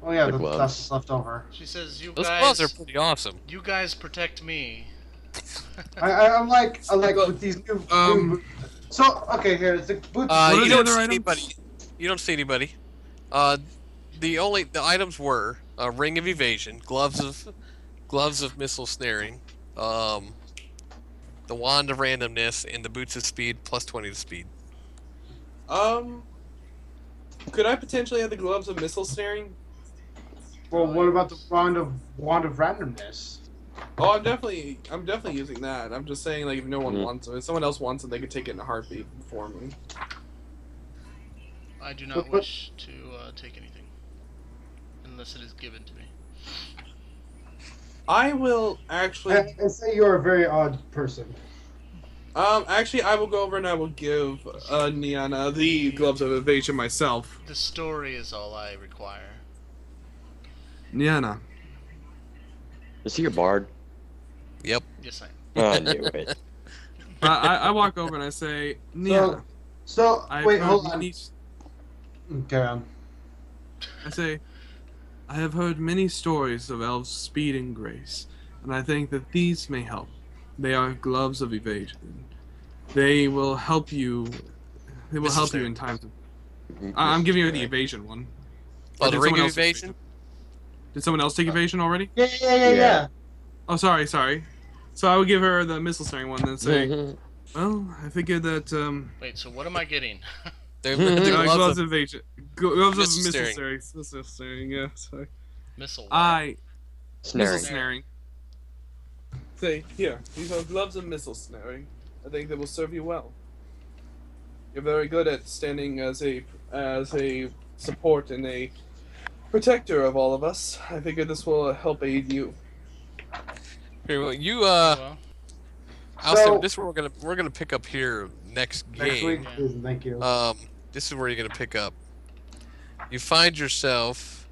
[SPEAKER 2] Oh yeah,
[SPEAKER 5] The
[SPEAKER 2] the
[SPEAKER 5] gloves.
[SPEAKER 2] stuff's left over.
[SPEAKER 3] She says you
[SPEAKER 1] Those
[SPEAKER 3] guys
[SPEAKER 1] gloves are pretty awesome.
[SPEAKER 3] you guys protect me.
[SPEAKER 2] I like with these new.
[SPEAKER 6] Um,
[SPEAKER 2] So okay, here it's the boots.
[SPEAKER 6] What are
[SPEAKER 1] You
[SPEAKER 6] the
[SPEAKER 1] don't
[SPEAKER 6] other
[SPEAKER 1] see
[SPEAKER 6] items?
[SPEAKER 1] anybody. You don't see anybody. The items were a ring of evasion, gloves of missile snaring, the wand of randomness, and the boots of speed +20 to speed.
[SPEAKER 6] Could I potentially have the gloves of missile snaring?
[SPEAKER 2] Well, what about the wand of randomness?
[SPEAKER 6] Oh, I'm definitely using that. I'm just saying, like, if no one
[SPEAKER 5] Mhm.
[SPEAKER 6] wants it, if someone else wants it, they could take it in a heartbeat for me.
[SPEAKER 3] I do not wish to take anything unless it is given to me.
[SPEAKER 6] I will actually.
[SPEAKER 2] I say you're a very odd person.
[SPEAKER 6] Actually, I will go over and I will give Niana the gloves of evasion myself.
[SPEAKER 3] The story is all I require.
[SPEAKER 6] Niana,
[SPEAKER 5] Is he a bard?
[SPEAKER 1] Yep.
[SPEAKER 3] Yes, I am.
[SPEAKER 5] I knew it.
[SPEAKER 6] I walk over and I say, Niana,
[SPEAKER 2] So
[SPEAKER 6] I've
[SPEAKER 2] wait,
[SPEAKER 6] heard
[SPEAKER 2] hold on.
[SPEAKER 6] many.
[SPEAKER 2] Carry on.
[SPEAKER 6] I say, I have heard many stories of elves' speed and grace, and I think that these may help. They are gloves of evasion. They will help you. They will
[SPEAKER 1] Missile
[SPEAKER 6] help you
[SPEAKER 1] snare.
[SPEAKER 6] in times of. I'm giving you the evasion one.
[SPEAKER 1] Oh,
[SPEAKER 6] Or
[SPEAKER 1] the
[SPEAKER 6] did
[SPEAKER 1] ring
[SPEAKER 6] someone
[SPEAKER 1] of
[SPEAKER 6] else take
[SPEAKER 1] evasion.
[SPEAKER 6] Did someone else take evasion already?
[SPEAKER 2] Yeah.
[SPEAKER 6] Oh, sorry. So I would give her the missile snaring one and say,
[SPEAKER 5] Mhm.
[SPEAKER 6] well, I figured that
[SPEAKER 3] Wait, so what am I getting?
[SPEAKER 1] The
[SPEAKER 6] gloves
[SPEAKER 1] gloves
[SPEAKER 6] of
[SPEAKER 1] of
[SPEAKER 6] evasion, gloves of
[SPEAKER 1] missile
[SPEAKER 6] missile
[SPEAKER 1] snaring.
[SPEAKER 6] snaring, missile snaring. Yeah, sorry.
[SPEAKER 3] Missile. what?
[SPEAKER 6] Missile
[SPEAKER 5] Snaring.
[SPEAKER 6] snaring. Say here, these are gloves of missile snaring. I think they will serve you well. You're very good at standing as a
[SPEAKER 4] support and a protector of all of us. I figure this will help aid you.
[SPEAKER 1] Here, well, you
[SPEAKER 3] Well,
[SPEAKER 1] Alistair,
[SPEAKER 2] So-
[SPEAKER 1] this is where we're gonna pick up here next
[SPEAKER 2] Next week,
[SPEAKER 1] game.
[SPEAKER 2] please, and thank you.
[SPEAKER 1] This is where you're gonna pick up. You find yourself.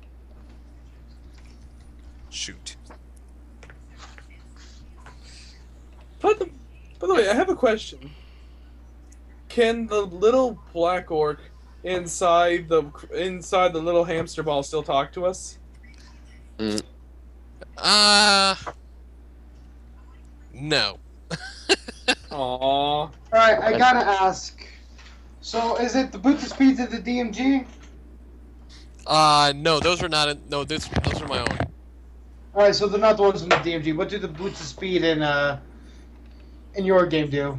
[SPEAKER 1] Shoot.
[SPEAKER 4] By the way, I have a question. Can the little black orc inside the little hamster ball still talk to us?
[SPEAKER 1] No.
[SPEAKER 4] Aww.
[SPEAKER 2] All right, I gotta ask. So, is it the boots of speed to the DMG?
[SPEAKER 1] No, those are not. No, those are my own.
[SPEAKER 2] All right, so they're not the ones from the DMG. What do the boots of speed in your game do?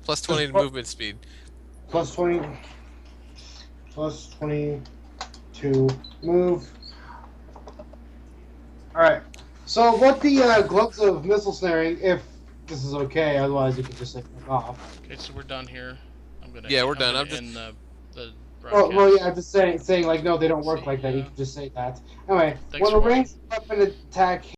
[SPEAKER 1] Plus 20 to movement speed.
[SPEAKER 2] Plus 20. Plus 20 to move. All right. So, what the gloves of missile snaring? If this is okay, otherwise you can just say fuck off.
[SPEAKER 3] okay, so we're done here. I'm gonna.
[SPEAKER 1] Yeah, we're done.
[SPEAKER 3] gonna
[SPEAKER 1] I'm just-
[SPEAKER 3] end the
[SPEAKER 2] Well,
[SPEAKER 3] broadcast.
[SPEAKER 2] yeah, I'm just saying like no, they don't work like that. You
[SPEAKER 3] Yeah.
[SPEAKER 2] can just say that. Anyway,
[SPEAKER 3] Thanks
[SPEAKER 2] when
[SPEAKER 3] for
[SPEAKER 2] a ranged weapon attack